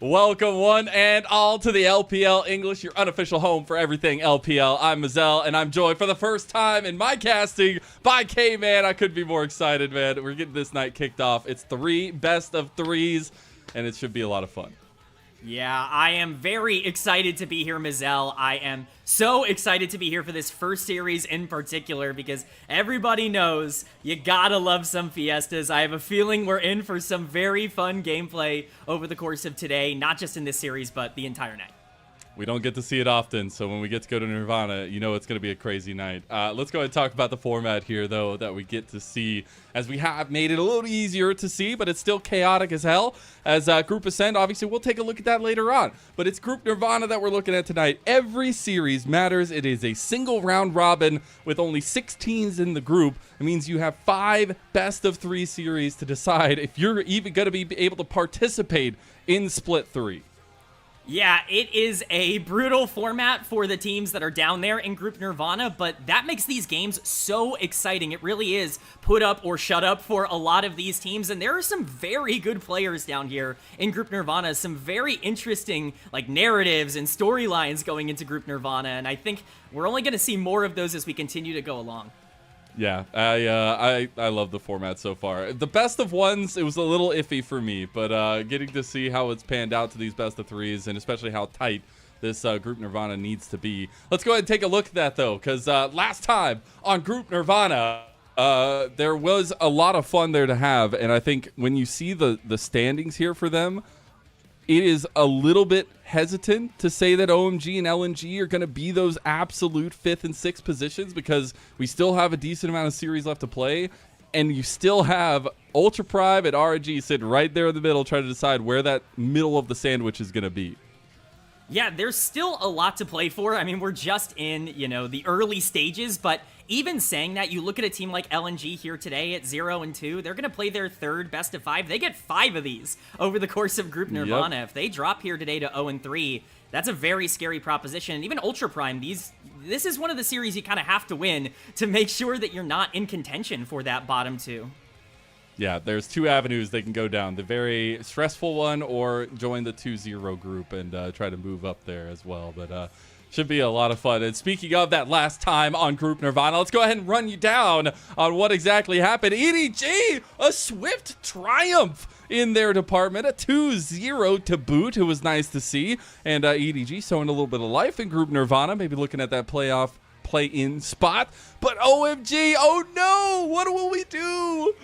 Welcome one and all to the LPL English, your unofficial home for everything LPL. I'm Mazel, and I'm joined for the first time in my casting by K-Man. I couldn't be more excited, man. We're getting this night kicked off. It's 3 best of 3s, and it should be a lot of fun. Yeah, I am very excited to be here, Mazel. I am so excited to be here for this first series in particular because everybody knows you gotta love some fiestas. I have a feeling we're in for some very fun gameplay over the course of today, not just in this series, but the entire night. We don't get to see it often, so when we get to go to Nirvana, you know it's going to be a crazy night. Let's go ahead and talk about the format here, though, that we get to see, as we have made it a little easier to see, but it's still chaotic as hell. As Group Ascend, obviously, we'll take a look at that later on, but it's Group Nirvana that we're looking at tonight. Every series matters. It is a single round robin with only 6 teams in the group. It means you have 5 best of 3 series to decide if you're even going to be able to participate in Split 3. Yeah, it is a brutal format for the teams that are down there in Group Nirvana, but that makes these games so exciting. It really is put up or shut up for a lot of these teams, and there are some very good players down here in Group Nirvana, some very interesting narratives and storylines going into Group Nirvana, and I think we're only going to see more of those as we continue to go along. Yeah, I love the format so far. The best of ones, it was a little iffy for me, but getting to see how it's panned out to these best of 3s, and especially how tight this Group Nirvana needs to be. Let's go ahead and take a look at that, though, because last time on Group Nirvana, there was a lot of fun there to have, and I think when you see the standings here for them, it is a little bit hesitant to say that OMG and LNG are going to be those absolute 5th and 6th positions because we still have a decent amount of series left to play, and you still have Ultra Prime and RNG sitting right there in the middle trying to decide where that middle of the sandwich is going to be. Yeah, there's still a lot to play for. I mean, we're just in, the early stages, but even saying that, you look at a team like LNG here today at 0-2, they're going to play their 3rd best of 5. They get 5 of these over the course of Group Nirvana. Yep. If they drop here today to 0-3, that's a very scary proposition. And even Ultra Prime, this is one of the series you kind of have to win to make sure that you're not in contention for that bottom 2. Yeah, there's 2 avenues they can go down. The very stressful one or join the 2-0 group and try to move up there as well. But should be a lot of fun. And speaking of that last time on Group Nirvana, let's go ahead and run you down on what exactly happened. EDG, a swift triumph in their department, a 2-0 to boot. It was nice to see. And EDG showing a little bit of life in Group Nirvana, maybe looking at that play-in spot. But OMG, oh no, what will we do?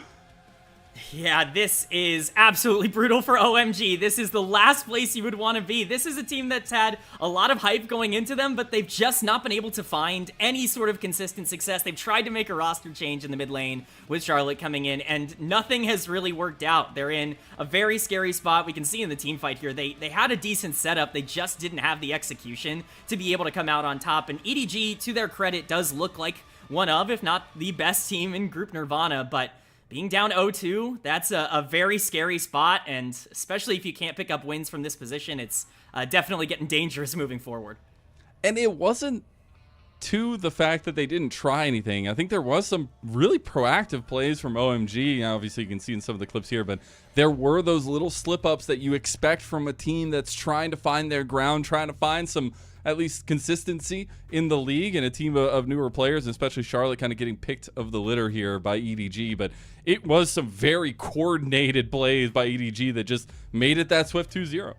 Yeah, this is absolutely brutal for OMG. This is the last place you would want to be. This is a team that's had a lot of hype going into them, but they've just not been able to find any sort of consistent success. They've tried to make a roster change in the mid lane with Charlotte coming in, and nothing has really worked out. They're in a very scary spot. We can see in the team fight here, they had a decent setup. They just didn't have the execution to be able to come out on top, and EDG, to their credit, does look like one of, if not the best team in Group Nirvana, but being down 0-2, that's a very scary spot, and especially if you can't pick up wins from this position, it's definitely getting dangerous moving forward. And it wasn't to the fact that they didn't try anything. I think there was some really proactive plays from OMG. Obviously, you can see in some of the clips here, but there were those little slip-ups that you expect from a team that's trying to find their ground, trying to find some at least consistency in the league, and a team of newer players, especially Charlotte kind of getting picked of the litter here by EDG. But it was some very coordinated plays by EDG that just made it that swift 2-0.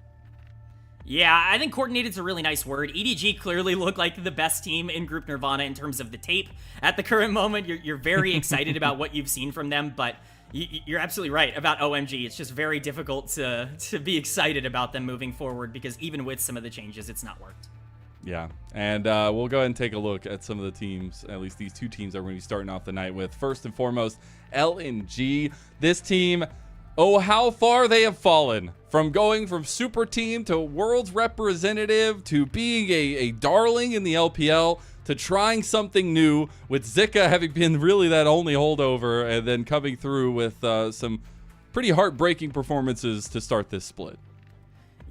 Yeah, I think coordinated's a really nice word. EDG clearly look like the best team in Group Nirvana in terms of the tape. At the current moment, you're very excited about what you've seen from them, but you're absolutely right about OMG. It's just very difficult to be excited about them moving forward because even with some of the changes, it's not worked. Yeah, and we'll go ahead and take a look at some of the teams, at least these 2 teams that we're going to be starting off the night with. First and foremost, LNG. This team, oh, how far they have fallen from going from super team to world's representative to being a darling in the LPL to trying something new, with Zika having been really that only holdover and then coming through with some pretty heartbreaking performances to start this split.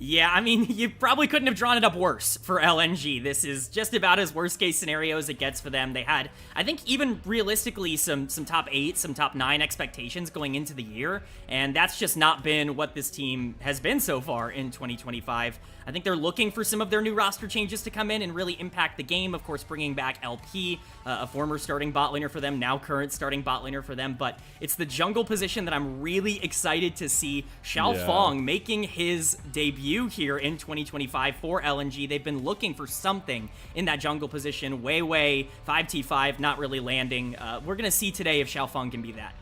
Yeah, I mean, you probably couldn't have drawn it up worse for LNG. This is just about as worst case scenario as it gets for them. They had, I think, even realistically, some top 8, some top 9 expectations going into the year, and that's just not been what this team has been so far in 2025. I think they're looking for some of their new roster changes to come in and really impact the game. Of course, bringing back LP, a former starting bot laner for them, now current starting bot laner for them. But it's the jungle position that I'm really excited to see Xiaofeng making his debut here in 2025 for LNG. They've been looking for something in that jungle position. Wei 5t5, not really landing. We're going to see today if Xiaofeng can be that.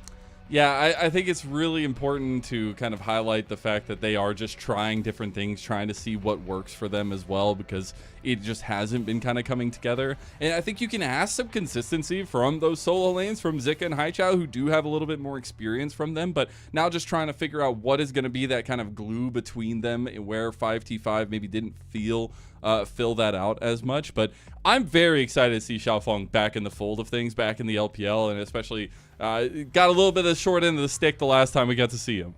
Yeah, I think it's really important to kind of highlight the fact that they are just trying different things, trying to see what works for them as well, because it just hasn't been kind of coming together. And I think you can ask some consistency from those solo lanes, from Zika and Haichao, who do have a little bit more experience from them, but now just trying to figure out what is going to be that kind of glue between them, where 5t5 maybe didn't fill that out as much. But I'm very excited to see Xiaofeng back in the fold of things, back in the LPL, and especially got a little bit of the short end of the stick the last time we got to see him.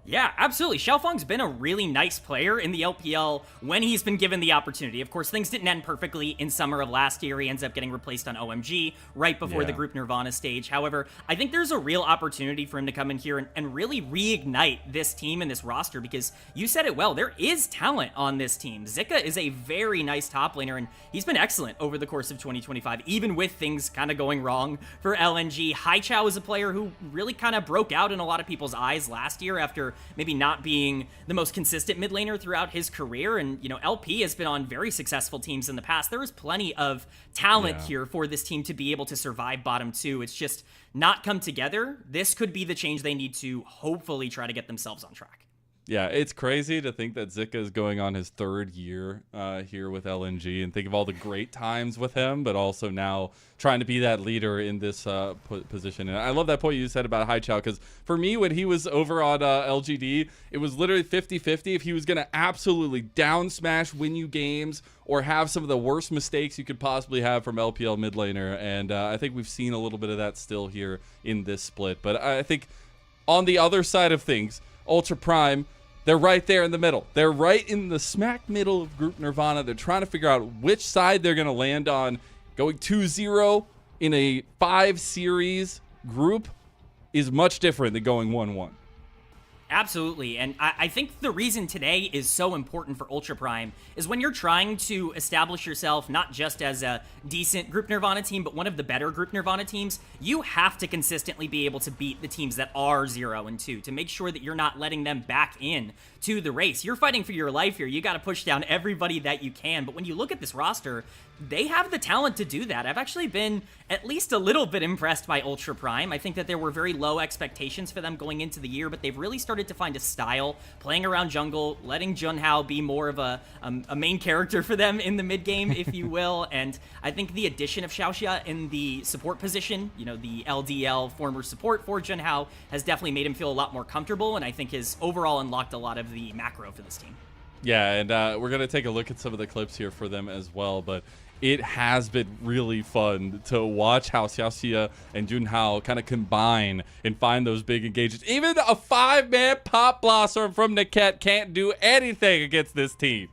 Yeah, absolutely. Xiaofeng's been a really nice player in the LPL when he's been given the opportunity. Of course, things didn't end perfectly in summer of last year. He ends up getting replaced on OMG right before the group Nirvana stage. However, I think there's a real opportunity for him to come in here and really reignite this team and this roster, because you said it well, there is talent on this team. Zika is a very nice top laner, and he's been excellent over the course of 2025, even with things kind of going wrong for LNG. Haichao is a player who really kind of broke out in a lot of people's eyes last year after maybe not being the most consistent mid laner throughout his career. And, you know, LP has been on very successful teams in the past. There is plenty of talent here for this team to be able to survive bottom 2. It's just not come together. This could be the change they need to hopefully try to get themselves on track. Yeah, it's crazy to think that Zika is going on his 3rd year here with LNG, and think of all the great times with him, but also now trying to be that leader in this position. And I love that point you said about Haichao, because for me, when he was over on LGD, it was literally 50-50 if he was going to absolutely down smash, win you games, or have some of the worst mistakes you could possibly have from LPL mid laner. And I think we've seen a little bit of that still here in this split. But I think on the other side of things, Ultra Prime, they're right there in the middle. They're right in the smack middle of Group Nirvana. They're trying to figure out which side they're going to land on. Going 2-0 in a 5-series group is much different than going 1-1. Absolutely, and I think the reason today is so important for Ultra Prime is when you're trying to establish yourself not just as a decent Group Nirvana team, but one of the better Group Nirvana teams, you have to consistently be able to beat the teams that are 0 and 2 to make sure that you're not letting them back in to the race. You're fighting for your life here. You got to push down everybody that you can, but when you look at this roster, they have the talent to do that. I've actually been at least a little bit impressed by Ultra Prime. I think that there were very low expectations for them going into the year, but they've really started to find a style, playing around jungle, letting Junhao be more of a main character for them in the mid game, if you will. And I think the addition of Xiaoxia in the support position, you know, the LDL former support for Junhao, has definitely made him feel a lot more comfortable, and I think has overall unlocked a lot of the macro for this team. Yeah, and we're going to take a look at some of the clips here for them as well, but it has been really fun to watch how Xiaoxia and Junhao kind of combine and find those big engagements. Even a 5-man Pop Blossom from Niket can't do anything against this team.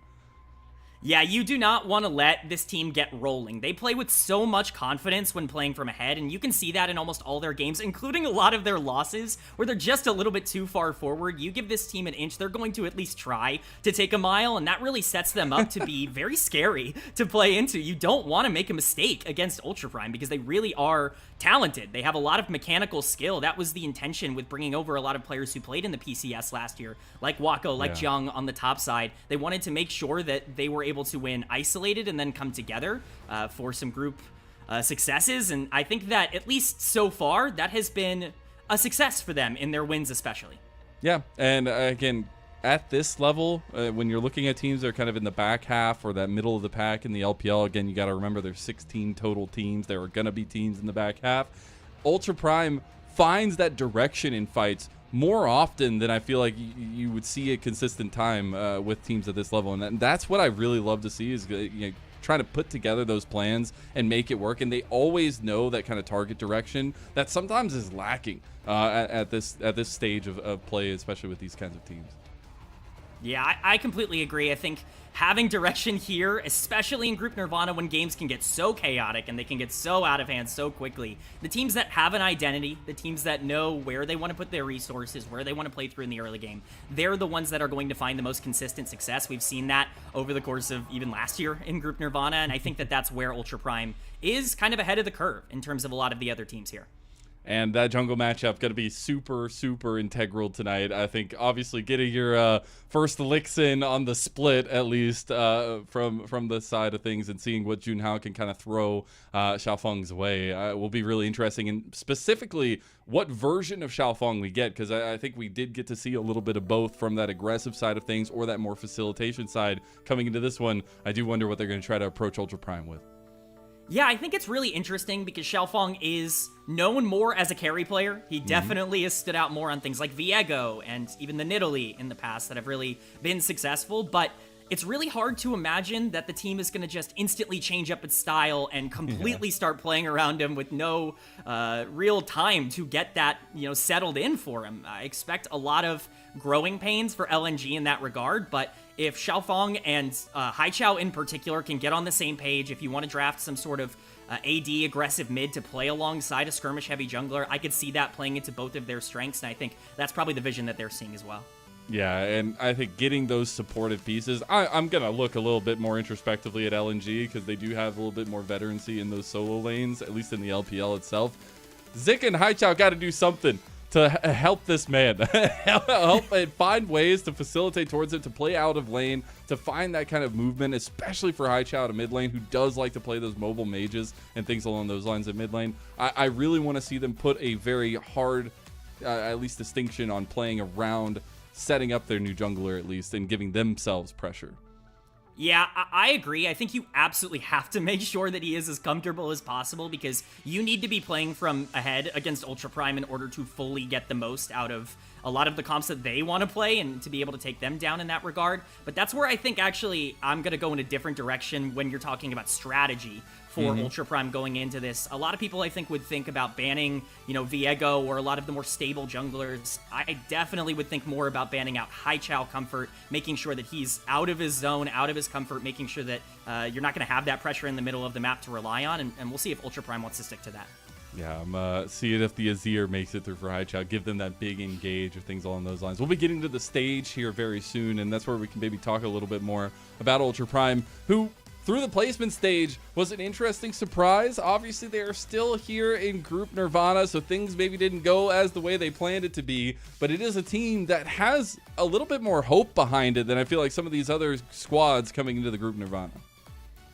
Yeah, you do not want to let this team get rolling. They play with so much confidence when playing from ahead, and you can see that in almost all their games, including a lot of their losses, where they're just a little bit too far forward. You give this team an inch, they're going to at least try to take a mile, and that really sets them up to be very scary to play into. You don't want to make a mistake against Ultra Prime, because they really are talented. They have a lot of mechanical skill. That was the intention with bringing over a lot of players who played in the PCS last year, like Wako, like Jung on the top side. They wanted to make sure that they were able to win isolated and then come together for some group successes. And I think that, at least so far, that has been a success for them in their wins especially. Yeah, and again, at this level, when you're looking at teams that are kind of in the back half or that middle of the pack in the LPL, again, you got to remember there's 16 total teams. There are going to be teams in the back half. Ultra Prime finds that direction in fights more often than I feel like you would see a consistent time with teams at this level. And that's what I really love to see, is trying to put together those plans and make it work. And they always know that kind of target direction that sometimes is lacking at this stage of play, especially with these kinds of teams. Yeah, I completely agree. I think having direction here, especially in Group Nirvana when games can get so chaotic and they can get so out of hand so quickly, the teams that have an identity, the teams that know where they want to put their resources, where they want to play through in the early game, they're the ones that are going to find the most consistent success. We've seen that over the course of even last year in Group Nirvana, and I think that that's where Ultra Prime is kind of ahead of the curve in terms of a lot of the other teams here. And that jungle matchup going to be super, super integral tonight. I think obviously getting your first licks in on the split, at least from the side of things, and seeing what Junhao can kind of throw Xiaofeng's way will be really interesting. And specifically, what version of Xiaofeng we get, because I think we did get to see a little bit of both from that aggressive side of things or that more facilitation side coming into this one. I do wonder what they're going to try to approach Ultra Prime with. Yeah, I think it's really interesting because Xiaofeng is known more as a carry player. He definitely has stood out more on things like Viego and even the Nidalee in the past that have really been successful, but it's really hard to imagine that the team is going to just instantly change up its style and completely start playing around him with no real time to get that, settled in for him. I expect a lot of growing pains for LNG in that regard, but if Xiaofeng and Haiqiao in particular can get on the same page, if you want to draft some sort of AD aggressive mid to play alongside a skirmish heavy jungler, I could see that playing into both of their strengths, and I think that's probably the vision that they're seeing as well. Yeah, and I think getting those supportive pieces, I'm going to look a little bit more introspectively at LNG because they do have a little bit more veterancy in those solo lanes, at least in the LPL itself. Zik and Haiqiao got to do something to help this man, help and find ways to facilitate towards it, to play out of lane, to find that kind of movement, especially for Haiqiao at a mid lane who does like to play those mobile mages and things along those lines at mid lane. I really want to see them put a very hard, at least distinction on playing around setting up their new jungler at least and giving themselves pressure. Yeah, I agree. I think you absolutely have to make sure that he is as comfortable as possible because you need to be playing from ahead against Ultra Prime in order to fully get the most out of a lot of the comps that they want to play and to be able to take them down in that regard. But that's where I think actually I'm going to go in a different direction when you're talking about strategy for Ultra Prime going into this. A lot of people, I think, would think about banning, Viego or a lot of the more stable junglers. I definitely would think more about banning out Haiqiao comfort, making sure that he's out of his zone, out of his comfort, making sure that you're not going to have that pressure in the middle of the map to rely on, and we'll see if Ultra Prime wants to stick to that. Yeah, I'm seeing if the Azir makes it through for Haiqiao, give them that big engage or things along those lines. We'll be getting to the stage here very soon, and that's where we can maybe talk a little bit more about Ultra Prime, who through the placement stage was an interesting surprise. Obviously, they are still here in Group Nirvana, so things maybe didn't go as the way they planned it to be, but it is a team that has a little bit more hope behind it than I feel like some of these other squads coming into the Group Nirvana.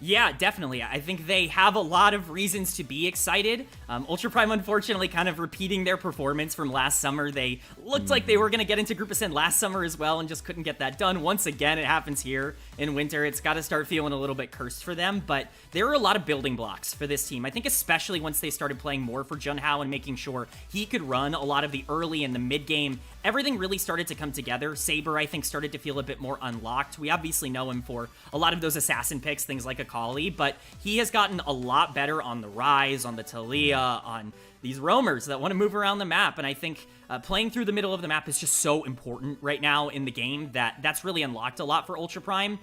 Yeah, definitely. I think they have a lot of reasons to be excited. Ultra Prime, unfortunately, kind of repeating their performance from last summer. They looked like they were going to get into Group Ascent last summer as well and just couldn't get that done. Once again, it happens here in winter. It's got to start feeling a little bit cursed for them, but there are a lot of building blocks for this team. I think especially once they started playing more for Junhao and making sure he could run a lot of the early and the mid game, everything really started to come together. Saber, I think, started to feel a bit more unlocked. We obviously know him for a lot of those assassin picks, things like Akali, but he has gotten a lot better on the Rise, on the Talia, on these roamers that want to move around the map, and I think playing through the middle of the map is just so important right now in the game that's really unlocked a lot for Ultra Prime.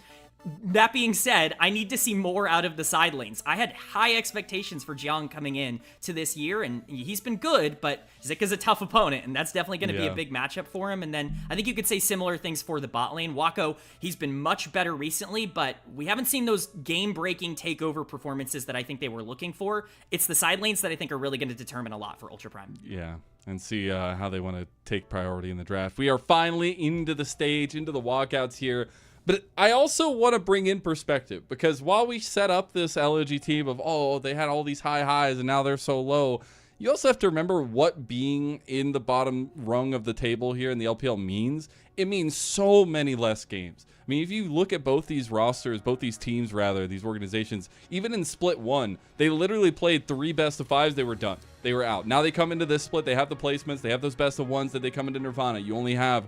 That being said, I need to see more out of the side lanes. I had high expectations for Jiang coming in to this year, and he's been good, but Zik is a tough opponent, and that's definitely going to be a big matchup for him. And then I think you could say similar things for the bot lane. Wako, he's been much better recently, but we haven't seen those game-breaking takeover performances that I think they were looking for. It's the side lanes that I think are really going to determine a lot for Ultra Prime. Yeah, and see how they want to take priority in the draft. We are finally into the stage, into the walkouts here. But I also want to bring in perspective because while we set up this LNG team of, they had all these high highs and now they're so low, you also have to remember what being in the bottom rung of the table here in the LPL means. It means so many less games. I mean, if you look at both these rosters, both these teams rather, these organizations, even in split one, they literally played 3 best of 5s, they were done. They were out. Now they come into this split, they have the placements, they have those best of 1s that they come into Nirvana. You only have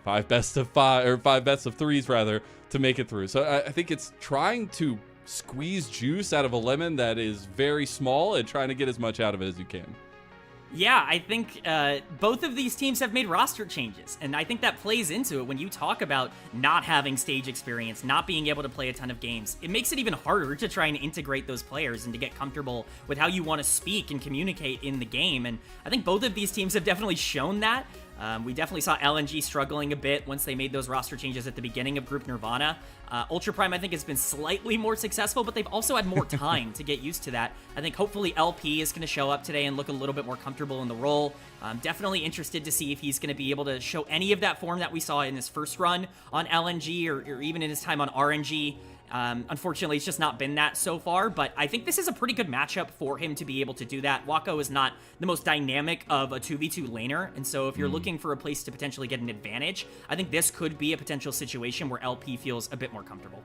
5 best of 5 or 5 best of 3s rather to make it through. So I think it's trying to squeeze juice out of a lemon that is very small and trying to get as much out of it as you can. Yeah, I think both of these teams have made roster changes, and I think that plays into it when you talk about not having stage experience, not being able to play a ton of games. It makes it even harder to try and integrate those players and to get comfortable with how you want to speak and communicate in the game, and I think both of these teams have definitely shown that. We definitely saw LNG struggling a bit once they made those roster changes at the beginning of Group Nirvana. Ultra Prime, I think, has been slightly more successful, but they've also had more time to get used to that. I think hopefully LP is going to show up today and look a little bit more comfortable in the role. I'm definitely interested to see if he's going to be able to show any of that form that we saw in his first run on LNG or even in his time on RNG. Unfortunately, it's just not been that so far, but I think this is a pretty good matchup for him to be able to do that. Wako is not the most dynamic of a 2v2 laner, and so if you're looking for a place to potentially get an advantage, I think this could be a potential situation where LP feels a bit more comfortable.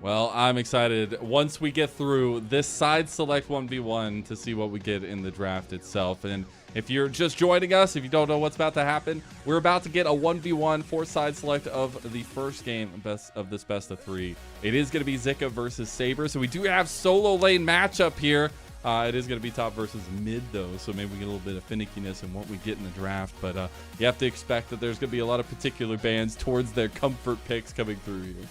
Well, I'm excited once we get through this side select 1v1 to see what we get in the draft itself. And if you're just joining us, if you don't know what's about to happen, we're about to get a 1v1 for side select of the first game of this best of 3. It is going to be Zika versus Saber, so we do have solo lane matchup here. It is going to be top versus mid, though, so maybe we get a little bit of finickiness in what we get in the draft. But you have to expect that there's going to be a lot of particular bands towards their comfort picks coming through here.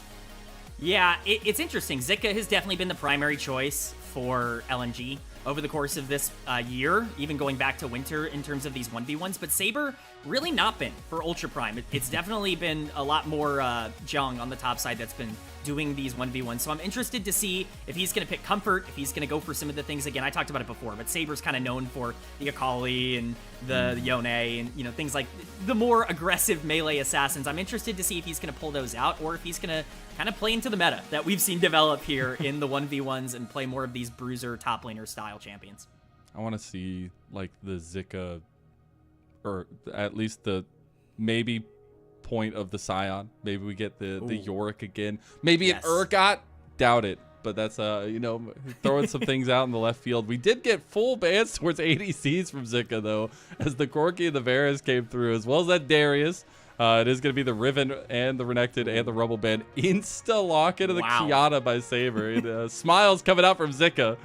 Yeah, it's interesting. Zika has definitely been the primary choice for LNG over the course of this year, even going back to winter in terms of these 1v1s, but Saber really not been for Ultra Prime. It's definitely been a lot more Jung on the top side that's been doing these 1v1s, so I'm interested to see if he's going to pick comfort, if he's going to go for some of the things. Again, I talked about it before, but Saber's kind of known for the Akali and the Yone and, you know, things like the more aggressive melee assassins. I'm interested to see if he's going to pull those out or if he's going to kind of play into the meta that we've seen develop here in the 1v1s and play more of these bruiser top laner style champions. I want to see like the Zika, or at least the maybe point of the Scion. Maybe we get the Yorick again. Maybe an Urgot. Doubt it. But that's you know, throwing some things out in the left field. We did get full bans towards ADCs from Zika though, as the Corki and the Varus came through, as well as that Darius. It is going to be the Riven and the Renekton and the Rumble Band insta-lock into the Kiana by Saber. And, smiles coming out from Zika.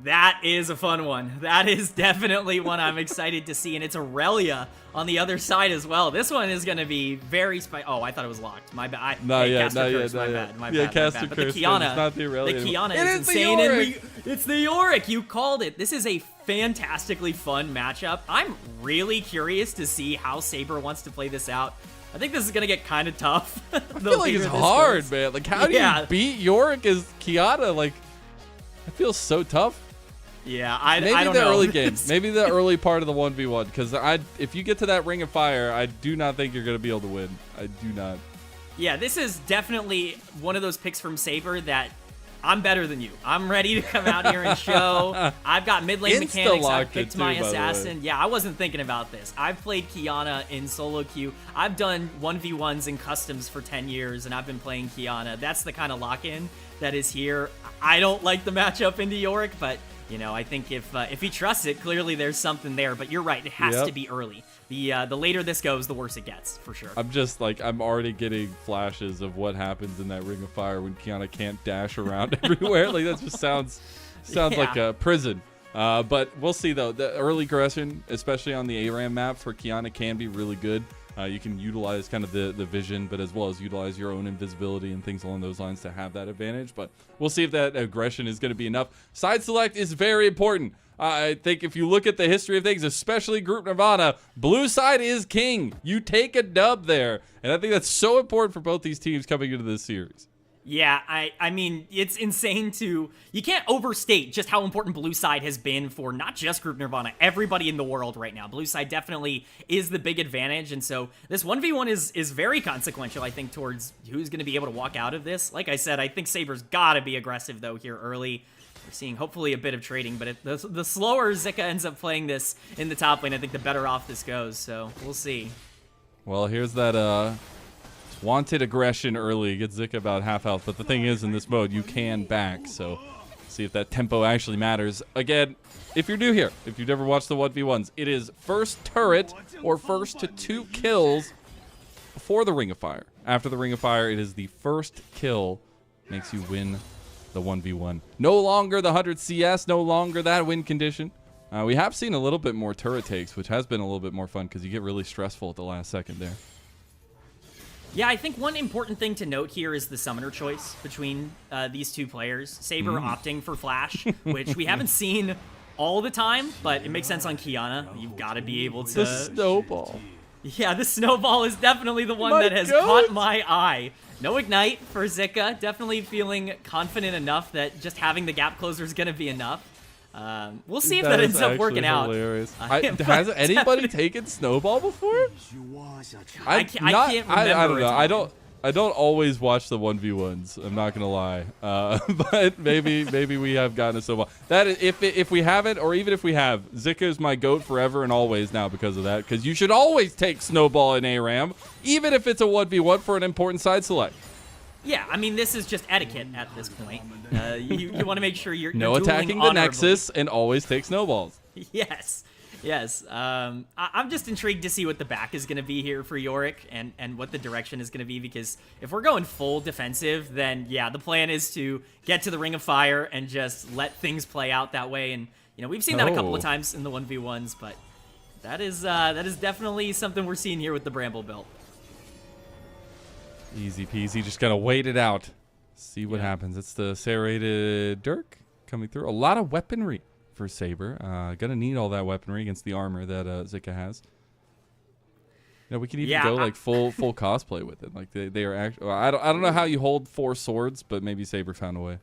That is a fun one. That is definitely one I'm excited to see, and it's Aurelia on the other side as well. This one is going to be very spicy. Oh, I thought it was locked. My bad. My bad. But the Kiana, it's not the Aurelia. The Kiana is insane. And it's the Yorick. You called it. This is a fantastically fun matchup. I'm really curious to see how Saber wants to play this out. I think this is going to get kind of tough. I feel like it's hard, man. Like, how do you beat Yorick as Kiana? Like, it feels so tough. Yeah, I don't know. Maybe the early game. Maybe the early part of the 1v1. Because if you get to that Ring of Fire, I do not think you're going to be able to win. I do not. Yeah, this is definitely one of those picks from Saber that I'm better than you. I'm ready to come out here and show. I've got mid lane mechanics. I've picked my assassin. Yeah, I wasn't thinking about this. I've played Kiana in solo queue. I've done 1v1s and customs for 10 years, and I've been playing Kiana. That's the kind of lock-in that is here. I don't like the matchup into Yorick, but you know, I think if he trusts it, clearly there's something there. But you're right; it has to be early. The later this goes, the worse it gets, for sure. I'm just like, I'm already getting flashes of what happens in that Ring of Fire when Kiana can't dash around everywhere. Like, that just sounds like a prison. But we'll see though. The early aggression, especially on the ARAM map for Kiana, can be really good. You can utilize kind of the vision, but as well as utilize your own invisibility and things along those lines to have that advantage. But we'll see if that aggression is going to be enough. Side select is very important. I think if you look at the history of things, especially Group Nirvana, blue side is king. You take a dub there. And I think that's so important for both these teams coming into this series. Yeah, I mean, it's insane you can't overstate just how important blue side has been for not just Group Nirvana, everybody in the world right now. Blue side definitely is the big advantage, and so this 1v1 is very consequential, I think, towards who's going to be able to walk out of this. Like I said, I think Saber's got to be aggressive, though, here early. We're seeing, hopefully, a bit of trading, but the slower Zika ends up playing this in the top lane, I think the better off this goes, so we'll see. Well, here's that, wanted aggression early, gets Zika about half health, but the thing is, in this mode, you can back, so see if that tempo actually matters. Again, if you're new here, if you've never watched the 1v1s, it is first turret or first to 2 kills before the Ring of Fire. After the Ring of Fire, it is the first kill makes you win the 1v1. No longer the 100 CS, no longer that win condition. We have seen a little bit more turret takes, which has been a little bit more fun because you get really stressful at the last second there. Yeah, I think one important thing to note here is the summoner choice between these two players. Saber opting for Flash, which we haven't seen all the time, but it makes sense on Qiyana. You've got to be able to... The snowball. Yeah, the snowball is definitely the one that has caught my eye. No Ignite for Zika. Definitely feeling confident enough that just having the gap closer is going to be enough. We'll see if that ends up working hilarious. out. Has anybody taken snowball before? I can't remember. I don't know. I don't always watch the 1v1s. I'm not gonna lie, but maybe we have gotten a snowball. That is, if we haven't, or even if we have, Zika is my goat forever and always now because of that. Because you should always take snowball in ARAM, even if it's a 1v1 for an important side select. Yeah, I mean, this is just etiquette at this point. You want to make sure you're no dueling attacking the honorably. Nexus and always take snowballs. Yes. I'm just intrigued to see what the back is going to be here for Yorick and what the direction is going to be, because if we're going full defensive, then yeah, the plan is to get to the Ring of Fire and just let things play out that way. And you know, we've seen that a couple of times in the 1v1s, but that is definitely something we're seeing here with the Bramble build. Easy peasy, just gotta wait it out, see what happens. It's the serrated Dirk coming through. A lot of weaponry for Saber. Gonna need all that weaponry against the armor that Zika has. You know, we can even go like full cosplay with it. Like they are actually. I don't know how you hold 4 swords, but maybe Saber found a way.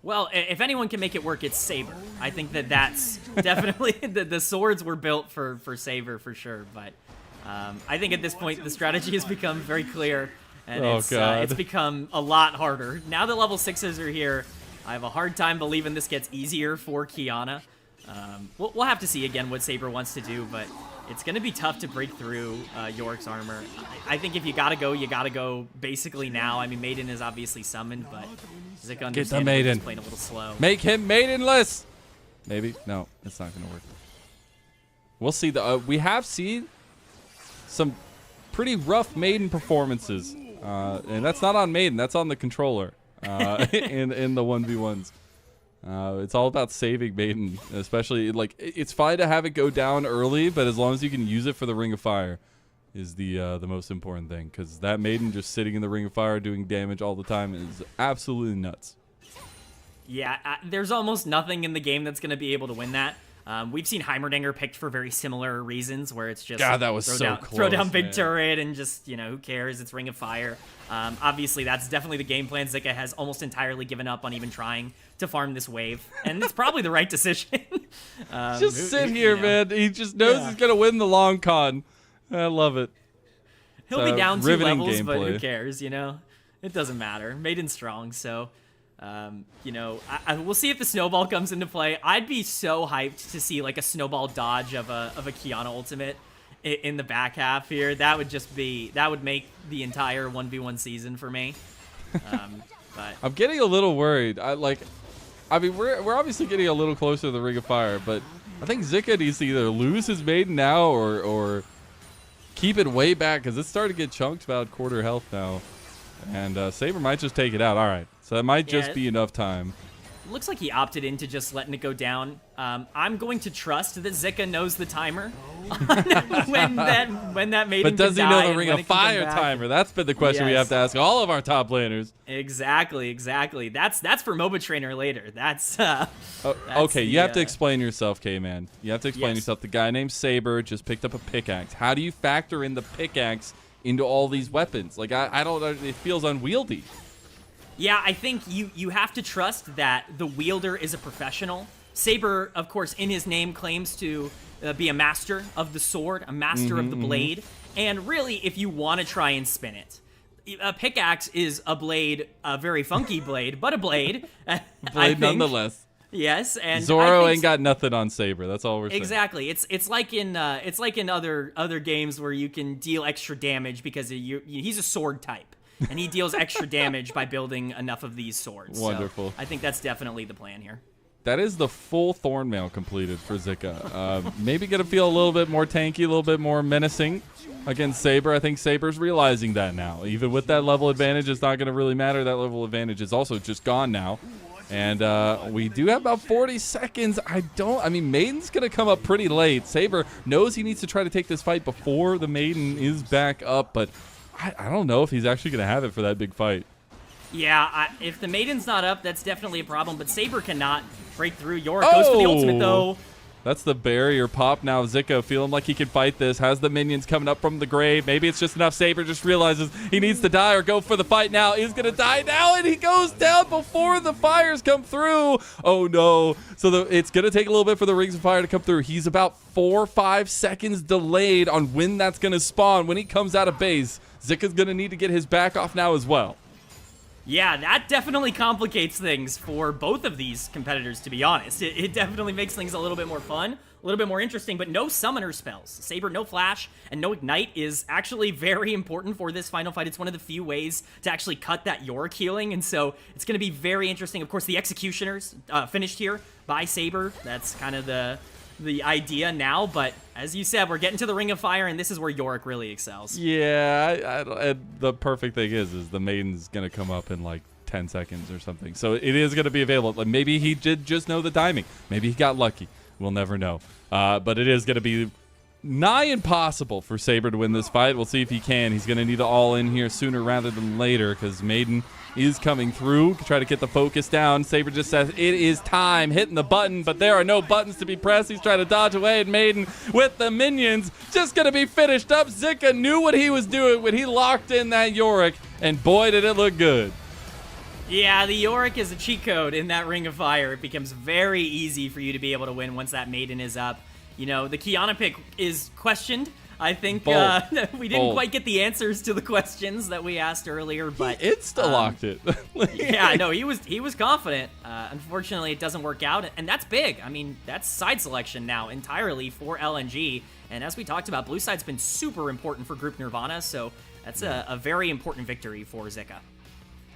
Well, if anyone can make it work, it's Saber. I think that's definitely the swords were built for Saber for sure. But I think at this point the strategy has become very clear. And it's become a lot harder. Now that level 6s are here, I have a hard time believing this gets easier for Qiyana. We'll have to see again what Saber wants to do, but it's going to be tough to break through Yorick's armor. I think if you got to go basically now. I mean, Maiden is obviously summoned, but Zika understandably is playing a little slow. Make him Maidenless! Maybe? No, it's not going to work. We'll see. We have seen some pretty rough Maiden performances. And that's not on Maiden, that's on the controller in the 1v1s. It's all about saving Maiden, especially like it's fine to have it go down early, but as long as you can use it for the Ring of Fire is the most important thing, because that Maiden just sitting in the Ring of Fire doing damage all the time is absolutely nuts. Yeah, there's almost nothing in the game that's going to be able to win that. We've seen Heimerdinger picked for very similar reasons, where it's just God, that was so close, throw down big turret and just, you know, who cares? It's Ring of Fire. Obviously, that's definitely the game plan. Zika has almost entirely given up on even trying to farm this wave, and it's probably the right decision. Just sit here, man. He just knows he's gonna win the long con. I love it. He'll be down 2 levels, gameplay. but who cares? You know, it doesn't matter. Maiden's strong, so. You know, we'll see if the snowball comes into play. I'd be so hyped to see like a snowball dodge of a Qiyana ultimate in the back half here. That would make the entire 1v1 season for me. But I'm getting a little worried. I mean, we're obviously getting a little closer to the Ring of Fire, but I think Zika needs to either lose his Maiden now or keep it way back, because it's starting to get chunked about quarter health now. And Saber might just take it out. All right. So that might just be enough time. Looks like he opted into just letting it go down. I'm going to trust that Zika knows the timer when that Maiden But does he know the Ring of Fire back. Timer? That's been the question we have to ask all of our top laners. Exactly. That's for MOBA Trainer later. That's okay, you have to explain yourself, K-Man. You have to explain yourself. The guy named Saber just picked up a pickaxe. How do you factor in the pickaxe into all these weapons? Like, I don't know. It feels unwieldy. Yeah, I think you have to trust that the wielder is a professional. Saber, of course, in his name claims to be a master of the sword, a master of the blade. And really, if you want to try and spin it, a pickaxe is a blade, a very funky blade, but a blade. Blade nonetheless. Yes, and Zoro ain't got nothing on Saber. That's all we're saying. Exactly. It's like in other games where you can deal extra damage because he's a sword type. And he deals extra damage by building enough of these swords. Wonderful. So I think that's definitely the plan here. That is the full Thornmail completed for Zika. Maybe going to feel a little bit more tanky, a little bit more menacing against Saber. I think Saber's realizing that now. Even with that level advantage, it's not going to really matter. That level advantage is also just gone now. And we do have about 40 seconds. I mean, Maiden's going to come up pretty late. Saber knows he needs to try to take this fight before the Maiden is back up, but I don't know if he's actually going to have it for that big fight. Yeah, if the Maiden's not up, that's definitely a problem, but Saber cannot break through. Yorick goes for the ultimate, though. That's the barrier pop now. Zika feeling like he can fight this. Has the minions coming up from the grave. Maybe it's just enough. Saber just realizes he needs to die or go for the fight now. He's going to die now, and he goes down before the fires come through. Oh, no. So it's going to take a little bit for the rings of fire to come through. He's about 4 or 5 seconds delayed on when that's going to spawn. When he comes out of base, Zika's going to need to get his back off now as well. Yeah, that definitely complicates things for both of these competitors, to be honest. It definitely makes things a little bit more fun, a little bit more interesting, but no summoner spells. Saber, no flash, and no ignite is actually very important for this final fight. It's one of the few ways to actually cut that Yorick healing, and so it's going to be very interesting. Of course, the Executioners finished here by Saber. That's kind of the idea now, but as you said, we're getting to the Ring of Fire, and this is where Yorick really excels. Yeah, the perfect thing is the Maiden's going to come up in like 10 seconds or something. So it is going to be available. Like maybe he did just know the timing. Maybe he got lucky. We'll never know. But it is going to be nigh impossible for Saber to win this fight. We'll see if he can. He's going to need to all in here sooner rather than later because Maiden is coming through. Try to get the focus down. Saber just says it is time, hitting the button, but there are no buttons to be pressed. He's trying to dodge away, and Maiden with the minions just going to be finished up. Zika knew what he was doing when he locked in that Yorick, and boy, did it look good. Yeah, the Yorick is a cheat code in that Ring of Fire. It becomes very easy for you to be able to win once that Maiden is up. You know, the Kiana pick is questioned. I think we didn't quite get the answers to the questions that we asked earlier, but he insta-locked it. Yeah, no, he was confident. Unfortunately, it doesn't work out, and that's big. I mean, that's side selection now entirely for LNG, and as we talked about, blue side's been super important for Group Nirvana, so that's a very important victory for Zika.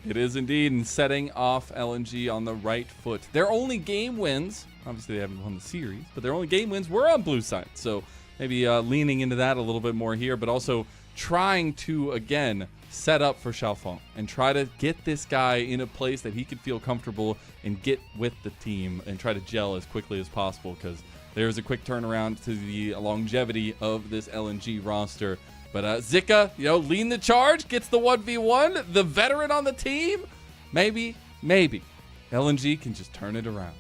It is indeed, and setting off LNG on the right foot. Their only game wins, obviously they haven't won the series, but their only game wins were on blue side, so maybe leaning into that a little bit more here, but also trying to, again, set up for Xiaofeng and try to get this guy in a place that he could feel comfortable and get with the team and try to gel as quickly as possible because there's a quick turnaround to the longevity of this LNG roster. But Zika, leading the charge, gets the 1v1, the veteran on the team. Maybe LNG can just turn it around.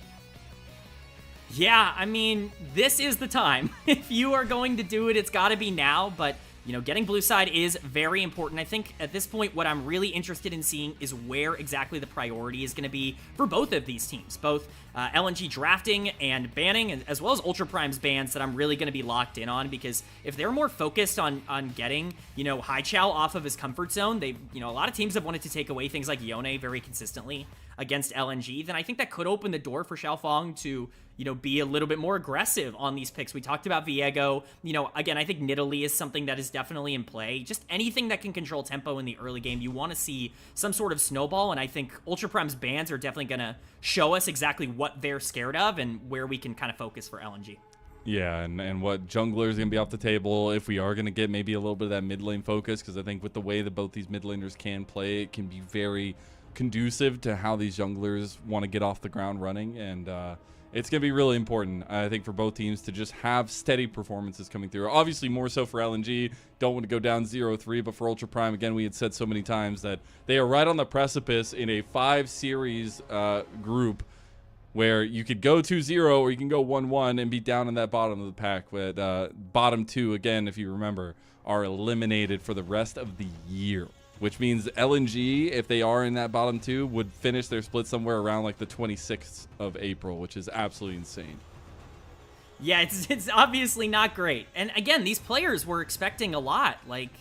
Yeah, I mean, this is the time. If you are going to do it, it's got to be now, but, getting blue side is very important. I think at this point, what I'm really interested in seeing is where exactly the priority is going to be for both of these teams, both LNG drafting and banning, as well as Ultra Prime's bans that I'm really going to be locked in on, because if they're more focused on getting, Hai Chao off of his comfort zone, a lot of teams have wanted to take away things like Yone very consistently against LNG, then I think that could open the door for Xiaofeng to, be a little bit more aggressive on these picks. We talked about Viego. Again, I think Nidalee is something that is definitely in play. Just anything that can control tempo in the early game, you want to see some sort of snowball, and I think Ultra Prime's bans are definitely going to show us exactly what they're scared of and where we can kind of focus for LNG. Yeah, and what jungler is going to be off the table if we are going to get maybe a little bit of that mid lane focus, because I think with the way that both these mid laners can play, it can be very conducive to how these junglers want to get off the ground running, and it's going to be really important, I think, for both teams to just have steady performances coming through. Obviously, more so for LNG. Don't want to go down 0-3, but for Ultra Prime, again, we had said so many times that they are right on the precipice in a 5-series group where you could go 2-0 or you can go 1-1 and be down in that bottom of the pack. But bottom two, again, if you remember, are eliminated for the rest of the year, which means LNG, if they are in that bottom two, would finish their split somewhere around like the 26th of April, which is absolutely insane. Yeah, it's obviously not great. And again, these players were expecting a lot. Like,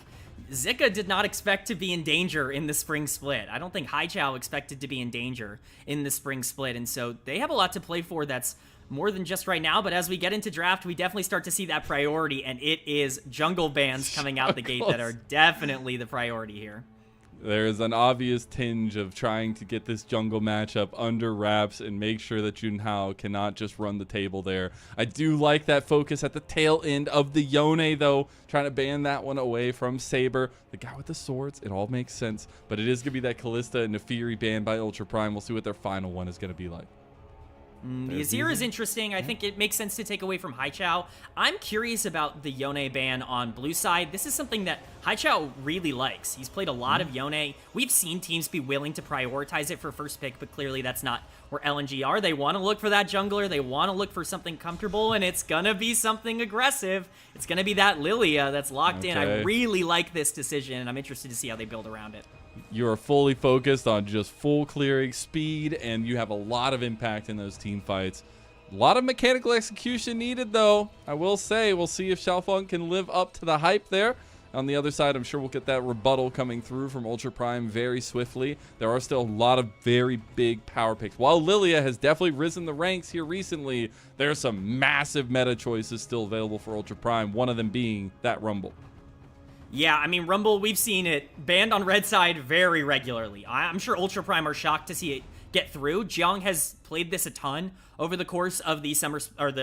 Zika did not expect to be in danger in the spring split. I don't think Hai Chao expected to be in danger in the spring split. And so they have a lot to play for that's more than just right now. But as we get into draft, we definitely start to see that priority. And it is jungle bans coming out the gate that are definitely the priority here. There's an obvious tinge of trying to get this jungle matchup under wraps and make sure that Junhao cannot just run the table there. I do like that focus at the tail end of the Yone, though, trying to ban that one away from Saber. The guy with the swords, it all makes sense, but it is going to be that Kalista and Nefiri banned by Ultra Prime. We'll see what their final one is going to be like. The Azir is interesting. I think it makes sense to take away from Haichao. I'm curious about the Yone ban on blue side. This is something that Haichao really likes. He's played a lot of Yone. We've seen teams be willing to prioritize it for first pick, but clearly that's not where LNG are. They want to look for that jungler. They want to look for something comfortable, and it's going to be something aggressive. It's going to be that Lilia that's locked in. I really like this decision, and I'm interested to see how they build around it. You are fully focused on just full clearing speed, and you have a lot of impact in those team fights. A lot of mechanical execution needed, though. I will say, we'll see if Xiaofeng can live up to the hype there. On the other side, I'm sure we'll get that rebuttal coming through from Ultra Prime very swiftly. There are still a lot of very big power picks. While Lilia has definitely risen the ranks here recently, there are some massive meta choices still available for Ultra Prime, one of them being that Rumble. Yeah, I mean, Rumble, we've seen it banned on red side very regularly. I'm sure Ultra Prime are shocked to see it get through. Jiang has played this a ton over the course of the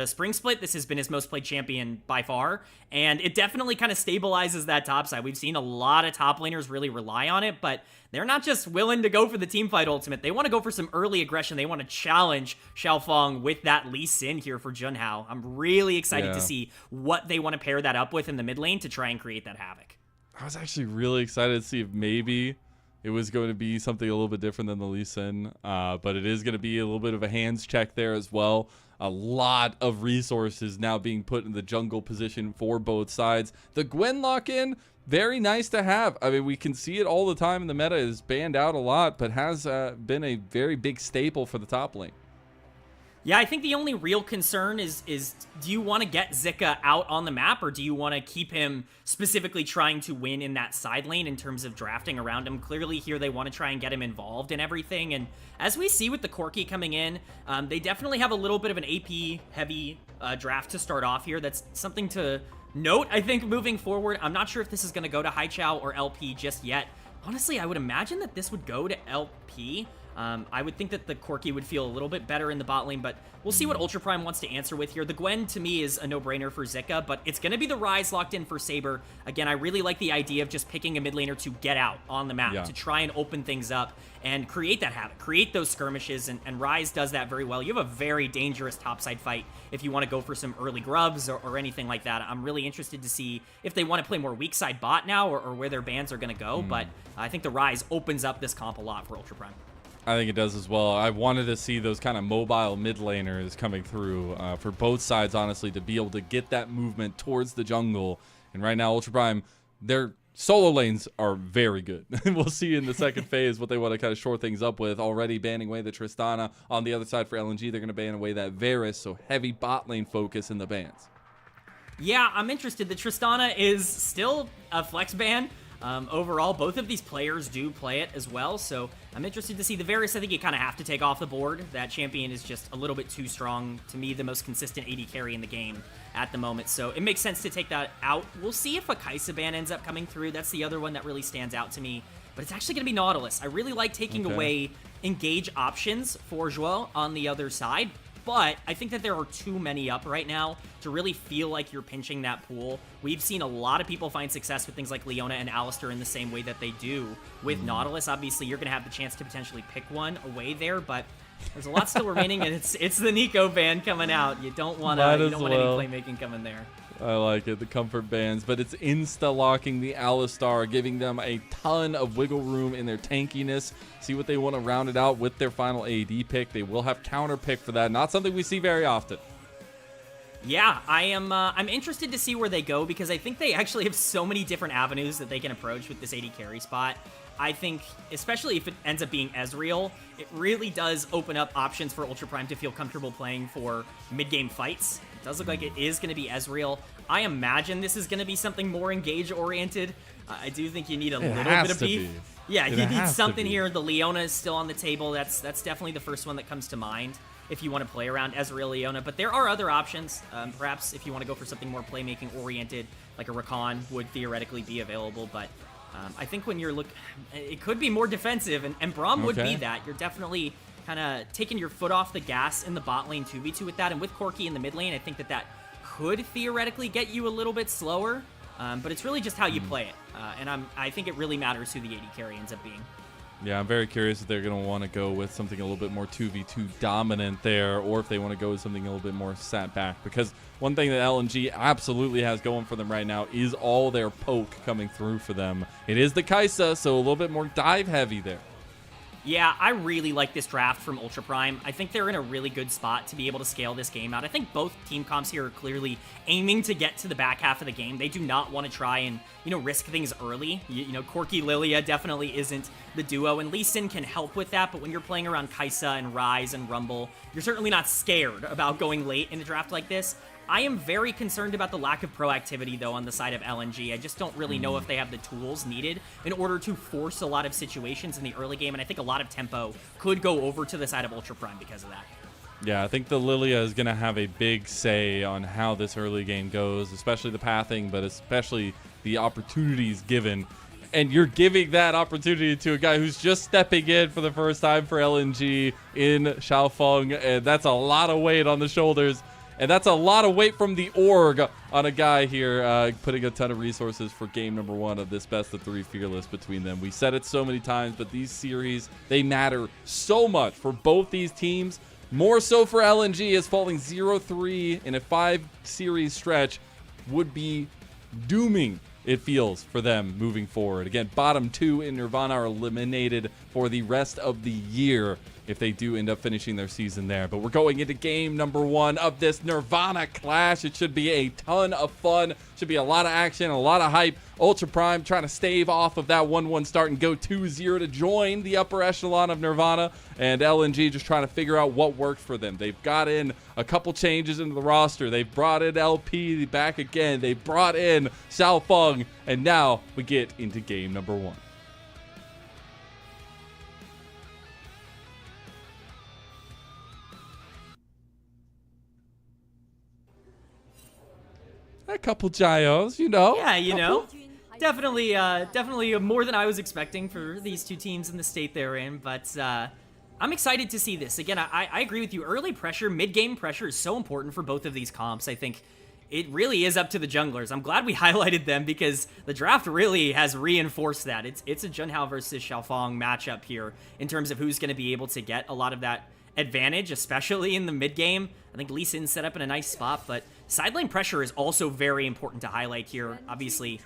spring split. This has been his most played champion by far, and it definitely kind of stabilizes that top side. We've seen a lot of top laners really rely on it, but they're not just willing to go for the team fight ultimate. They want to go for some early aggression. They want to challenge Xiaofeng with that Lee Sin here for Junhao. I'm really excited to see what they want to pair that up with in the mid lane to try and create that havoc. I was actually really excited to see if maybe it was going to be something a little bit different than the Lee Sin, but it is going to be a little bit of a hands check there as well. A lot of resources now being put in the jungle position for both sides. The Gwen lock-in, very nice to have. I mean, we can see it all the time in the meta. Is banned out a lot, but has been a very big staple for the top lane. Yeah, I think the only real concern is do you want to get Zika out on the map, or do you want to keep him specifically trying to win in that side lane in terms of drafting around him? Clearly here they want to try and get him involved in everything, and as we see with the Corki coming in, they definitely have a little bit of an AP-heavy draft to start off here. That's something to note, I think, moving forward. I'm not sure if this is going to go to Haichao or LP just yet. Honestly, I would imagine that this would go to LP. I would think that the Corki would feel a little bit better in the bot lane, but we'll see what Ultra Prime wants to answer with here. The Gwen, to me, is a no-brainer for Zika, but it's going to be the Ryze locked in for Saber. Again, I really like the idea of just picking a mid laner to get out on the map, to try and open things up and create that havoc, create those skirmishes, and Ryze does that very well. You have a very dangerous topside fight if you want to go for some early grubs or anything like that. I'm really interested to see if they want to play more weak side bot now or where their bans are going to go, but I think the Ryze opens up this comp a lot for Ultra Prime. I think it does as well. I wanted to see those kind of mobile mid laners coming through for both sides, honestly, to be able to get that movement towards the jungle. And right now, Ultra Prime, their solo lanes are very good. We'll see in the second phase what they want to kind of shore things up with. Already banning away the Tristana. On the other side for LNG, they're going to ban away that Varus, so heavy bot lane focus in the bans. Yeah, I'm interested. The Tristana is still a flex ban. Overall, both of these players do play it as well, so I'm interested to see the Varus. I think you kind of have to take off the board. That champion is just a little bit too strong. To me, the most consistent AD carry in the game at the moment, so it makes sense to take that out. We'll see if a Kai'Sa ban ends up coming through. That's the other one that really stands out to me, but it's actually going to be Nautilus. I really like taking away engage options for Joel on the other side, but I think that there are too many up right now to really feel like you're pinching that pool. We've seen a lot of people find success with things like Leona and Alistar in the same way that they do with Nautilus. Obviously, you're going to have the chance to potentially pick one away there, but there's a lot still remaining, and it's the Nico ban coming out. You don't want any playmaking coming there. I like it, the comfort bands, but it's insta-locking the Alistar, giving them a ton of wiggle room in their tankiness. See what they want to round it out with their final AD pick. They will have counter pick for that. Not something we see very often. Yeah, I'm interested to see where they go, because I think they actually have so many different avenues that they can approach with this AD carry spot. I think, especially if it ends up being Ezreal, it really does open up options for Ultra Prime to feel comfortable playing for mid-game fights. It does look like it is going to be Ezreal. I imagine this is going to be something more engage-oriented. I do think you need a little bit of beef. Yeah, you need something here. The Leona is still on the table. That's definitely the first one that comes to mind if you want to play around Ezreal Leona. But there are other options. Perhaps if you want to go for something more playmaking-oriented, like a Rakan would theoretically be available. But I think when you're it could be more defensive, and Braum would be Okay. that. You're definitely kind of taking your foot off the gas in the bot lane 2v2 with that, and with Corki in the mid lane, I think that could theoretically get you a little bit slower, but it's really just how you play it, and I think it really matters who the AD carry ends up being. Yeah, I'm very curious if they're going to want to go with something a little bit more 2v2 dominant there, or if they want to go with something a little bit more sat back. Because one thing that LNG absolutely has going for them right now is all their poke coming through for them. It is the Kai'Sa, so a little bit more dive heavy there. Yeah, I really like this draft from Ultra Prime. I think they're in a really good spot to be able to scale this game out. I think both team comps here are clearly aiming to get to the back half of the game. They do not want to try and, risk things early. Corki Lilia definitely isn't the duo, and Lee Sin can help with that, but when you're playing around Kai'Sa and Ryze and Rumble, you're certainly not scared about going late in a draft like this. I am very concerned about the lack of proactivity, though, on the side of LNG. I just don't really know if they have the tools needed in order to force a lot of situations in the early game, and I think a lot of tempo could go over to the side of Ultra Prime because of that. Yeah, I think the Lilia is going to have a big say on how this early game goes, especially the pathing, but especially the opportunities given. And you're giving that opportunity to a guy who's just stepping in for the first time for LNG in Xiaofeng, and that's a lot of weight on the shoulders. And that's a lot of weight from the org on a guy here, putting a ton of resources for game number 1 of this best-of-3 Fearless between them. We said it so many times, but these series, they matter so much for both these teams. More so for LNG, as falling 0-3 in a 5-series stretch would be dooming, it feels, for them moving forward. Again, bottom 2 in Nirvana are eliminated for the rest of the year if they do end up finishing their season there. But we're going into game number 1 of this Nirvana clash. It should be a ton of fun. Should be a lot of action, a lot of hype. Ultra Prime trying to stave off of that 1-1 start and go 2-0 to join the upper echelon of Nirvana. And LNG just trying to figure out what worked for them. They've got in a couple changes into the roster. They've brought in LP back again. They brought in Xiaofeng. And now we get into game number 1. A couple gyos, Yeah, definitely more than I was expecting for these two teams in the state they're in, but I'm excited to see this. Again, I agree with you. Early pressure, mid-game pressure is so important for both of these comps. I think it really is up to the junglers. I'm glad we highlighted them because the draft really has reinforced that. It's a Junhao versus Xiaofeng matchup here in terms of who's going to be able to get a lot of that advantage, especially in the mid-game. I think Lee Sin set up in a nice spot, but side lane pressure is also very important to highlight here. Obviously,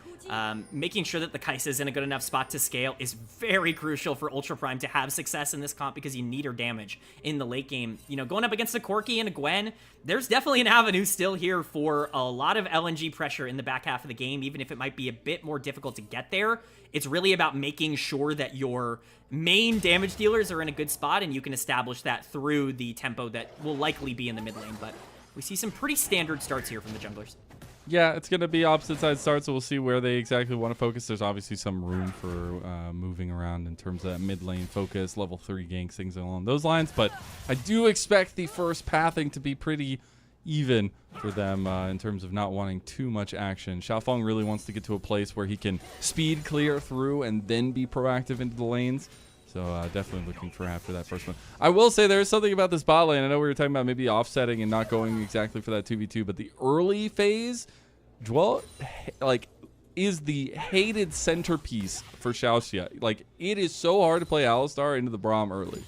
making sure that the Kai'Sa is in a good enough spot to scale is very crucial for Ultra Prime to have success in this comp because you need her damage in the late game. Going up against a Corki and a Gwen, there's definitely an avenue still here for a lot of LNG pressure in the back half of the game, even if it might be a bit more difficult to get there. It's really about making sure that your main damage dealers are in a good spot and you can establish that through the tempo that will likely be in the mid lane, but we see some pretty standard starts here from the junglers. Yeah, it's going to be opposite side starts, so we'll see where they exactly want to focus. There's obviously some room for moving around in terms of that mid lane focus, level 3 ganks, things along those lines. But I do expect the first pathing to be pretty even for them in terms of not wanting too much action. Xiaofeng really wants to get to a place where he can speed clear through and then be proactive into the lanes. So definitely looking for after that first one. I will say there is something about this bot lane. I know we were talking about maybe offsetting and not going exactly for that 2v2, but the early phase, Dwell, is the hated centerpiece for Xiaoxia. It is so hard to play Alistar into the Braum early.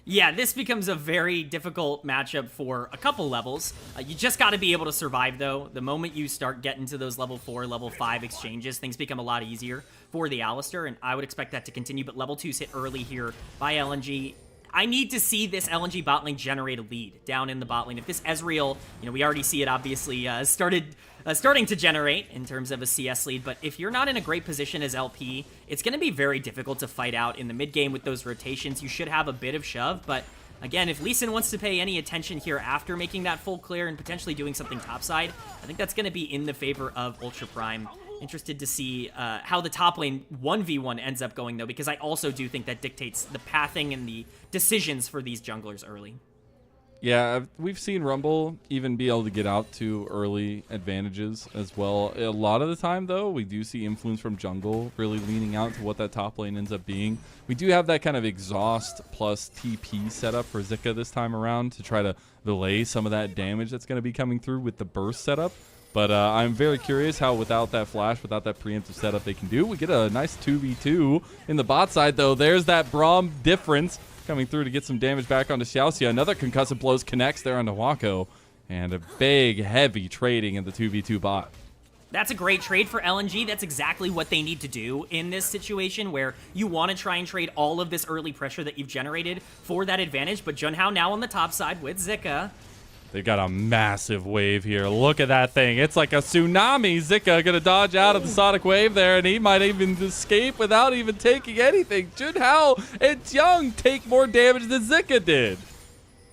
Yeah, this becomes a very difficult matchup for a couple levels. You just got to be able to survive, though. The moment you start getting to those level 4, level 5 exchanges, things become a lot easier for the Alistar, and I would expect that to continue, but level 2's hit early here by LNG. I need to see this LNG bot lane generate a lead down in the bot lane. If this Ezreal, we already see it obviously starting to generate in terms of a CS lead, but if you're not in a great position as LP, it's going to be very difficult to fight out in the mid game with those rotations. You should have a bit of shove, but again, if Lee Sin wants to pay any attention here after making that full clear and potentially doing something topside, I think that's going to be in the favor of Ultra Prime. Interested to see how the top lane 1v1 ends up going, though, because I also do think that dictates the pathing and the decisions for these junglers early. Yeah, we've seen Rumble even be able to get out to early advantages as well. A lot of the time, though, we do see influence from jungle really leaning out to what that top lane ends up being. We do have that kind of exhaust plus TP setup for Zika this time around to try to delay some of that damage that's going to be coming through with the burst setup. But I'm very curious how without that flash, without that preemptive setup they can do. We get a nice 2v2 in the bot side, though. There's that Braum difference coming through to get some damage back onto Xiaoxia. Another concussive blows connects there onto Wako. And a big, heavy trading in the 2v2 bot. That's a great trade for LNG. That's exactly what they need to do in this situation where you want to try and trade all of this early pressure that you've generated for that advantage. But Junhao now on the top side with Zika. They've got a massive wave here. Look at that thing. It's like a tsunami. Zika going to dodge out of the sonic wave there, and he might even escape without even taking anything. Junhao and Young take more damage than Zika did.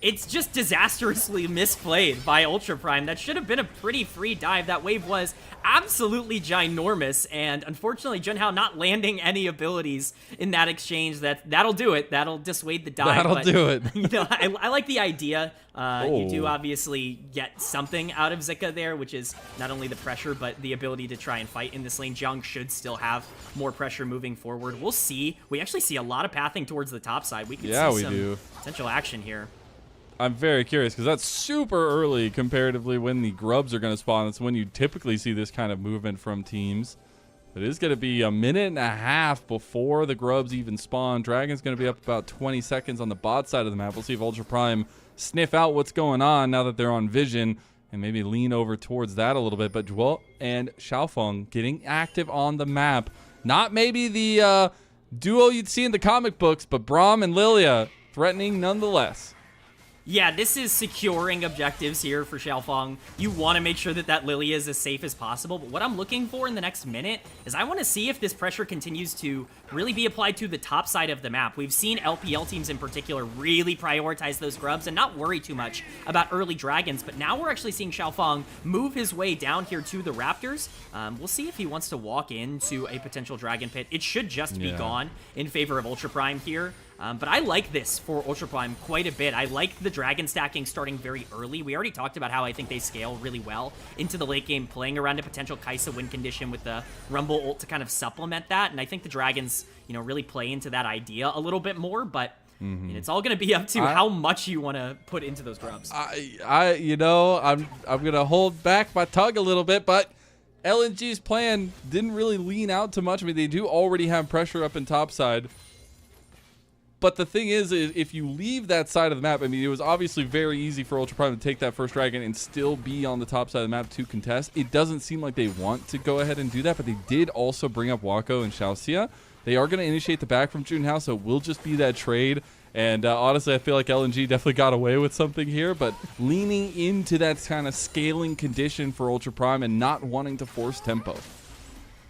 It's just disastrously misplayed by Ultra Prime. That should have been a pretty free dive. That wave was absolutely ginormous, and unfortunately, Junhao not landing any abilities in that exchange. That'll do it. That'll dissuade the dive. That'll do it. You know, I like the idea. You do obviously get something out of Zika there, which is not only the pressure, but the ability to try and fight in this lane. Jung should still have more pressure moving forward. We'll see. We actually see a lot of pathing towards the top side. We could see some potential action here. I'm very curious because that's super early comparatively when the grubs are going to spawn. That's when you typically see this kind of movement from teams. It is going to be a minute and a half before the grubs even spawn. Dragon's going to be up about 20 seconds on the bot side of the map. We'll see if Ultra Prime sniff out what's going on now that they're on vision and maybe lean over towards that a little bit. But Dwell and Xiaofeng getting active on the map. Not maybe the duo you'd see in the comic books, but Braum and Lilia threatening nonetheless. Yeah, this is securing objectives here for Xiaofeng. You want to make sure that that Lilia is as safe as possible, but what I'm looking for in the next minute is I want to see if this pressure continues to really be applied to the top side of the map. We've seen LPL teams in particular really prioritize those grubs and not worry too much about early dragons, but now we're actually seeing Xiaofeng move his way down here to the Raptors. We'll see if he wants to walk into a potential dragon pit. It should just be gone in favor of Ultra Prime here. But I like this for Ultra Prime quite a bit. I like the dragon stacking starting very early. We already talked about how I think they scale really well into the late game, playing around a potential Kai'Sa win condition with the Rumble ult to kind of supplement that. And I think the dragons, you know, really play into that idea a little bit more. But it's all going to be up to how much you want to put into those grubs. You know, I'm going to hold back my tongue a little bit, but LNG's plan didn't really lean out too much. I mean, they do already have pressure up in topside. But the thing is, if you leave that side of the map, I mean, it was obviously very easy for Ultra Prime to take that first dragon and still be on the top side of the map to contest. It doesn't seem like they want to go ahead and do that, but they did also bring up Wako and Xiaoxia. They are going to initiate the back from Junhao, so it will just be that trade. And honestly, I feel like LNG definitely got away with something here, but leaning into that kind of scaling condition for Ultra Prime and not wanting to force tempo.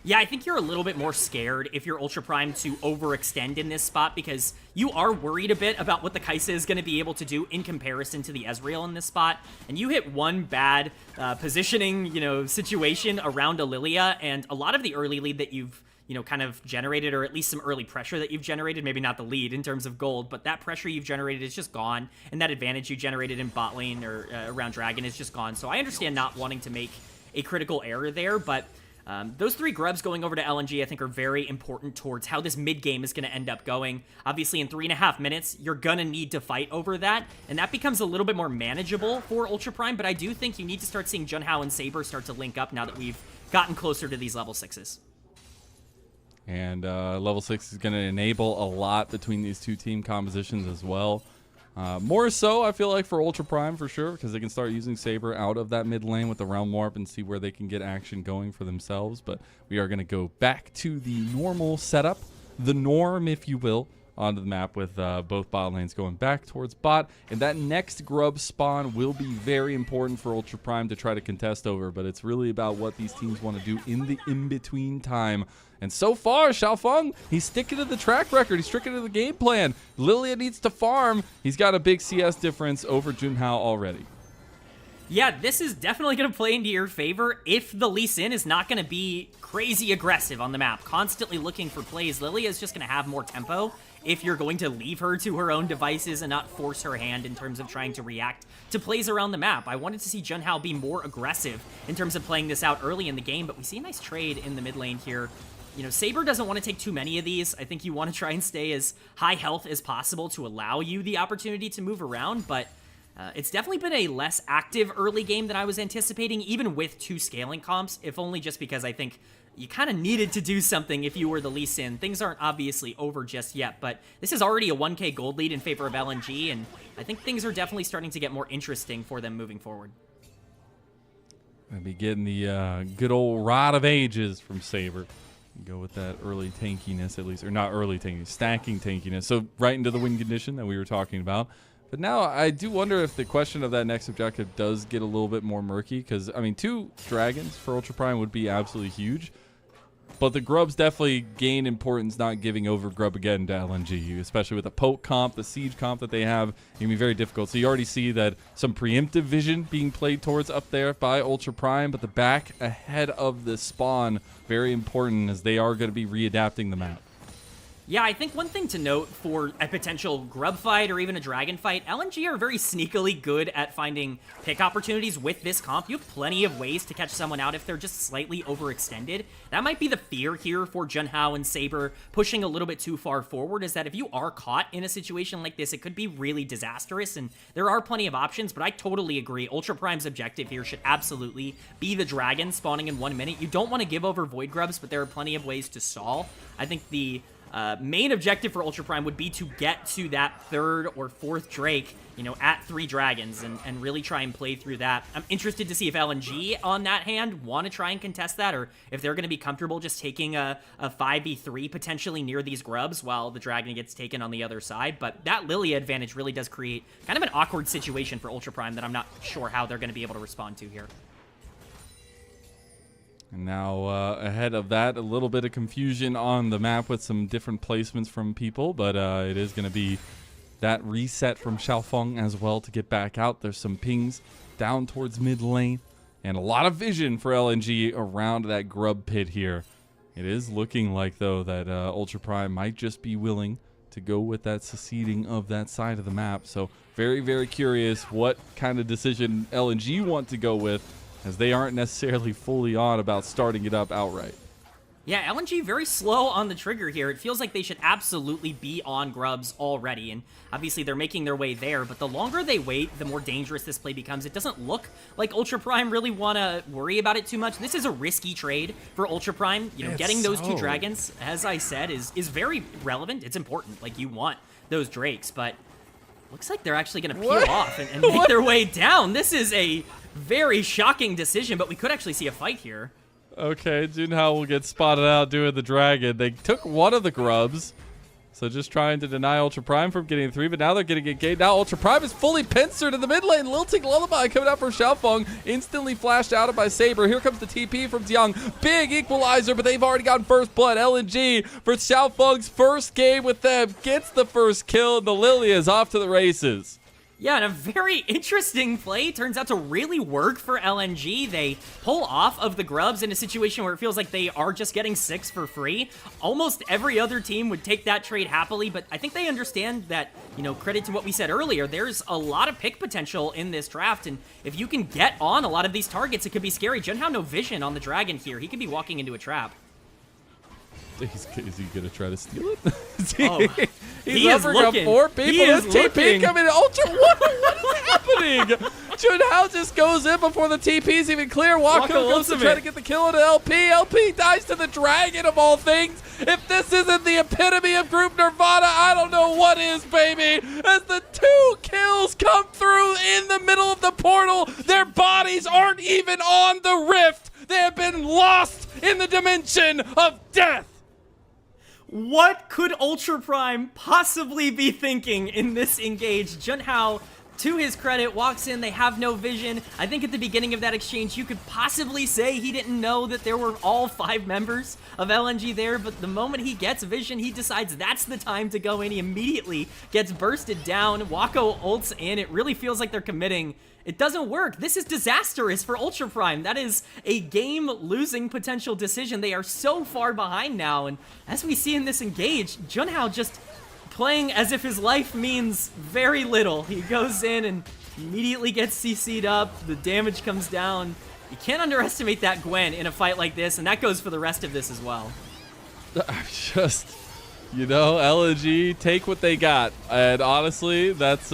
Yeah, I think you're a little bit more scared if you're Ultra Prime to overextend in this spot because you are worried a bit about what the Kai'Sa is going to be able to do in comparison to the Ezreal in this spot. And you hit one bad positioning, you know, situation around a Lilia, and a lot of the early lead that you've, you know, kind of generated, or at least some early pressure that you've generated, maybe not the lead in terms of gold, but that pressure you've generated is just gone, and that advantage you generated in bot lane or around Dragon is just gone. So I understand not wanting to make a critical error there, but those three grubs going over to LNG I think are very important towards how this mid game is going to end up going. Obviously in 3.5 minutes, you're going to need to fight over that, and that becomes a little bit more manageable for Ultra Prime, but I do think you need to start seeing Junhao and Saber start to link up now that we've gotten closer to these level 6s. And level 6 is going to enable a lot between these two team compositions as well. More so, I feel like, for Ultra Prime for sure, because they can start using Saber out of that mid lane with the Realm Warp and see where they can get action going for themselves. But we are going to go back to the normal setup, the norm, if you will, onto the map with both bot lanes going back towards bot. And that next grub spawn will be very important for Ultra Prime to try to contest over, but it's really about what these teams want to do in the in-between time. And so far, Xiaofeng, he's sticking to the track record. He's sticking to the game plan. Lilia needs to farm. He's got a big CS difference over Junhao already. Yeah, this is definitely going to play into your favor if the Lee Sin is not going to be crazy aggressive on the map, constantly looking for plays. Lilia is just going to have more tempo if you're going to leave her to her own devices and not force her hand in terms of trying to react to plays around the map. I wanted to see Junhao be more aggressive in terms of playing this out early in the game, but we see a nice trade in the mid lane here. You know, Saber doesn't want to take too many of these. I think you want to try and stay as high health as possible to allow you the opportunity to move around, but it's definitely been a less active early game than I was anticipating, even with 2 scaling comps, if only just because I think you kind of needed to do something if you were the Lee Sin. Things aren't obviously over just yet, but this is already a 1k gold lead in favor of LNG, and I think things are definitely starting to get more interesting for them moving forward. I'll be getting the good old Rod of Ages from Saber. Go with that early tankiness, at least, or not early tankiness, stacking tankiness. So right into the win condition that we were talking about. But now I do wonder if the question of that next objective does get a little bit more murky, because, I mean, 2 dragons for Ultra Prime would be absolutely huge. But the Grubs definitely gain importance not giving over Grub again to LNG, especially with the poke comp, the siege comp that they have. It can be very difficult. So you already see that some preemptive vision being played towards up there by Ultra Prime, but the back ahead of the spawn, very important, as they are going to be readapting the map. Yeah, I think one thing to note for a potential grub fight or even a dragon fight, LNG are very sneakily good at finding pick opportunities with this comp. You have plenty of ways to catch someone out if they're just slightly overextended. That might be the fear here for Junhao and Saber pushing a little bit too far forward, is that if you are caught in a situation like this, it could be really disastrous, and there are plenty of options, but I totally agree. Ultra Prime's objective here should absolutely be the dragon spawning in 1 minute. You don't want to give over Void Grubs, but there are plenty of ways to stall. I think the main objective for Ultra Prime would be to get to that 3rd or 4th Drake, you know, at 3 dragons and really try and play through that. I'm interested to see if LNG on that hand want to try and contest that, or if they're going to be comfortable just taking a 5v3 potentially near these grubs while the dragon gets taken on the other side. But that Lilia advantage really does create kind of an awkward situation for Ultra Prime that I'm not sure how they're going to be able to respond to here. And now ahead of that, a little bit of confusion on the map with some different placements from people, but it is going to be that reset from Xiaofeng as well to get back out. There's some pings down towards mid lane, and a lot of vision for LNG around that grub pit here. It is looking like, though, that Ultra Prime might just be willing to go with that seceding of that side of the map. So very, very curious what kind of decision LNG want to go with, as they aren't necessarily fully on about starting it up outright. Yeah, LNG very slow on the trigger here. It feels like they should absolutely be on grubs already, and obviously they're making their way there, but the longer they wait, the more dangerous this play becomes. It doesn't look like Ultra Prime really want to worry about it too much. This is a risky trade for Ultra Prime. You know, getting those 2 dragons, as I said, is very relevant. It's important. Like, you want those Drakes, but looks like they're actually going to peel off and make their way down. This is a very shocking decision, but we could actually see a fight here. Okay, Junhao will get spotted out doing the dragon. They took one of the grubs, so just trying to deny Ultra Prime from getting 3, but now they're getting engaged. Now Ultra Prime is fully pincered in the mid lane. Lilting Lullaby coming out from Xiaofeng, instantly flashed out by Saber. Here comes the TP from Jiang. Big equalizer, but they've already gotten first blood. LNG for Xiaofeng's first game with them gets the first kill, and the Lilia is off to the races. Yeah, and a very interesting play turns out to really work for LNG. They pull off of the grubs in a situation where it feels like they are just getting 6 for free. Almost every other team would take that trade happily, but I think they understand that, you know, credit to what we said earlier, there's a lot of pick potential in this draft, and if you can get on a lot of these targets, it could be scary. Junhao no vision on the dragon here. He could be walking into a trap. Is he going to try to steal it? He's hovering up 4 people. He is TP coming in. Ultra, what is happening? Junhao just goes in before the TP's even clear. Wako goes to try to get the kill on LP. LP dies to the dragon of all things. If this isn't the epitome of Group Nirvana, I don't know what is, baby. As the 2 kills come through in the middle of the portal, their bodies aren't even on the rift. They have been lost in the dimension of death. What could Ultra Prime possibly be thinking in this engage? Junhao to his credit, walks in, they have no vision. I think at the beginning of that exchange, you could possibly say he didn't know that there were all 5 members of LNG there, but the moment he gets vision, he decides that's the time to go in. He immediately gets bursted down. Wako ults in. It really feels like they're committing. It doesn't work. This is disastrous for Ultra Prime. That is a game-losing potential decision. They are so far behind now, and as we see in this engage, Junhao just playing as if his life means very little. He goes in and immediately gets CC'd up. The damage comes down. You can't underestimate that Gwen in a fight like this, and that goes for the rest of this as well. You know, LNG, take what they got. And honestly, that's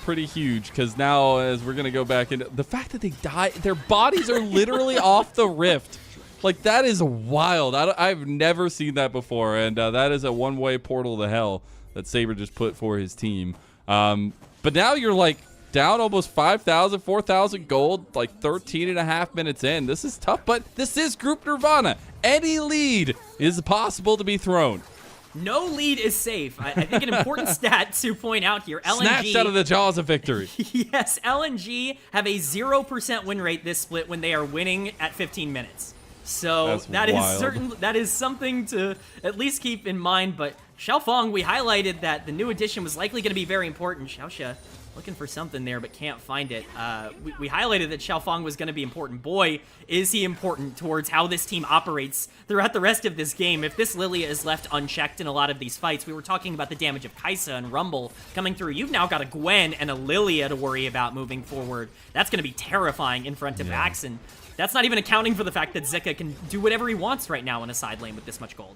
pretty huge, because now, as we're going to go back into the fact that they die, their bodies are literally off the rift. Like, that is wild. I've never seen that before, and that is a one-way portal to hell that Saber just put for his team. But now you're, like, down almost 5,000, 4,000 gold, like 13 and a half minutes in. This is tough, but this is Group Nirvana. Any lead is possible to be thrown. No lead is safe. I think an important stat to point out here. LNG, snatched out of the jaws of victory. Yes, LNG have a 0% win rate this split when they are winning at 15 minutes. So that is something to at least keep in mind. But Xiaofeng, we highlighted that the new addition was likely going to be very important. Xiaoxia looking for something there, but can't find it. We highlighted that Xiaofeng was going to be important. Boy, is he important towards how this team operates throughout the rest of this game. If this Lilia is left unchecked in a lot of these fights, we were talking about the damage of Kaisa and Rumble coming through. You've now got a Gwen and a Lilia to worry about moving forward. That's going to be terrifying in front of Axe, and that's not even accounting for the fact that Zika can do whatever he wants right now in a side lane with this much gold.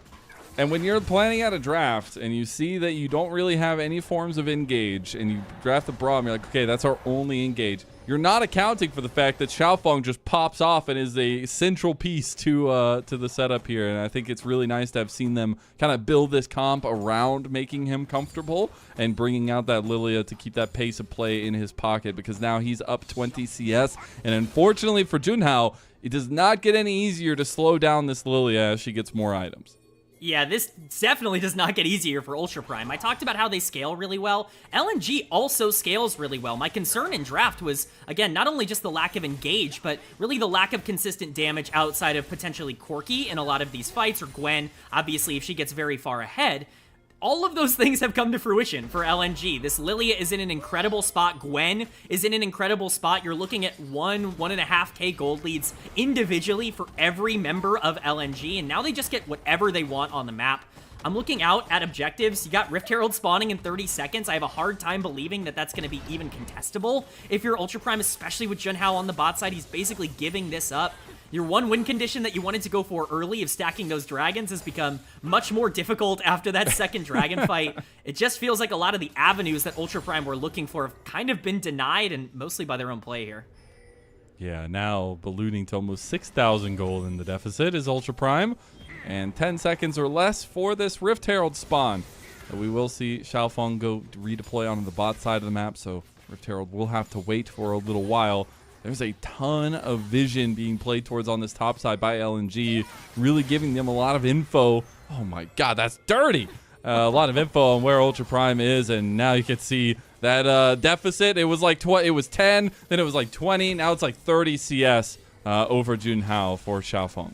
And when you're planning out a draft and you see that you don't really have any forms of engage and you draft the Braum, you're like, okay, that's our only engage. You're not accounting for the fact that Xiaofeng just pops off and is a central piece to the setup here. And I think it's really nice to have seen them kind of build this comp around making him comfortable and bringing out that Lilia to keep that pace of play in his pocket, because now he's up 20 CS. And unfortunately for Junhao, it does not get any easier to slow down this Lilia as she gets more items. Yeah, this definitely does not get easier for Ultra Prime. I talked about how they scale really well. LNG also scales really well. My concern in draft was, again, not only just the lack of engage, but really the lack of consistent damage outside of potentially Corki in a lot of these fights, or Gwen, obviously, if she gets very far ahead. All of those things have come to fruition for LNG. This Lilia is in an incredible spot. Gwen is in an incredible spot. You're looking at 1.5K gold leads individually for every member of LNG, and now they just get whatever they want on the map. I'm looking out at objectives. You got Rift Herald spawning in 30 seconds. I have a hard time believing that that's going to be even contestable if you're Ultra Prime, especially with Junhao on the bot side. He's basically giving this up. Your one win condition that you wanted to go for early of stacking those dragons has become much more difficult after that second dragon fight. It just feels like a lot of the avenues that Ultra Prime were looking for have kind of been denied, and mostly by their own play here. Yeah, now ballooning to almost 6,000 gold in the deficit is Ultra Prime, and 10 seconds or less for this Rift Herald spawn. We will see Xiaofeng go redeploy onto the bot side of the map, so Rift Herald will have to wait for a little while. There's a ton of vision being played towards on this top side by LNG, really giving them a lot of info. Oh my god, that's dirty! A lot of info on where Ultra Prime is, and now you can see that deficit. It was like it was 10, then it was like 20, now it's like 30 CS over Junhao for Xiaofeng.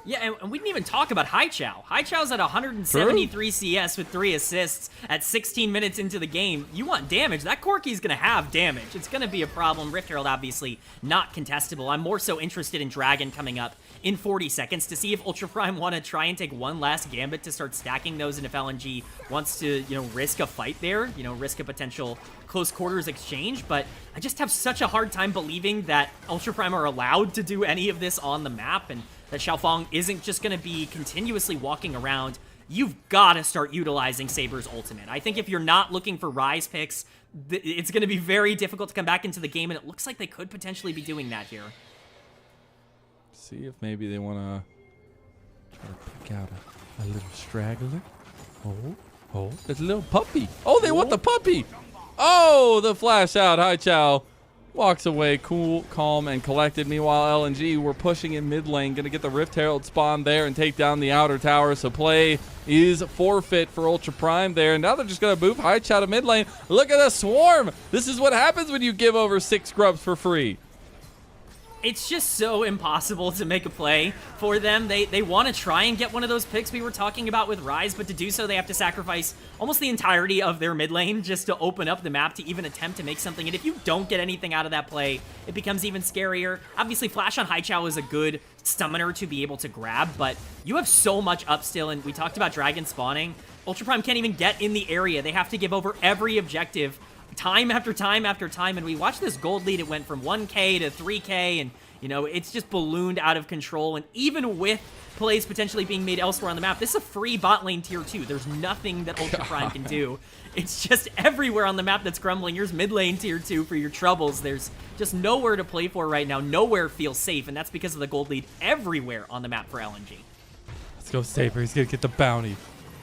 Yeah, and we didn't even talk about Haichao. Haichao's at 173 CS with 3 assists at 16 minutes into the game. You want damage. That Corki's going to have damage. It's going to be a problem. Rift Herald, obviously, not contestable. I'm more so interested in Dragon coming up in 40 seconds to see if Ultra Prime want to try and take one last gambit to start stacking those, and if LNG wants to, risk a fight there, risk a potential close quarters exchange. But I just have such a hard time believing that Ultra Prime are allowed to do any of this on the map, and that Xiaofeng isn't just going to be continuously walking around. You've got to start utilizing Saber's ultimate. I think if you're not looking for Rise picks, it's going to be very difficult to come back into the game, and it looks like they could potentially be doing that here. See if maybe they want to try to pick out a little straggler. Oh, there's a little puppy. Oh, they want the puppy. Oh, the flash out. Haichao Walks away cool, calm, and collected. Meanwhile, LNG were pushing in mid lane. Going to get the Rift Herald spawn there and take down the outer tower. So play is forfeit for Ultra Prime there. And now they're just going to move Haichao to mid lane. Look at the swarm. This is what happens when you give over 6 grubs for free. It's just so impossible to make a play for them. They want to try and get one of those picks we were talking about with Ryze, but to do so, they have to sacrifice almost the entirety of their mid lane just to open up the map to even attempt to make something. And if you don't get anything out of that play, it becomes even scarier. Obviously, Flash on Haichao is a good summoner to be able to grab, but you have so much up still, and we talked about Dragon spawning. Ultra Prime can't even get in the area. They have to give over every objective time after time after time, and we watched this gold lead. It went from 1K to 3K, and you know, it's just ballooned out of control. And even with plays potentially being made elsewhere on the map, this is a free bot lane tier 2. There's nothing that Ultra Prime can do. It's just everywhere on the map that's crumbling. Here's mid lane tier 2 for your troubles. There's just nowhere to play for right now. Nowhere feels safe, and that's because of the gold lead everywhere on the map for LNG. Let's go, Saber. He's going to get the bounty.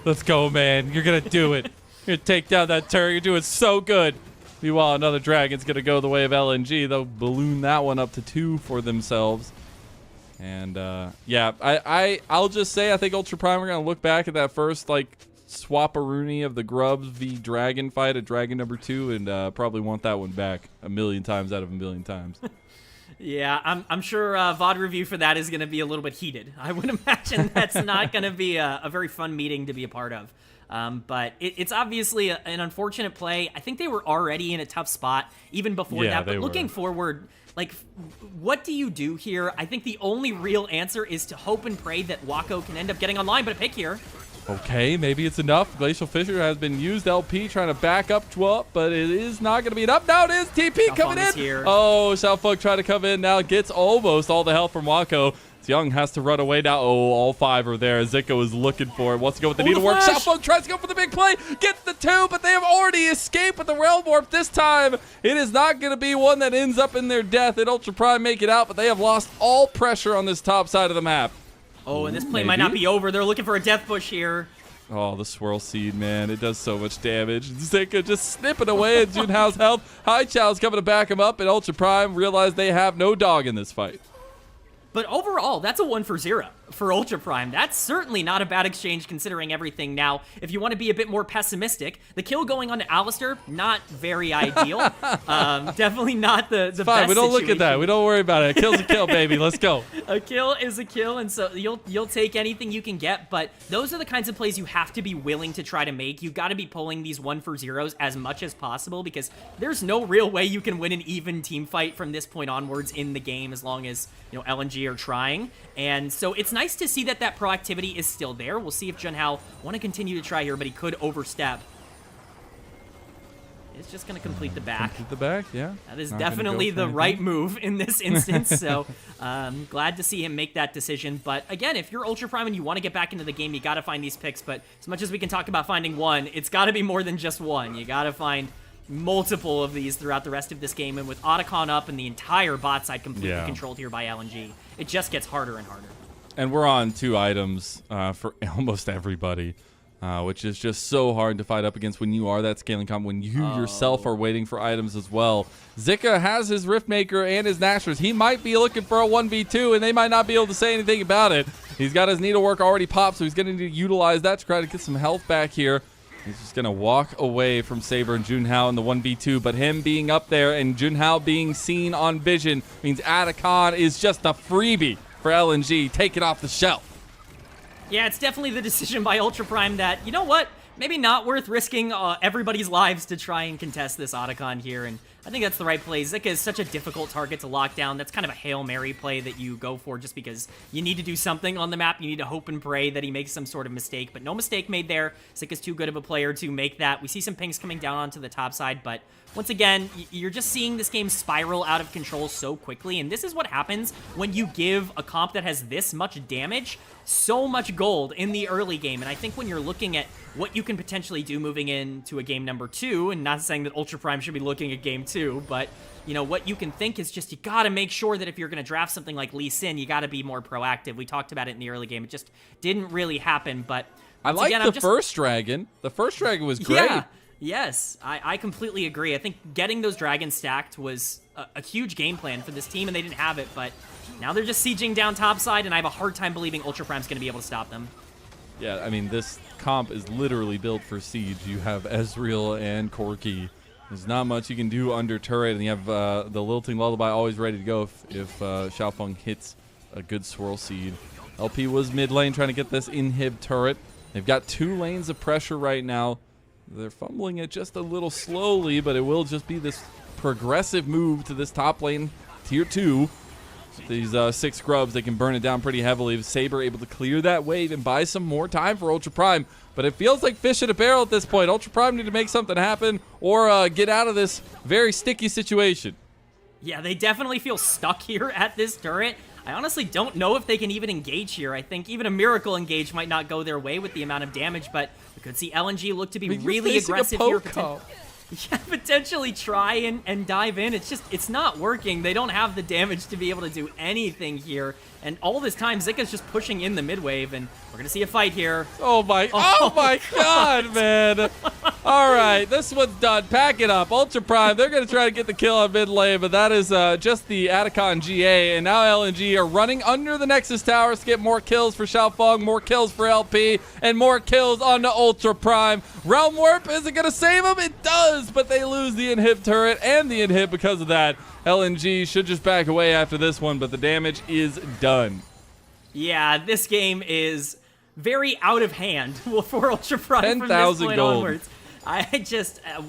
Let's go, man. You're going to do it. You're going to take down that turret. You're doing so good. Meanwhile, another Dragon's going to go the way of LNG. They'll balloon that one up to 2 for themselves. And, yeah, I'll just say I think Ultra Prime are going to look back at that first, like, swap-a-rooney of the Grubs v Dragon fight at Dragon number 2 and probably want that one back a million times out of a million times. Yeah, I'm sure VOD review for that is going to be a little bit heated. I would imagine that's not going to be a very fun meeting to be a part of. But it's obviously an unfortunate play. I think they were already in a tough spot even before that. But looking forward, like, what do you do here? I think the only real answer is to hope and pray that Wako can end up getting online. But a pick here. Okay, maybe it's enough. Glacial Fissure has been used. LP trying to back up 12, but it is not going to be enough. Now it is. TP coming in. Here. Oh, Xiaofeng trying to come in. Now gets almost all the help from Wako. Young has to run away now. Oh, all 5 are there. Zika is looking for it. Wants to go with the needlework. Xiaofeng tries to go for the big play. Gets the 2, but they have already escaped with the Realm Warp. This time, it is not going to be one that ends up in their death. And Ultra Prime make it out, but they have lost all pressure on this top side of the map. Oh, and this play might not be over. They're looking for a death push here. Oh, the Swirl Seed, man. It does so much damage. Zika just snipping away at Junhao's health. Haichao's coming to back him up, and Ultra Prime realize they have no dog in this fight. But overall, that's a 1-for-0 for Ultra Prime. That's certainly not a bad exchange considering everything. Now, if you want to be a bit more pessimistic, the kill going on to Alistar, not very ideal. Definitely not the fine. best We don't situation. look at that. We don't worry about it. A kill's a kill, baby. Let's go. A kill is a kill, and so you'll take anything you can get, but those are the kinds of plays you have to be willing to try to make. You've got to be pulling these 1-for-0s as much as possible because there's no real way you can win an even team fight from this point onwards in the game as long as, you know, LNG are trying. And so it's nice to see that proactivity is still there. We'll see if Junhao want to continue to try here, but he could overstep. It's just going to complete the back. Complete the back, yeah. That is definitely the right move in this instance, so glad to see him make that decision. But again, if you're Ultra Prime and you want to get back into the game, you got to find these picks. But as much as we can talk about finding one, it's got to be more than just one. You got to find multiple of these throughout the rest of this game. And with Otacon up and the entire bot side completely controlled here by LNG, it just gets harder and harder. And we're on 2 items for almost everybody. Which is just so hard to fight up against when you are that scaling comp, when you yourself are waiting for items as well. Zika has his Riftmaker and his Nashers. He might be looking for a 1v2, and they might not be able to say anything about it. He's got his Needlework already popped, so he's going to need to utilize that to try to get some health back here. He's just going to walk away from Saber and Junhao in the 1v2, but him being up there and Junhao being seen on vision means Otacon is just a freebie for LNG. Take it off the shelf. Yeah, it's definitely the decision by Ultra Prime that, you know what, maybe not worth risking everybody's lives to try and contest this Otacon here, and I think that's the right play. Zika is such a difficult target to lock down. That's kind of a Hail Mary play that you go for just because you need to do something on the map. You need to hope and pray that he makes some sort of mistake, but no mistake made there. Zika's too good of a player to make that. We see some pings coming down onto the top side, but once again, you're just seeing this game spiral out of control so quickly, and this is what happens when you give a comp that has this much damage so much gold in the early game. And I think when you're looking at what you can potentially do moving into a game number 2, and not saying that Ultra Prime should be looking at game 2, but you know what you can think is just you gotta make sure that if you're gonna draft something like Lee Sin, you gotta be more proactive. We talked about it in the early game. It just didn't really happen, but I like the first dragon. The first dragon was great. Yes, I completely agree. I think getting those dragons stacked was a huge game plan for this team, and they didn't have it, but now they're just sieging down topside, and I have a hard time believing Ultra Prime's going to be able to stop them. Yeah, I mean, this comp is literally built for siege. You have Ezreal and Corki. There's not much you can do under turret, and you have the Lilting Lullaby always ready to go if Xiaofeng hits a good swirl seed. LP was mid lane trying to get this inhib turret. They've got 2 lanes of pressure right now. They're fumbling it just a little slowly, but it will just be this progressive move to this top lane, tier 2. These 6 scrubs, they can burn it down pretty heavily. Saber able to clear that wave and buy some more time for Ultra Prime. But it feels like fish in a barrel at this point. Ultra Prime need to make something happen or get out of this very sticky situation. Yeah, they definitely feel stuck here at this turret. I honestly don't know if they can even engage here. I think even a miracle engage might not go their way with the amount of damage, but we could see LNG look to be really aggressive here. Yeah, potentially try and dive in. It's not working. They don't have the damage to be able to do anything here. And all this time, Zika's just pushing in the mid wave, and we're going to see a fight here. Oh my God, man. All right, this one's done. Pack it up. Ultra Prime, they're going to try to get the kill on mid lane, but that is just the Atacon GA. And now LNG are running under the Nexus towers to get more kills for Xiaofeng, more kills for LP, and more kills on the Ultra Prime. Realm Warp, is it going to save them? It does, but they lose the inhib turret and the inhib because of that. LNG should just back away after this one, but the damage is done. Yeah, this game is very out of hand for Ultra Prime from this point gold. onwards.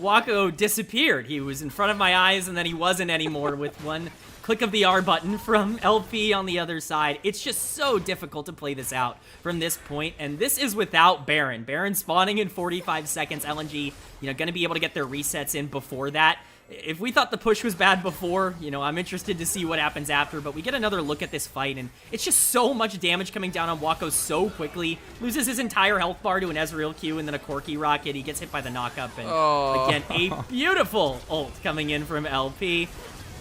Wako disappeared. He was in front of my eyes, and then he wasn't anymore with one click of the R button from LP on the other side. It's just so difficult to play this out from this point, and this is without Baron. Baron spawning in 45 seconds. LNG, going to be able to get their resets in before that. If we thought the push was bad before, I'm interested to see what happens after, but we get another look at this fight, and it's just so much damage coming down on Wako so quickly. Loses his entire health bar to an Ezreal Q and then a Corki rocket. He gets hit by the knockup, and again, a beautiful ult coming in from LP.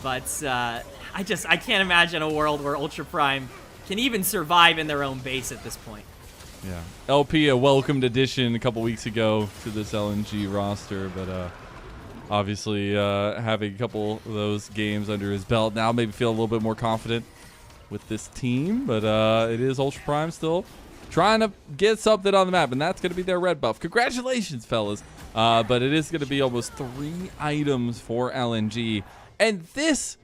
But I can't imagine a world where Ultra Prime can even survive in their own base at this point. Yeah, LP, a welcomed addition a couple weeks ago to this LNG roster, but obviously having a couple of those games under his belt now, maybe feel a little bit more confident with this team. But it is Ultra Prime still trying to get something on the map, and that's going to be their red buff. Congratulations, fellas. But it is going to be almost 3 items for LNG. And this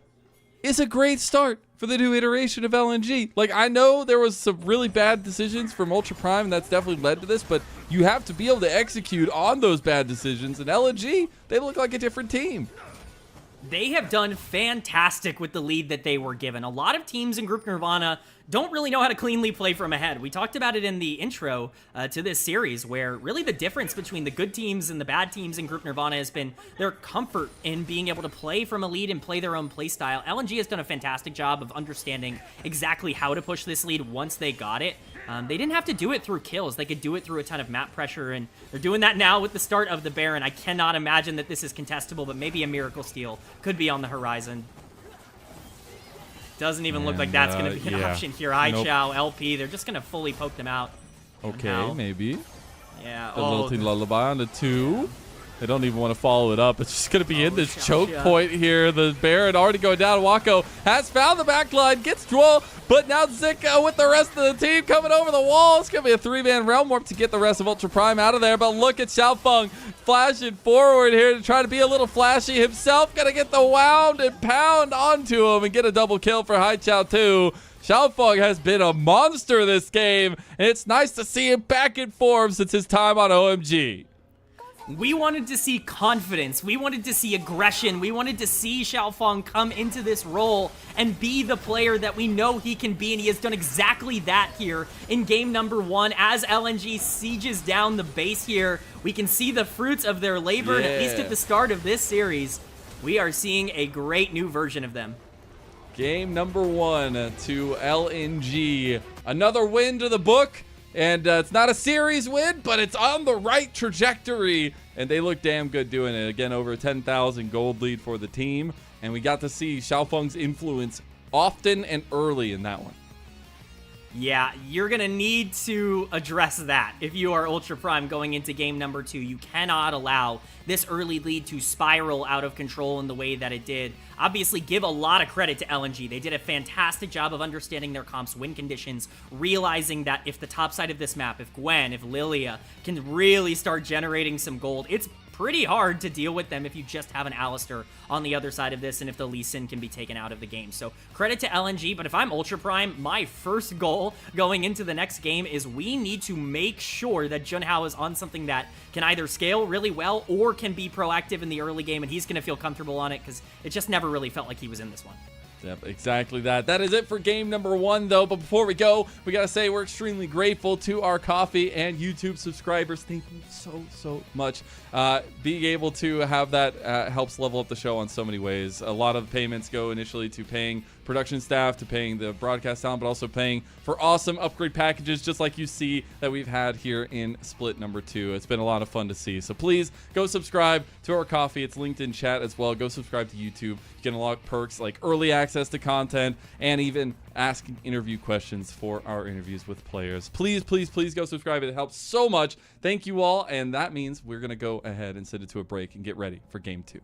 is a great start for the new iteration of LNG. Like, I know there was some really bad decisions from Ultra Prime, and that's definitely led to this, but you have to be able to execute on those bad decisions. And LNG, they look like a different team. They have done fantastic with the lead that they were given. A lot of teams in Group Nirvana don't really know how to cleanly play from ahead. We talked about it in the intro to this series, where really the difference between the good teams and the bad teams in Group Nirvana has been their comfort in being able to play from a lead and play their own play style. LNG has done a fantastic job of understanding exactly how to push this lead once they got it. They didn't have to do it through kills. They could do it through a ton of map pressure, and they're doing that now with the start of the Baron. I cannot imagine that this is contestable, but maybe a Miracle Steal could be on the horizon. Doesn't even look like that's going to be an option here. Chow, LP, they're just going to fully poke them out. Okay, maybe. Yeah. The Lilting Lullaby on the 2. They don't even want to follow it up. It's just going to be in this choke point here. The Baron already going down. Wako has found the backline, gets Droll, but now Zika with the rest of the team coming over the wall. It's going to be a 3-man Realm Warp to get the rest of Ultra Prime out of there. But look at Xiaofeng flashing forward here to try to be a little flashy himself. Going to get the wound and pound onto him and get a double kill for Haichao too. Xiaofeng has been a monster this game, and it's nice to see him back in form since his time on OMG. We wanted to see confidence. We wanted to see aggression. We wanted to see Xiaofeng come into this role and be the player that we know he can be, and he has done exactly that here in game number 1. As LNG sieges down the base here, we can see the fruits of their labor, and at least at the start of this series, we are seeing a great new version of them. Game number 1 to LNG. Another win to the book. And it's not a series win, but it's on the right trajectory. And they look damn good doing it. Again, over a 10,000 gold lead for the team. And we got to see Xiaofeng's influence often and early in that one. Yeah, you're going to need to address that if you are Ultra Prime going into game number 2. You cannot allow this early lead to spiral out of control in the way that it did. Obviously, give a lot of credit to LNG. They did a fantastic job of understanding their comp's win conditions, realizing that if the top side of this map, if Gwen, if Lilia can really start generating some gold, it's pretty hard to deal with them if you just have an Alistar on the other side of this and if the Lee Sin can be taken out of the game. So credit to LNG, but if I'm Ultra Prime, my first goal going into the next game is we need to make sure that Junhao is on something that can either scale really well or can be proactive in the early game, and he's going to feel comfortable on it because it just never really felt like he was in this one. Yep, exactly that. That is it for game number 1, though. But before we go, we got to say we're extremely grateful to our coffee and YouTube subscribers. Thank you so much. Being able to have that helps level up the show on so many ways. A lot of payments go initially to paying production staff, to paying the broadcast talent, but also paying for awesome upgrade packages just like you see that we've had here in split number 2. It's been a lot of fun to see. So please go subscribe to our coffee. It's linked in chat as well. Go subscribe to YouTube. You can unlock perks like early access to content and even asking interview questions for our interviews with players. Please go subscribe. It helps so much. Thank you all. And that means we're going to go ahead and send it to a break and get ready for game 2.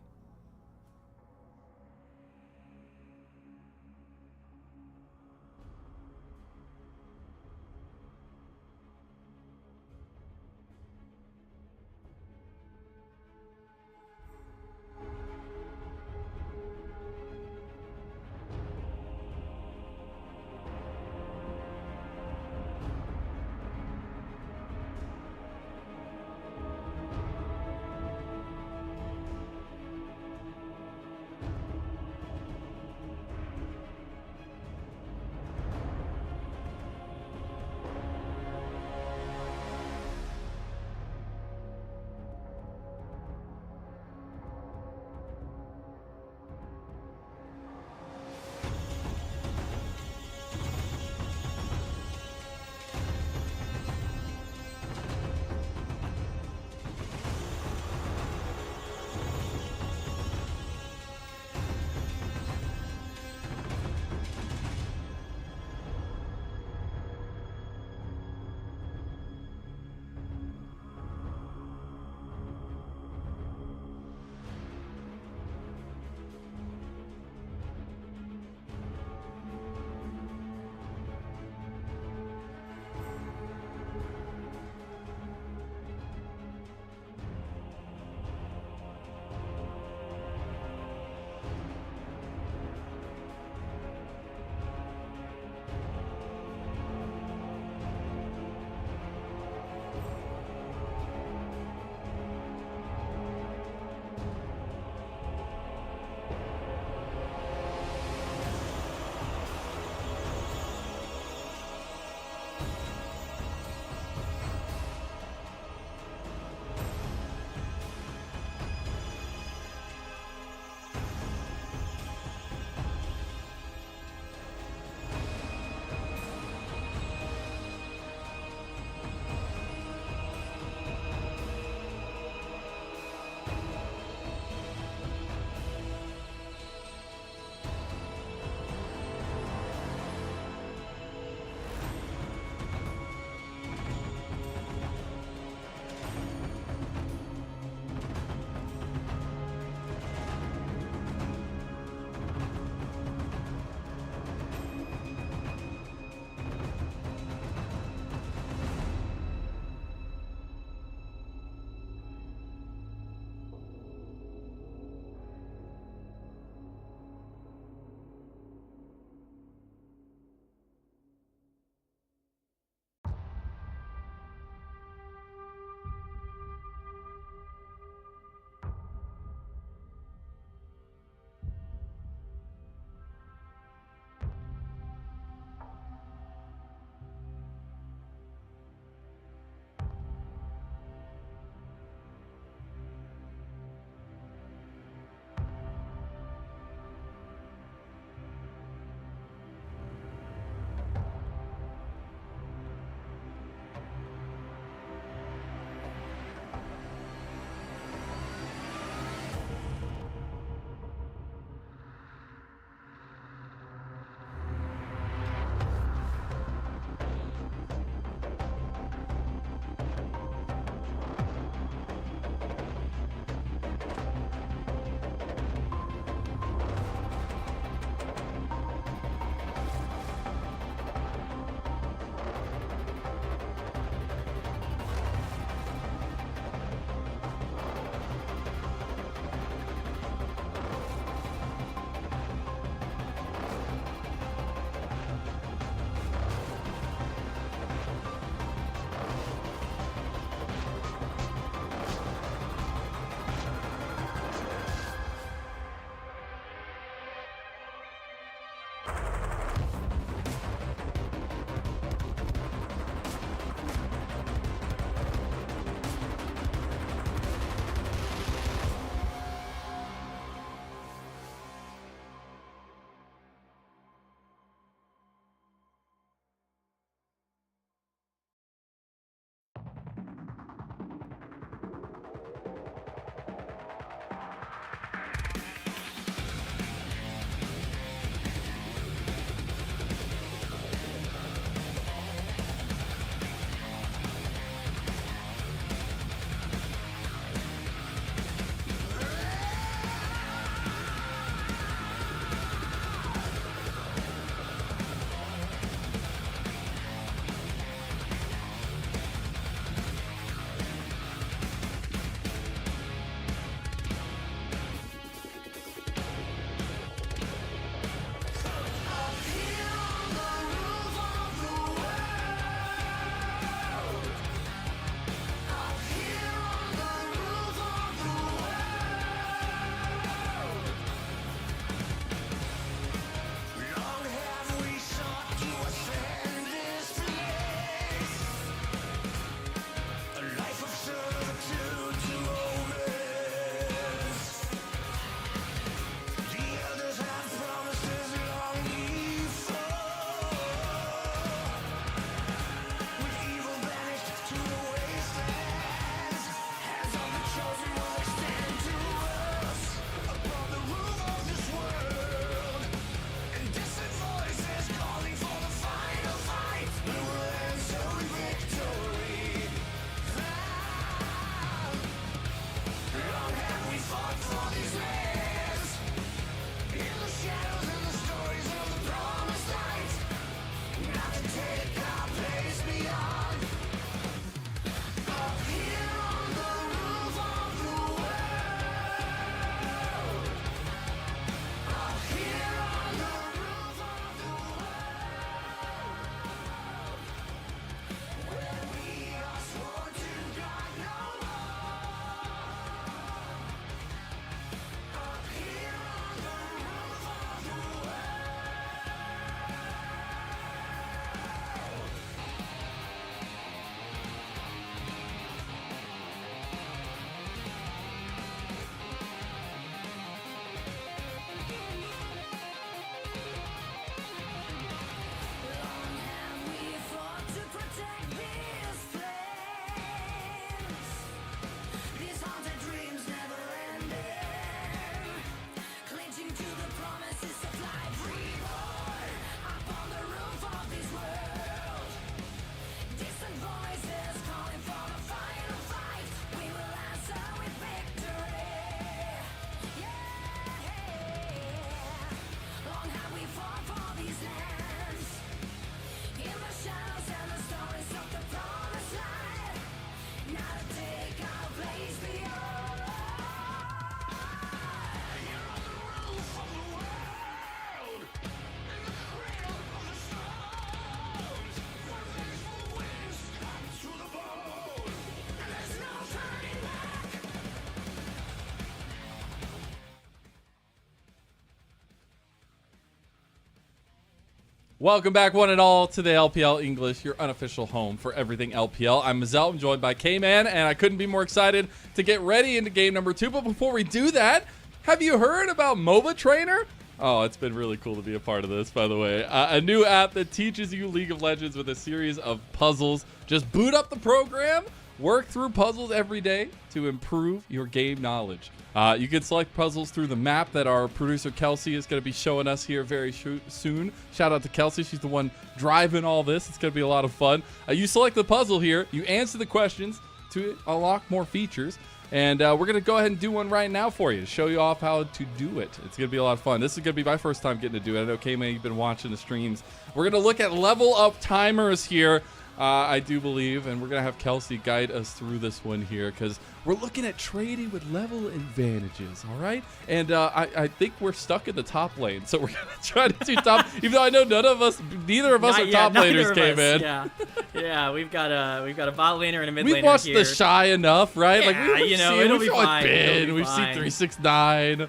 Welcome back, one and all, to the LPL English, your unofficial home for everything LPL. I'm Mazel, I'm joined by K-Man, and I couldn't be more excited to get ready into game number 2. But before we do that, have you heard about MOBA Trainer? Oh, it's been really cool to be a part of this, by the way. A new app that teaches you League of Legends with a series of puzzles. Just boot up the program, work through puzzles every day to improve your game knowledge. You can select puzzles through the map that our producer Kelsey is going to be showing us here very soon. Shout out to Kelsey. She's the one driving all this. It's going to be a lot of fun. You select the puzzle here. You answer the questions to unlock more features. And we're going to go ahead and do one right now for you to show you off how to do it. It's going to be a lot of fun. This is going to be my first time getting to do it. I know, K-Man, you've been watching the streams. We're going to look at level up timers here. I do believe, and we're going to have Kelsey guide us through this one here because we're looking at trading with level advantages, all right? And I think we're stuck in the top lane, so we're going to try to do top, even though I know neither of us are top laners, K-Man. Yeah, we've got a bot laner and a mid laner here. We've watched the Shy enough, right? Yeah, we've be fine. Bin, we've seen 369.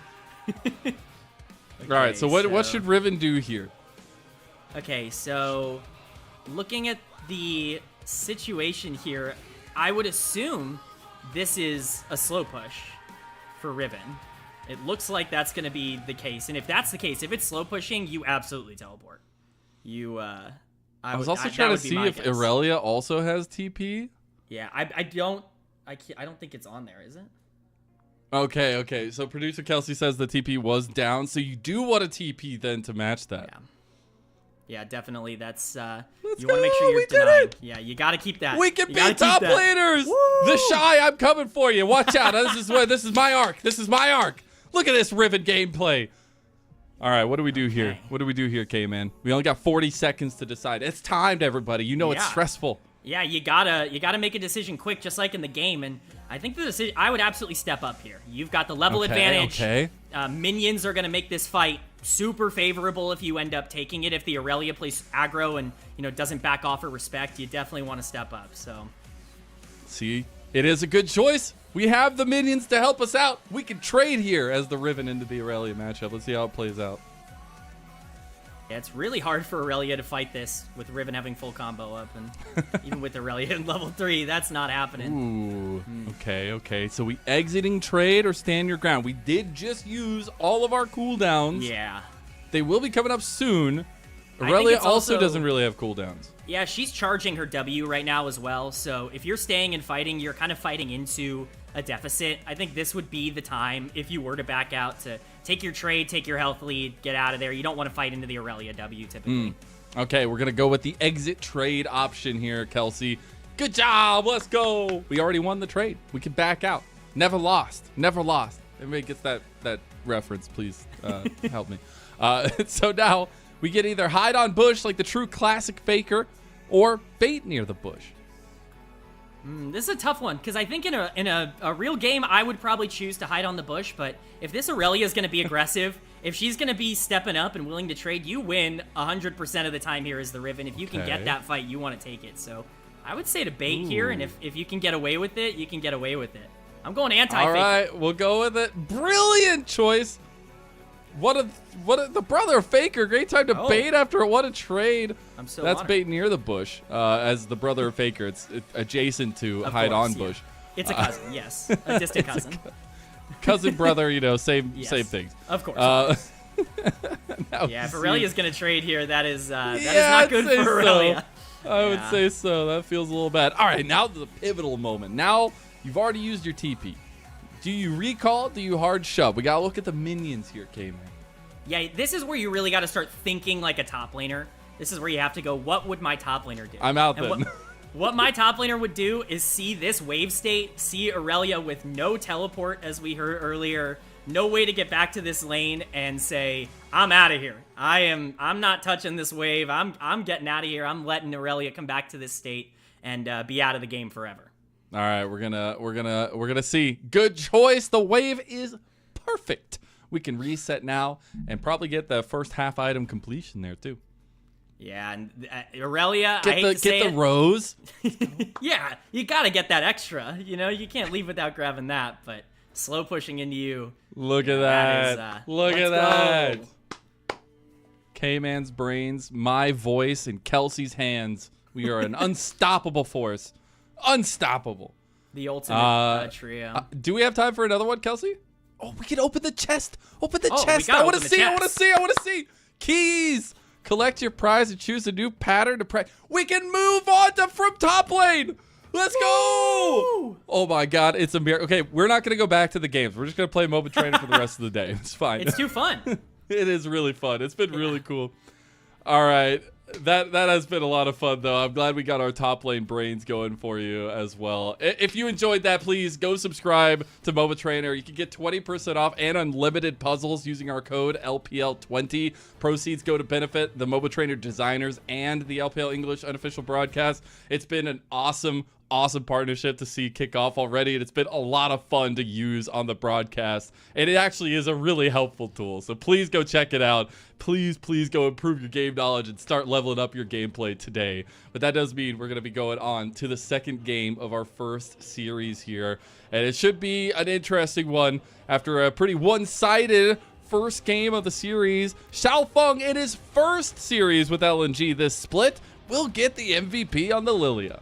Okay, all right, so what should Riven do here? Okay, so looking at the situation here, I would assume this is a slow push for Riven. It looks like that's going to be the case, and if that's the case, if it's slow pushing, you absolutely teleport. I was also trying to see if Irelia also has TP. Yeah, I don't think it's on there, is it? Okay. So producer Kelsey says the TP was down, so you do want a TP then to match that. Yeah, definitely. That's you Let's want to make go, sure you're we did denying. it. Yeah, you got to keep that. We can You be gotta top keep that. laners. Woo! The Shy, I'm coming for you. Watch out. This is my arc. This is my arc. Look at this Riven gameplay. All right, what do we do here? What do we do here, K-Man? We only got 40 seconds to decide. It's timed, everybody. You know it's stressful. Yeah, you gotta make a decision quick, just like in the game. And I think the decision, I would absolutely step up here. You've got the level advantage. Okay. Minions are gonna make this fight super favorable if you end up taking it. If the Irelia plays aggro and doesn't back off or respect, you definitely want to step up. So, see, it is a good choice. We have the minions to help us out. We can trade here as the Riven into the Irelia matchup. Let's see how it plays out. yeah, it's really hard for Irelia to fight this with Riven having full combo up, and even with Irelia in level 3, that's not happening. Ooh, okay. So we exiting trade or stand your ground? We did just use all of our cooldowns. Yeah. They will be coming up soon. Irelia also doesn't really have cooldowns. Yeah, she's charging her W right now as well, so if you're staying and fighting, you're kind of fighting into a deficit. I think this would be the time, if you were to back out, to take your trade, take your health lead, get out of there. You don't want to fight into the Irelia W typically. Okay, we're going to go with the exit trade option here, Kelsey. Good job. Let's go. We already won the trade. We can back out. Never lost. Never lost. Everybody gets that reference, please help me. So now we get either hide on bush like the true classic faker or bait near the bush. This is a tough one, because I think in a real game, I would probably choose to hide on the bush, but if this Irelia is going to be aggressive, if she's going to be stepping up and willing to trade, you win 100% of the time here as the Riven. If you can get that fight, you want to take it. So I would say to bait here, and if you can get away with it, you can get away with it. I'm going anti-fake. All right, we'll go with it. Brilliant choice. What the brother of Faker. Great time to bait after what a trade. I'm so That's honored. bait near the bush. As the brother of Faker, it's adjacent to hide on bush. It's a cousin, yes, a distant cousin. Cousin, brother, same things. Of course. Yeah, if Irelia's gonna trade here, that is not good for Irelia. I would say so. That feels a little bad. All right, now the pivotal moment. Now you've already used your TP. Do you recall? Do you hard shove? We gotta look at the minions here, K-Man. Yeah, this is where you really got to start thinking like a top laner. This is where you have to go, what would my top laner do? I'm out then. What my top laner would do is see this wave state, see Irelia with no teleport, as we heard earlier, no way to get back to this lane, and say, I'm out of here. I'm not touching this wave. I'm getting out of here. I'm letting Irelia come back to this state and be out of the game forever. All right, we're gonna see. Good choice. The wave is perfect. We can reset now and probably get the first half item completion there too. Yeah, and Irelia, I hate to say get the rose. Yeah, you gotta get that extra. You can't leave without grabbing that. But slow pushing into you. Look at that. Look at that. K-Man's brains, my voice, and Kelsey's hands. We are an unstoppable force. Unstoppable. The ultimate trio. Do we have time for another one, Kelsey? Oh, we can open the chest. Open the Oh, chest. we gotta I want to open the see. I want to chest. see. I want to see. Keys. Collect your prize and choose a new pattern to pray. We can move on to from top lane. Let's go. Woo! Oh my God, it's a miracle. Okay, we're not gonna go back to the games. We're just gonna play MOBA Trainer for the rest of the day. It's fine. It's too fun. It is really fun. It's been really cool. All right. That has been a lot of fun, though. I'm glad we got our top lane brains going for you as well. If you enjoyed that, please go subscribe to MOBA Trainer. You can get 20% off and unlimited puzzles using our code LPL20. Proceeds go to benefit the MOBA Trainer designers and the LPL English unofficial broadcast. It's been an awesome partnership to see kick off already, and it's been a lot of fun to use on the broadcast, and it actually is a really helpful tool. So please go check it out. Please go improve your game knowledge and start leveling up your gameplay today. But that does mean we're going to be going on to the second game of our first series here, and it should be an interesting one after a pretty one-sided first game of the series. Xiaofeng in his first series with LNG this split will get the MVP on the Lilia.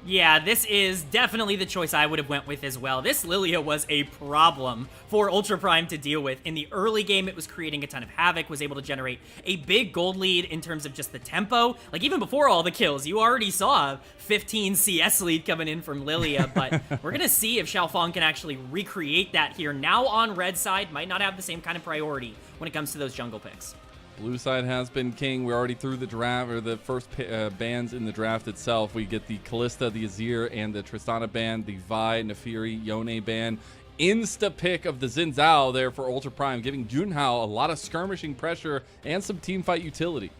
Yeah, this is definitely the choice I would have went with as well. This Lilia was a problem for Ultra Prime to deal with. In the early game, it was creating a ton of havoc, was able to generate a big gold lead in terms of just the tempo. Like, even before all the kills, you already saw a 15 CS lead coming in from Lilia, but we're going to see if Xiaofeng can actually recreate that here. Now on red side, might not have the same kind of priority when it comes to those jungle picks. Blue side has been king. We're already through the draft, or the first bans in the draft itself. We get the Kalista, the Azir, and the Tristana ban, the Vi, Nefiri, Yone ban. Insta pick of the Xin Zhao there for Ultra Prime, giving Junhao a lot of skirmishing pressure and some team fight utility.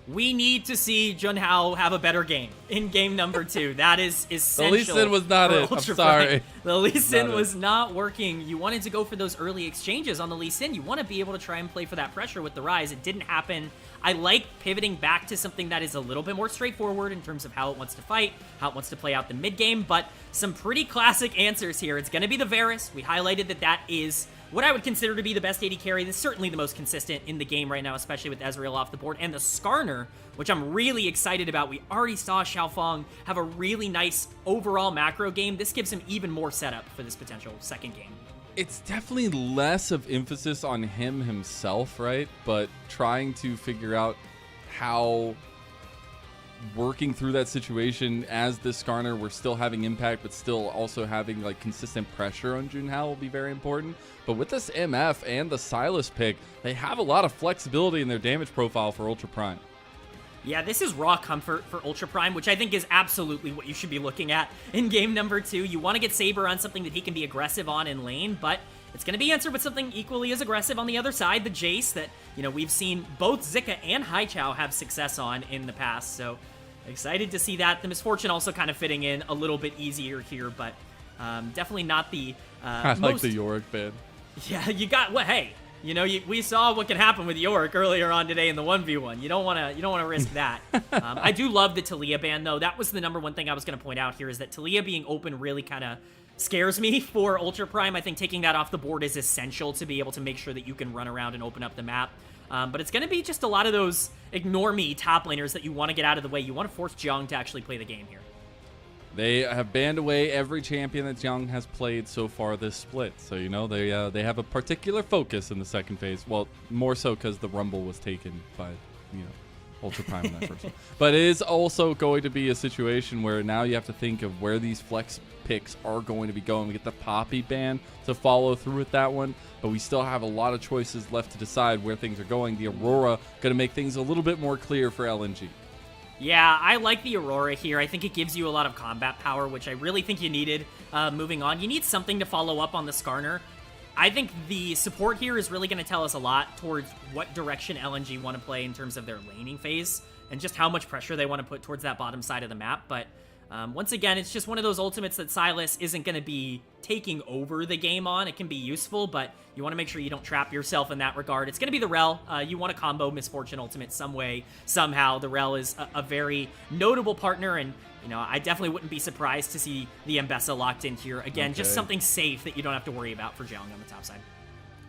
We need to see Junhao have a better game in game number 2. That is essential. The Lee Sin was not it. I'm sorry. The Lee Sin was not working. You wanted to go for those early exchanges on the Lee Sin. You want to be able to try and play for that pressure with the Rise. It didn't happen. I like pivoting back to something that is a little bit more straightforward in terms of how it wants to fight, how it wants to play out the mid game, but some pretty classic answers here. It's going to be the Varus. We highlighted that is what I would consider to be the best AD carry. This is certainly the most consistent in the game right now, especially with Ezreal off the board. And the Skarner, which I'm really excited about. We already saw Xiaofeng have a really nice overall macro game. This gives him even more setup for this potential second game. It's definitely less of emphasis on him himself, right? But trying to figure out how working through that situation as this Skarner, we're still having impact, but still also having like consistent pressure on Junhao will be very important. But with this MF and the Sylas pick, they have a lot of flexibility in their damage profile for Ultra Prime. Yeah, this is raw comfort for Ultra Prime, which I think is absolutely what you should be looking at in game number 2. You want to get Saber on something that he can be aggressive on in lane, but it's going to be answered with something equally as aggressive on the other side, the Jace, that, you know, we've seen both Zika and Haichao have success on in the past, so excited to see that. The Misfortune also kind of fitting in a little bit easier here, but definitely not the I like the Yorick ban. Yeah, you got what? Hey, you know, we saw what can happen with Yorick earlier on today in the 1v1. You don't want to risk that. I do love the Talia ban though. That was the number one thing I was going to point out here, is that Talia being open really kind of scares me for Ultra Prime. I think taking that off the board is essential to be able to make sure that you can run around and open up the map. But it's going to be just a lot of those ignore me top laners that you want to get out of the way. You want to force Jiang to actually play the game here. They have banned away every champion that Jiang has played so far this split. So, you know, they have a particular focus in the second phase. Well, more so because the Rumble was taken by, you know, Ultra Prime in that first one. But it is also going to be a situation where now you have to think of where these flex picks are going to be going. We get the Poppy ban to follow through with that one, but we still have a lot of choices left to decide where things are going. The Aurora going to make things a little bit more clear for LNG. Yeah, I like the Aurora here. I think it gives you a lot of combat power, which I really think you needed moving on. You need something to follow up on the Skarner. I think the support here is really going to tell us a lot towards what direction LNG want to play in terms of their laning phase and just how much pressure they want to put towards that bottom side of the map. But once again, it's just one of those ultimates that Sylas isn't going to be taking over the game on. It can be useful, but you want to make sure you don't trap yourself in that regard. It's going to be the Rel. You want to combo Misfortune Ultimate some way, somehow. The Rel is a very notable partner, and you know, I definitely wouldn't be surprised to see the Mbessa locked in here. Again, just something safe that you don't have to worry about for Jiang on the top side.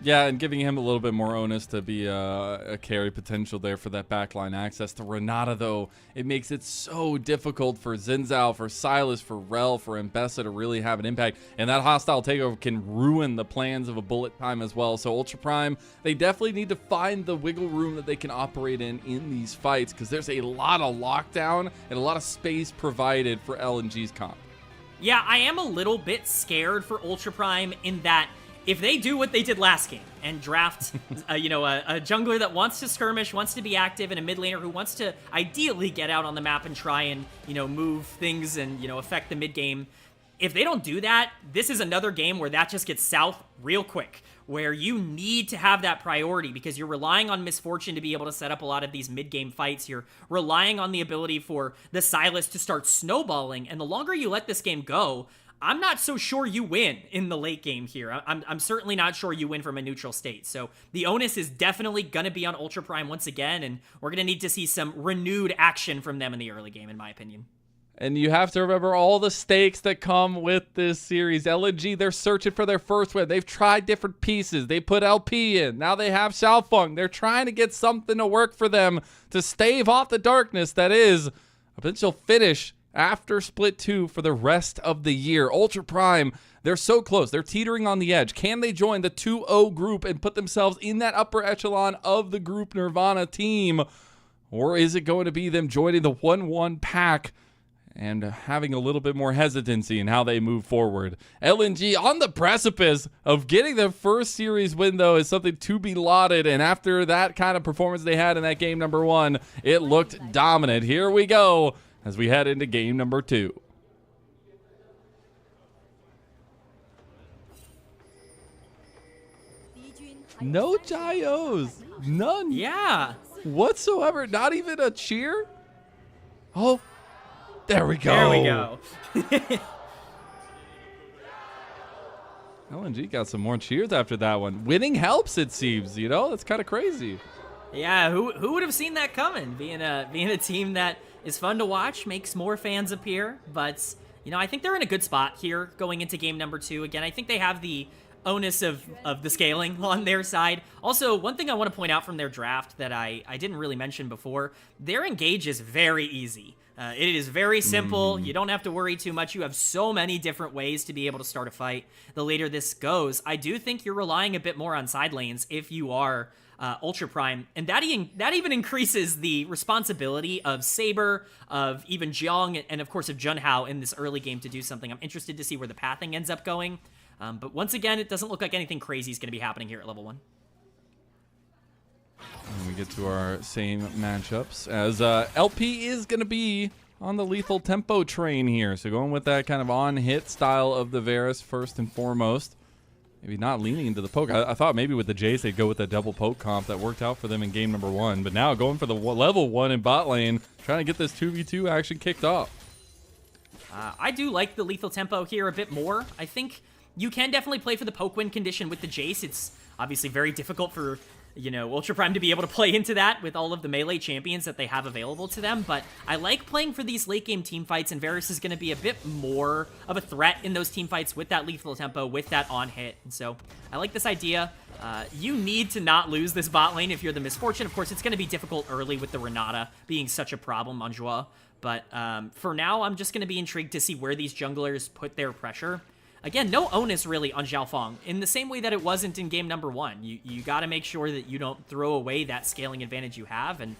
Yeah, and giving him a little bit more onus to be a carry potential there for that backline access. To Renata, though, it makes it so difficult for Xin Zhao, for Silas, for Rel, for Mbessa to really have an impact. And that hostile takeover can ruin the plans of a bullet time as well. So Ultra Prime, they definitely need to find the wiggle room that they can operate in these fights, because there's a lot of lockdown and a lot of space provided for LNG's comp. Yeah, I am a little bit scared for Ultra Prime in that if they do what they did last game and draft, a jungler that wants to skirmish, wants to be active, and a mid laner who wants to ideally get out on the map and try and, move things and, affect the mid game. If they don't do that, this is another game where that just gets south real quick, where you need to have that priority because you're relying on Misfortune to be able to set up a lot of these mid-game fights. You're relying on the ability for the Silas to start snowballing, and the longer you let this game go, I'm not so sure you win in the late game here. I'm certainly not sure you win from a neutral state. So the onus is definitely going to be on Ultra Prime once again, and we're going to need to see some renewed action from them in the early game, in my opinion. And you have to remember all the stakes that come with this series. LNG, they're searching for their first win. They've tried different pieces. They put LP in. Now they have Xiaofeng. They're trying to get something to work for them to stave off the darkness that is a potential finish after Split 2 for the rest of the year. Ultra Prime, they're so close. They're teetering on the edge. Can they join the 2-0 group and put themselves in that upper echelon of the group Nirvana team? Or is it going to be them joining the 1-1 pack and having a little bit more hesitancy in how they move forward? LNG on the precipice of getting their first series win, though, is something to be lauded. And after that kind of performance they had in that game number 1, it looked dominant. Here we go as we head into game number 2. No Gyos. None. Yeah. Whatsoever. Not even a cheer. Oh, there we go. There we go. LNG got some more cheers after that one. Winning helps, it seems. That's kind of crazy. Yeah, who would have seen that coming? Being a team that is fun to watch, makes more fans appear. But, I think they're in a good spot here going into game number 2. Again, I think they have the onus of the scaling on their side. Also, one thing I want to point out from their draft that I didn't really mention before, their engage is very easy. It is very simple. You don't have to worry too much. You have so many different ways to be able to start a fight. The later this goes, I do think you're relying a bit more on side lanes if you are Ultra Prime, and that even increases the responsibility of Saber, of even Jiang, and of course of Junhao in this early game to do something. I'm interested to see where the pathing ends up going. But once again, it doesn't look like anything crazy is going to be happening here at level 1. And we get to our same matchups as LP is going to be on the lethal tempo train here. So going with that kind of on-hit style of the Varus first and foremost. Maybe not leaning into the poke. I thought maybe with the Jace they'd go with that double poke comp that worked out for them in game number 1. But now going for the level 1 in bot lane, trying to get this 2v2 action kicked off. I do like the lethal tempo here a bit more. I think you can definitely play for the poke win condition with the Jace. It's obviously very difficult for Ultra Prime to be able to play into that with all of the melee champions that they have available to them, but I like playing for these late game team fights, and Varus is going to be a bit more of a threat in those team fights with that lethal tempo, with that on hit, and so I like this idea. You need to not lose this bot lane if you're the Misfortune. Of course, it's going to be difficult early with the Renata being such a problem on Joie, but for now, I'm just going to be intrigued to see where these junglers put their pressure. Again, no onus really on Xiaofeng, in the same way that it wasn't in game number 1. You got to make sure that you don't throw away that scaling advantage you have, and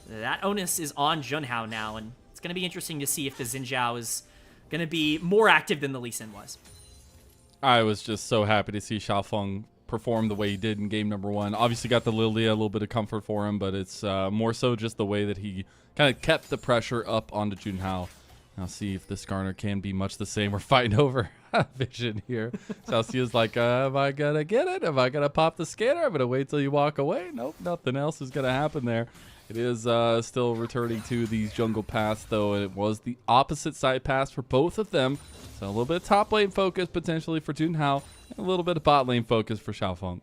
that onus is on Junhao now, and it's going to be interesting to see if the Xin Zhao is going to be more active than the Lee Sin was. I was just so happy to see Xiaofeng perform the way he did in game number 1. Obviously got the Lilia, a little bit of comfort for him, but it's more so just the way that he kind of kept the pressure up onto Junhao. Now see if this Garner can be much the same. We're fighting over vision here. Chelsea's like, am I going to get it? Am I going to pop the scanner? I'm going to wait till you walk away. Nope, nothing else is going to happen there. It is still returning to these jungle paths, though. And it was the opposite side pass for both of them. So a little bit of top lane focus potentially for Junhao, and a little bit of bot lane focus for Xiaofeng.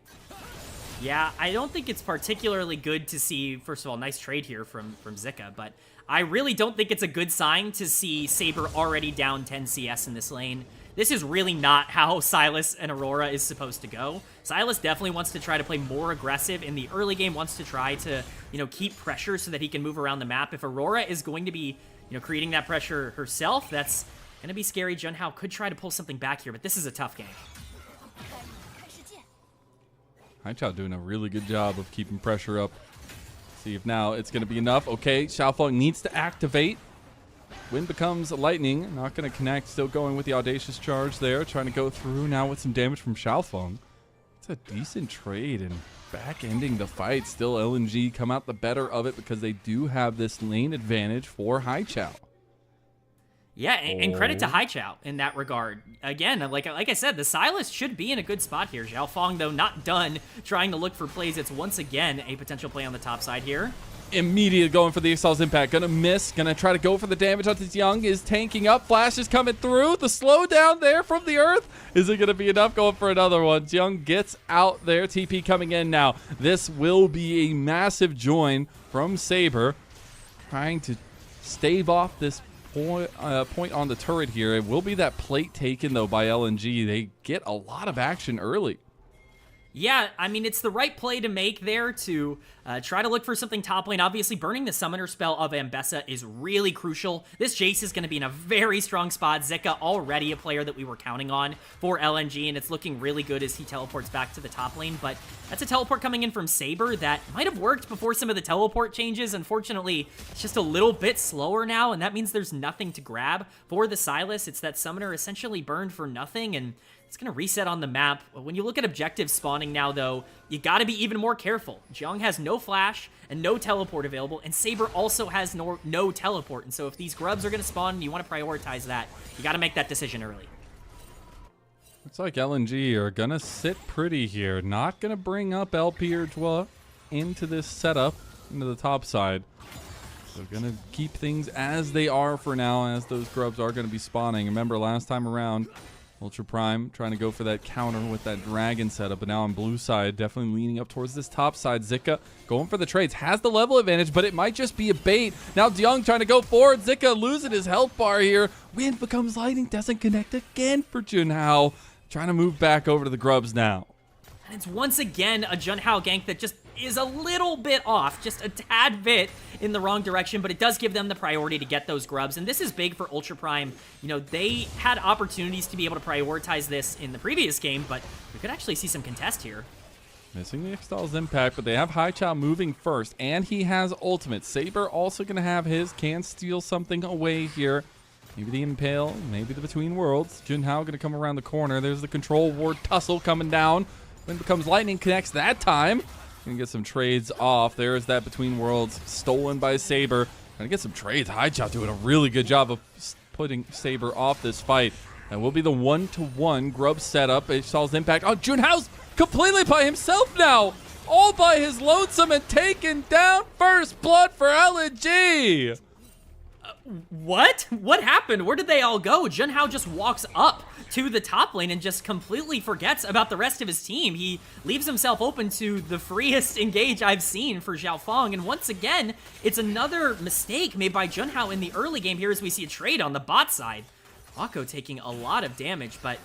Yeah, I don't think it's particularly good to see, first of all, nice trade here from Zika, but I really don't think it's a good sign to see Saber already down 10 CS in this lane. This is really not how Sylas and Aurora is supposed to go. Sylas definitely wants to try to play more aggressive in the early game, wants to try to, keep pressure so that he can move around the map. If Aurora is going to be, creating that pressure herself, that's going to be scary. Junhao could try to pull something back here, but this is a tough game. Haichao doing a really good job of keeping pressure up. See if now it's going to be enough. Okay, Xiaofeng needs to activate. Wind becomes lightning. Not going to connect. Still going with the audacious charge there. Trying to go through now with some damage from Xiaofeng. It's a decent trade and back-ending the fight. Still LNG come out the better of it because they do have this lane advantage for Haichao. Yeah, and credit to Haichao in that regard. Again, like I said, the Sylas should be in a good spot here. Xiaofeng, though, not done trying to look for plays. It's once again a potential play on the top side here. Immediately going for the Exal's impact. Gonna miss. Gonna try to go for the damage onto Young. Is tanking up. Flash is coming through. The slowdown there from the earth. Is it gonna be enough? Going for another one. Young gets out there. TP coming in now. This will be a massive join from Saber. Trying to stave off this point on the turret here. It will be that plate taken, though, by LNG. They get a lot of action early. Yeah, I mean, it's the right play to make there to try to look for something top lane. Obviously, burning the summoner spell of Ambessa is really crucial. This Jace is going to be in a very strong spot. Zika already a player that we were counting on for LNG, and it's looking really good as he teleports back to the top lane. But that's a teleport coming in from Saber that might have worked before some of the teleport changes. Unfortunately, it's just a little bit slower now, and that means there's nothing to grab for the Sylas. It's that summoner essentially burned for nothing, and it's going to reset on the map. When you look at objective spawning now, though, you got to be even more careful. Jiang has no flash and no teleport available, and Saber also has no teleport. And so if these grubs are going to spawn and you want to prioritize that, you got to make that decision early. Looks like LNG are going to sit pretty here. Not going to bring up LP or Dwa into this setup, into the top side. So going to keep things as they are for now, as those grubs are going to be spawning. Remember, last time around, Ultra Prime trying to go for that counter with that dragon setup, but now on blue side, definitely leaning up towards this top side. Zika going for the trades, has the level advantage, but it might just be a bait. Now Diong trying to go forward. Zika losing his health bar here. Wind becomes lightning, doesn't connect again for Junhao. Trying to move back over to the grubs now. And it's once again a Junhao gank that just is a little bit off, just a tad bit in the wrong direction, but it does give them the priority to get those grubs, and this is big for Ultra Prime. They had opportunities to be able to prioritize this in the previous game, but we could actually see some contest here. Missing the Extal's impact, but they have Haichao moving first, and he has ultimate. Saber also going to have his, can steal something away here. Maybe the Impale, maybe the Between Worlds. Junhao going to come around the corner. There's the Control Ward tussle coming down. When becomes lightning, connects that time. Gonna get some trades off. There's that Between Worlds stolen by Saber. Gonna get some trades. Haichao doing a really good job of putting Saber off this fight. That will be the 1-to-1 grub setup. Exal's impact. Oh, Junhao's completely by himself now. All by his lonesome and taken down. First blood for LNG. What? What happened? Where did they all go? Junhao just walks up to the top lane and just completely forgets about the rest of his team. He leaves himself open to the freest engage I've seen for Xiaofeng, and once again, it's another mistake made by Junhao in the early game here as we see a trade on the bot side. Wako taking a lot of damage, but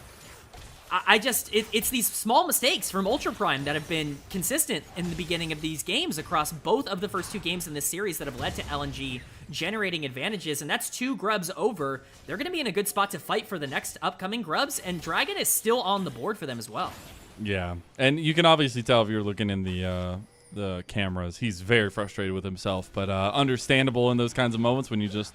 it's these small mistakes from Ultra Prime that have been consistent in the beginning of these games across both of the first two games in this series that have led to LNG generating advantages, and that's 2 grubs over. They're going to be in a good spot to fight for the next upcoming grubs, and Dragon is still on the board for them as well. Yeah, and you can obviously tell if you're looking in the cameras, he's very frustrated with himself, but understandable in those kinds of moments when you just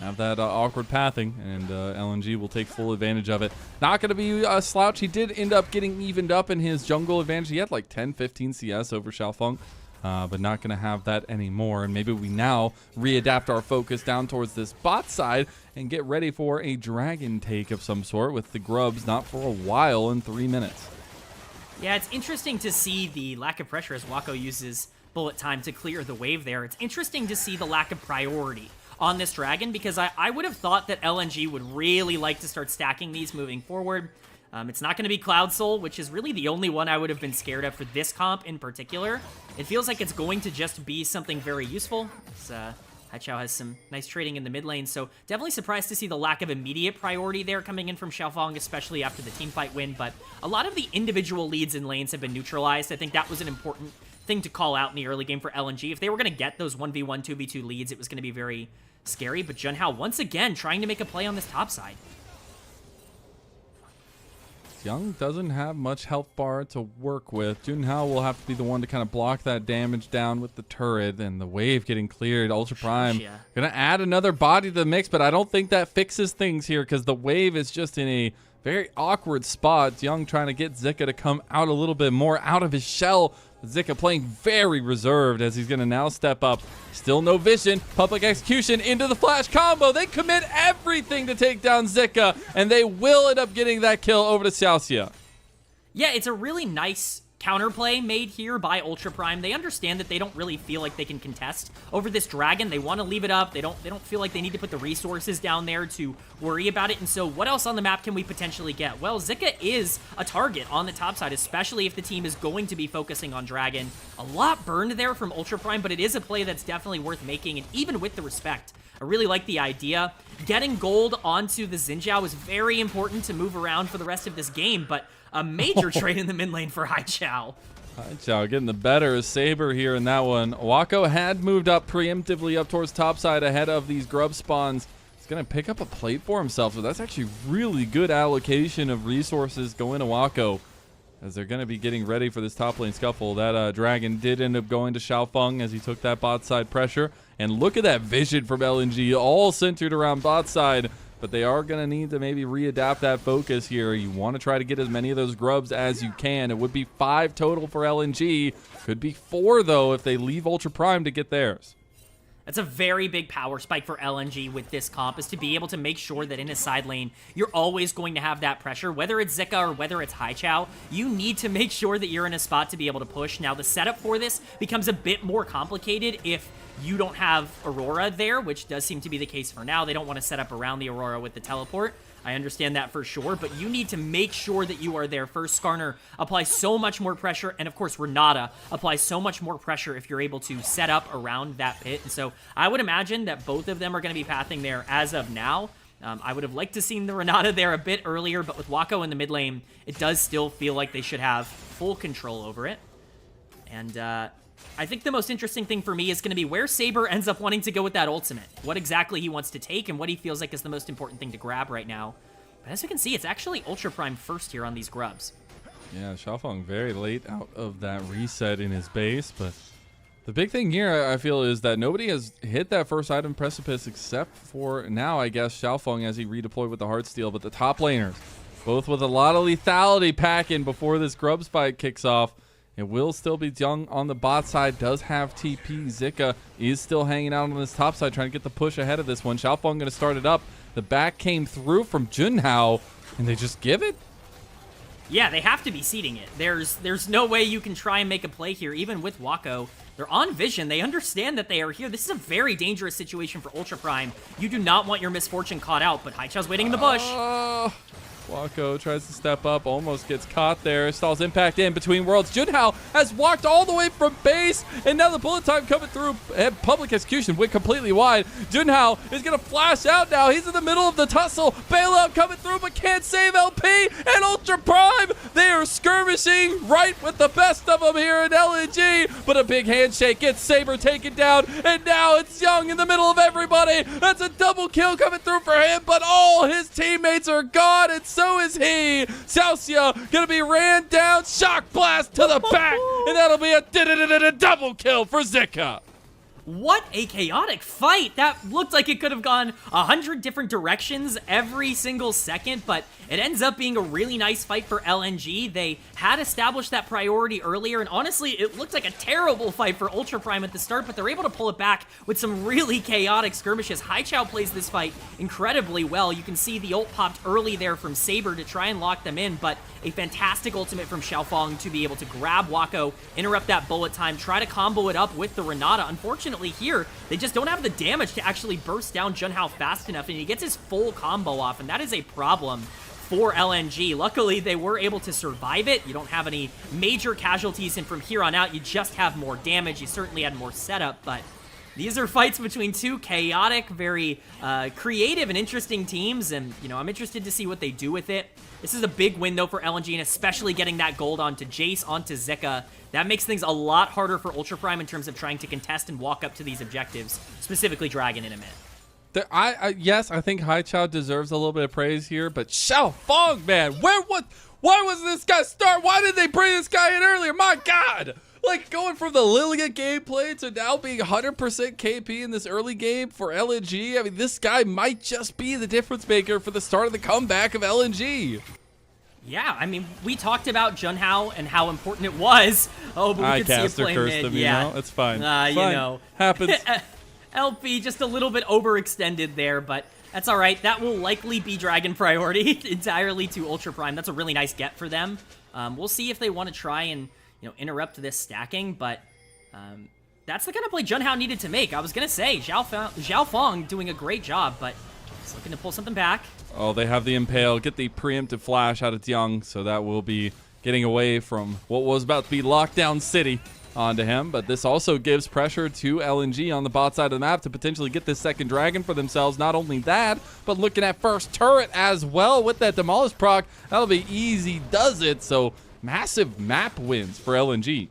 have that awkward pathing, and LNG will take full advantage of it. Not going to be a slouch. He did end up getting evened up in his jungle advantage. He had like 10-15 CS over Xiaofeng, but not going to have that anymore. And maybe we now readapt our focus down towards this bot side and get ready for a dragon take of some sort with the grubs not for a while in 3 minutes. Yeah, it's interesting to see the lack of pressure as Wako uses bullet time to clear the wave there. It's interesting to see the lack of priority on this dragon, because I would have thought that LNG would really like to start stacking these moving forward. It's not going to be Cloud Soul, which is really the only one I would have been scared of for this comp in particular. It feels like it's going to just be something very useful. It's Haichao has some nice trading in the mid lane, so definitely surprised to see the lack of immediate priority there coming in from Xiaofeng, especially after the teamfight win, but a lot of the individual leads in lanes have been neutralized. I think that was an important thing to call out in the early game for LNG. If they were going to get those 1v1, 2v2 leads, it was going to be very scary, but Junhao once again trying to make a play on this top side. Young doesn't have much health bar to work with. Junhao will have to be the one to kind of block that damage down with the turret, and the wave getting cleared. Ultra Prime gonna add another body to the mix, but I don't think that fixes things here because the wave is just in a very awkward spot. Young trying to get Zika to come out a little bit more out of his shell. Zika playing very reserved as he's going to now step up. Still no vision. Public execution into the flash combo. They commit everything to take down Zika, and they will end up getting that kill over to Xiaoxia. Yeah, it's a really nice counterplay made here by Ultra Prime. They understand that they don't really feel like they can contest over this dragon. They want to leave it up. They don't feel like they need to put the resources down there to worry about it. And so what else on the map can we potentially get? Well, Zika is a target on the top side, especially if the team is going to be focusing on dragon. A lot burned there from Ultra Prime, but it is a play that's definitely worth making, and even with the respect, I really like the idea. Getting gold onto the Xin Zhao is very important to move around for the rest of this game, but a major trade in the mid lane for Haichao. Haichao getting the better of Saber here in that one. Wako had moved up preemptively up towards topside ahead of these grub spawns. He's going to pick up a plate for himself, so that's actually really good allocation of resources going to Wako as they're going to be getting ready for this top lane scuffle. That dragon did end up going to Xiaofeng as he took that bot side pressure. And look at that vision from LNG, all centered around bot side. But they are going to need to maybe readapt that focus here. You want to try to get as many of those grubs as you can. It would be 5 total for LNG. Could be 4, though, if they leave Ultra Prime to get theirs. That's a very big power spike for LNG with this comp, is to be able to make sure that in a side lane, you're always going to have that pressure. Whether it's Zika or whether it's Haichao, you need to make sure that you're in a spot to be able to push. Now, the setup for this becomes a bit more complicated if you don't have Aurora there, which does seem to be the case for now. They don't want to set up around the Aurora with the teleport. I understand that for sure, but you need to make sure that you are there first. Skarner applies so much more pressure, and of course Renata applies so much more pressure if you're able to set up around that pit. And so I would imagine that both of them are going to be pathing there as of now. I would have liked to seen the Renata there a bit earlier, but with Wako in the mid lane, it does still feel like they should have full control over it. And I think the most interesting thing for me is going to be where Saber ends up wanting to go with that ultimate. What exactly he wants to take and what he feels like is the most important thing to grab right now. But as you can see, it's actually Ultra Prime first here on these grubs. Yeah, Xiaofeng very late out of that reset in his base, but the big thing here, I feel, is that nobody has hit that first item precipice except for now, I guess, Xiaofeng as he redeployed with the Heartsteel, but the top laners, both with a lot of lethality packing before this grub spike kicks off. It will still be Young on the bot side, does have TP. Zika is still hanging out on this top side, trying to get the push ahead of this one. Xiaofeng going to start it up. The back came through from Junhao, and they just give it? Yeah, they have to be seeding it. There's no way you can try and make a play here, even with Wako. They're on vision. They understand that they are here. This is a very dangerous situation for Ultra Prime. You do not want your misfortune caught out, but Haichao's waiting in the bush. Wako tries to step up, almost gets caught there. Stalls impact in between worlds. Junhao has walked all the way from base, and now the bullet time coming through. And public execution went completely wide. Junhao is going to flash out now. He's in the middle of the tussle. Bailout coming through, but can't save LP. And Ultra Prime, they are skirmishing right with the best of them here in LNG. But a big handshake gets Saber taken down, and now it's Young in the middle of everybody. That's a double kill coming through for him, but all his teammates are gone, and so is he. Xiaoxia gonna be ran down. Shock blast to the back, and that'll be a double kill for Zika. What a chaotic fight. That looked like it could have gone 100 different directions every single second, but it ends up being a really nice fight for LNG. They had established that priority earlier, and honestly, it looked like a terrible fight for Ultra Prime at the start, but they're able to pull it back with some really chaotic skirmishes. Haichao plays this fight incredibly well. You can see the ult popped early there from Saber to try and lock them in, but a fantastic ultimate from Xiaofeng to be able to grab Wako, interrupt that bullet time, try to combo it up with the Renata. Unfortunately here, they just don't have the damage to actually burst down Junhao fast enough, and he gets his full combo off, and that is a problem for LNG. Luckily, they were able to survive it. You don't have any major casualties, and from here on out, you just have more damage. You certainly had more setup, but These are fights between two chaotic, very creative and interesting teams, and, you know, I'm interested to see what they do with it. This is a big win, though, for LNG, and especially getting that gold onto Jace, onto Zika. That makes things a lot harder for Ultra Prime in terms of trying to contest and walk up to these objectives, specifically Dragon in a minute. Yes, I think Haichao deserves a little bit of praise here, but Xiaofeng, man, why was this guy start? Why did they bring this guy in earlier? My God! Like, going from the Lilia gameplay to now being 100% KP in this early game for LNG. I mean, this guy might just be the difference maker for the start of the comeback of LNG. Yeah, I mean, we talked about Junhao and how important it was. Oh, but we could see it play mid. Them, yeah, you know? It's fine. You know. Happens. LP just a little bit overextended there, but that's all right. That will likely be Dragon priority entirely to Ultra Prime. That's a really nice get for them. We'll see if they want to try and, you know, interrupt this stacking, but that's the kind of play Junhao needed to make. I was going to say, Xiaofeng doing a great job, but he's looking to pull something back. Oh, they have the Impale, get the preemptive flash out of Tiang, so that will be getting away from what was about to be Lockdown City onto him, but this also gives pressure to LNG on the bot side of the map to potentially get this second Dragon for themselves. Not only that, but looking at first turret as well with that Demolish proc, that'll be easy does it, so massive map wins for LNG.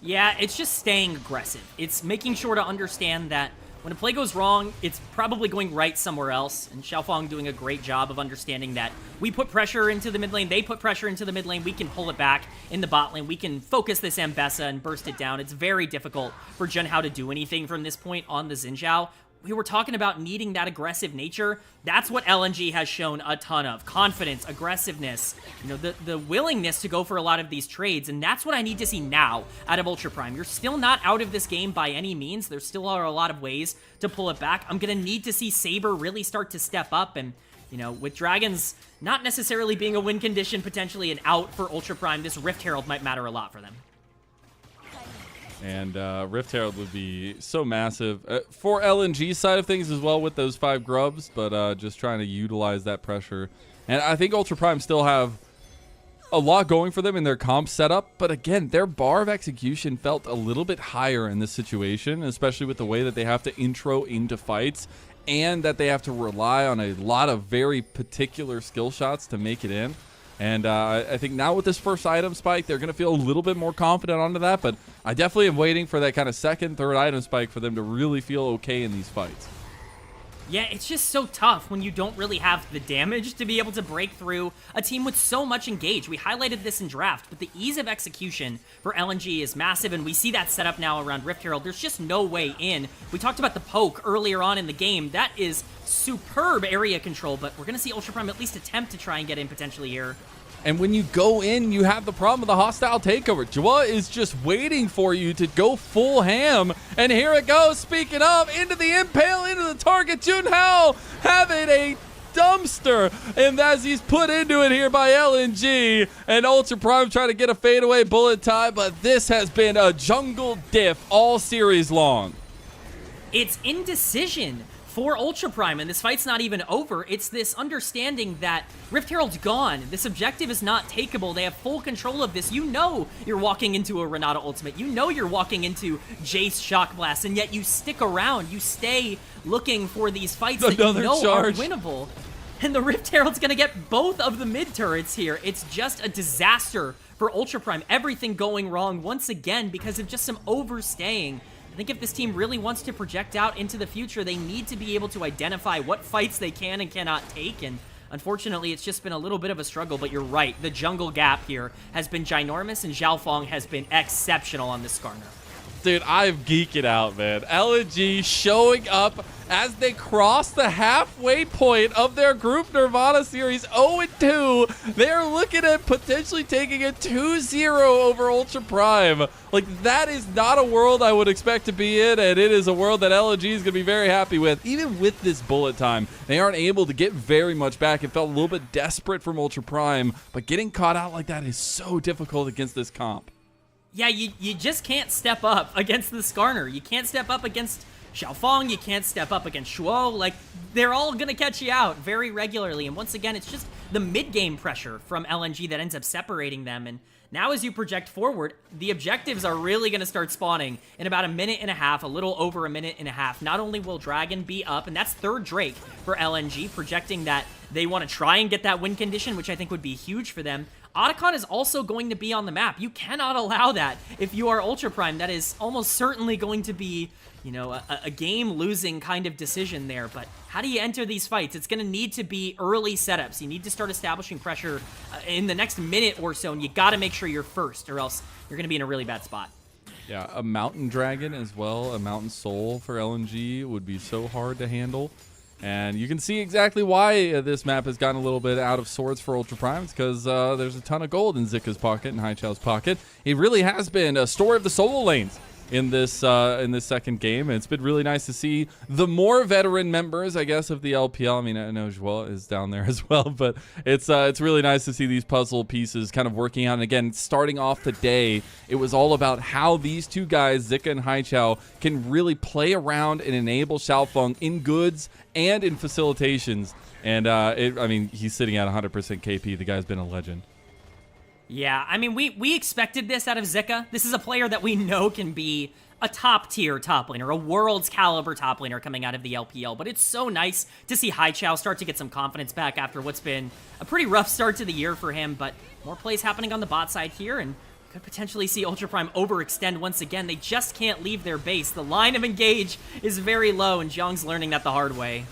Yeah, it's just staying aggressive. It's making sure to understand that when a play goes wrong, it's probably going right somewhere else, and Xiaofeng doing a great job of understanding that we put pressure into the mid lane, they put pressure into the mid lane, we can pull it back in the bot lane, we can focus this Ambessa and burst it down. It's very difficult for Junhao to do anything from this point on the Xin Zhao. We were talking about needing that aggressive nature. That's what LNG has shown a ton of. Confidence, aggressiveness, you know, the willingness to go for a lot of these trades, and that's what I need to see now out of Ultra Prime. You're still not out of this game by any means. There still are a lot of ways to pull it back. I'm going to need to see Saber really start to step up, and, you know, with Dragons not necessarily being a win condition, potentially an out for Ultra Prime, this Rift Herald might matter a lot for them. And Rift Herald would be so massive for LNG side of things as well with those 5 grubs, but just trying to utilize that pressure. And I think Ultra Prime still have a lot going for them in their comp setup, but again, their bar of execution felt a little bit higher in this situation, especially with the way that they have to intro into fights and that they have to rely on a lot of very particular skill shots to make it in. And I think now with this first item spike, they're going to feel a little bit more confident onto that. But I definitely am waiting for that kind of second, third item spike for them to really feel okay in these fights. Yeah, it's just so tough when you don't really have the damage to be able to break through a team with so much engage. We highlighted this in draft, but the ease of execution for LNG is massive, and we see that setup now around Rift Herald. There's just no way in. We talked about the poke earlier on in the game. That is superb area control, but we're going to see Ultra Prime at least attempt to try and get in potentially here. And when you go in, you have the problem of the hostile takeover. Jua is just waiting for you to go full ham. And here it goes, speaking of, into the Impale, into the target. Junhao having a dumpster. And as he's put into it here by LNG. And Ultra Prime trying to get a fadeaway bullet time. But this has been a jungle diff all series long. It's indecision for Ultra Prime, and this fight's not even over. It's this understanding that Rift Herald's gone. This objective is not takeable. They have full control of this. You know you're walking into a Renata ultimate. You know you're walking into Jace Shock Blast, and yet you stick around. You stay looking for these fights that you know are winnable. And the Rift Herald's gonna get both of the mid turrets here. It's just a disaster for Ultra Prime. Everything going wrong once again because of just some overstaying. I think if this team really wants to project out into the future, they need to be able to identify what fights they can and cannot take, and unfortunately, it's just been a little bit of a struggle, but you're right. The jungle gap here has been ginormous, and Xiaofeng has been exceptional on this Skarner. Dude, I'm geeking out, man. LNG showing up as they cross the halfway point of their group Nirvana series 0-2. They're looking at potentially taking a 2-0 over Ultra Prime. Like, that is not a world I would expect to be in, and it is a world that LNG is going to be very happy with. Even with this bullet time, they aren't able to get very much back. It felt a little bit desperate from Ultra Prime, but getting caught out like that is so difficult against this comp. Yeah, you just can't step up against the Skarner. You can't step up against Xiaofeng. You can't step up against Shuo. Like, they're all going to catch you out very regularly. And once again, it's just the mid-game pressure from LNG that ends up separating them. And now as you project forward, the objectives are really going to start spawning in about a minute and a half, a little over a minute and a half. Not only will Dragon be up, and that's third Drake for LNG, projecting that they want to try and get that win condition, which I think would be huge for them. Otacon is also going to be on the map. You cannot allow that if you are Ultra Prime. That is almost certainly going to be, you know, a game-losing kind of decision there. But how do you enter these fights? It's going to need to be early setups. You need to start establishing pressure in the next minute or so, and you got to make sure you're first, or else you're going to be in a really bad spot. Yeah, a Mountain Dragon as well, a Mountain Soul for LNG would be so hard to handle. And you can see exactly why this map has gotten a little bit out of sorts for Ultra Prime. It's because there's a ton of gold in Zika's pocket and Haichao's pocket. It really has been a story of the solo lanes in this second game, and it's been really nice to see the more veteran members, I guess, of the LPL. I mean, I know Joel is down there as well, but it's really nice to see these puzzle pieces kind of working out. And again, starting off today, it was all about how these two guys, Zika and Haichao, can really play around and enable Xiaofeng in goods and in facilitations. And I mean, he's sitting at 100% KP. The guy's been a legend. Yeah, I mean, we expected this out of Zika. This is a player that we know can be a top-tier top laner, a world's caliber top laner coming out of the LPL, but it's so nice to see Haichao start to get some confidence back after what's been a pretty rough start to the year for him, but more plays happening on the bot side here, and could potentially see Ultra Prime overextend once again. They just can't leave their base. The line of engage is very low, and Zhang's learning that the hard way.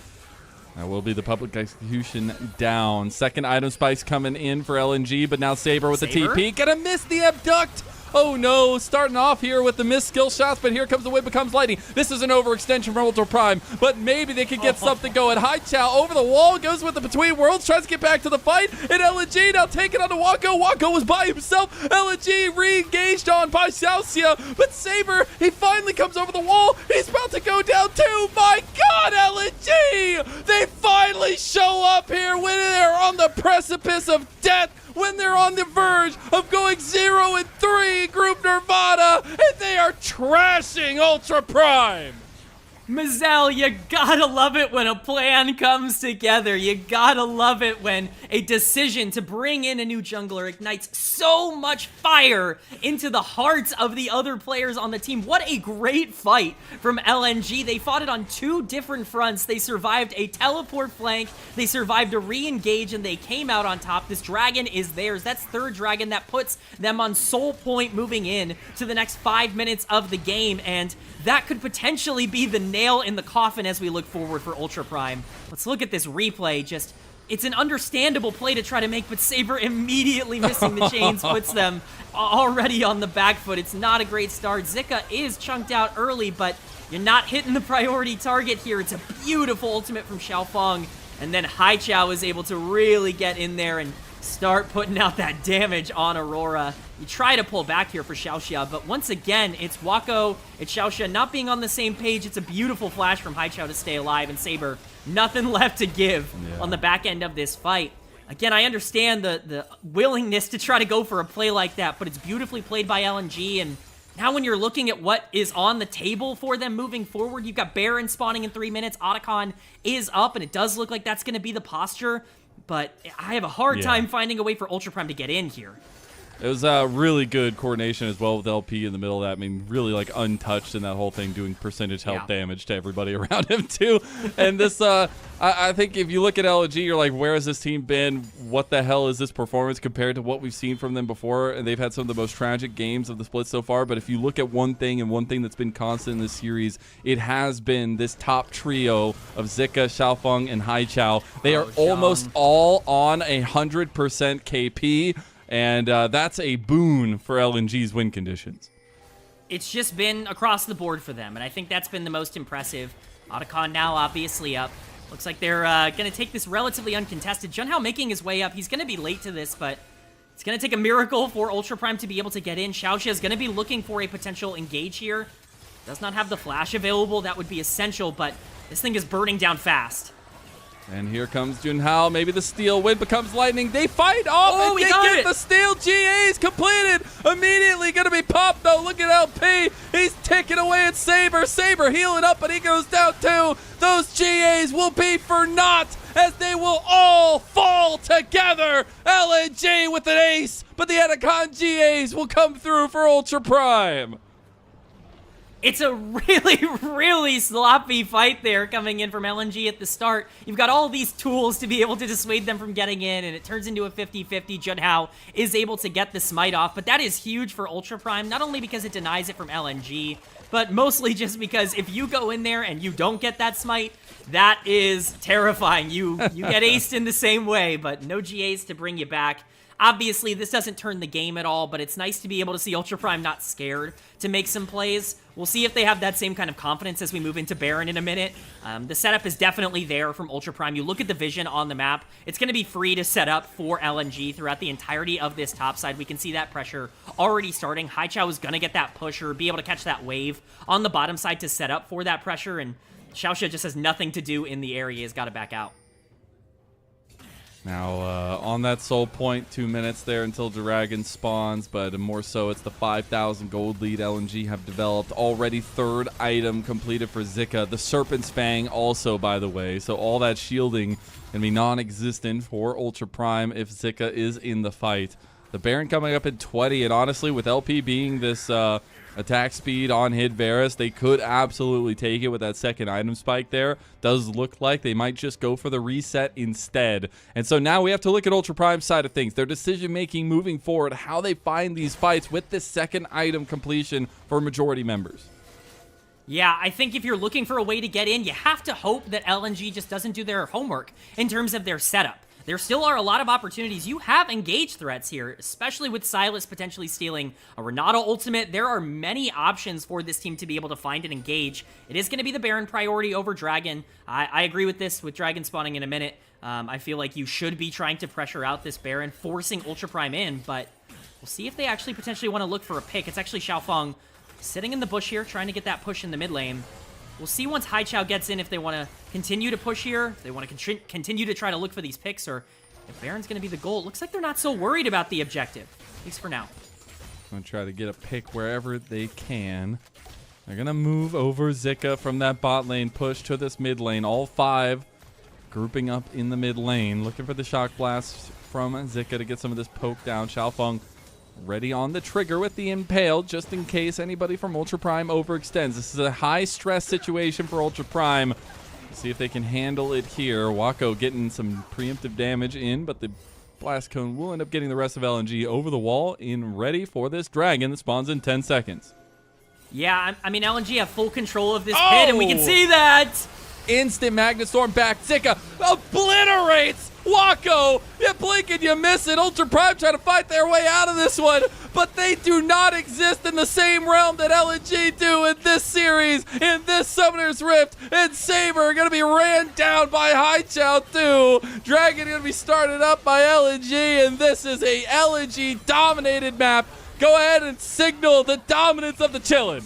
That will be the public execution down. Second item spikes coming in for LNG, but now Saber with the TP. Gonna miss the abduct! Oh no, starting off here with the missed skill shots, but here comes the wind becomes lightning. This is an overextension from Ultra Prime, but maybe they could get something going. Haichao over the wall, goes with the Between Worlds, tries to get back to the fight, and LNG now taking on the Wako. Wako was by himself. LNG re-engaged on by Xiaoxia, but Saber, he finally comes over the wall. He's about to go down too. My God, LNG! They finally show up here when they're on the precipice of death, when they're on the verge of going 0-3 Group Nirvana, and they are trashing Ultra Prime. Mazel, you gotta love it when a plan comes together. You gotta love it when a decision to bring in a new jungler ignites so much fire into the hearts of the other players on the team. What a great fight from LNG. They fought it on two different fronts. They survived a teleport flank, they survived a re-engage, and they came out on top. This dragon is theirs. That's third dragon that puts them on soul point moving in to the next 5 minutes of the game, and that could potentially be the nail in the coffin as we look forward for Ultra Prime. Let's look at this replay. Just, it's an understandable play to try to make, but Saber immediately missing the chains puts them already on the back foot. It's not a great start. Zika is chunked out early, but you're not hitting the priority target here. It's a beautiful ultimate from Xiaofeng, and then Haichao is able to really get in there and start putting out that damage on Aurora. You try to pull back here for Xiaoxia, but once again, it's Wako, it's Xiaoxia not being on the same page. It's a beautiful flash from Haichao to stay alive, and Saber, nothing left to give on the back end of this fight. Again, I understand the willingness to try to go for a play like that, but it's beautifully played by LNG, and now when you're looking at what is on the table for them moving forward, you've got Baron spawning in 3 minutes, Otacon is up, and it does look like that's going to be the posture, but I have a hard time finding a way for Ultra Prime to get in here. It was really good coordination as well with LP in the middle of that. I mean, really like untouched in that whole thing, doing percentage health damage to everybody around him too. And this, I think if you look at LNG, you're like, where has this team been? What the hell is this performance compared to what we've seen from them before? And they've had some of the most tragic games of the split so far. But if you look at one thing, and one thing that's been constant in this series, it has been this top trio of Zika, Xiaofeng, and Haichao. They are almost all on 100% KP. And that's a boon for LNG's win conditions. It's just been across the board for them, and I think that's been the most impressive. Otacon now obviously up. Looks like they're going to take this relatively uncontested. Junhao making his way up. He's going to be late to this, but it's going to take a miracle for Ultra Prime to be able to get in. Xiaoxia is going to be looking for a potential engage here. Does not have the flash available. That would be essential, but this thing is burning down fast. And here comes Junhao. Maybe the steel wind becomes lightning. They fight off and they get the steel GAs completed. Immediately going to be popped though. Look at LP. He's ticking away at Saber. Saber healing up, but he goes down too. Those GAs will be for naught as they will all fall together. LNG with an ace, but the Anaconda GAs will come through for Ultra Prime. It's a really, really sloppy fight there coming in from LNG at the start. You've got all these tools to be able to dissuade them from getting in, and it turns into a 50-50. Junhao is able to get the smite off, but that is huge for Ultra Prime, not only because it denies it from LNG, but mostly just because if you go in there and you don't get that smite, that is terrifying. You get aced in the same way, but no GAs to bring you back. Obviously, this doesn't turn the game at all, but it's nice to be able to see Ultra Prime not scared to make some plays. We'll see if they have that same kind of confidence as we move into Baron in a minute. The setup is definitely there from Ultra Prime. You look at the vision on the map, it's going to be free to set up for LNG throughout the entirety of this top side. We can see that pressure already starting. Haichao is going to get that push or be able to catch that wave on the bottom side to set up for that pressure, and Xiaoxia just has nothing to do in the area. He's got to back out. Now, on that soul point, 2 minutes there until Dragon spawns, but more so it's the 5,000 gold lead LNG have developed. Already third item completed for Zika. The Serpent's Fang also, by the way, so all that shielding can be non-existent for Ultra Prime if Zika is in the fight. The Baron coming up at 20, and honestly, with LP being this attack speed on hit Varus, they could absolutely take it with that second item spike there. Does look like they might just go for the reset instead. And so now we have to look at Ultra Prime's side of things. Their decision-making moving forward, how they find these fights with this second item completion for majority members. Yeah, I think if you're looking for a way to get in, you have to hope that LNG just doesn't do their homework in terms of their setup. There still are a lot of opportunities. You have engaged threats here, especially with Silas potentially stealing a Renata ultimate. There are many options for this team to be able to find and engage. It is going to be the Baron priority over Dragon. I agree with this, with Dragon spawning in a minute. I feel like you should be trying to pressure out this Baron, forcing Ultra Prime in, but we'll see if they actually potentially want to look for a pick. It's actually Xiaofeng sitting in the bush here, trying to get that push in the mid lane. We'll see once Haichao gets in if they want to continue to push here, if they want to continue to try to look for these picks, or if Baron's going to be the goal. It looks like they're not so worried about the objective, at least for now. I'm going to try to get a pick wherever they can. They're going to move over Zika from that bot lane, push to this mid lane. All five grouping up in the mid lane, looking for the shock blast from Zika to get some of this poke down. Xiaofeng ready on the trigger with the impale, just in case anybody from Ultra Prime overextends. This is a high-stress situation for Ultra Prime. See if they can handle it here. Wako getting some preemptive damage in, but the blast cone will end up getting the rest of LNG over the wall in ready for this dragon that spawns in 10 seconds. Yeah, I mean, LNG have full control of this pit, and we can see that. Instant Magnet Storm back. Zika obliterates Wako. You blink and you miss it. Ultra Prime trying to fight their way out of this one, but they do not exist in the same realm that LNG do in this series, in this Summoner's Rift. And Saber are going to be ran down by Haichao too. Dragon going to be started up by LNG, and this is a LNG dominated map. Go ahead and signal the dominance of the Chillin'.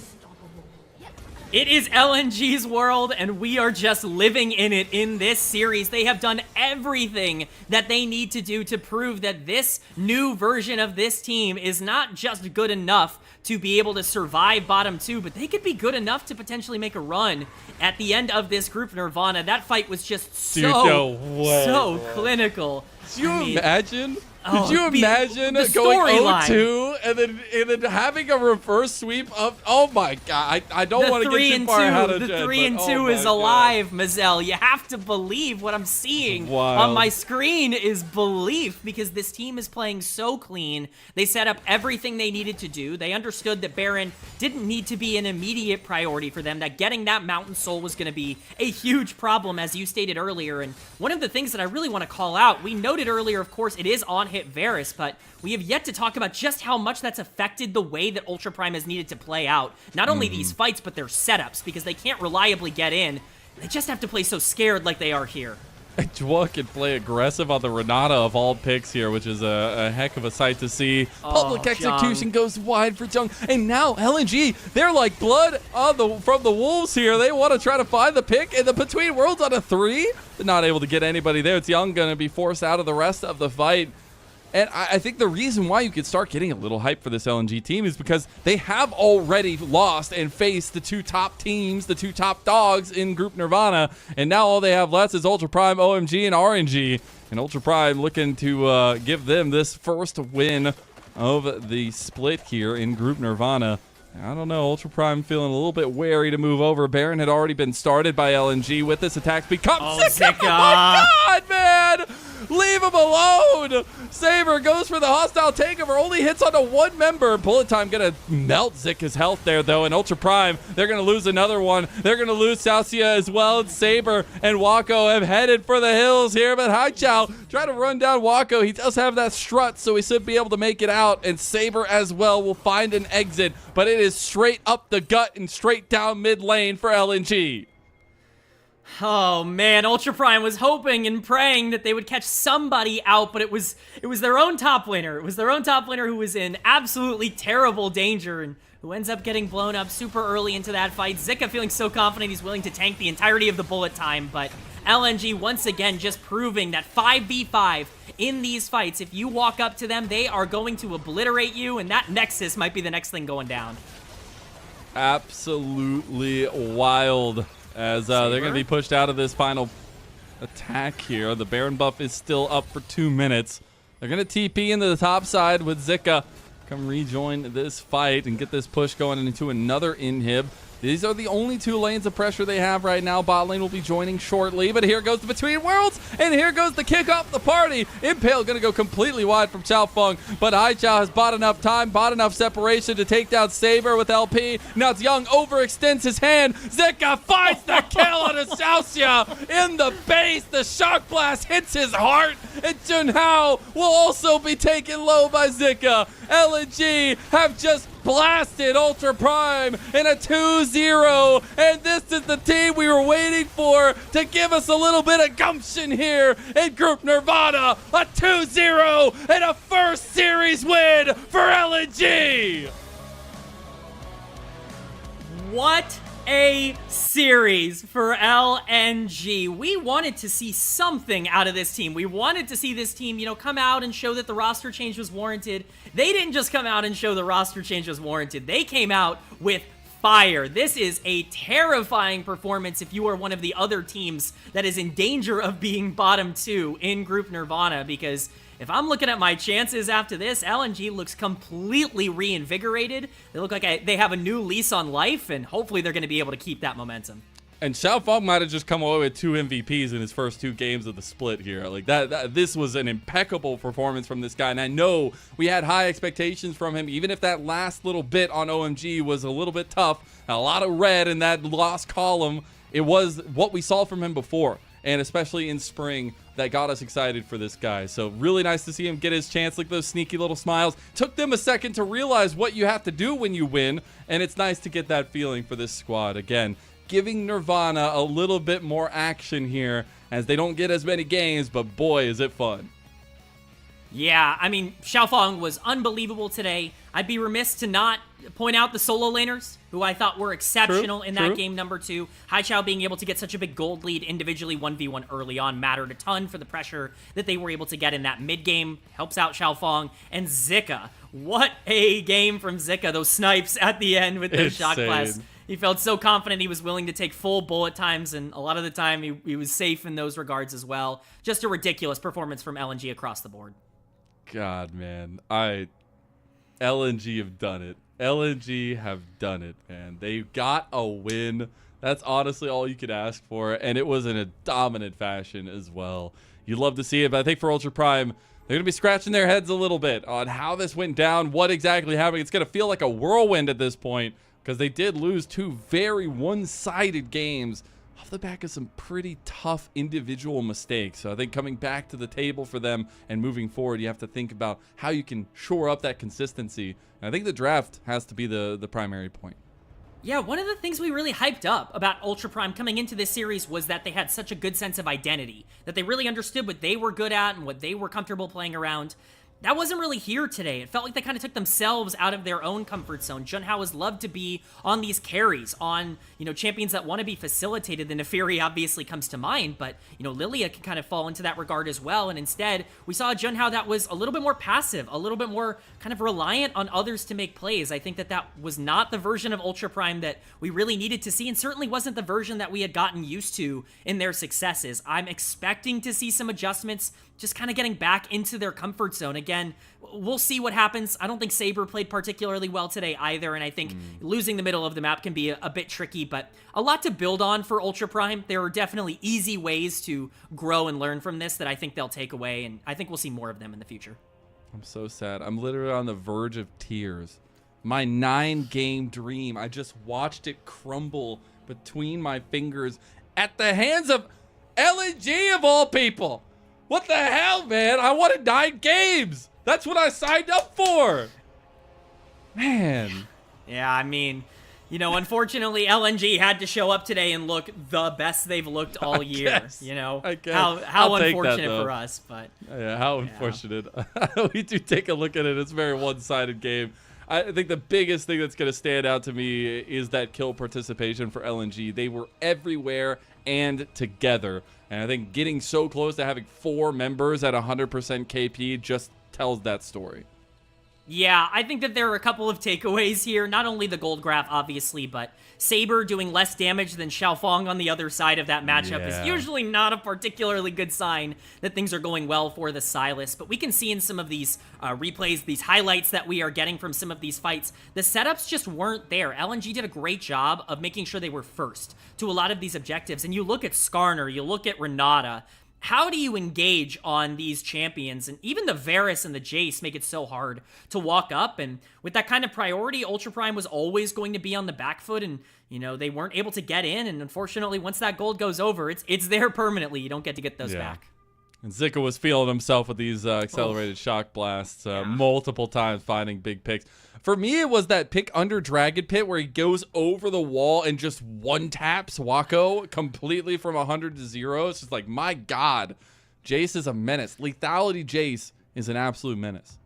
It is LNG's world, and we are just living in it in this series. They have done everything that they need to do to prove that this new version of this team is not just good enough to be able to survive bottom two, but they could be good enough to potentially make a run at the end of this group. Nirvana, that fight was just so clinical. Could you imagine? Oh, could you imagine the going storyline. 0-2 and then having a reverse sweep of, oh my god, I don't want to get too far ahead of The Jen, 3 and but 2 oh is my alive, Mazel. You have to believe what I'm seeing on my screen is belief, because this team is playing so clean. They set up everything they needed to do. They understood that Baron didn't need to be an immediate priority for them, that getting that Mountain Soul was going to be a huge problem, as you stated earlier. And one of the things that I really want to call out, we noted earlier, of course, it is on hit Varus, but we have yet to talk about just how much that's affected the way that Ultra Prime has needed to play out. Not only these fights, but their setups, because they can't reliably get in. They just have to play so scared like they are here. Jwa can play aggressive on the Renata of all picks here, which is a heck of a sight to see. Public execution goes wide for Jung. And now LNG, they're like blood on from the wolves here. They want to try to find the pick in the Between Worlds on a 3. They're not able to get anybody there. It's Young going to be forced out of the rest of the fight. And I think the reason why you could start getting a little hype for this LNG team is because they have already lost and faced the 2 top teams, the 2 top dogs in Group Nirvana, and now all they have left is Ultra Prime, OMG, and RNG. And Ultra Prime looking to give them this first win of the split here in Group Nirvana. I don't know, Ultra Prime feeling a little bit wary to move over. Baron had already been started by LNG with this attack speed. Zika! Oh my god, man! Leave him alone! Saber goes for the hostile takeover, only hits onto 1 member. Bullet Time gonna melt Zika's health there, though, and Ultra Prime, they're gonna lose another one. They're gonna lose Saucia as well, and Saber and Wako have headed for the hills here, but Haichao try to run down Wako. He does have that strut, so he should be able to make it out, and Saber as well will find an exit, but it is straight up the gut and straight down mid lane for LNG. Oh man, Ultra Prime was hoping and praying that they would catch somebody out, but it was their own top laner. It was their own top laner who was in absolutely terrible danger and who ends up getting blown up super early into that fight. Zika feeling so confident he's willing to tank the entirety of the bullet time, but LNG once again just proving that 5v5 in these fights, if you walk up to them, they are going to obliterate you, and that Nexus might be the next thing going down. Absolutely wild. As they're going to be pushed out of this final attack here. The Baron buff is still up for 2 minutes. They're going to TP into the top side with Zika. Come rejoin this fight and get this push going into another inhib. These are the only 2 lanes of pressure they have right now. Bot lane will be joining shortly, but here goes the Between Worlds, and here goes the kick off the party. Impale going to go completely wide from Xiaofeng, but Haichao has bought enough time, bought enough separation to take down Saber with LP. Now it's Young overextends his hand. Zika finds the kill on Saucia in the base. The Shock Blast hits his heart, and Junhao will also be taken low by Zika. LNG have just blasted Ultra Prime in a 2-0, and this is the team we were waiting for to give us a little bit of gumption here in Group Nirvana. A 2-0 and a first series win for LNG. What a series for LNG. We wanted to see something out of this team. We wanted to see this team, come out and show that the roster change was warranted. They didn't just come out and show the roster change was warranted. They came out with fire. This is a terrifying performance if you are one of the other teams that is in danger of being bottom 2 in Group Nirvana, because if I'm looking at my chances after this, LNG looks completely reinvigorated. They look like they have a new lease on life, and hopefully they're going to be able to keep that momentum. And Xiaofeng might have just come away with 2 MVPs in his first 2 games of the split here. Like this was an impeccable performance from this guy. And I know we had high expectations from him, even if that last little bit on OMG was a little bit tough. A lot of red in that lost column. It was what we saw from him before, and especially in spring, that got us excited for this guy. So really nice to see him get his chance. Like those sneaky little smiles. Took them a second to realize what you have to do when you win, and it's nice to get that feeling for this squad again. Giving Nirvana a little bit more action here, as they don't get as many games, but boy, is it fun. Yeah, I mean, Xiaofeng was unbelievable today. I'd be remiss to not point out the solo laners, who I thought were exceptional in that game number 2. Haichao being able to get such a big gold lead individually 1v1 early on mattered a ton for the pressure that they were able to get in that mid game. Helps out Xiaofeng. And Zika, what a game from Zika. Those snipes at the end with those shock blasts. He felt so confident he was willing to take full bullet times, and a lot of the time he was safe in those regards as well. Just a ridiculous performance from LNG across the board. God, man. LNG have done it. LNG have done it, man. They got a win. That's honestly all you could ask for, and it was in a dominant fashion as well. You'd love to see it, but I think for Ultra Prime, they're going to be scratching their heads a little bit on how this went down, what exactly happened. It's going to feel like a whirlwind at this point, because they did lose 2 very one-sided games off the back of some pretty tough individual mistakes. So I think coming back to the table for them and moving forward, you have to think about how you can shore up that consistency. And I think the draft has to be the primary point. Yeah, one of the things we really hyped up about Ultra Prime coming into this series was that they had such a good sense of identity, that they really understood what they were good at and what they were comfortable playing around. that wasn't really here today. It felt like they kind of took themselves out of their own comfort zone. Junhao has loved to be on these carries, on, champions that want to be facilitated. The Neferi obviously comes to mind, but, Lilia can kind of fall into that regard as well. And instead, we saw a Junhao that was a little bit more passive, a little bit more kind of reliant on others to make plays. I think that was not the version of Ultra Prime that we really needed to see, and certainly wasn't the version that we had gotten used to in their successes. I'm expecting to see some adjustments, just kind of getting back into their comfort zone. Again, we'll see what happens. I don't think Saber played particularly well today either, and I think losing the middle of the map can be a bit tricky, but a lot to build on for Ultra Prime. There are definitely easy ways to grow and learn from this that I think they'll take away, and I think we'll see more of them in the future. I'm so sad. I'm literally on the verge of tears. My 9-game dream, I just watched it crumble between my fingers at the hands of LNG of all people. What the hell, man? I wanted 9 games. That's what I signed up for. Man. Yeah, I mean, unfortunately, LNG had to show up today and look the best they've looked all year. I guess. How unfortunate for us, but yeah, how unfortunate. We do take a look at it. It's a very one-sided game. I think the biggest thing that's going to stand out to me is that kill participation for LNG. They were everywhere and together. And I think getting so close to having 4 members at 100% KP just tells that story. Yeah, I think that there are a couple of takeaways here. Not only the gold graph, obviously, but Saber doing less damage than Xiaofeng on the other side of that matchup is usually not a particularly good sign that things are going well for the Sylas. But we can see in some of these replays, these highlights that we are getting from some of these fights, the setups just weren't there. LNG did a great job of making sure they were first to a lot of these objectives. And you look at Skarner, you look at Renata. How do you engage on these champions? And even the Varus and the Jace make it so hard to walk up. And with that kind of priority, Ultra Prime was always going to be on the back foot. And, they weren't able to get in. And unfortunately, once that gold goes over, it's there permanently. You don't get to get those back. And Zika was feeling himself with these accelerated shock blasts multiple times, finding big picks. For me, it was that pick under Dragon Pit where he goes over the wall and just one-taps Wako completely from 100 to 0. It's just like, my God, Jace is a menace. Lethality Jace is an absolute menace.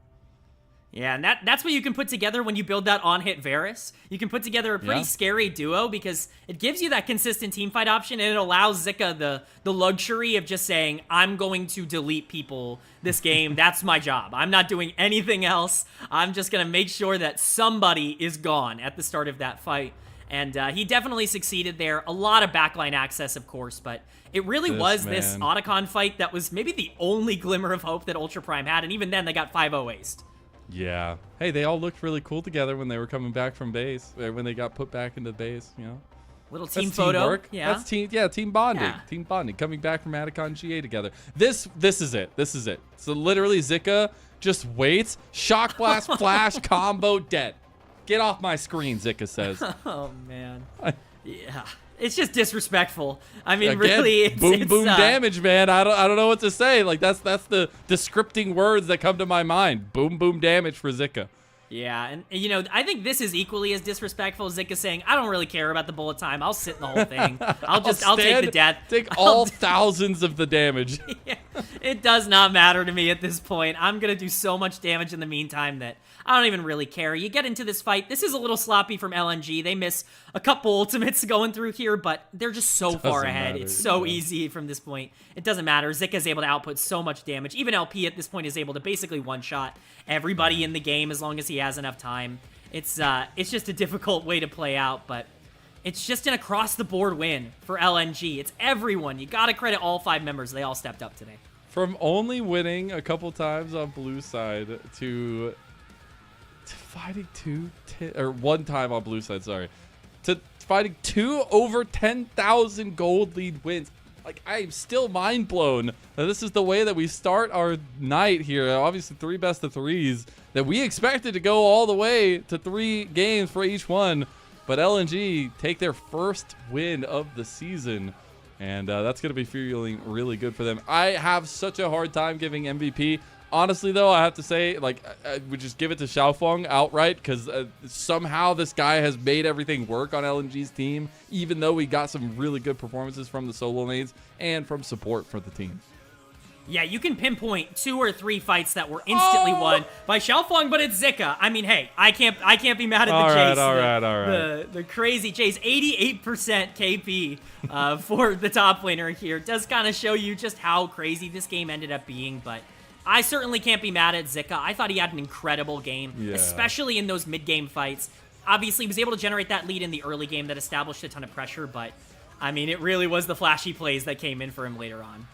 Yeah, and that's what you can put together when you build that on-hit Varus. You can put together a pretty scary duo because it gives you that consistent teamfight option, and it allows Zika the luxury of just saying, I'm going to delete people this game. That's my job. I'm not doing anything else. I'm just going to make sure that somebody is gone at the start of that fight. And he definitely succeeded there. A lot of backline access, of course, but it really was this Otacon fight that was maybe the only glimmer of hope that Ultra Prime had, and even then they got 5-0 aced. Yeah. Hey, they all looked really cool together when they were coming back from base, when they got put back into base, Little team photo. Teamwork. Yeah. That's team bonding. Yeah. Team bonding. Coming back from Atacon GA together. This is it. This is it. So literally Zika just waits. Shock blast, flash, combo, dead. Get off my screen, Zika says. Oh, man. Yeah. It's just disrespectful. I mean, Again, really, it's boom damage, man. I don't know what to say. Like that's the descripting words that come to my mind. Boom damage for Zika. Yeah, and I think this is equally as disrespectful as Zika saying, I don't really care about the bullet time. I'll sit in the whole thing. I'll take the death. Take all thousands of the damage. Yeah, it does not matter to me at this point. I'm going to do so much damage in the meantime that I don't even really care. You get into this fight. This is a little sloppy from LNG. They miss a couple ultimates going through here, but they're just so far ahead. It's so easy from this point. It doesn't matter. Zika's able to output so much damage. Even LP at this point is able to basically one-shot everybody in the game as long as he has enough time. It's just a difficult way to play out, but it's just an across-the-board win for LNG. It's everyone. You got to credit all 5 members. They all stepped up today. From only winning a couple times on blue side to fighting one time on blue side, sorry, to fighting 2 over 10,000 gold lead wins. Like, I am still mind blown that this is the way that we start our night here. Obviously 3 best of 3s that we expected to go all the way to 3 games for each one, but LNG take their first win of the season, and that's going to be feeling really good for them. I have such a hard time giving MVP. Honestly, though, I have to say, like, I would just give it to Xiaofeng outright because somehow this guy has made everything work on LNG's team, even though we got some really good performances from the solo lanes and from support for the team. Yeah, you can pinpoint 2 or 3 fights that were instantly won by Xiaofeng, but it's Zika. I mean, hey, I can't be mad at the chase. All right. The crazy chase, 88% KP for the top laner here does kind of show you just how crazy this game ended up being, but I certainly can't be mad at Zika. I thought he had an incredible game, especially in those mid-game fights. Obviously, he was able to generate that lead in the early game that established a ton of pressure, but I mean, it really was the flashy plays that came in for him later on.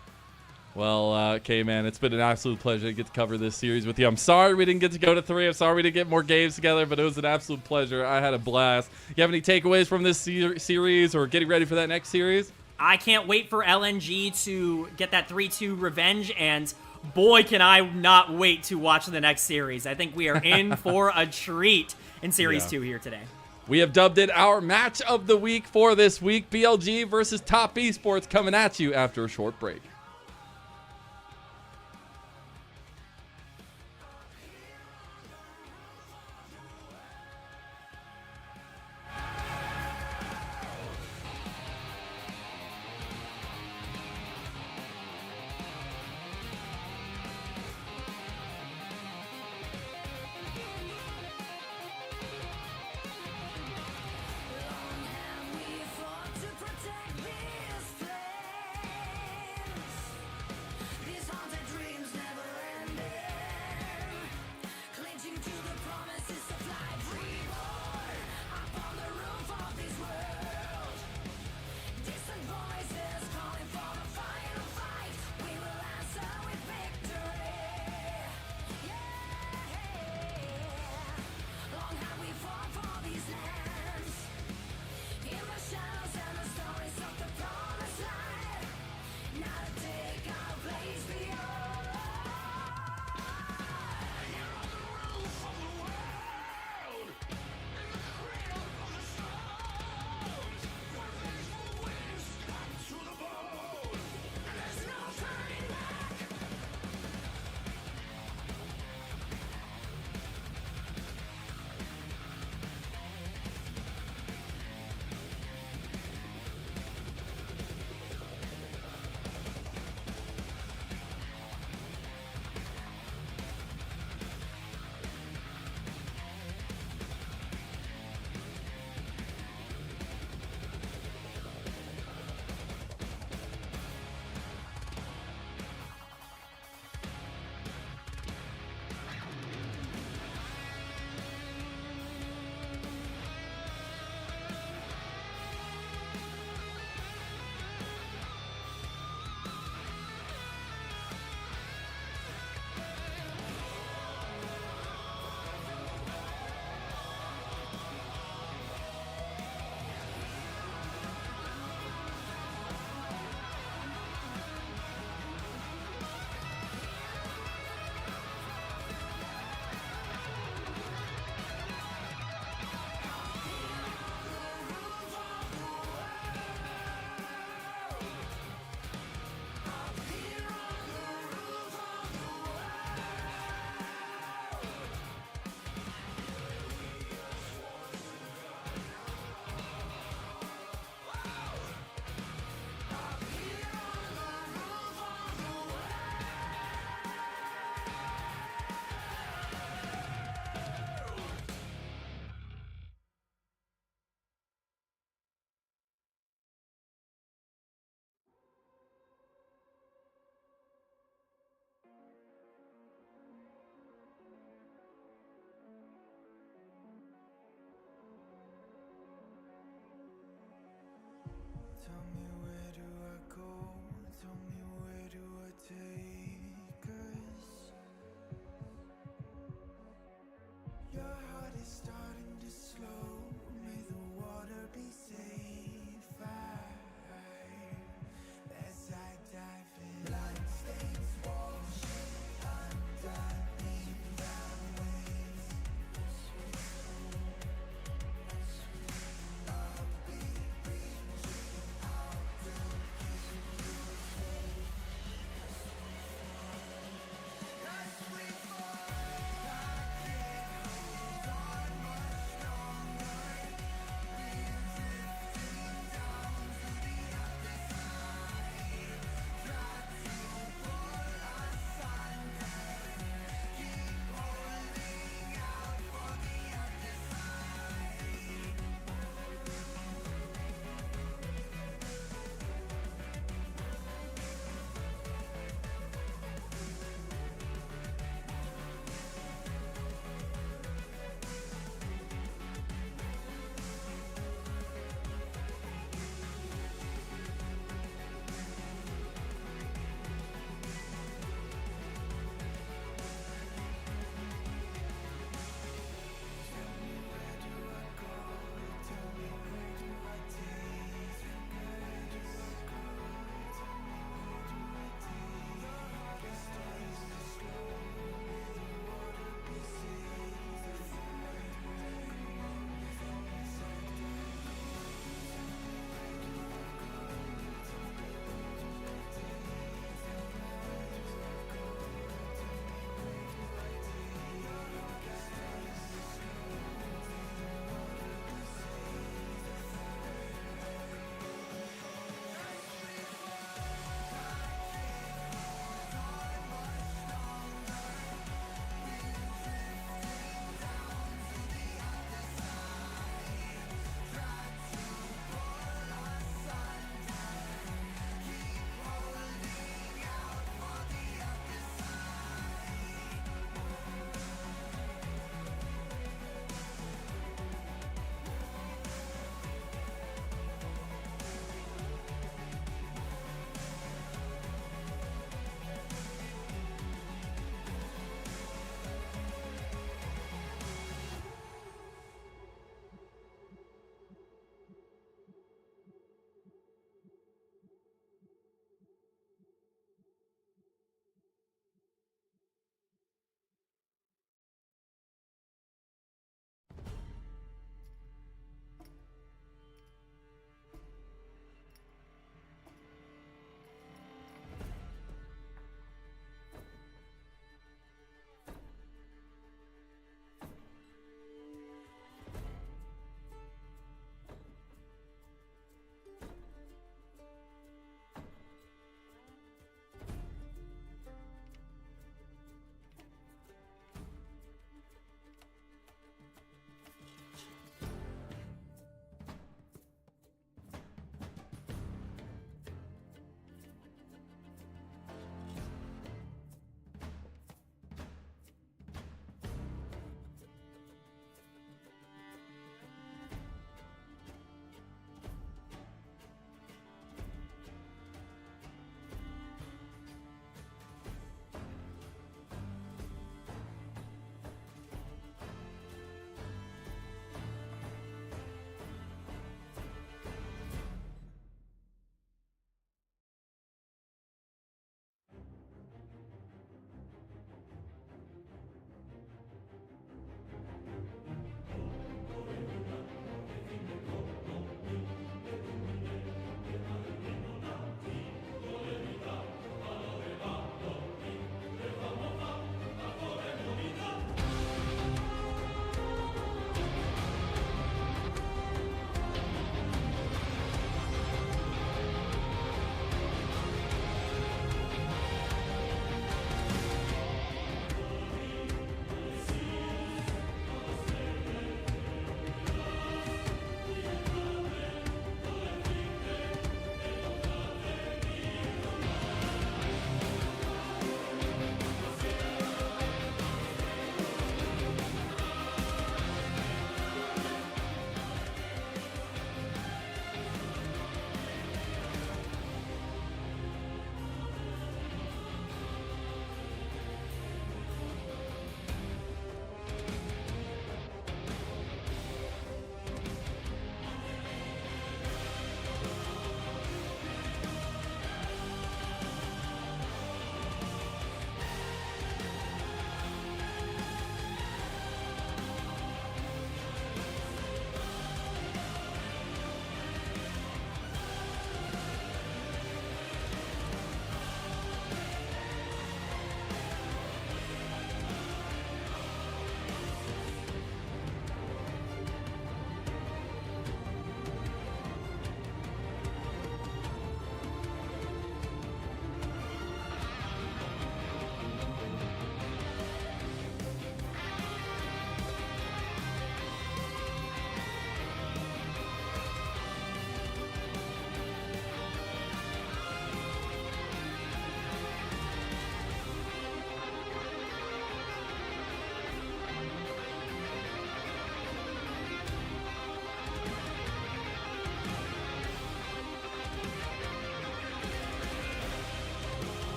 Well, K-Man, it's been an absolute pleasure to get to cover this series with you. I'm sorry we didn't get to go to 3. I'm sorry we didn't get more games together, but it was an absolute pleasure. I had a blast. You have any takeaways from this series or getting ready for that next series? I can't wait for LNG to get that 3-2 revenge, and boy, can I not wait to watch the next series. I think we are in for a treat in Series 2 here today. We have dubbed it our match of the week for this week. BLG versus Top Esports coming at you after a short break.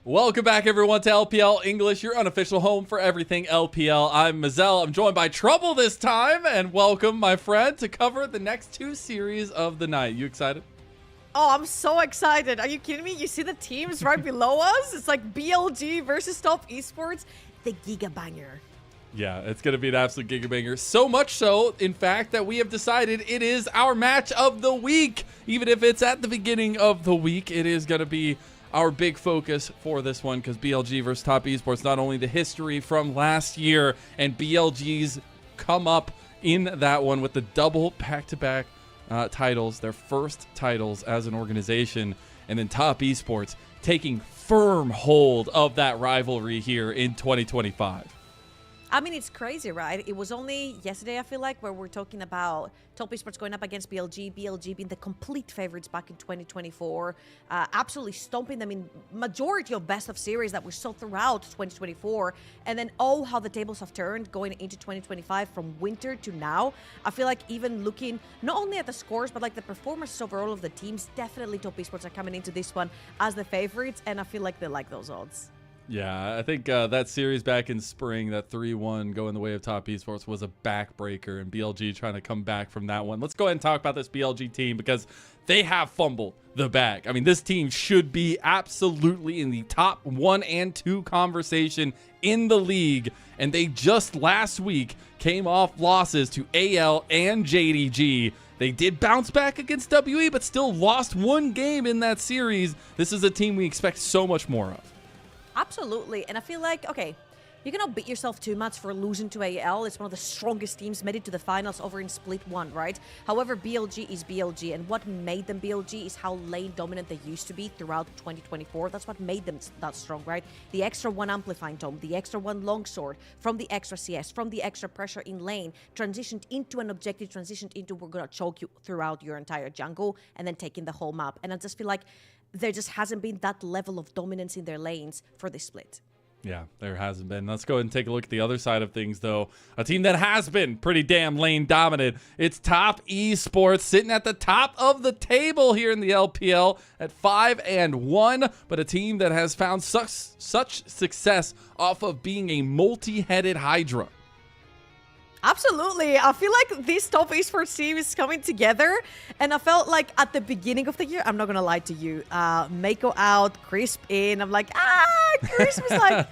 Welcome back, everyone, to LPL English, your unofficial home for everything LPL. I'm Mazel. I'm joined by Trouble this time, and welcome, my friend, to cover the next 2 series of the night. You excited? Oh, I'm so excited. Are you kidding me? You see the teams right below us? It's like BLG versus Top Esports, the Giga Banger. Yeah, it's going to be an absolute gigabanger. So much so, in fact, that we have decided it is our match of the week. Even if it's at the beginning of the week, it is going to be our big focus for this one, because BLG versus Top Esports, not only the history from last year and BLG's come up in that one with the double back-to-back titles, their first titles as an organization, and then Top Esports taking firm hold of that rivalry here in 2025. I mean, it's crazy, right? It was only yesterday, I feel like, where we're talking about Top Esports going up against BLG, BLG being the complete favorites back in 2024, absolutely stomping them in majority of best of series that we saw throughout 2024. And then, oh, how the tables have turned going into 2025 from winter to now. I feel like even looking not only at the scores, but like the performances overall of the teams, definitely Top Esports are coming into this one as the favorites. And I feel like they like those odds. Yeah, I think that series back in spring, that 3-1 going the way of Top Esports, was a backbreaker, and BLG trying to come back from that one. Let's go ahead and talk about this BLG team, because they have fumbled the bag. I mean, this team should be absolutely in the top 1 and 2 conversation in the league, and they just last week came off losses to AL and JDG. They did bounce back against WE, but still lost 1 game in that series. This is a team we expect so much more of. Absolutely. And I feel like, okay, you cannot beat yourself too much for losing to AL. It's one of the strongest teams, made it to the finals over in Split 1, right? However, BLG is BLG, and what made them BLG is how lane dominant they used to be throughout 2024. That's what made them that strong, right? The extra 1 amplifying tome, the extra 1 longsword, from the extra CS, from the extra pressure in lane, transitioned into an objective, transitioned into we're going to choke you throughout your entire jungle, and then taking the whole map. And I just feel like there just hasn't been that level of dominance in their lanes for this split. Yeah, there hasn't been. Let's go ahead and take a look at the other side of things, though. A team that has been pretty damn lane dominant. It's Top Esports, sitting at the top of the table here in the LPL at 5-1, but a team that has found such success off of being a multi-headed Hydra. Absolutely. I feel like this Top Esports team is coming together, and I felt like at the beginning of the year, I'm not gonna lie to you, Mako out, Crisp in, I'm like, Crisp is like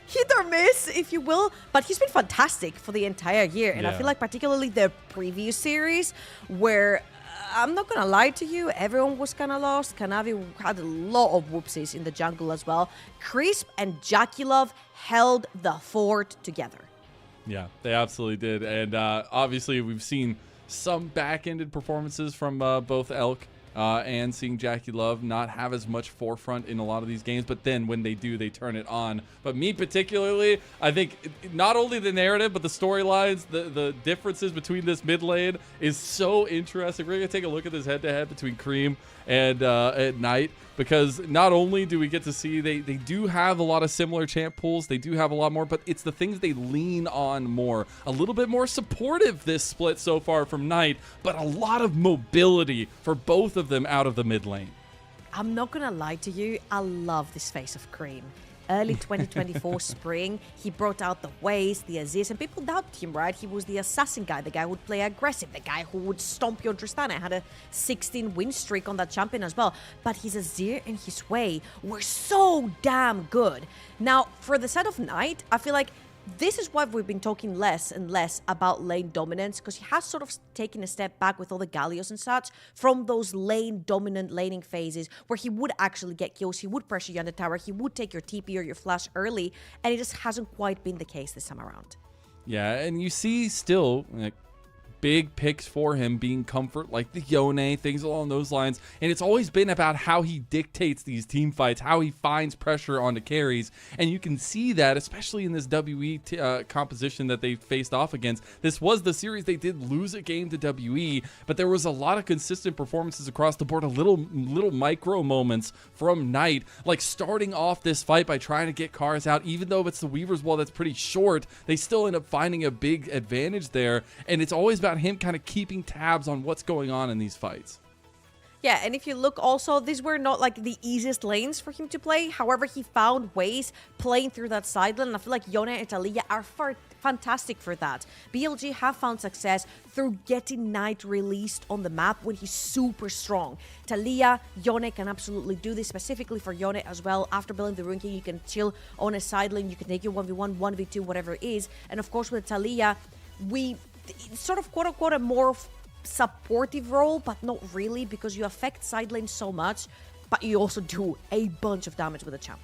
hit or miss, if you will, but he's been fantastic for the entire year. And I feel like particularly the previous series where I'm not gonna lie to you, everyone was kind of lost. Kanavi had a lot of whoopsies in the jungle as well. Crisp and Jackie Love held the fort together. Yeah, they absolutely did. And obviously, we've seen some back-ended performances from both Elk and seeing Jackie Love not have as much forefront in a lot of these games. But then when they do, they turn it on. But me particularly, I think not only the narrative, but the storylines, the differences between this mid lane is so interesting. We're going to take a look at this head-to-head between Cream and at Night, because not only do we get to see they do have a lot of similar champ pools, they do have a lot more, but it's the things they lean on more. A little bit more supportive this split so far from Night, but a lot of mobility for both of them out of the mid lane. I'm not gonna lie to you, I love this face of Cream. Early 2024 spring, he brought out the Waze, the Aziz, and people doubted him, right? He was the assassin guy, the guy who would play aggressive, the guy who would stomp your Tristana. Had a 16 win streak on that champion as well. But his Azir and his Way were so damn good. Now, for the side of Night, I feel like this is why we've been talking less and less about lane dominance, because he has sort of taken a step back with all the Gallios and such from those lane dominant laning phases where he would actually get kills, he would pressure you on the tower, he would take your TP or your flash early, and it just hasn't quite been the case this time around. Yeah, and you see still like big picks for him being comfort, like the Yone, things along those lines. And it's always been about how he dictates these team fights, how he finds pressure onto carries. And you can see that, especially in this WE composition that they faced off against. This was the series they did lose a game to WE, but there was a lot of consistent performances across the board, a little micro moments from Night, like starting off this fight by trying to get cars out, even though it's the Weaver's Wall that's pretty short, they still end up finding a big advantage there. And it's always about him kind of keeping tabs on what's going on in these fights. Yeah, and if you look also, these were not like the easiest lanes for him to play. However, he found ways playing through that side lane. I feel like Yone and Talia are fantastic for that. BLG have found success through getting Knight released on the map when he's super strong. Talia, Yone can absolutely do this, specifically for Yone as well. After building the Rune King, you can chill on a side lane, you can take your 1v1, 1v2, whatever it is. And of course with Talia, it's sort of quote-unquote a more supportive role, but not really, because you affect side lane so much, but you also do a bunch of damage with a champ.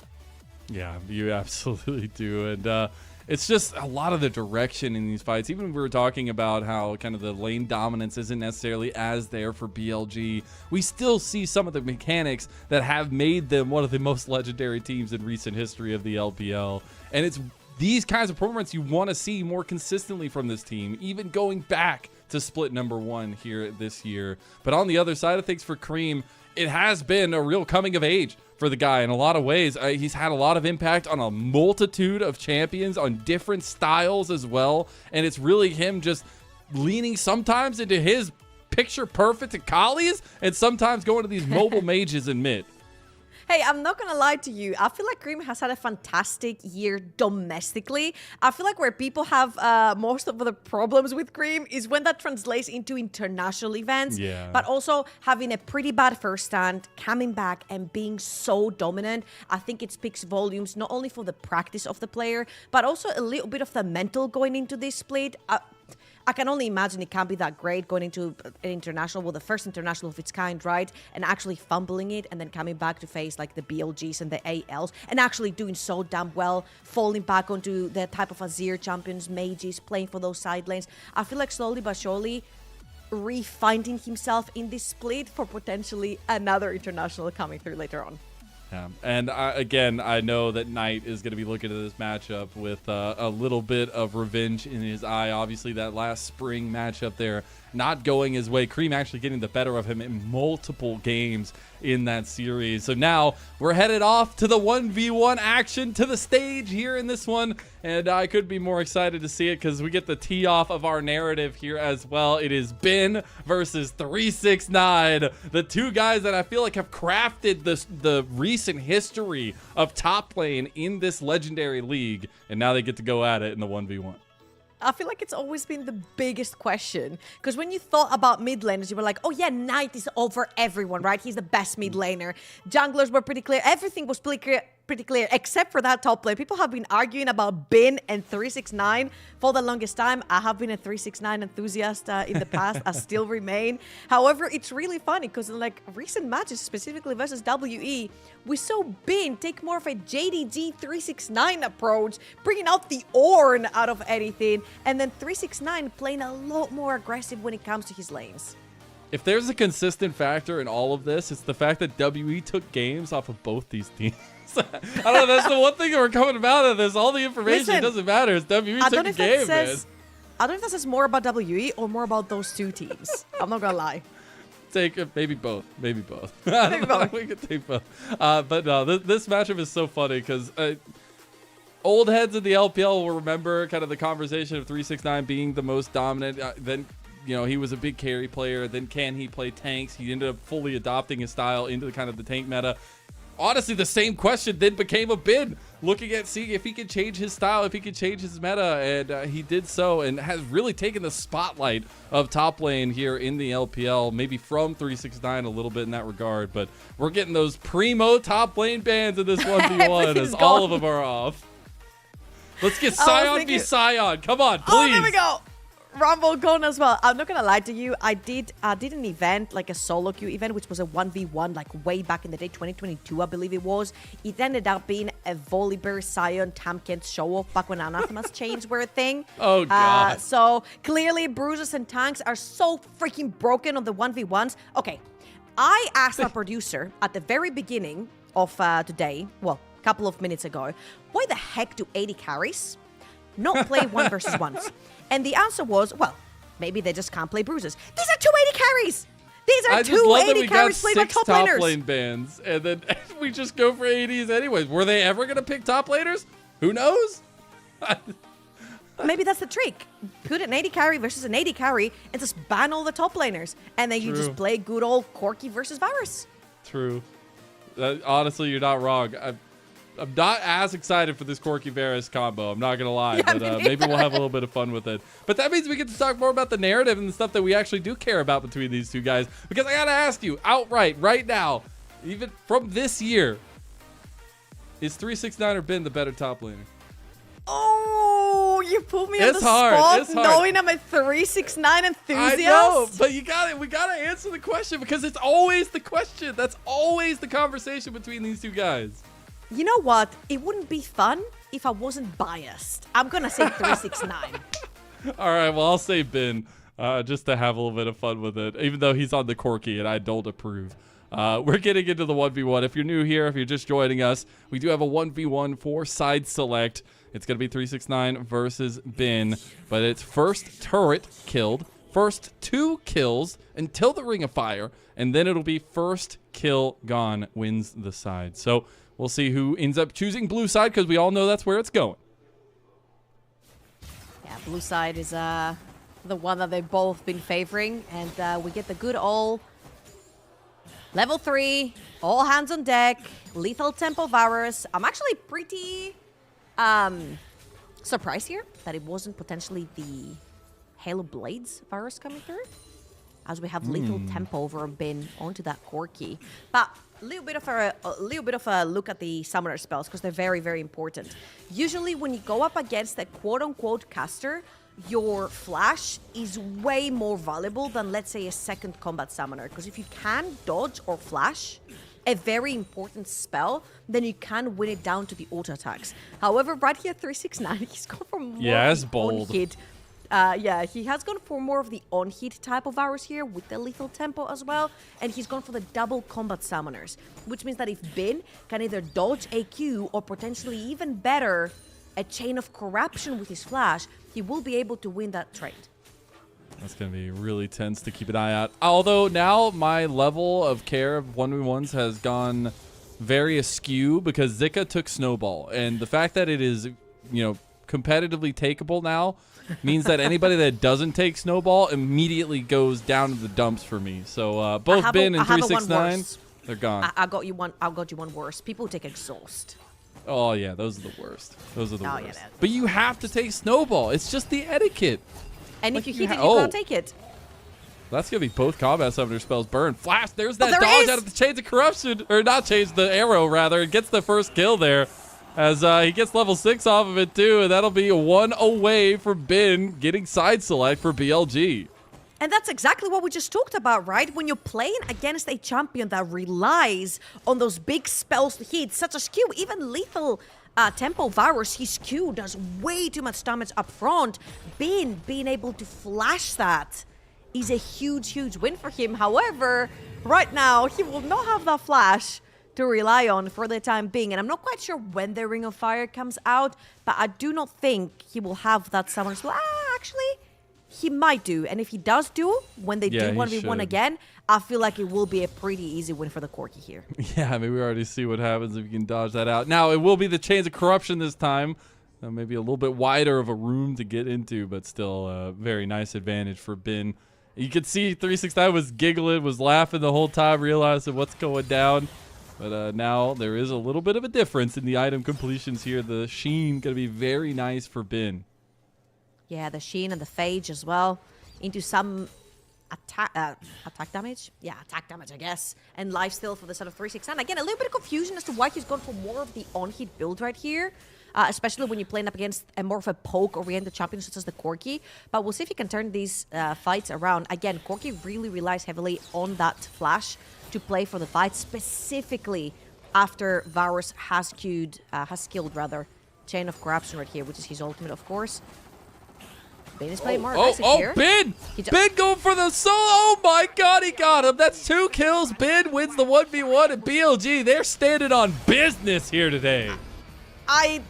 Yeah, you absolutely do. And it's just a lot of the direction in these fights. Even when we were talking about how kind of the lane dominance isn't necessarily as there for BLG, we still see some of the mechanics that have made them one of the most legendary teams in recent history of the LPL. And it's these kinds of performance you want to see more consistently from this team, even going back to split #1 here this year. But on the other side of things for Cream, it has been a real coming of age for the guy in a lot of ways. He's had a lot of impact on a multitude of champions, on different styles as well. And it's really him just leaning sometimes into his picture perfect Akali's and sometimes going to these mobile mages in mid. Hey, I'm not gonna lie to you. I feel like Cream has had a fantastic year domestically. I feel like where people have most of the problems with Cream is when that translates into international events. Yeah. But also having a pretty bad first stand, coming back and being so dominant, I think it speaks volumes not only for the practice of the player, but also a little bit of the mental going into this split. I can only imagine it can't be that great going into an international, well, the first international of its kind, right? And actually fumbling it and then coming back to face like the BLGs and the ALs and actually doing so damn well, falling back onto the type of Azir champions, mages, playing for those side lanes. I feel like slowly but surely refinding himself in this split for potentially another international coming through later on. Yeah. And again, I know that Knight is going to be looking at this matchup with a little bit of revenge in his eye. Obviously, that last spring matchup there not going his way. Cream actually getting the better of him in multiple games in that series. So now we're headed off to the 1v1 action, to the stage here in this one. And I could be more excited to see it because we get the tee off of our narrative here as well. It is Ben versus 369, the two guys that I feel like have crafted the recent history of top lane in this legendary league. And now they get to go at it in the 1v1. I feel like it's always been the biggest question, because when you thought about mid laners, you were like, oh yeah, Knight is over everyone, right? He's the best mid laner. Junglers were pretty clear. Everything was pretty clear, except for that top lane. People have been arguing about Bin and 369 for the longest time. I have been a 369 enthusiast in the past. I still remain. However, it's really funny because in like recent matches, specifically versus WE, we saw Bin take more of a JDG 369 approach, bringing out the Ornn out of anything, and then 369 playing a lot more aggressive when it comes to his lanes. If there's a consistent factor in all of this, it's the fact that WE took games off of both these teams. I don't know, that's the one thing that we're coming about of this. All the information, Listen, it doesn't matter. It's WE took a game, man. I don't know if that says more about WE or more about those two teams. I'm not gonna lie. Take maybe both. Maybe both. Maybe both. We could take both. But no, this matchup is so funny because old heads in the LPL will remember kind of the conversation of 369 being the most dominant. Then, you know, he was a big carry player. Then can he play tanks? He ended up fully adopting his style into the kind of the tank meta. Honestly, the same question then became a bid, looking at seeing if he could change his style, if he could change his meta, and he did so, and has really taken the spotlight of top lane here in the LPL, maybe from 369 a little bit in that regard, but we're getting those primo top lane bans in this 1v1 as all of them are off. Let's get Sion v Sion. Come on, please. Oh, there we go. Rumble gone as well. I'm not gonna lie to you. I did an event, like a solo queue event, which was a 1v1, like way back in the day, 2022, I believe it was. It ended up being a Volibear, Sion, Tamkent show-off back when Anathema's chains were a thing. Oh, God. So clearly, bruisers and tanks are so freaking broken on the 1v1s. Okay, I asked our producer at the very beginning of today, well, a couple of minutes ago, why the heck do 80 carries not play 1 versus 1s? And the answer was, well, maybe they just can't play bruisers. These are 280 carries! These are 280 carries played by top laners! Top lane bans, and then we just go for 80s anyways. Were they ever going to pick top laners? Who knows? maybe that's the trick. Put an 80 carry versus an 80 carry and just ban all the top laners. And then you just play good old Corki versus Varus. True. Honestly, you're not wrong. I'm not as excited for this Corki Varus combo. I'm not going to lie. Yeah, but maybe we'll have a little bit of fun with it. But that means we get to talk more about the narrative and the stuff that we actually do care about between these two guys. Because I got to ask you outright right now, even from this year, is 369 or Ben the better top laner? Oh, you put me on the hard. spot It's hard. knowing I'm a 369 enthusiast. I know, but we got to answer the question because it's always the question. That's always the conversation between these two guys. You know what? It wouldn't be fun if I wasn't biased. I'm going to say 369. All right, well, I'll say Ben just to have a little bit of fun with it, even though he's on the Corki and I don't approve. We're getting into the 1v1. If you're new here, if you're just joining us, we do have a 1v1 for side select. It's going to be 369 versus Ben, but it's first turret killed, first 2 kills until the Ring of Fire, and then it'll be first kill gone wins the side. So we'll see who ends up choosing blue side because we all know that's where it's going. Yeah, blue side is the one that they've both been favoring, and we get the good old level 3, all hands on deck, lethal tempo Varus. I'm actually pretty surprised here that it wasn't potentially the Halo Blades Varus coming through, as we have lethal tempo over and bin onto that Corki. But a little bit of a look at the summoner spells because they're very, very important. Usually when you go up against a quote-unquote caster, your flash is way more valuable than, let's say, a second combat summoner. Because if you can dodge or flash a very important spell, then you can win it down to the auto attacks. However, right here, 369, he's gone for more that's bold. on-hit. He has gone for more of the on-hit type of Varus here with the lethal tempo as well. And he's gone for the double combat summoners, which means that if Ben can either dodge a Q or potentially even better, a chain of corruption with his flash, he will be able to win that trade. That's going to be really tense to keep an eye out. Although now my level of care of 1v1s has gone very askew because Zika took Snowball. And the fact that it is, competitively takeable now means that anybody that doesn't take Snowball immediately goes down to the dumps for me. So both Ben and 369, they're gone. I got you one worse. People who take Exhaust. Oh, yeah, those are the worst. Those are the worst. Yeah, but you have to take Snowball. It's just the etiquette. And if you hit it, you can't take it. That's going to be both combat summoner spells burn. Flash, there's that there dodge out of the Chains of Corruption. Or not Chains, the arrow, rather. It gets the first kill there as he gets level 6 off of it, too. And that'll be 1 away from Ben getting side select for BLG. And that's exactly what we just talked about, right? When you're playing against a champion that relies on those big spells to hit, such as Q, even lethal tempo Varus, his Q does way too much damage up front. Ben being able to flash that is a huge, huge win for him. However, right now, he will not have that flash to rely on for the time being. And I'm not quite sure when the Ring of Fire comes out, but I do not think he will have that summoner spell. Actually, he might do. And if he does do, when they do 1v1 again, I feel like it will be a pretty easy win for the Corki here. Yeah, I mean, we already see what happens if you can dodge that out. Now, it will be the Chains of Corruption this time. Maybe a little bit wider of a room to get into, but still a very nice advantage for Ben. You could see 369 was giggling, was laughing the whole time, realizing what's going down. But now there is a little bit of a difference in the item completions here. The Sheen going to be very nice for Ben. Yeah, the Sheen and the Phage as well into some attack damage. Yeah, attack damage, I guess. And lifesteal for the set of 369. Again, a little bit of confusion as to why he's gone for more of the on-hit build right here. Especially when you're playing up against a more of a poke-oriented champion such as the Corki. But we'll see if he can turn these fights around. Again, Corki really relies heavily on that flash to play for the fight, specifically after Varus has skilled Chain of Corruption right here, which is his ultimate, of course. Ben is playing more aggressive here. Ben! Ben going for the solo! Oh my god, he got him! That's 2 kills. Ben wins the 1v1 at BLG. They're standing on business here today. I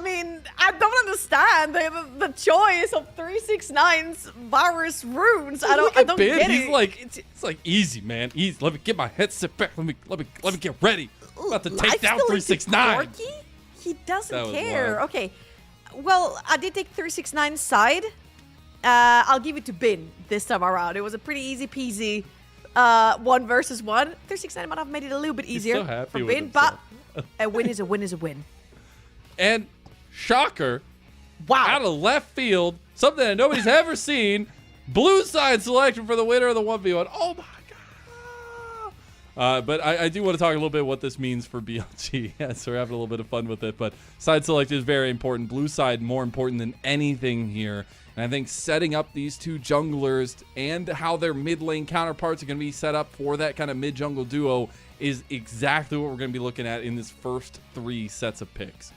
mean, I don't understand the choice of 369's Varus runes. I don't Ben, get it. He's like, it's like easy, man. Easy. Let me get my headset back. Let me get ready. I'm about to take down 369. He doesn't care. Okay, Well, I did take 369's side. I'll give it to Bin this time around. It was a pretty easy peasy 1 versus 1. 369 might have made it a little bit easier so happy for with Bin, himself. but a win is a win is a win. And shocker, Wow. out of left field, something that nobody's ever seen, blue side selection for the winner of the 1v1. Oh my god. But I do want to talk a little bit what this means for BLG. So we're having a little bit of fun with it, but side select is very important. Blue side more important than anything here. And I think setting up these two junglers and how their mid lane counterparts are going to be set up for that kind of mid jungle duo is exactly what we're going to be looking at in this first 3 sets of picks.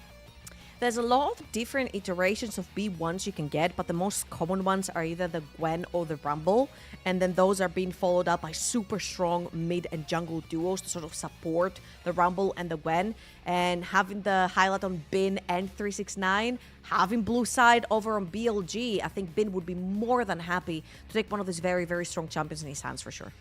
There's a lot of different iterations of B1s you can get, but the most common ones are either the Gwen or the Rumble, and then those are being followed up by super strong mid and jungle duos to sort of support the Rumble and the Gwen. And having the highlight on Bin and 369, having blue side over on BLG, I think Bin would be more than happy to take one of these very, very strong champions in his hands for sure.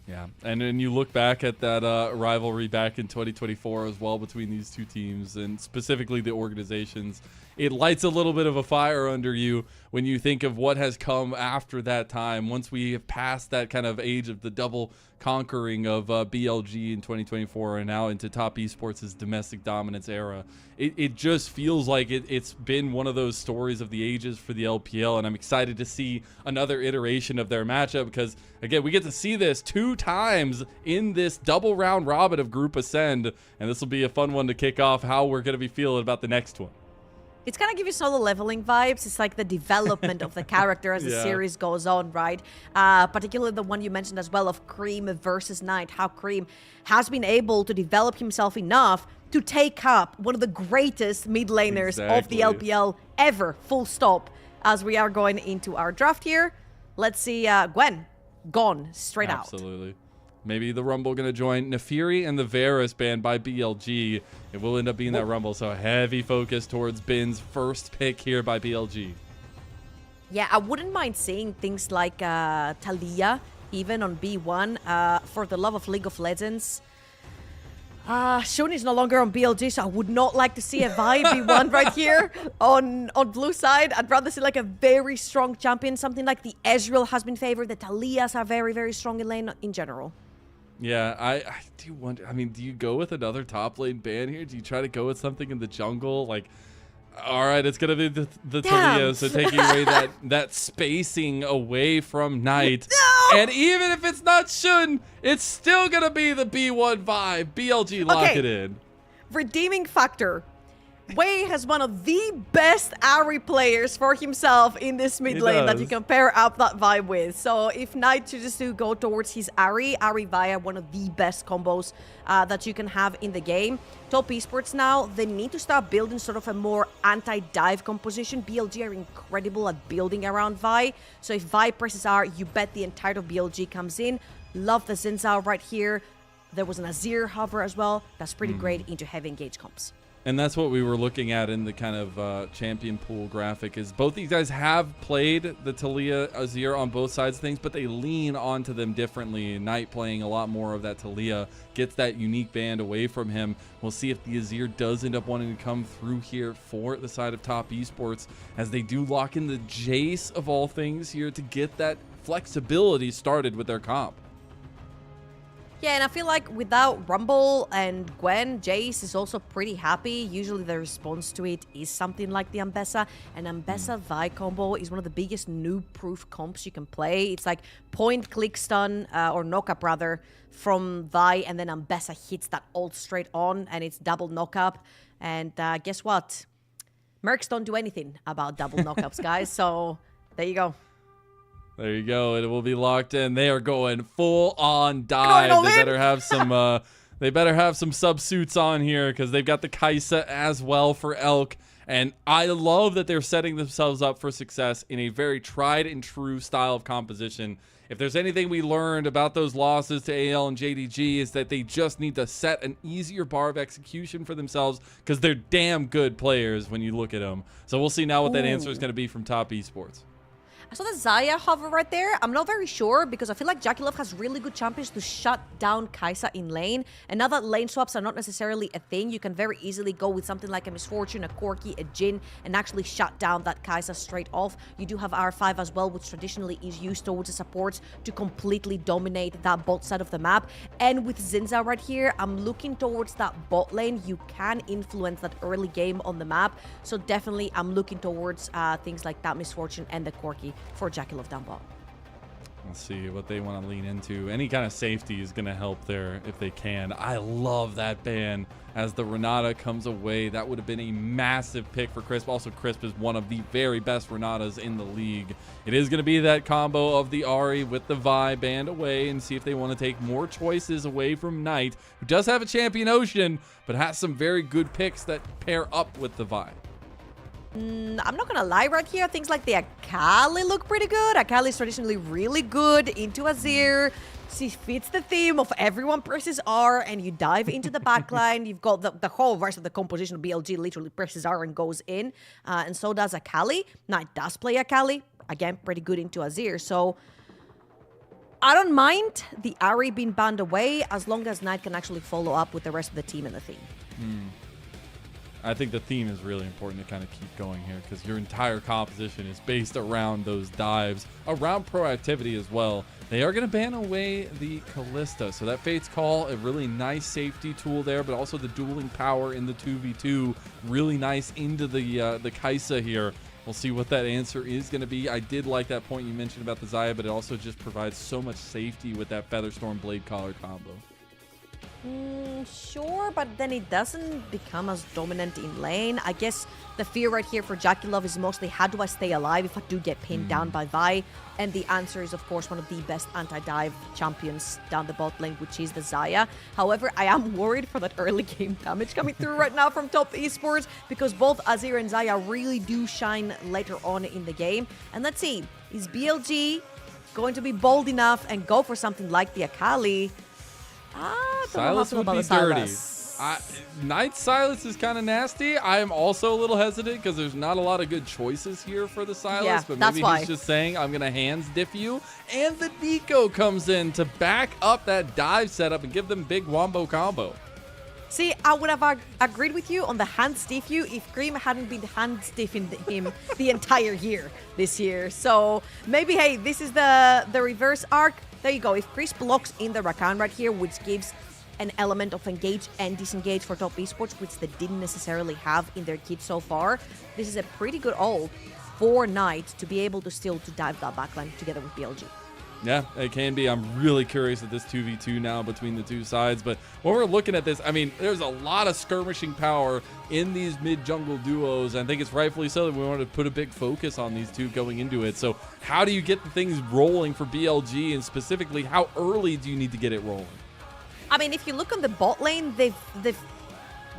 Yeah, and then you look back at that rivalry back in 2024 as well between these two teams, and specifically the organizations. It lights a little bit of a fire under you when you think of what has come after that time. Once we have passed that kind of age of the double conquering of BLG in 2024 and now into Top Esports' domestic dominance era, it just feels like it's been one of those stories of the ages for the LPL, and I'm excited to see another iteration of their matchup because, again, we get to see this 2 times in this double round robin of Group Ascend, and this will be a fun one to kick off how we're going to be feeling about the next one. It's kind of give you solo leveling vibes. It's like the development of the character as the series goes on, right? Particularly the one you mentioned as well of Cream versus Knight. How Cream has been able to develop himself enough to take up one of the greatest mid laners of the LPL ever, full stop. As we are going into our draft here, let's see Gwen gone straight out. Absolutely. Maybe the Rumble going to join Nefiri and the Varus banned by BLG. It will end up being that Rumble, so heavy focus towards Bin's first pick here by BLG. Yeah, I wouldn't mind seeing things like Talia even on B1. For the love of League of Legends, Shun is no longer on BLG, so I would not like to see a Vi B1 right here on blue side. I'd rather see like a very strong champion, something like the Ezreal has been favored. The Talias are very, very strong in lane in general. Yeah, I do wonder. I mean, do you go with another top lane ban here? Do you try to go with something in the jungle? Like, all right, it's going to be the Talia, so taking away that spacing away from Knight. No! And even if it's not Shun, it's still going to be the B1 vibe. BLG, lock it in. Redeeming factor. Wei has one of the best Ahri players for himself in this mid lane that you can pair up that vibe with. So if Knight chooses to go towards his Ahri Vi are one of the best combos that you can have in the game. Top Esports now, they need to start building sort of a more anti-dive composition. BLG are incredible at building around Vi. So if Vi presses R, you bet the entire of BLG comes in. Love the Xin Zhao right here. There was an Azir hover as well. That's pretty great into heavy engage comps. And that's what we were looking at in the kind of champion pool graphic is both these guys have played the Talia Azir on both sides of things, but they lean onto them differently. Knight playing a lot more of that Talia gets that unique band away from him. We'll see if the Azir does end up wanting to come through here for the side of Top Esports as they do lock in the Jace of all things here to get that flexibility started with their comp. Yeah, and I feel like without Rumble and Gwen, Jace is also pretty happy. Usually the response to it is something like the Ambessa. And Ambessa Vi combo is one of the biggest noob-proof comps you can play. It's like point, click stun, or knock-up rather, from Vi, and then Ambessa hits that ult straight on, and it's double knock-up. And guess what? Mercs don't do anything about double knockups, guys. So there you go. There you go. It will be locked in. They are going full on dive. They better have some subsuits on here because they've got the Kai'Sa as well for Elk. And I love that they're setting themselves up for success in a very tried and true style of composition. If there's anything we learned about those losses to AL and JDG is that they just need to set an easier bar of execution for themselves because they're damn good players when you look at them. So we'll see now what that answer is going to be from Top Esports. I saw the Xayah hover right there. I'm not very sure because I feel like JackeyLove has really good champions to shut down Kai'Sa in lane. And now that lane swaps are not necessarily a thing, you can very easily go with something like a Misfortune, a Corki, a Jhin, and actually shut down that Kai'Sa straight off. You do have R5 as well, which traditionally is used towards the supports to completely dominate that bot side of the map. And with Zinza right here, I'm looking towards that bot lane. You can influence that early game on the map. So definitely I'm looking towards things like that Misfortune and the Corki for JackeyLove down bot. Let's see what they want to lean into. Any kind of safety is going to help there if they can. I love that ban as the Renata comes away. That would have been a massive pick for Crisp. Also, Crisp is one of the very best Renatas in the league. It is going to be that combo of the Ahri with the Vi banned away and see if they want to take more choices away from Knight, who does have a champion Ocean, but has some very good picks that pair up with the Vi. I'm not gonna lie right here, things like the Akali look pretty good. Akali is traditionally really good into Azir. She fits the theme of everyone presses R and you dive into the backline. You've got the whole rest of the composition of BLG literally presses R and goes in. And so does Akali. Knight does play Akali. Again, pretty good into Azir. So I don't mind the Ahri being banned away as long as Knight can actually follow up with the rest of the team and the theme. I think the theme is really important to kind of keep going here because your entire composition is based around those dives, around proactivity as well. They are going to ban away the Kalista, so that Fate's Call, a really nice safety tool there, but also the dueling power in the 2v2, really nice into the Kai'Sa here. We'll see what that answer is going to be. I did like that point you mentioned about the Xayah, but it also just provides so much safety with that Featherstorm Blade Collar combo. Sure, but then it doesn't become as dominant in lane. I guess the fear right here for JackeyLove is mostly how do I stay alive if I do get pinned down by Vi? And the answer is, of course, one of the best anti-dive champions down the bot lane, which is the Xayah. However, I am worried for that early game damage coming through right now from top esports because both Azir and Xayah really do shine later on in the game. And let's see, is BLG going to be bold enough and go for something like the Akali? Silas would be dirty. Knight's Silas is kind of nasty. I am also a little hesitant because there's not a lot of good choices here for the Silas, Yeah, but that's maybe why. he's just saying, I'm going to hands diff you. And the Nico comes in to back up that dive setup and give them big wombo combo. See, I would have agreed with you on the hand stiff you if Cream hadn't been hand stiffing him the entire year this year. So maybe, hey, this is the reverse arc. There you go. If Chris blocks in the Rakan right here, which gives an element of engage and disengage for top esports, which they didn't necessarily have in their kit so far, this is a pretty good ult for Knight to be able to still to dive that backline together with BLG. Yeah, it can be. I'm really curious at this 2v2 now between the two sides. But when we're looking at this, I mean, there's a lot of skirmishing power in these mid-jungle duos. And I think it's rightfully so that we wanted to put a big focus on these two going into it. So how do you get the things rolling for BLG? And specifically, how early do you need to get it rolling? I mean, if you look on the bot lane, they've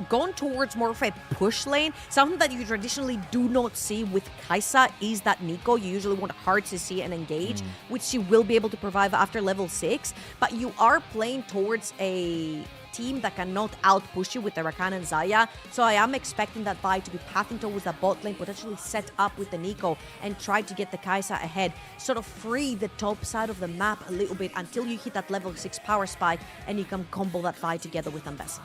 gone towards more of a push lane. Something that you traditionally do not see with Kai'Sa is that Nico. You usually want hard to see and engage, which she will be able to provide after level 6. But you are playing towards a team that cannot out-push you with the Rakan and Xayah. So I am expecting that Vi to be pathing towards that bot lane, potentially set up with the Nico and try to get the Kai'Sa ahead. Sort of free the top side of the map a little bit until you hit that level 6 power spike and you can combo that Vi together with Ambessa.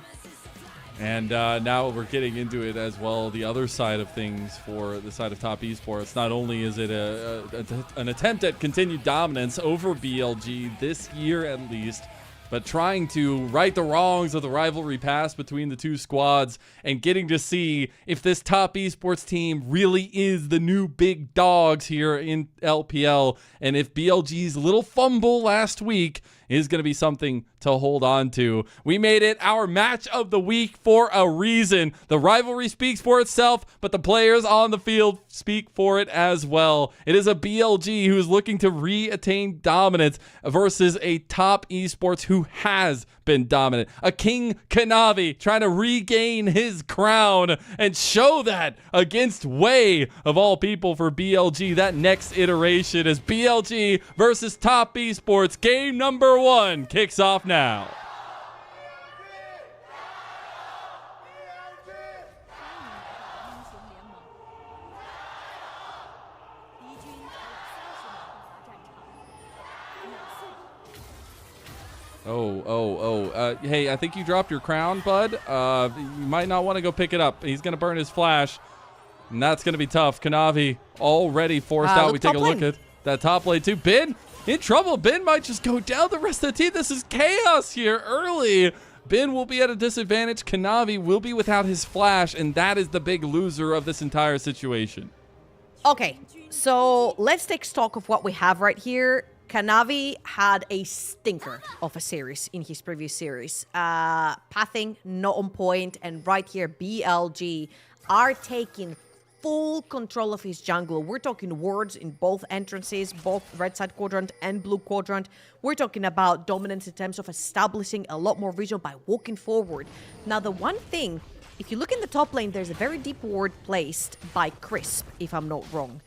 And now we're getting into it as well, the other side of things for the side of top esports. Not only is it an attempt at continued dominance over BLG this year at least, but trying to right the wrongs of the rivalry past between the two squads and getting to see if this top esports team really is the new big dogs here in LPL, and if BLG's little fumble last week is going to be something to hold on to. We made it our match of the week for a reason. The rivalry speaks for itself, but the players on the field speak for it as well. It is a BLG who is looking to re-attain dominance versus a top esports who has been dominant. A King Kanavi trying to regain his crown and show that against Way of all people for BLG. That next iteration is BLG versus top esports. Game number 1 kicks off now. Hey, I think you dropped your crown, bud. You might not want to go pick it up. He's going to burn his flash, and that's going to be tough. Kanavi already forced out. We take a look at that top lane, too. Bin in trouble. Bin might just go down. The rest of the team. This is chaos here early. Bin will be at a disadvantage. Kanavi will be without his flash, and that is the big loser of this entire situation. Okay, so let's take stock of what we have right here. Kanavi had a stinker of a series in his previous series. Pathing not on point, and right here, BLG are taking full control of his jungle. We're talking wards in both entrances, both red side quadrant and blue quadrant. We're talking about dominance in terms of establishing a lot more visual by walking forward. Now, the one thing, if you look in the top lane, there's a very deep ward placed by Crisp, if I'm not wrong.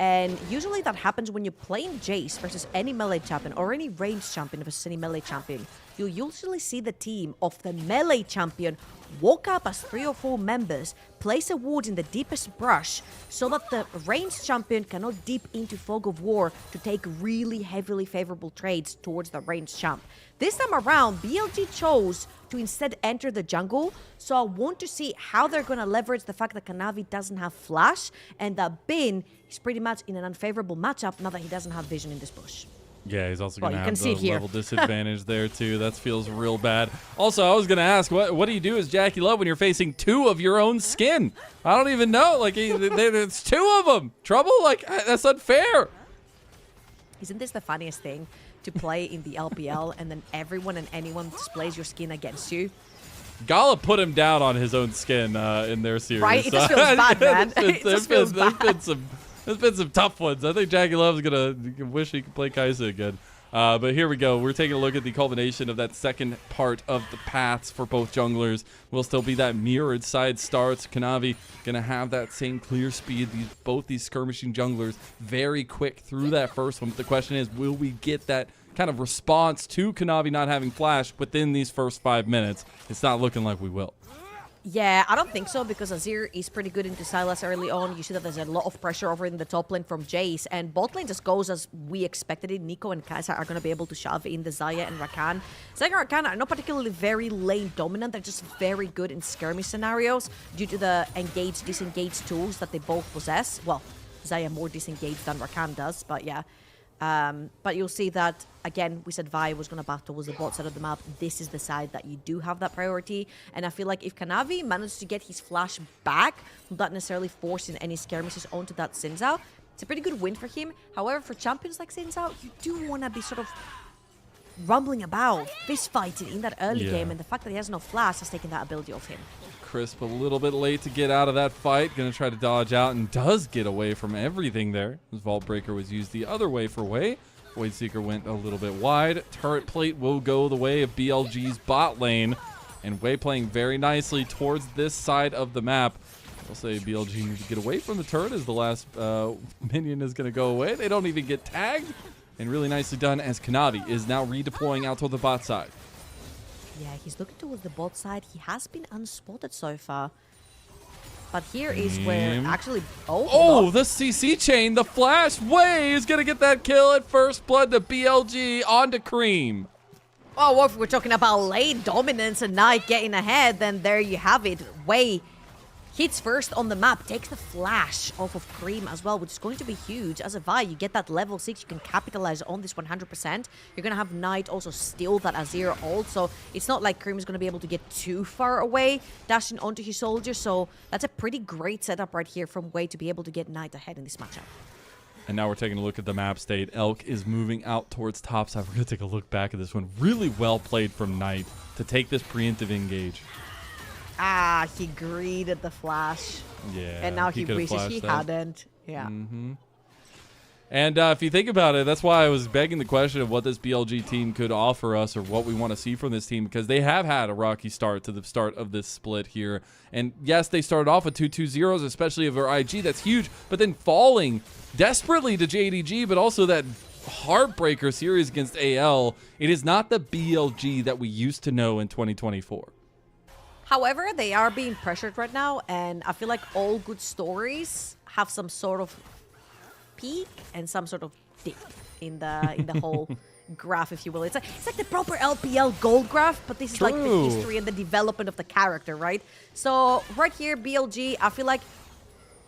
And usually that happens when you're playing Jace versus any melee champion or any ranged champion versus any melee champion. You'll usually see the team of the melee champion walk up as 3 or 4 members, place a ward in the deepest brush so that the ranged champion cannot dip into Fog of War to take really heavily favorable trades towards the ranged champ. This time around, BLG chose to instead enter the jungle, so I want to see how they're going to leverage the fact that Kanavi doesn't have flash and that Bin is pretty much in an unfavorable matchup now that he doesn't have vision in this bush. Yeah, he's also going to have the the level disadvantage there, too. That feels real bad. Also, I was going to ask, what do you do as Jackie Love when you're facing 2 of your own skin? I don't even know. Like, there's 2 of them. Trouble? Like, that's unfair. Isn't this the funniest thing? To play in the LPL and then everyone and anyone displays your skin against you? Gala put him down on his own skin in their series. Right? It just feels bad, man. It just feels bad. There's been some tough ones. I think Jackie Love's going to wish he could play Kai'Sa again. But here we go. We're taking a look at the culmination of that second part of the paths for both junglers. Will still be that mirrored side starts. Kanavi going to have that same clear speed. Both these skirmishing junglers very quick through that first one. But the question is, will we get that kind of response to Kanavi not having flash within these first 5 minutes? It's not looking like we will. Yeah, I don't think so, because Azir is pretty good into Sylas early on. You see that there's a lot of pressure over in the top lane from Jace, and bot lane just goes as we expected it. Nico and Kai'Sa are going to be able to shove in the Xayah and Rakan. Xayah and Rakan are not particularly very lane dominant. They're just very good in skirmish scenarios due to the engage, disengage tools that they both possess. Well, Xayah more disengaged than Rakan does, but yeah. But you'll see that, again, we said Vi was going to back towards the bot side of the map. This is the side that you do have that priority. And I feel like if Kanavi manages to get his flash back, without necessarily forcing any skirmishes onto that Xin Zhao, it's a pretty good win for him. However, for champions like Xin Zhao, you do want to be sort of rumbling about, fist fighting in that early game. And the fact that he has no flash has taken that ability off him. Crisp a little bit late to get out of that fight. Going to try to dodge out and does get away from everything there. His Vault Breaker was used the other way for Wei. Void Seeker went a little bit wide. Turret Plate will go the way of BLG's bot lane. And Wei playing very nicely towards this side of the map. I'll say BLG needs to get away from the turret as the last minion is going to go away. They don't even get tagged. And really nicely done as Kanavi is now redeploying out to the bot side. Yeah, he's looking towards the bot side. He has been unspotted so far. But here is where actually... Oh, the CC chain, the flash. Wei is going to get that kill at first blood to BLG onto Cream. Oh, well, if we're talking about lane dominance and Knight getting ahead, then there you have it. Wei hits first on the map, takes the flash off of Cream as well, which is going to be huge. As a Vi, you get that level 6, you can capitalize on this 100%. You're going to have Knight also steal that Azir ult, so it's not like Cream is going to be able to get too far away, dashing onto his soldier, so that's a pretty great setup right here from Wei to be able to get Knight ahead in this matchup. And now we're taking a look at the map state. Elk is moving out towards topside. We're going to take a look back at this one. Really well played from Knight to take this preemptive engage. Ah, he greeted the flash. Yeah. And now he wishes he hadn't. Yeah. And if you think about it, that's why I was begging the question of what this BLG team could offer us or what we want to see from this team, because they have had a rocky start to the start of this split here. And yes, they started off with 2-2-0s, especially over IG. That's huge. But then falling desperately to JDG, but also that heartbreaker series against AL. It is not the BLG that we used to know in 2024. However, they are being pressured right now, and I feel like all good stories have some sort of peak and some sort of dip in the whole graph, if you will. It's like the proper LPL gold graph, but this is like the history and the development of the character, right? So right here, BLG, I feel like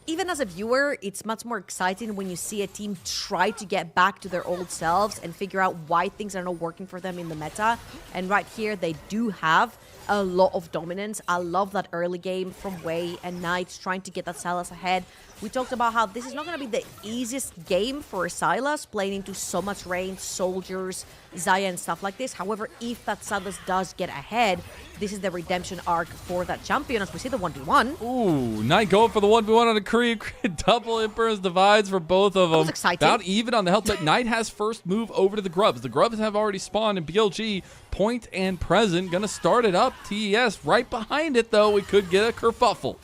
even as a viewer, it's much more exciting when you see a team try to get back to their old selves and figure out why things are not working for them in the meta. And right here, they do have a lot of dominance. I love that early game from Wei and Knights trying to get that Sylas ahead. We talked about how this is not going to be the easiest game for Sylas, playing into so much range, soldiers, Xayah and stuff like this. However, if that Sylas does get ahead, this is the redemption arc for that champion as we see the 1v1. Ooh, Knight going for the 1v1 on a creep. Double Emperor's Divides for both of them. That was exciting. About even on the health, but Knight has first move over to the Grubs. The Grubs have already spawned, and BLG, point and present, gonna start it up. TES right behind it, though. We could get a kerfuffle.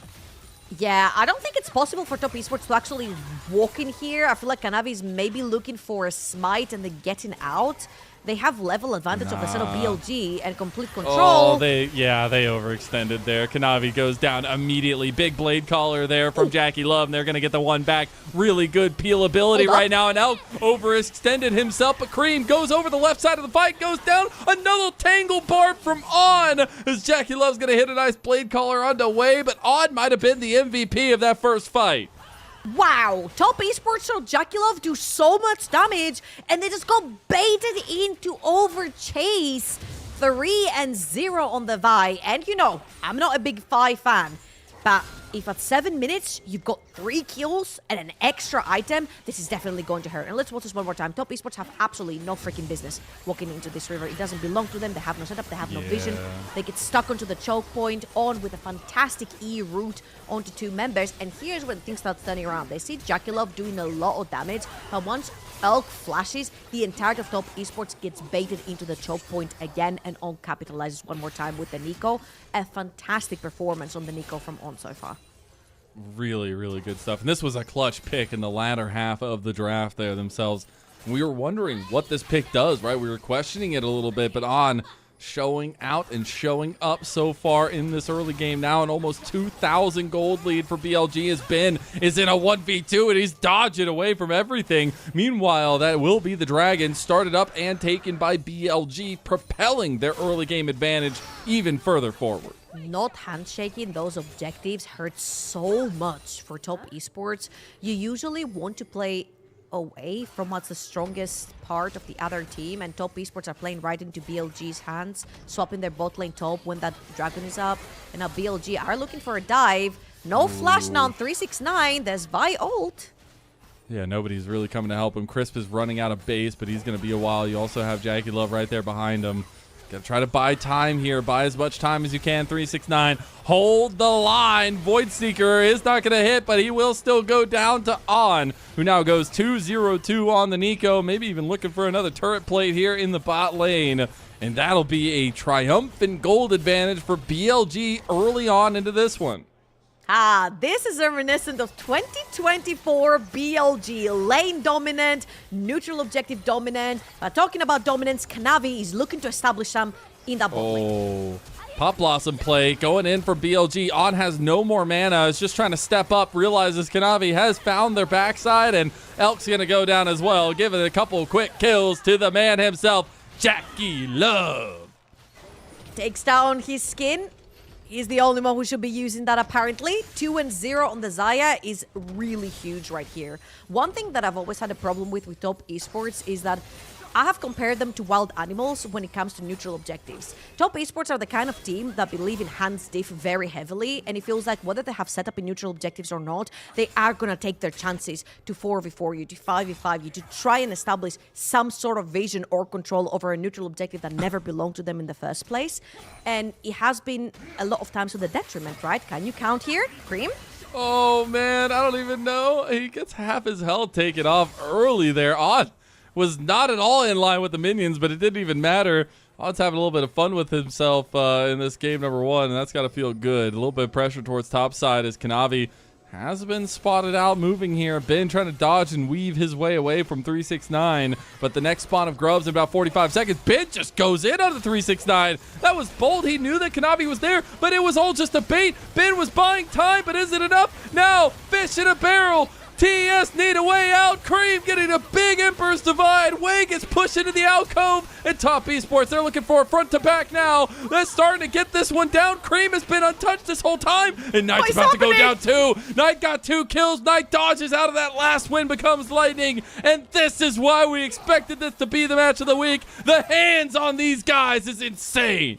Yeah, I don't think it's possible for Top Esports to actually walk in here. I feel like Kanavi is maybe looking for a smite and then getting out. They have level advantage of the set of BLG and complete control. Oh, they overextended there. Kanavi goes down immediately. Big blade collar there from Jackie Love, and they're going to get the one back. Really good peel ability right now, and Elk overextended himself, but Cream goes over the left side of the fight, goes down. Another Tangle Barb from On, as Jackie Love's going to hit a nice blade collar onto Wei, but On might have been the MVP of that first fight. Wow, Top Esports or Jackie Love do so much damage, and they just got baited into overchase. 3-0 on the Vi, and you know, I'm not a big Vi fan, but if at 7 minutes you've got 3 kills and an extra item, this is definitely going to hurt. And let's watch this one more time. Top Esports have absolutely no freaking business walking into this river. It doesn't belong to them. They have no setup. They have no vision. They get stuck onto the choke point, on with a fantastic E route onto 2 members. And here's when things start turning around. They see Jackie Love doing a lot of damage, but once Elk flashes, the entirety of Top Esports gets baited into the choke point again, and On capitalizes one more time with the Nico. A fantastic performance on the Nico from On so far. Really, really good stuff. And this was a clutch pick in the latter half of the draft there themselves. We were wondering what this pick does, right? We were questioning it a little bit, but On showing out and showing up so far in this early game now. An almost 2,000 gold lead for BLG as Ben is in a 1v2 and he's dodging away from everything. Meanwhile, that will be the Dragon started up and taken by BLG, propelling their early game advantage even further forward. Not handshaking those objectives hurts so much for Top Esports. You usually want to play away from what's the strongest part of the other team, and Top Esports are playing right into BLG's hands, swapping their bot lane top when that Dragon is up. And now BLG are looking for a dive. No flash now on 369. There's Vi ult. Yeah, nobody's really coming to help him. Crisp is running out of base, but he's going to be a while. You also have Jackie Love right there behind him. Gotta try to buy time here. Buy as much time as you can. 369. Hold the line. Void Seeker is not going to hit, but he will still go down to On, who now goes 2-0-2 on the Nico. Maybe even looking for another turret plate here in the bot lane. And that'll be a triumphant gold advantage for BLG early on into this one. This is reminiscent of 2024 BLG. Lane dominant, neutral objective dominant. Talking about dominance, Kanavi is looking to establish some in that bot lane. Pop Blossom play going in for BLG. On has no more mana. Is just trying to step up. Realizes Kanavi has found their backside, and Elk's going to go down as well. Give it a couple quick kills to the man himself, Jackie Love. Takes down his skin. He's the only one who should be using that apparently. 2-0 on the Xayah is really huge right here. One thing that I've always had a problem with Top Esports is that I have compared them to wild animals when it comes to neutral objectives. Top Esports are the kind of team that believe in hands diff very heavily, and it feels like whether they have set up in neutral objectives or not, they are going to take their chances to 4v4 you, to 5v5 you, to try and establish some sort of vision or control over a neutral objective that never belonged to them in the first place. And it has been a lot of times to the detriment, right? Can you count here, Cream? Oh, man, I don't even know. He gets half his health taken off early there. On was not at all in line with the minions, but it didn't even matter. Odd's having a little bit of fun with himself in this game number 1, and that's got to feel good. A little bit of pressure towards top side as Kanavi has been spotted out moving here. Ben trying to dodge and weave his way away from 369, but the next spawn of Grubs in about 45 seconds. Ben just goes in on the 369. That was bold. He knew that Kanavi was there, but it was all just a bait. Ben was buying time, but is it enough? Now, fish in a barrel. TES need a way out. Cream getting a big Emperor's Divide. Way gets pushed into the alcove. And Top Esports, they're looking for a front to back now. They're starting to get this one down. Cream has been untouched this whole time. And Knight's about to go down too. Knight got 2 kills. Knight dodges out of that last win, becomes lightning. And this is why we expected this to be the match of the week. The hands on these guys is insane.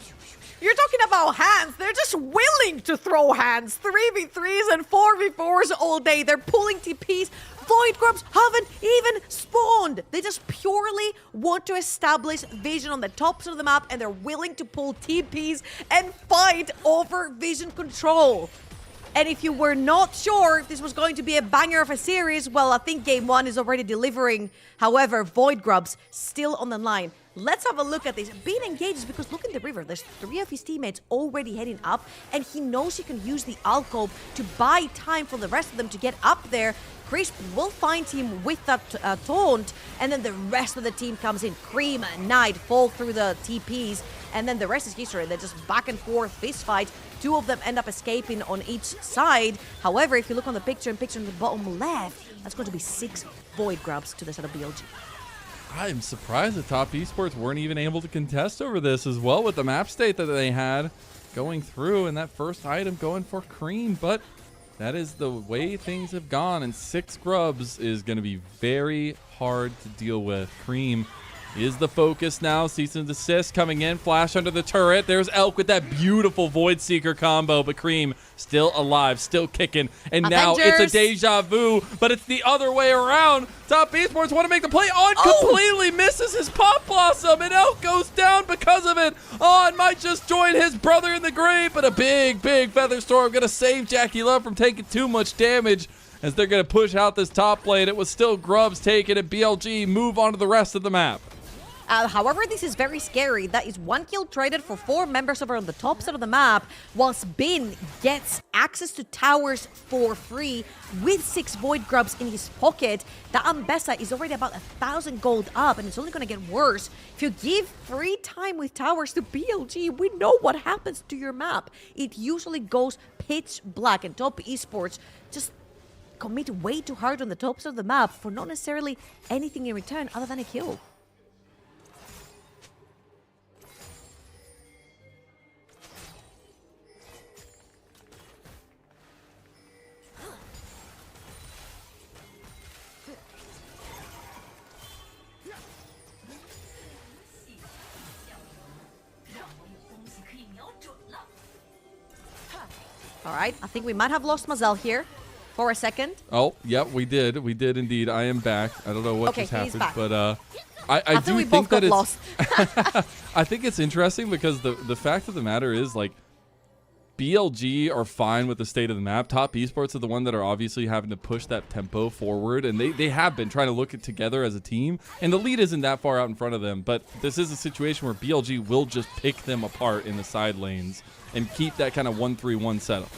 You're talking about hands. They're just willing to throw hands. 3v3s and 4v4s all day. They're pulling TPs. Void Grubs haven't even spawned. They just purely want to establish vision on the tops of the map, and they're willing to pull TPs and fight over vision control. And if you were not sure if this was going to be a banger of a series, well, I think game 1 is already delivering. However, Void Grubs still on the line. Let's have a look at this. Being engaged is because look at the river. There's 3 of his teammates already heading up, and he knows he can use the alcove to buy time for the rest of them to get up there. Crisp will find him with that taunt, and then the rest of the team comes in. Cream and Knight fall through the TPs, and then the rest is history. They're just back and forth fist fight. 2 of them end up escaping on each side. However, if you look on the picture in the bottom left, that's going to be 6 Void Grubs to the side of BLG. I'm surprised that Top Esports weren't even able to contest over this as well with the map state that they had going through and that first item going for Cream, but that is the way things have gone, and 6 Grubs is going to be very hard to deal with. Cream is the focus now. Cease and desist coming in. Flash under the turret. There's Elk with that beautiful Void Seeker combo, but Cream still alive, still kicking. And now it's a deja vu, but it's the other way around. Top Esports want to make the play. On completely misses his Pop Blossom, and Elk goes down because of it. On might just join his brother in the grave, but a big Feather Storm going to save Jackie Love from taking too much damage as they're going to push out this top lane. It was still Grubs taking it. BLG move on to the rest of the map. However, this is very scary. That is 1 kill traded for 4 members over on the top side of the map, whilst Bin gets access to towers for free with 6 Void Grubs in his pocket. The Ambessa is already about 1,000 gold up, and it's only going to get worse. If you give free time with towers to BLG, we know what happens to your map. It usually goes pitch black, and Top Esports just commit way too hard on the tops of the map for not necessarily anything in return other than a kill. All right, I think we might have lost Mazel here for a second. Oh, yep, we did. We did indeed. I am back. I don't know what just happened, but I do we think both that got it's lost. I think it's interesting because the fact of the matter is, like, BLG are fine with the state of the map. Top Esports are the one that are obviously having to push that tempo forward, and they have been trying to look at together as a team, and the lead isn't that far out in front of them, but this is a situation where BLG will just pick them apart in the side lanes and keep that kind of 1-3-1 setup.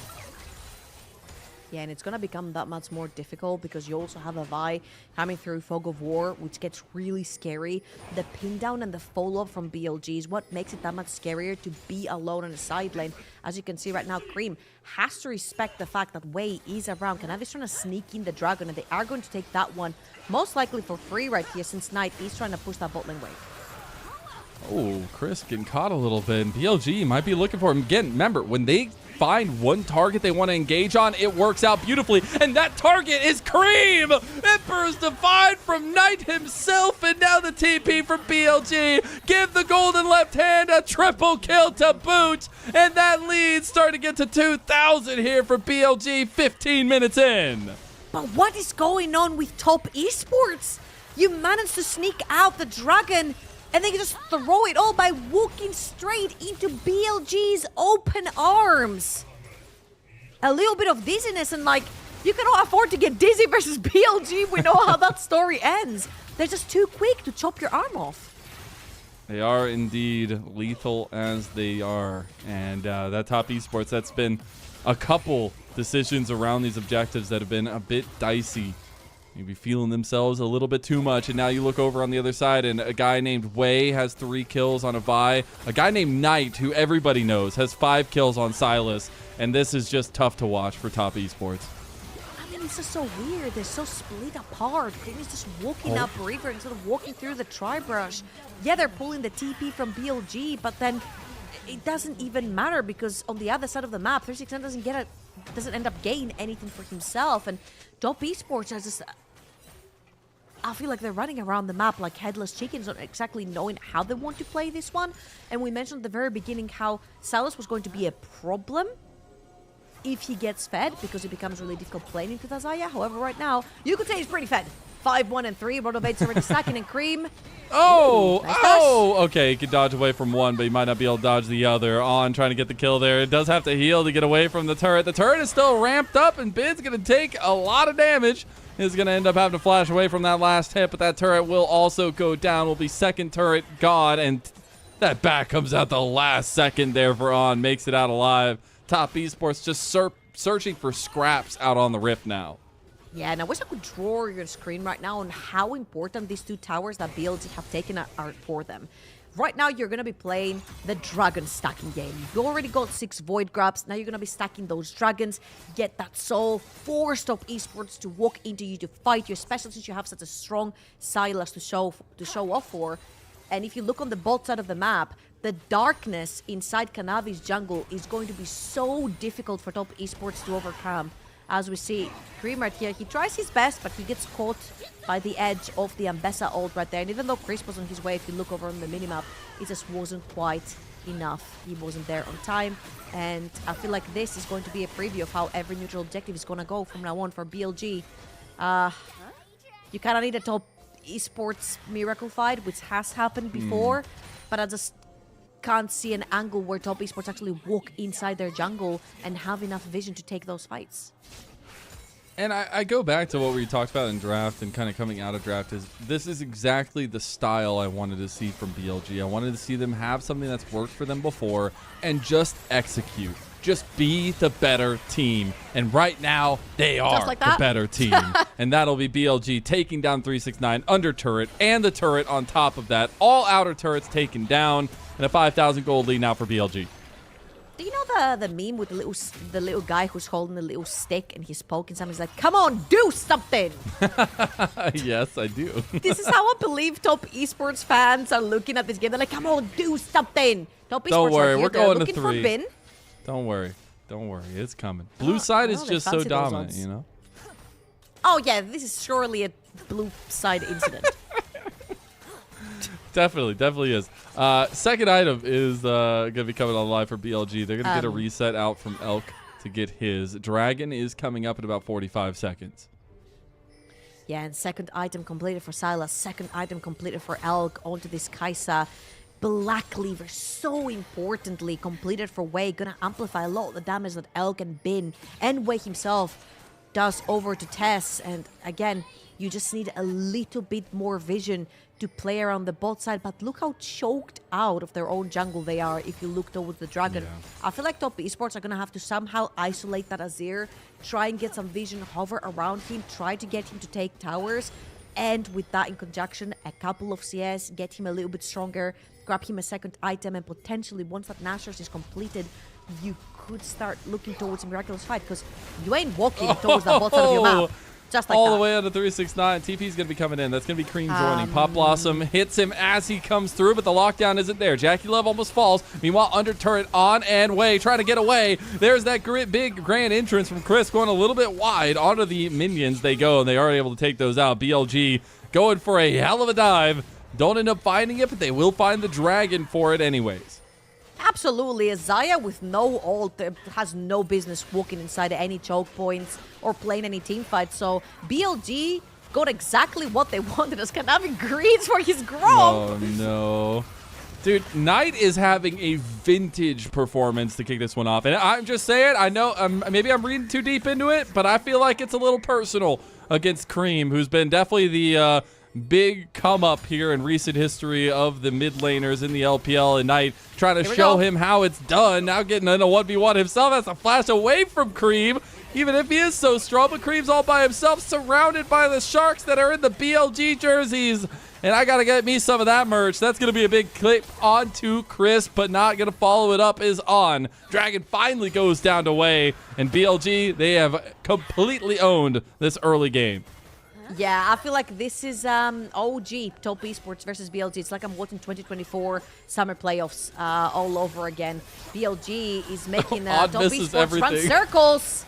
Yeah, and it's going to become that much more difficult because you also have a Vi coming through Fog of War, which gets really scary. The pin down and the follow-up from BLG is what makes it that much scarier to be alone on the side lane. As you can see right now, Cream has to respect the fact that Wei is around. Canavi's trying to sneak in the Dragon, and they are going to take that one most likely for free right here since Knight is trying to push that bot lane wave. Oh, Chris getting caught a little bit, and BLG might be looking for him. Again, remember, when they find one target they want to engage on, it works out beautifully, and that target is Cream! Emperor's Divide from Knight himself, and now the TP from BLG. Give the golden left hand a triple kill to boot, and that lead starting to get to 2,000 here for BLG 15 minutes in. But what is going on with Top Esports? You managed to sneak out the Dragon, and they can just throw it all by walking straight into BLG's open arms. A little bit of dizziness, and like, you cannot afford to get dizzy versus BLG. We know how that story ends. They're just too quick to chop your arm off. They are indeed lethal as they are. And that Top Esports, that's been a couple decisions around these objectives that have been a bit dicey. Maybe feeling themselves a little bit too much, and now you look over on the other side, and a guy named Wei has 3 kills on a Vi. A guy named Knight, who everybody knows, has 5 kills on Silas, and this is just tough to watch for Top Esports. I mean, is just so weird. They're so split apart. Cream is just walking up river instead of walking through the tri-brush. Yeah, they're pulling the TP from BLG, but then it doesn't even matter because on the other side of the map, 369 doesn't end up gain anything for himself. And Top Esports are just... I feel like they're running around the map like headless chickens, not exactly knowing how they want to play this one. And we mentioned at the very beginning how Silas was going to be a problem if he gets fed, because it becomes really difficult playing into Azaya. However, right now, you could say he's pretty fed. 5, 1, and 3. Rotobait's already stacking and Cream. Okay, he can dodge away from one, but he might not be able to dodge the other. On trying to get the kill there. It does have to heal to get away from the turret. The turret is still ramped up, and Bid's going to take a lot of damage. Is going to end up having to flash away from that last hit, but that turret will also go down. Will be second turret gone, and that back comes out the last second there for On. Makes it out alive. Top Esports just searching for scraps out on the Rift now. Yeah, and I wish I could draw your screen right now on how important these two towers that BLG have taken are for them. Right now, you're going to be playing the dragon stacking game. You already got 6 void grabs. Now you're going to be stacking those dragons. Get that soul. Force Top Esports to walk into you to fight you, especially since you have such a strong Silas to show off for. And if you look on the bot side of the map, the darkness inside Kanavi's jungle is going to be so difficult for Top Esports to overcome. As we see, Cream right here, he tries his best, but he gets caught by the edge of the Ambessa ult right there. And even though Chris was on his way, if you look over on the minimap, it just wasn't quite enough. He wasn't there on time. And I feel like this is going to be a preview of how every neutral objective is going to go from now on for BLG. You kind of need a Top Esports miracle fight, which has happened before, but I just can't see an angle where Top Esports actually walk inside their jungle and have enough vision to take those fights. And I go back to what we talked about in draft and kind of coming out of draft is this is exactly the style I wanted to see from BLG. I wanted to see them have something that's worked for them before and just execute. Just be the better team. And right now, they are like the better team. And that'll be BLG taking down 369 under turret and the turret on top of that. All outer turrets taken down. And a 5,000 gold lead now for BLG. Do you know the meme with the little guy who's holding the little stick and he's poking something? He's like, come on, do something! Yes, I do. This is how I believe Top Esports fans are looking at this game. They're like, come on, do something! Top Esports Don't worry, are here. we're They're going to looking 3. for Bin. Don't worry. Don't worry. It's coming. Blue side is they just so fancy those dominant, odds. you know? Oh yeah, this is surely a blue side incident. Definitely is. Second item is going to be coming on live for BLG. They're going to get a reset out from Elk to get his. Dragon is coming up in about 45 seconds. Yeah, and second item completed for Silas. Second item completed for Elk onto this Kaisa. Black Lever, so importantly, completed for Wei. Gonna amplify a lot of the damage that Elk and Bin and Wei himself does over to TES. And again, you just need a little bit more vision to play around the bot side, but look how choked out of their own jungle they are if you look towards the Dragon. Yeah. I feel like Top Esports are going to have to somehow isolate that Azir, try and get some vision, hover around him, try to get him to take towers, and with that in conjunction, a couple of CS, get him a little bit stronger, grab him a second item, and potentially once that Nashor's is completed, you could start looking towards a miraculous fight, because you ain't walking towards the bot side of your map. Just like all that. the way under 369. TP's going to be coming in. That's going to be Cream joining. Pop Blossom hits him as he comes through, but the lockdown isn't there. Jackie Love almost falls. Meanwhile, under turret on and Wei trying to get away. There's that big grand entrance from Chris going a little bit wide. Onto the minions they go, and they are able to take those out. BLG going for a hell of a dive. Don't end up finding it, but they will find the dragon for it anyways. Absolutely. Azaya with no ult has no business walking inside any choke points or playing any team fights. So BLG got exactly what they wanted as Kanavi greens for his Grom. Oh, no. Dude, Knight is having a vintage performance to kick this one off. And I'm just saying, I know maybe I'm reading too deep into it, but I feel like it's a little personal against Cream, who's been definitely the big come up here in recent history of the mid laners in the LPL, and NiP trying to Here we show go. him how it's done. Now getting in a 1v1 himself, has to flash away from Cream, even if he is so strong. But Cream's all by himself, surrounded by the Sharks that are in the BLG jerseys. And I got to get me some of that merch. That's going to be a big clip onto Chris, but not going to follow it up is on. Dragon finally goes down to Wei, and BLG, they have completely owned this early game. Yeah, I feel like this is OG, Top Esports versus BLG. It's like I'm watching 2024 Summer Playoffs all over again. BLG is making Top misses Esports run everything. circles.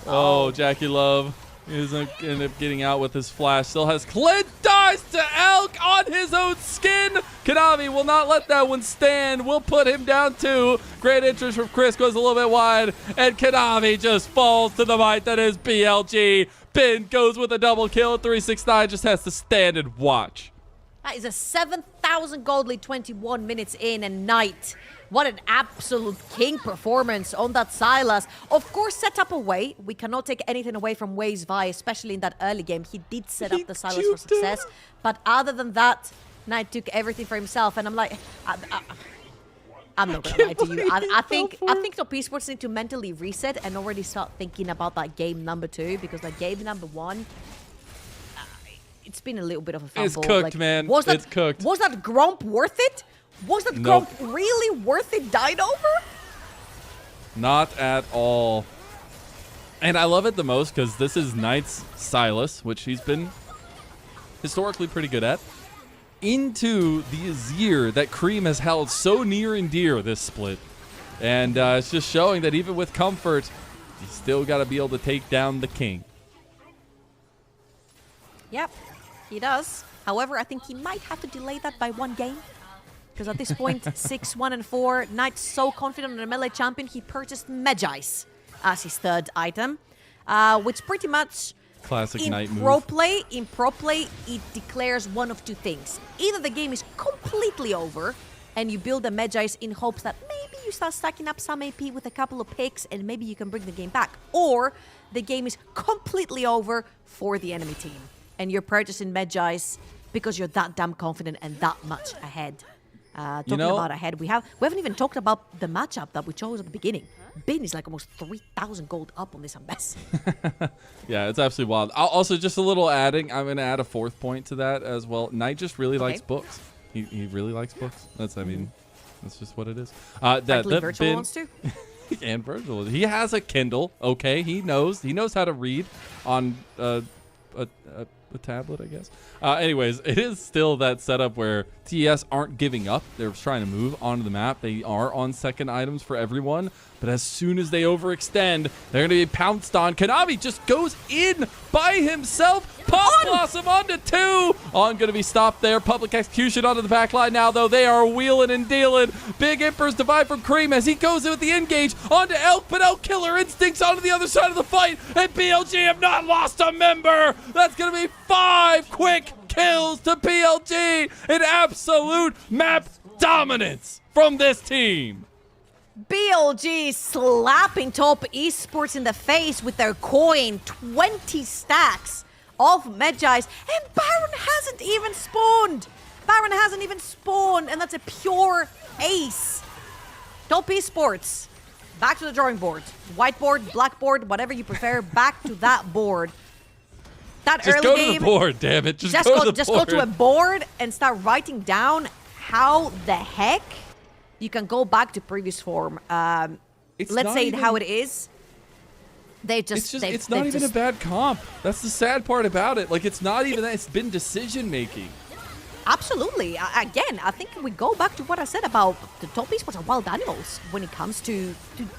Oh, Jackie Love is going to end up getting out with his flash. Still has Clint, dies to Elk on his own skin. Kanavi will not let that one stand. We'll put him down too. Great interest from Chris, goes a little bit wide. And Kanavi just falls to the might that is BLG. Pin goes with a double kill. 369 just has to stand and watch. That is a 7,000 gold lead 21 minutes in, and Knight. What an absolute king performance on that Silas. Of course, set up a Wei. We cannot take anything away from Wei's Vi, especially in that early game. He did set up the Silas for juked success. But other than that, Knight took everything for himself. And I'm like, I'm not gonna lie to you. I think Top Esports need to mentally reset and already start thinking about that game number 2, because that game number 1, it's been a little bit of a fumble. It's cooked, like, man. It's cooked. Was that Gromp worth it? Was that Nope. Gromp really worth it dying over? Not at all. And I love it the most because this is Knight's Silas, which he's been historically pretty good at, into the Azir that Cream has held so near and dear this split. And it's just showing that even with comfort, you still got to be able to take down the king. Yep, he does. However, I think he might have to delay that by 1 game. Because at this point, 6-1-4, Knight's so confident on the melee champion, he purchased Magi's as his 3rd item, which pretty much Classic Knight in move. pro play, it declares one of 2 things. Either the game is completely over, and you build a Magi's in hopes that maybe you start stacking up some AP with a couple of picks, and maybe you can bring the game back. Or the game is completely over for the enemy team, and you're purchasing Magi's because you're that damn confident and that much ahead. Talking about ahead, we haven't even talked about the matchup that we chose at the beginning. Bin is like almost 3,000 gold up on this Ambess. Yeah, it's absolutely wild. Also, just a little adding, I'm going to add a 4th point to that as well. Knight just really likes books. He really likes books. That's just what it is. Virtual Bin, wants to. and Virtual. He has a Kindle. Okay, he knows how to read on a tablet, I guess. Anyways, it is still that setup where TES aren't giving up. They're trying to move onto the map. They are on 2nd items for everyone, but as soon as they overextend, they're going to be pounced on. Kanavi just goes in by himself. Pop Blossom onto 2. On going to be stopped there. Public execution onto the back line now, though. They are wheeling and dealing. Big Emperor's divide from Cream as he goes in with the engage onto Elk, but Elk Killer Instincts onto the other side of the fight, and BLG have not lost a member. That's going to be 5 quick kills to BLG. An absolute map dominance from this team. BLG slapping Top Esports in the face with their coin. 20 stacks of Magi's, and Baron hasn't even spawned. And that's a pure ace. Top Esports, back to the drawing board. Whiteboard, blackboard, whatever you prefer, back to that board. That Just early go game, to the board, damn it. Just go to a board and start writing down how the heck you can go back to previous form. Let's say how it is. It's not even a bad comp. That's the sad part about it. Like, it's not even that. It's been decision making. Absolutely. Again, I think we go back to what I said about the Top Esports are wild animals when it comes to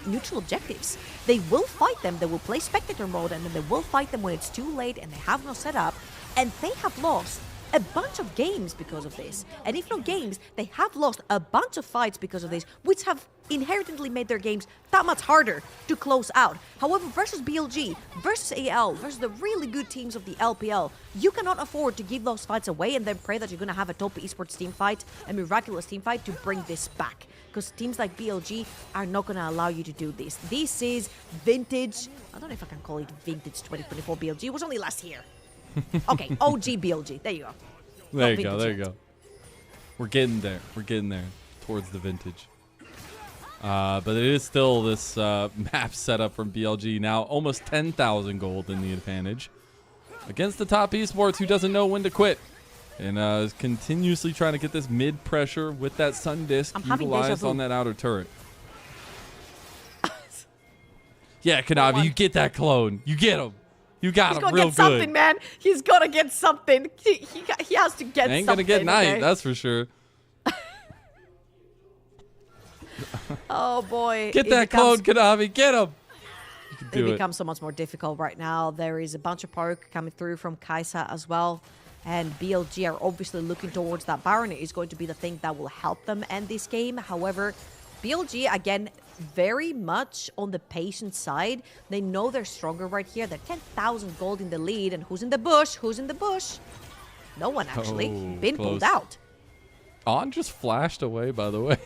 neutral objectives. They will fight them. They will play spectator mode, and then they will fight them when it's too late and they have no setup. And they have lost a bunch of games because of this. And if not games, they have lost a bunch of fights because of this, which have inherently made their games that much harder to close out. However, versus BLG, versus AL, versus the really good teams of the LPL, you cannot afford to give those fights away and then pray that you're going to have a Top Esports team fight, a miraculous team fight to bring this back. Because teams like BLG are not going to allow you to do this. This is vintage, I don't know if I can call it vintage 2024 BLG, it was only last year. Okay, OG BLG, there you go. There Not you go. vintage There you yet. go. We're getting there. We're getting there towards the vintage. But it is still this map setup from BLG. Now almost 10,000 gold in the advantage against the top esports, who doesn't know when to quit. And is continuously trying to get this mid pressure with that sun disc I'm having deja utilized vu. on that outer turret. Yeah, Kanavi, you get that clone. You get him. You got He's him gonna real get something, good. man. He's gonna get something. He has to get Ain't something. gonna get Knight, okay? that's for sure. Oh boy. Get It that becomes- clone, Kanavi. Get him. You can It do it. becomes so much more difficult right now. There is a bunch of poke coming through from Kaisa as well. And BLG are obviously looking towards that Baron. It is going to be the thing that will help them end this game. However, BLG, again, very much on the patient side. They know they're stronger right here. They're 10,000 gold in the lead. And who's in the bush? Who's in the bush? No one, actually. Oh, Been close. pulled out. On just flashed away, by the way.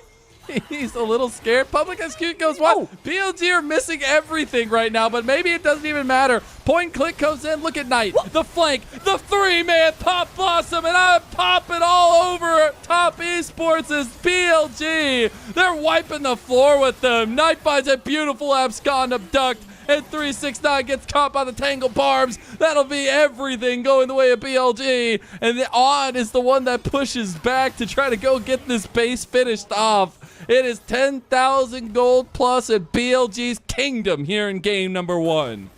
He's a little scared. Public execute goes what? Oh. BLG are missing everything right now, but maybe it doesn't even matter. Point click comes in. Look at Knight. The flank. The three-man Pop Blossom. And I'm popping all over top esports is BLG. They're wiping the floor with them. Knight finds a beautiful abscond abduct. And 369 gets caught by the Tangle Barbs. That'll be everything going the way of BLG. And the On is the one that pushes back to try to go get this base finished off. It is 10,000 gold plus at BLG's kingdom here in game number 1.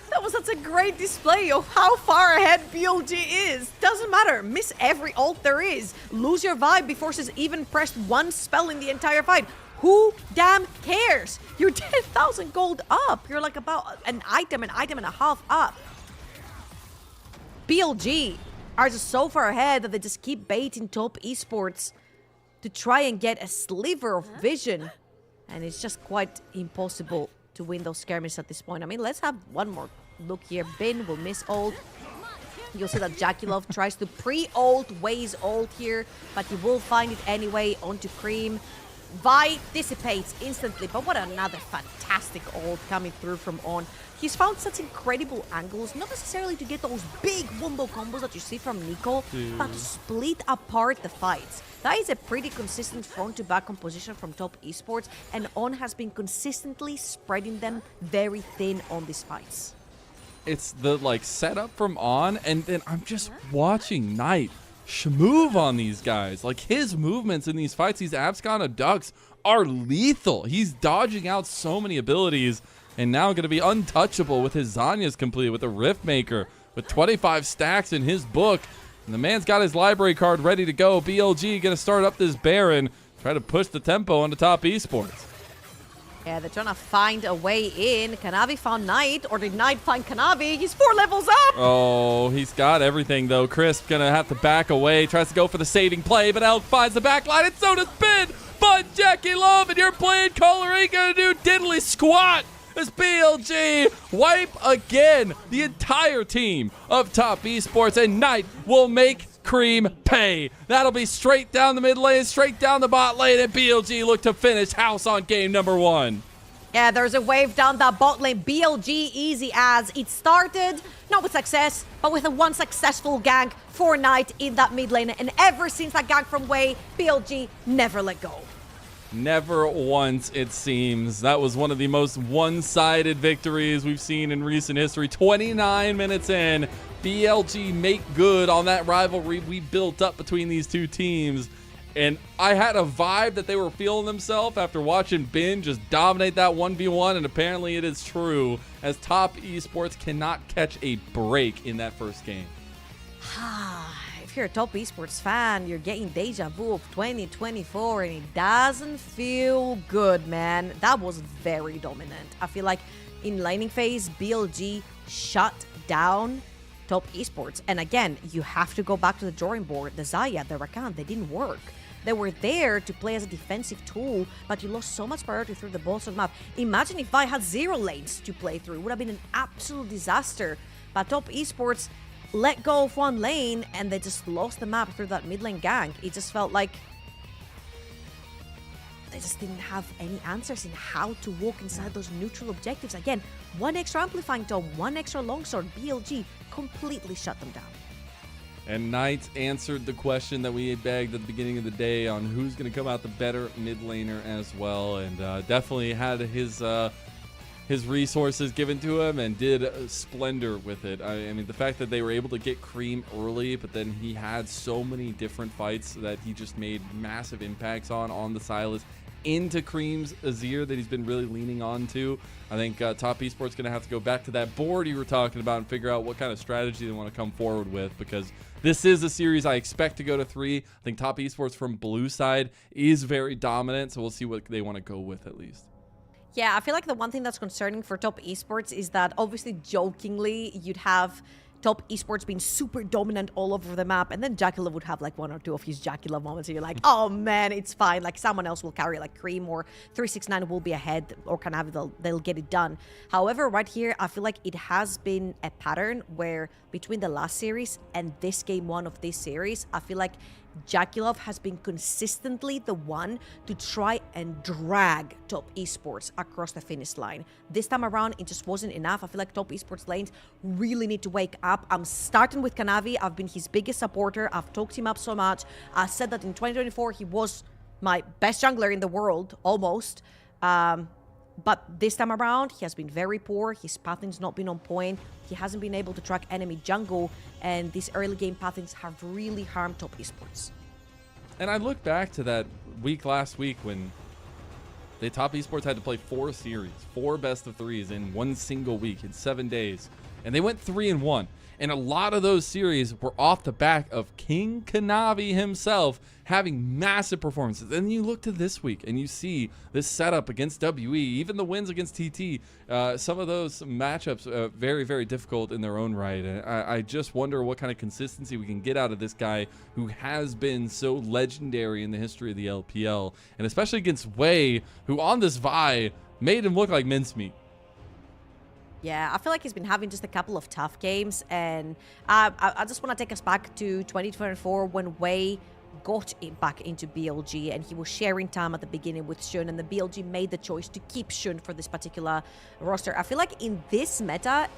That was such a great display of how far ahead BLG is. Doesn't matter. Miss every ult there is. Lose your vibe before she's even pressed one spell in the entire fight. Who damn cares? You're 10,000 gold up. You're like about an item and a half up. BLG are just so far ahead that they just keep baiting top esports to try and get a sliver of vision. And it's just quite impossible to win those skirmishes at this point. I mean, let's have one more look here. Bin will miss ult. You'll see that Jaculov tries to pre-ult, Waze ult here, but he will find it anyway onto Cream. Vi dissipates instantly, but what another fantastic ult coming through from On. He's found such incredible angles, not necessarily to get those big wombo combos that you see from Nico, but to split apart the fights. That is a pretty consistent front-to-back composition from top esports, and On has been consistently spreading them very thin on these fights. It's the setup from On, and then I'm just watching Knight move on these guys. Like, his movements in these fights, these abscond abducts are lethal. He's dodging out so many abilities, and now going to be untouchable with his Zanya's complete, with the Rift Maker, with 25 stacks in his book. And the man's got his library card ready to go. BLG going to start up this Baron, try to push the tempo onto top esports. Yeah, they're trying to find a way in. Kanavi found Knight, or did Knight find Kanavi? He's 4 levels up! Oh, he's got everything, though. Crisp going to have to back away. Tries to go for the saving play, but Elk finds the backline, and so does Bin. But Jackie Love and your playing caller ain't going to do diddly squat as BLG wipe again the entire team of top esports, and Knight will make Cream pay. That'll be straight down the mid lane, straight down the bot lane, and BLG look to finish house on game number 1. Yeah, there's a wave down that bot lane. BLG easy as it started, not with success, but with a one successful gank for Knight in that mid lane. And ever since that gank from Wei, BLG never let go. Never once, it seems. That was one of the most one-sided victories we've seen in recent history. 29 minutes in, BLG make good on that rivalry we built up between these two teams. And I had a vibe that they were feeling themselves after watching Bin just dominate that 1v1, and apparently it is true, as top esports cannot catch a break in that first game. If you're a top esports fan, you're getting deja vu of 2024, and it doesn't feel good, man. That was very dominant. I feel like in laning phase, BLG shut down top esports. And again, you have to go back to the drawing board. The Xayah, the Rakan, they didn't work. They were there to play as a defensive tool, but you lost so much priority through the balls of the map. Imagine if Vi had 0 lanes to play through. It would have been an absolute disaster. But top esports let go of one lane, and they just lost the map through that mid lane gank. It just felt like they just didn't have any answers in how to walk inside those neutral objectives. Again, one extra amplifying tome, one extra longsword, BLG completely shut them down. And Knight answered the question that we begged at the beginning of the day on who's going to come out the better mid laner as well. And definitely had his resources given to him and did splendor with it. I mean, the fact that they were able to get Cream early, but then he had so many different fights that he just made massive impacts on the Sylas into Cream's Azir that he's been really leaning on to. I think Top Esports going to have to go back to that board you were talking about and figure out what kind of strategy they want to come forward with, because this is a series I expect to go to 3. I think Top Esports from blue side is very dominant, so we'll see what they want to go with at least. Yeah, I feel like the one thing that's concerning for Top Esports is that obviously jokingly you'd have Top Esports being super dominant all over the map, and then Jackila would have like 1 or 2 of his Jackila moments, and you're like, oh man, it's fine. Like someone else will carry, like Cream or 369 will be ahead, or Kanavi, they'll get it done. However, right here, I feel like it has been a pattern where between the last series and this game 1 of this series, I feel like Jakilov has been consistently the one to try and drag Top Esports across the finish line. This time around, it just wasn't enough. I feel like Top Esports lanes really need to wake up. I'm starting with Kanavi. I've been his biggest supporter. I've talked him up so much. I said that in 2024, he was my best jungler in the world, almost. But this time around, he has been very poor. His pathing's not been on point. He hasn't been able to track enemy jungle, and these early game pathings have really harmed Top Esports. And I look back to that week last week when the Top Esports had to play 4 series, 4 best of 3s in one single week in 7 days, and they went 3-1. And a lot of those series were off the back of King Kanavi himself having massive performances. Then you look to this week and you see this setup against WE, even the wins against TT, some of those matchups very, very difficult in their own right. And I just wonder what kind of consistency we can get out of this guy who has been so legendary in the history of the LPL. And especially against Wei, who on this Vi made him look like mincemeat. Yeah, I feel like he's been having just a couple of tough games, and I just want to take us back to 2024 when Wei got back into BLG and he was sharing time at the beginning with Shun, and the BLG made the choice to keep Shun for this particular roster. I feel like in this meta,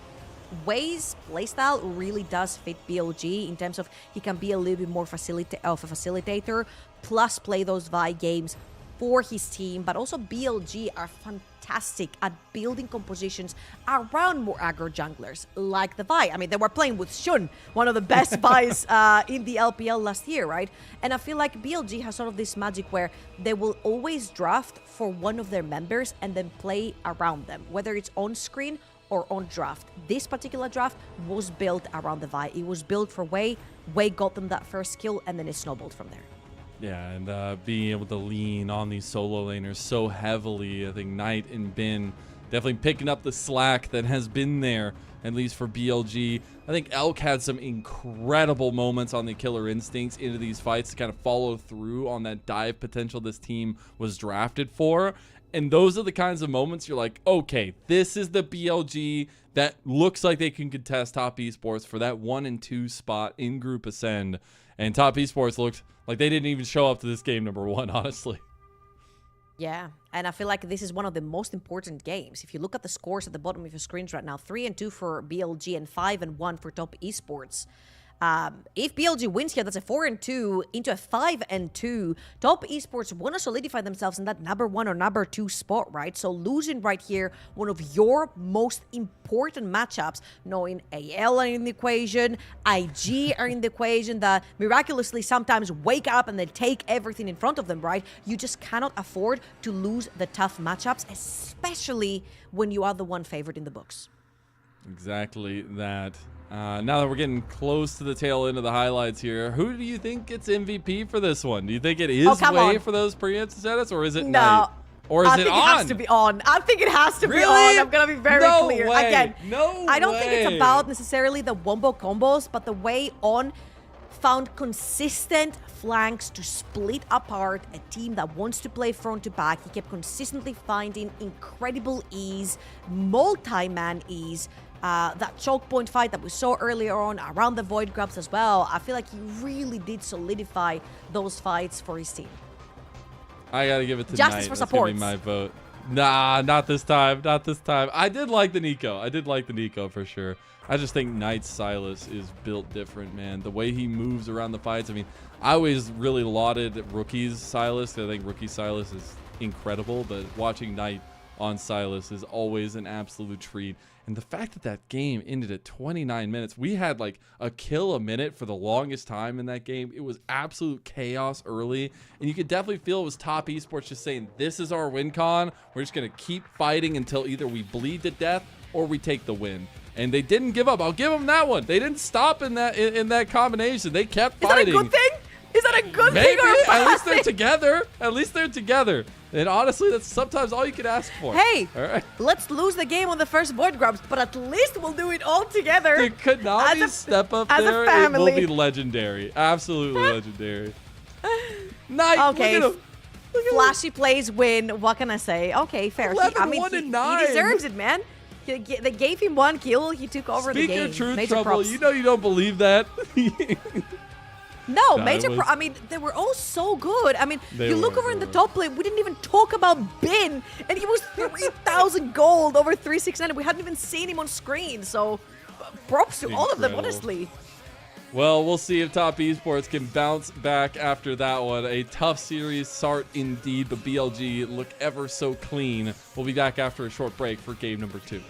Wei's playstyle really does fit BLG in terms of he can be a little bit more of a facilitator, plus play those Vi games for his team, but also BLG are fantastic at building compositions around more aggro junglers like the Vi. I mean, they were playing with Shun, one of the best Vi's in the LPL last year, right? And I feel like BLG has sort of this magic where they will always draft for one of their members and then play around them, whether it's on screen or on draft. This particular draft was built around the Vi. It was built for Wei. Wei got them that first kill, and then it snowballed from there. Yeah, and being able to lean on these solo laners so heavily, I think Knight and Bin definitely picking up the slack that has been there, at least for BLG. I think Elk had some incredible moments on the killer instincts into these fights to kind of follow through on that dive potential this team was drafted for. And those are the kinds of moments you're like, okay, this is the BLG that looks like they can contest Top Esports for that 1 and 2 spot in Group Ascend. And Top Esports looked like they didn't even show up to this game number 1, honestly. Yeah, and I feel like this is one of the most important games. If you look at the scores at the bottom of your screens right now, 3-2 for BLG and 5-1 for Top Esports. If BLG wins here, that's a 4-2 into a 5-2. Top Esports want to solidify themselves in that number 1 or number 2 spot, right? So losing right here, one of your most important matchups, knowing AL are in the equation, IG are in the equation, that miraculously sometimes wake up and they take everything in front of them, right? You just cannot afford to lose the tough matchups, especially when you are the one favored in the books. Exactly that. Now that we're getting close to the tail end of the highlights here, who do you think gets MVP for this one? Do you think it is Wei for those preemptive status, or is it Knight? Or is it On? It has to be On. I think it has to be On. I'm going to be very clear. Way. Again, no I don't think it's about necessarily the wombo combos, but the way On found consistent flanks to split apart a team that wants to play front to back. He kept consistently finding incredible ease, multi-man ease. That choke point fight that we saw earlier on around the void grabs as well. I feel like he really did solidify those fights for his team. I gotta give it to Justice Knight. for That's gonna be supports. my vote. Nah, not this time. Not this time. I did like the Nico. I did like the Nico for sure. I just think Knight's Silas is built different, man. The way he moves around the fights. I mean, I always really lauded Rookie's Silas. I think Rookie Silas is incredible, but watching Knight on Silas is always an absolute treat. And the fact that that game ended at 29 minutes, we had like a kill a minute for the longest time in that game. It was absolute chaos early, and you could definitely feel it was Top Esports just saying, this is our win con. We're just going to keep fighting until either we bleed to death or we take the win. And they didn't give up. I'll give them that one. They didn't stop in that combination. They kept fighting. Is that a good thing? Is that a good Maybe. thing or a bad At least they're thing? together. At least they're together. And honestly, that's sometimes all you can ask for. Hey, all right. let's lose the game on the first void grubs, but at least we'll do it all together. The Konami As a- step up as a there, it will family. be legendary. Absolutely legendary. Knight, Okay, look at him. Look at him. Flashy plays win. What can I say? Okay, fair. 11, He 1, and 9. he deserves it, man. They gave him one kill. He took over Speak the game. your truth, Major Trouble. props. You know you don't believe that. No, No, major. it was- I mean, they were all so good. I mean, They you look were, over in they the were. top lane. We didn't even talk about Bin, and he was 3,000 gold over 369. We hadn't even seen him on screen. So, props to all of them, Incredible. honestly. Well, we'll see if Top Esports can bounce back after that one. A tough series start indeed, but BLG look ever so clean. We'll be back after a short break for game number 2.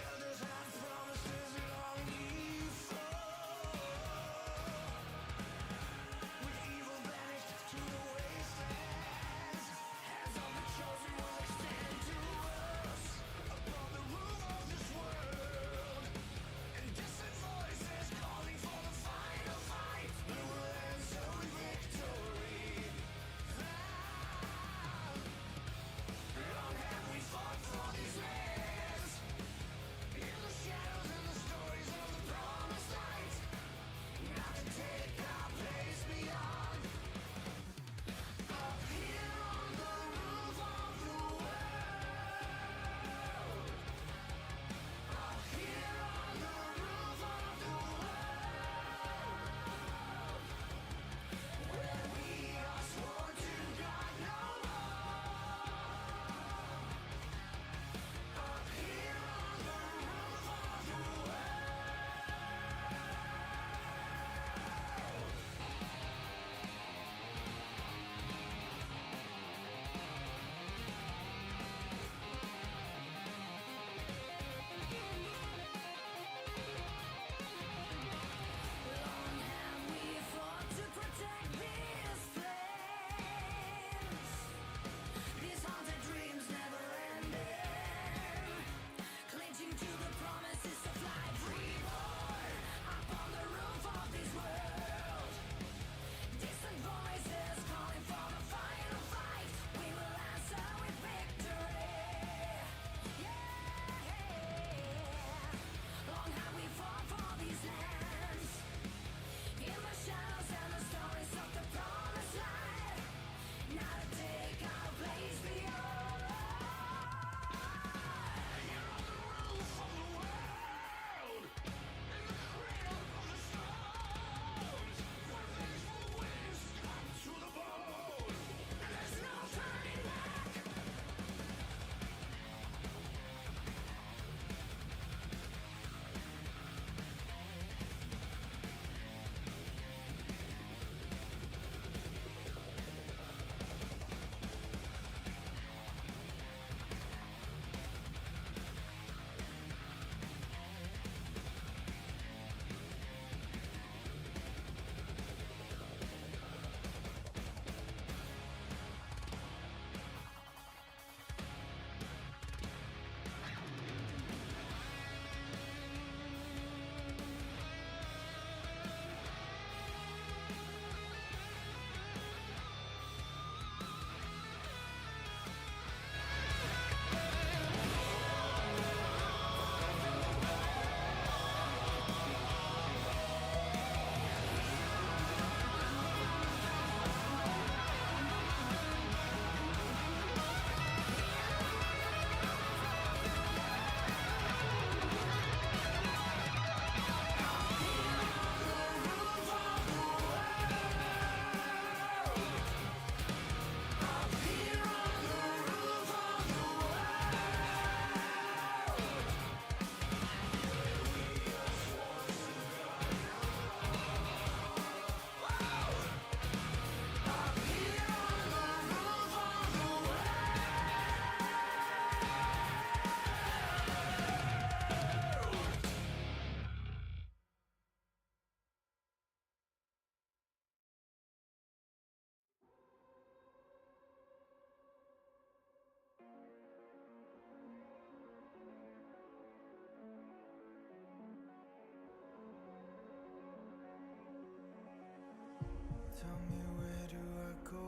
me where do I go?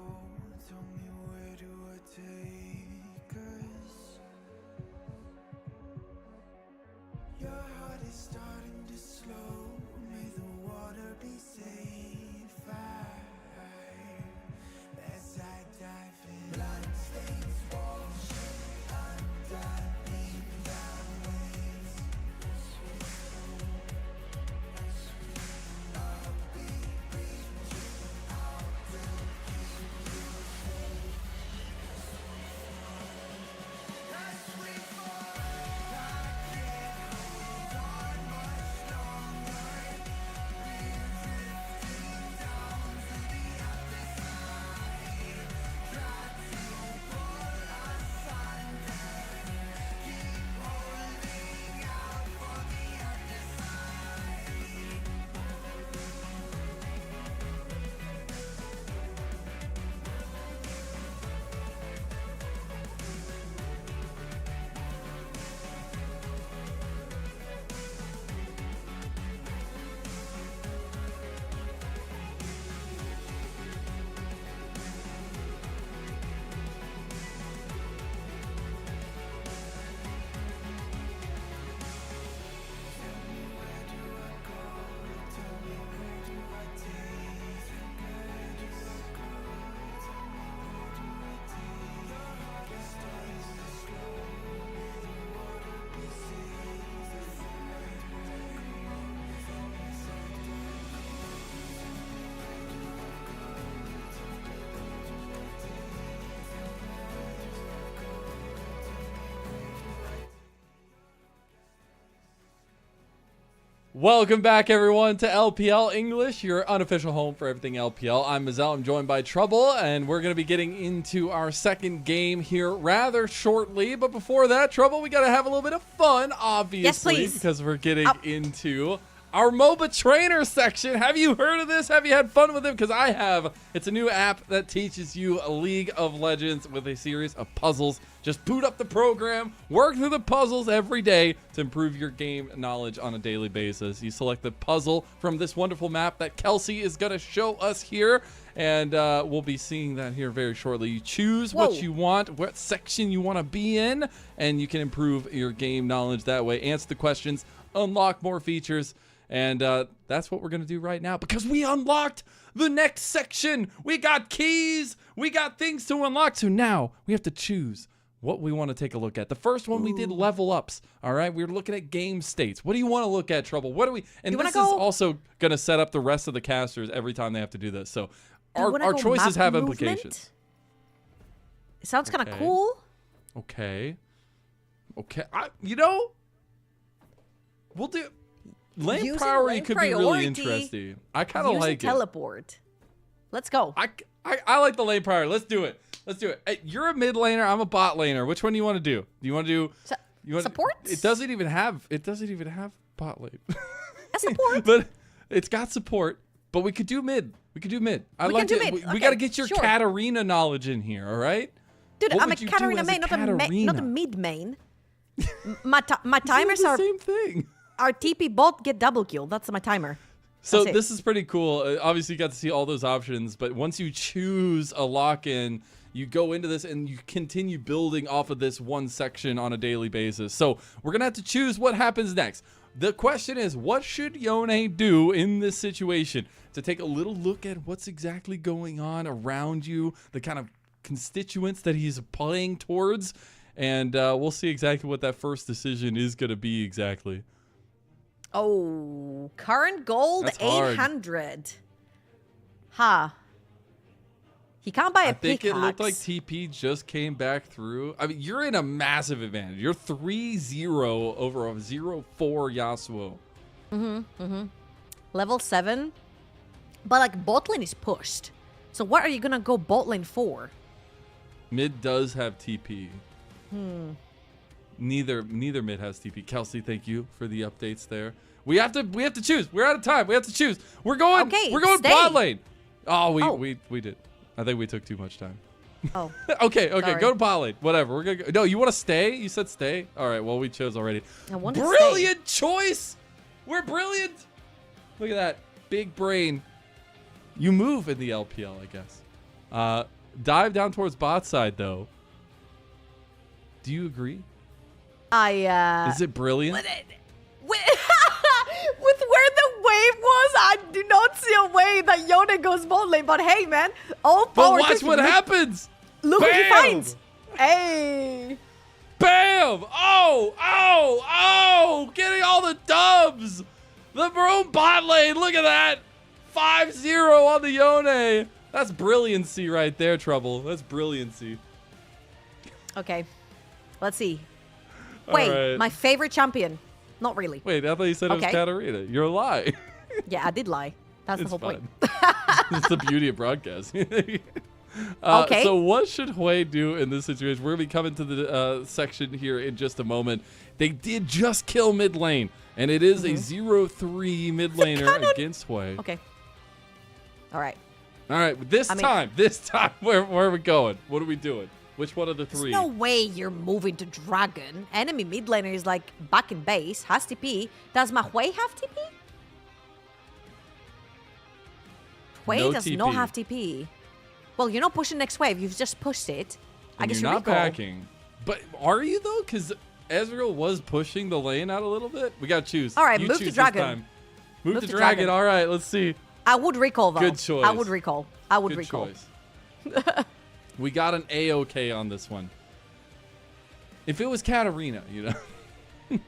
Tell me where do I take us? Your heart is starting to slow. May the water be safe. As I dive in, bloodstains washing underneath the waves. I'll be reaching out to keep you safe. As we fall, I can't hold on much longer. We're drifting down to the other side. Try to pull us under. Keep holding out for the other side. Welcome back, everyone, to LPL English, your unofficial home for everything LPL. I'm Mazel. I'm joined by Trouble, and we're going to be getting into our second game here rather shortly. But before that, Trouble, we got to have a little bit of fun, obviously, Yes, please. because we're getting into our MOBA trainer section. Have you heard of this? Have you had fun with it? Because I have. It's a new app that teaches you a League of Legends with a series of puzzles. Just boot up the program, work through the puzzles every day to improve your game knowledge on a daily basis. You select the puzzle from this wonderful map that Kelsey is going to show us here, and we'll be seeing that here very shortly. You choose what you want, what section you want to be in, and you can improve your game knowledge that way. Answer the questions, unlock more features, and that's what we're going to do right now because we unlocked the next section. We got keys. We got things to unlock. So now we have to choose what we want to take a look at. The first one we did level ups. All right. We were looking at game states. What do you want to look at, Trouble? What do we, and this is also going to set up the rest of the casters every time they have to do this. So our choices have implications. It sounds kind of cool. Okay. You know, we'll do lane priority could be really interesting. I kind of like it. Teleport. Let's go. I like the lane priority. Let's do it. Hey, you're a mid laner. I'm a bot laner. Which one do you want to do? Do you want to do support? It doesn't even have bot lane. Support. But it's got support. But we could do mid. We can do mid. We got to get your Katarina knowledge in here. All right, dude. I'm a Katarina main, not a mid main. My timers are the same thing. Our TP bot get double kill. That's my timer. So this is pretty cool. Obviously, you got to see all those options, but once you choose a lock-in, you go into this and you continue building off of this one section on a daily basis. So we're going to have to choose what happens next. The question is, what should Yone do in this situation? To take a little look at what's exactly going on around you, the kind of constituents that he's playing towards, and we'll see exactly what that first decision is going to be exactly. Oh, current gold 800. Ha. He can't buy a pickaxe. I think it looked like TP just came back through. I mean, you're in a massive advantage. You're 3-0 over a 0-4 Yasuo. Level 7. But like bot lane is pushed. So what are you going to go bot lane for? Mid does have TP. Neither mid has TP. Kelsey, thank you for the updates there. We have to choose. We're out of time. We have to choose. We're going bot lane. Oh, we did. I think we took too much time. Oh. Okay, Sorry. go to bot lane. Whatever. We're gonna go. No, you want to stay? You said stay. All right. Well, we chose already. I want to Brilliant choice. We're brilliant. Look at that big brain. You move in the LPL, I guess. Dive down towards bot side, though. Do you agree? Is it brilliant? With where the wave was, I do not see a way that Yone goes bot lane. But hey, man, all But power. watch what happens. Look what he Bam! finds. Hey. Bam! Oh! Getting all the dubs. The Broom bot lane. Look at that. 5-0 on the Yone. That's brilliancy right there, Trouble. That's brilliancy. Okay. Let's see. All Wait, right. my favorite champion. Not really. Wait, I thought you said it was Okay. Katarina. You're a lie. Yeah, I did lie. That's the It's whole fine. point. It's the beauty of broadcasting. Okay. So what should Hui do in this situation? We're going to be coming to the section here in just a moment. They did just kill mid lane, and it is a 0-3 mid laner against Hui. Okay. All right. All right, this time, where are we going? What are we doing? Which one of the There's three? no way you're moving to Dragon. Enemy mid laner is like back in base, has TP. Does Mahui have TP? Hui No does TP. not have TP. Well, you're not pushing next wave. You've just pushed it. I And guess you're you not recall. backing. But are you, though? Because Ezreal was pushing the lane out a little bit. We got to choose. All right, You move to choose this Dragon. time. Move to to Dragon. Dragon. All right, let's see. I would recall though. Good choice. I would recall. I would Good recall. choice. We got an A-OK on this one. If it was Katarina, you know.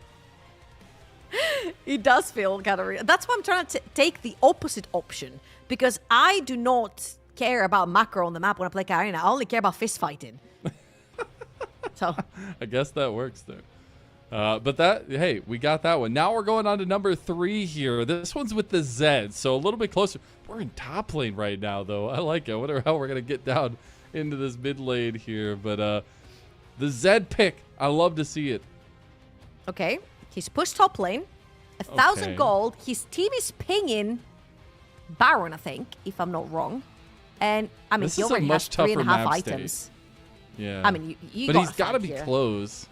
It does feel Katarina. That's why I'm trying to take the opposite option, because I do not care about macro on the map when I play Katarina. I only care about fist fighting. So I guess that works there. But that, hey, we got that one. Now we're going on to number 3 here. This one's with the Zed, so a little bit closer. We're in top lane right now, though. I like it. I wonder how we're going to get down into this mid lane here. But the Zed pick, I love to see it. okay, he's pushed top lane, 1,000 Okay. gold. His team is pinging Baron, I think, if I'm not wrong. And I mean, This he is a already much has tougher 3.5 map state. items. Yeah. I mean, you but gotta he's got to fight be here. close.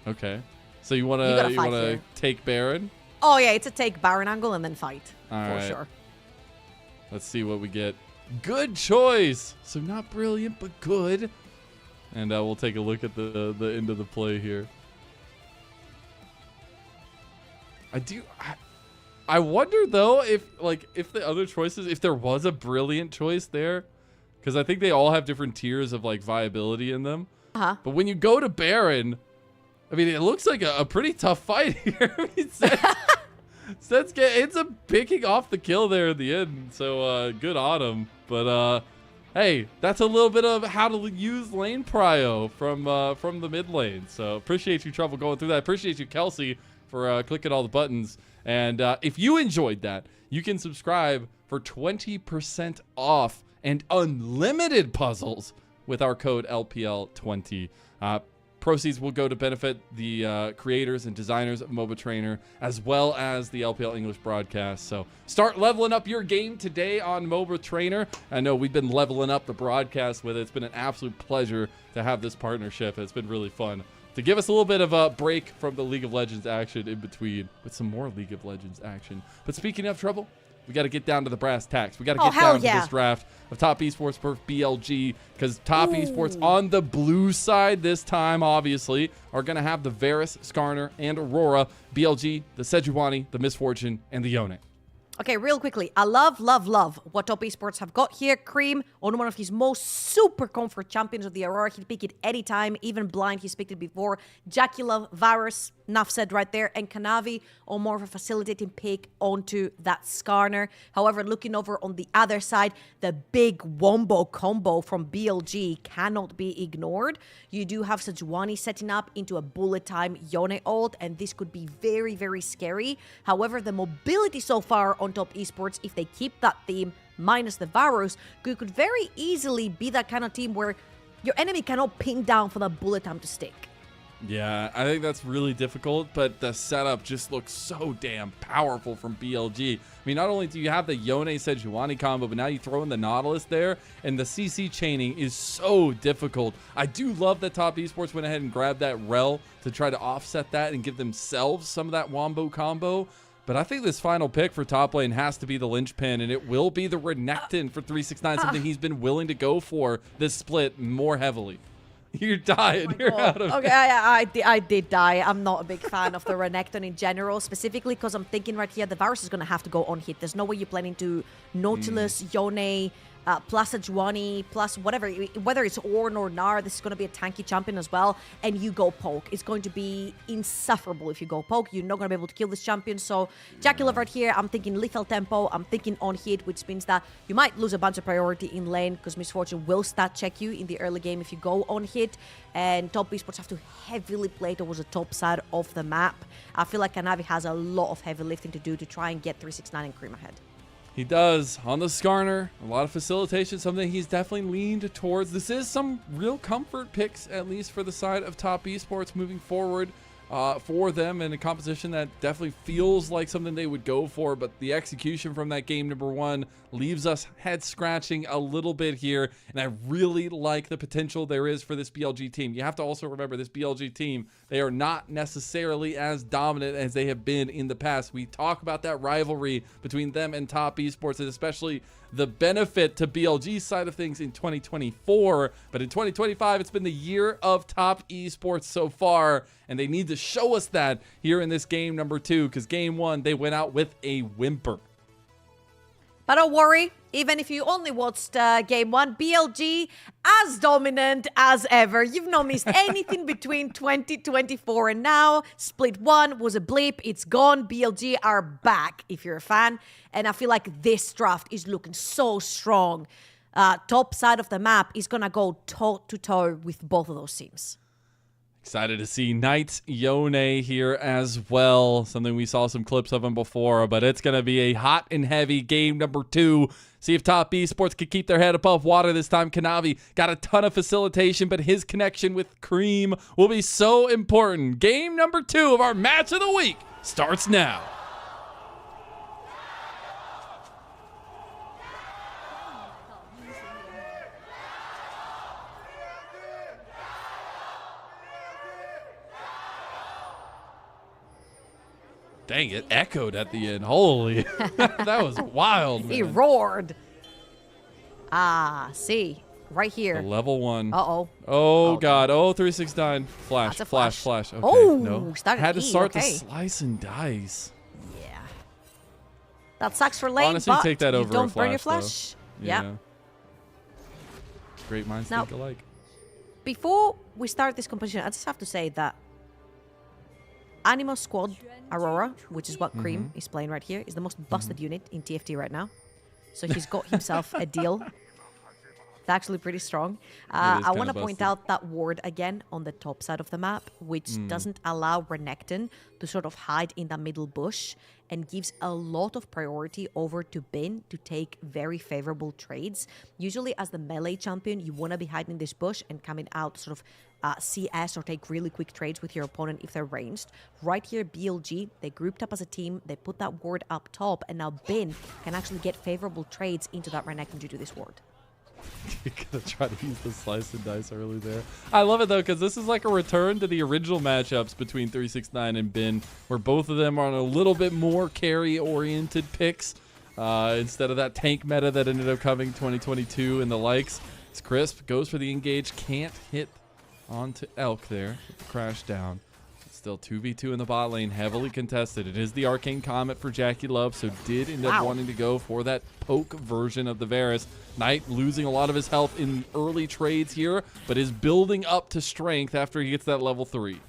Okay. So you want You gotta to fight here. take Baron? Oh yeah, it's a take Baron angle and then fight All for right. sure. Let's see what we get. Good choice. So not brilliant, but good. And we'll take a look at the end of the play here. I wonder though if the other choices, if there was a brilliant choice there, because I think they all have different tiers of like viability in them. Uh-huh. But when you go to Baron, I mean, it looks like a pretty tough fight here. I mean, Sets ends up picking off the kill there at the end, so good on him. But hey, that's a little bit of how to use lane prio from the mid lane. So appreciate you, Trouble, going through that. Appreciate you, Kelsey, for clicking all the buttons. And if you enjoyed that, you can subscribe for 20% off and unlimited puzzles with our code LPL20. Proceeds will go to benefit the creators and designers of MOBA Trainer, as well as the LPL English broadcast. So start leveling up your game today on MOBA Trainer. I know we've been leveling up the broadcast with it. It's been an absolute pleasure to have this partnership. It's been really fun to give us a little bit of a break from the League of Legends action in between with some more League of Legends action. But speaking of Trouble, we got to get down to the brass tacks. We got to get hell down to yeah. this draft of Top Esports for BLG, because Top Esports on the blue side this time, obviously, are going to have the Varus, Skarner, and Aurora. BLG, the Sejuani, the Misfortune, and the Yone. Okay, real quickly. I love what Top Esports have got here. Cream, on one of his most super comfort champions of the Aurora. He'd pick it anytime, even blind. He's picked it before. Jackie Love, Varus, enough said right there. And Kanavi on more of a facilitating pick onto that Skarner. However, looking over on the other side, the big wombo combo from BLG cannot be ignored. You do have Sejuani setting up into a bullet time Yone ult, and this could be very, very scary. However, the mobility so far on Top Esports, if they keep that theme minus the Varus, could very easily be that kind of team where your enemy cannot pin down for that bullet time to stick. Yeah, I think that's really difficult, but the setup just looks so damn powerful from BLG. I mean, not only do you have the Yone Sejuani combo, but now you throw in the Nautilus there, and the CC chaining is so difficult. I do love that Top Esports went ahead and grabbed that Rel to try to offset that and give themselves some of that Wombo combo. But I think this final pick for top lane has to be the linchpin, and it will be the Renekton for 369, something he's been willing to go for this split more heavily. You're dying. You're out of Okay, I did die. I'm not a big fan of the Renekton in general, specifically because I'm thinking right here the Varus is going to have to go on hit. There's no way you're planning to Nautilus, Yone, plus a Juani, plus whatever, whether it's Ornn or Gnar, this is going to be a tanky champion as well, and you go poke. It's going to be insufferable if you go poke. You're not going to be able to kill this champion. So Jackie Love right here, I'm thinking lethal tempo, I'm thinking on hit, which means that you might lose a bunch of priority in lane because Misfortune will stat check you in the early game if you go on hit, and top esports have to heavily play towards the top side of the map. I feel like Kanavi has a lot of heavy lifting to do to try and get 369 and Cream ahead. He does. On the Skarner, a lot of facilitation, something he's definitely leaned towards. This is some real comfort picks, at least for the side of top esports moving forward for them, in a composition that definitely feels like something they would go for, but the execution from that game number 1 leaves us head scratching a little bit here, and I really like the potential there is for this BLG team. You have to also remember this BLG team, they are not necessarily as dominant as they have been in the past. We talk about that rivalry between them and top esports, and especially the benefit to BLG's side of things in 2024, but in 2025 it's been the year of top esports so far, and they need to show us that here in this game number 2, because game 1 they went out with a whimper. But don't worry, even if you only watched game 1, BLG as dominant as ever. You've not missed anything between 2024 and now. Split 1 was a blip, it's gone. BLG are back if you're a fan. And I feel like this draft is looking so strong. Top side of the map is going to go toe-to-toe with both of those teams. Excited to see Knight Yone here as well. Something we saw some clips of him before, but it's going to be a hot and heavy game number 2. See if top esports can keep their head above water this time. Kanavi got a ton of facilitation, but his connection with Cream will be so important. Game number 2 of our match of the week starts now. Dang, it echoed at the end. Holy, that was wild, man. He roared. See, right here. The level 1. Uh-oh. Oh, God. Oh, 369. Flash, That's a flash. Okay, Oh, no. started Had to E, start the okay. slice and dice. Yeah. That sucks for lane, Honestly, but take that over you don't a burn your flash, flash. though. Yeah. Great minds Now- think alike. Before we start this competition, I just have to say that Animo Squad Aurora, which is what Cream is playing right here, is the most busted unit in TFT right now. So he's got himself a deal. It's actually pretty strong. I want to point out that ward again on the top side of the map, which doesn't allow Renekton to sort of hide in the middle bush and gives a lot of priority over to Bin to take very favorable trades. Usually as the melee champion, you want to be hiding in this bush and coming out sort of CS or take really quick trades with your opponent if they're ranged. Right here, BLG, they grouped up as a team, they put that ward up top, and now Bin can actually get favorable trades into that Renekton due to this ward. You're going to try to use the slice and dice early there. I love it, though, because this is like a return to the original matchups between 369 and Bin, where both of them are on a little bit more carry-oriented picks instead of that tank meta that ended up coming 2022 and the likes. It's Crisp, goes for the engage, can't hit onto Elk there with the crash down. Still 2v2 in the bot lane, heavily contested. It is the Arcane Comet for Jackie Love, so did end up wanting to go for that poke version of the Varus. Knight losing a lot of his health in early trades here, but is building up to strength after he gets that level 3.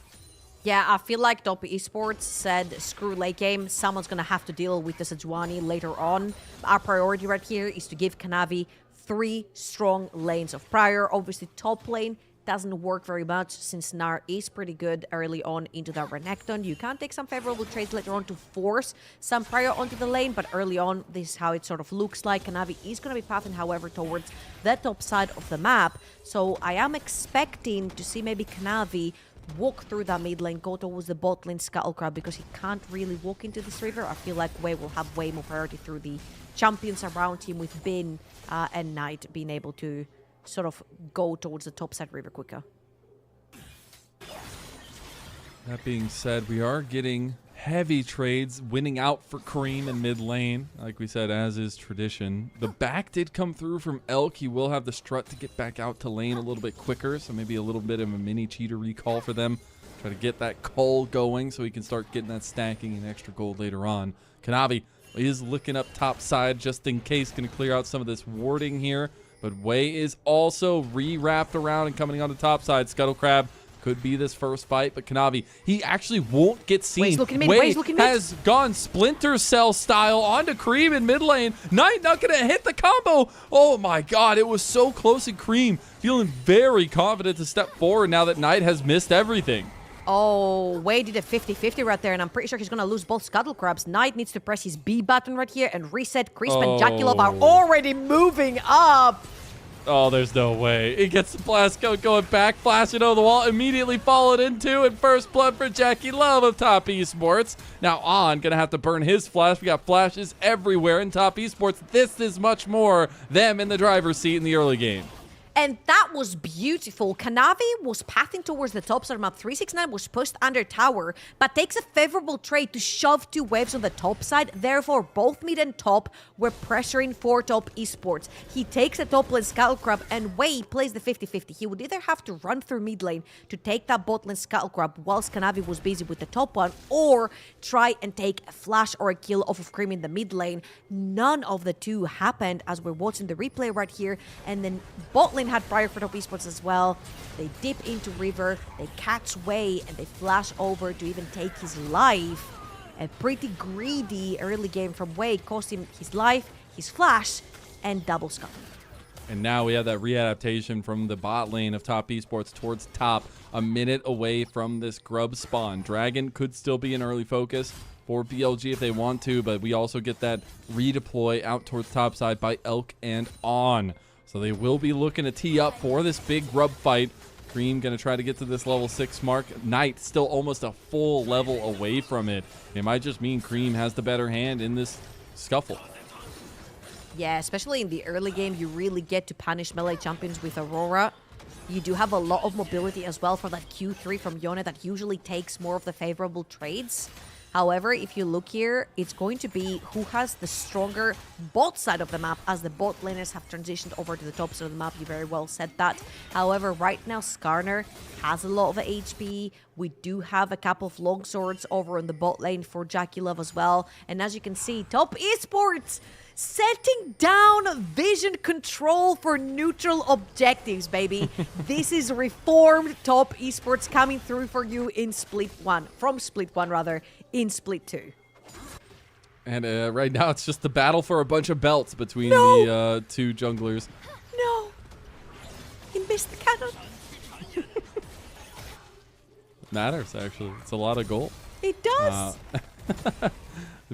Yeah, I feel like Top Esports said, screw late game, someone's going to have to deal with the Sejuani later on. Our priority right here is to give Kanavi 3 strong lanes of prior. Obviously, top lane doesn't work very much since Gnar is pretty good early on into that Renekton. You can take some favorable trades later on to force some prior onto the lane, but early on, this is how it sort of looks like. Kanavi is going to be pathing, however, towards the top side of the map. So I am expecting to see maybe Kanavi walk through that mid lane, go towards the bot lane Scuttlecrab, because he can't really walk into this river. I feel like Wei will have way more priority through the champions around him, with Bin and Knight being able to sort of go towards the top side river quicker. That being said, we are getting heavy trades, winning out for Kareem in mid lane, like we said, as is tradition. The back did come through from Elk. He will have the strut to get back out to lane a little bit quicker, so maybe a little bit of a mini cheater recall for them. Try to get that cull going so he can start getting that stacking and extra gold later on. Kanavi is looking up top side just in case, going to clear out some of this warding here. But Wei is also re-wrapped around and coming on the top side. Scuttle Crab could be this first fight, but Kanavi, he actually won't get seen. Wei's looking mid, Wei Wei's looking mid. has gone Splinter Cell style onto Kareem in mid lane. Knight not going to hit the combo. Oh my god, it was so close, and Kareem feeling very confident to step forward now that Knight has missed everything. Oh, Wei did a 50-50 right there, and I'm pretty sure he's going to lose both Scuttle Crabs. Knight needs to press his B button right here and reset. Crisp and Jakilov are already moving up. Oh, there's no way. He gets the blast code going back, flashing over the wall, immediately followed into, and first blood for Jackie Love of Top Esports. Now On gonna have to burn his flash. We got flashes everywhere in Top Esports. This is much more them in the driver's seat in the early game. And that was beautiful. Kanavi was pathing towards the top side of map. 369 was pushed under tower, but takes a favorable trade to shove 2 waves on the top side. Therefore, both mid and top were pressuring for Top Esports. He takes a top lane Scuttle Crab, and Wei plays the 50-50. He would either have to run through mid lane to take that bot lane Scuttle Crab whilst Kanavi was busy with the top one, or try and take a flash or a kill off of Cream in the mid lane. None of the two happened, as we're watching the replay right here. And then bot lane had prior for Top Esports as well. They dip into river, they catch Wei, and they flash over to even take his life. A pretty greedy early game from Wei cost him his life, his flash, and double scuttle. And now we have that readaptation from the bot lane of Top Esports towards top, a minute away from this grub spawn. Dragon could still be an early focus for BLG if they want to, but we also get that redeploy out towards top side by Elk and On. So they will be looking to tee up for this big grub fight. Cream going to try to get to this level 6 mark. Knight still almost a full level away from it. It might just mean Cream has the better hand in this scuffle. Yeah, especially in the early game, you really get to punish melee champions with Aurora. You do have a lot of mobility as well for that Q3 from Yone that usually takes more of the favorable trades. However, if you look here, it's going to be who has the stronger bot side of the map, as the bot laners have transitioned over to the top side of the map. You very well said that. However, right now, Skarner has a lot of HP. We do have a couple of longswords over on the bot lane for Jackie Love as well. And as you can see, Top Esports setting down vision control for neutral objectives, baby. This is reformed Top Esports coming through for you in Split 1. From Split 1, rather, in Split 2. And right now, it's just the battle for a bunch of belts between the two junglers. No! He missed the cannon. Matters, actually. It's a lot of gold. It does.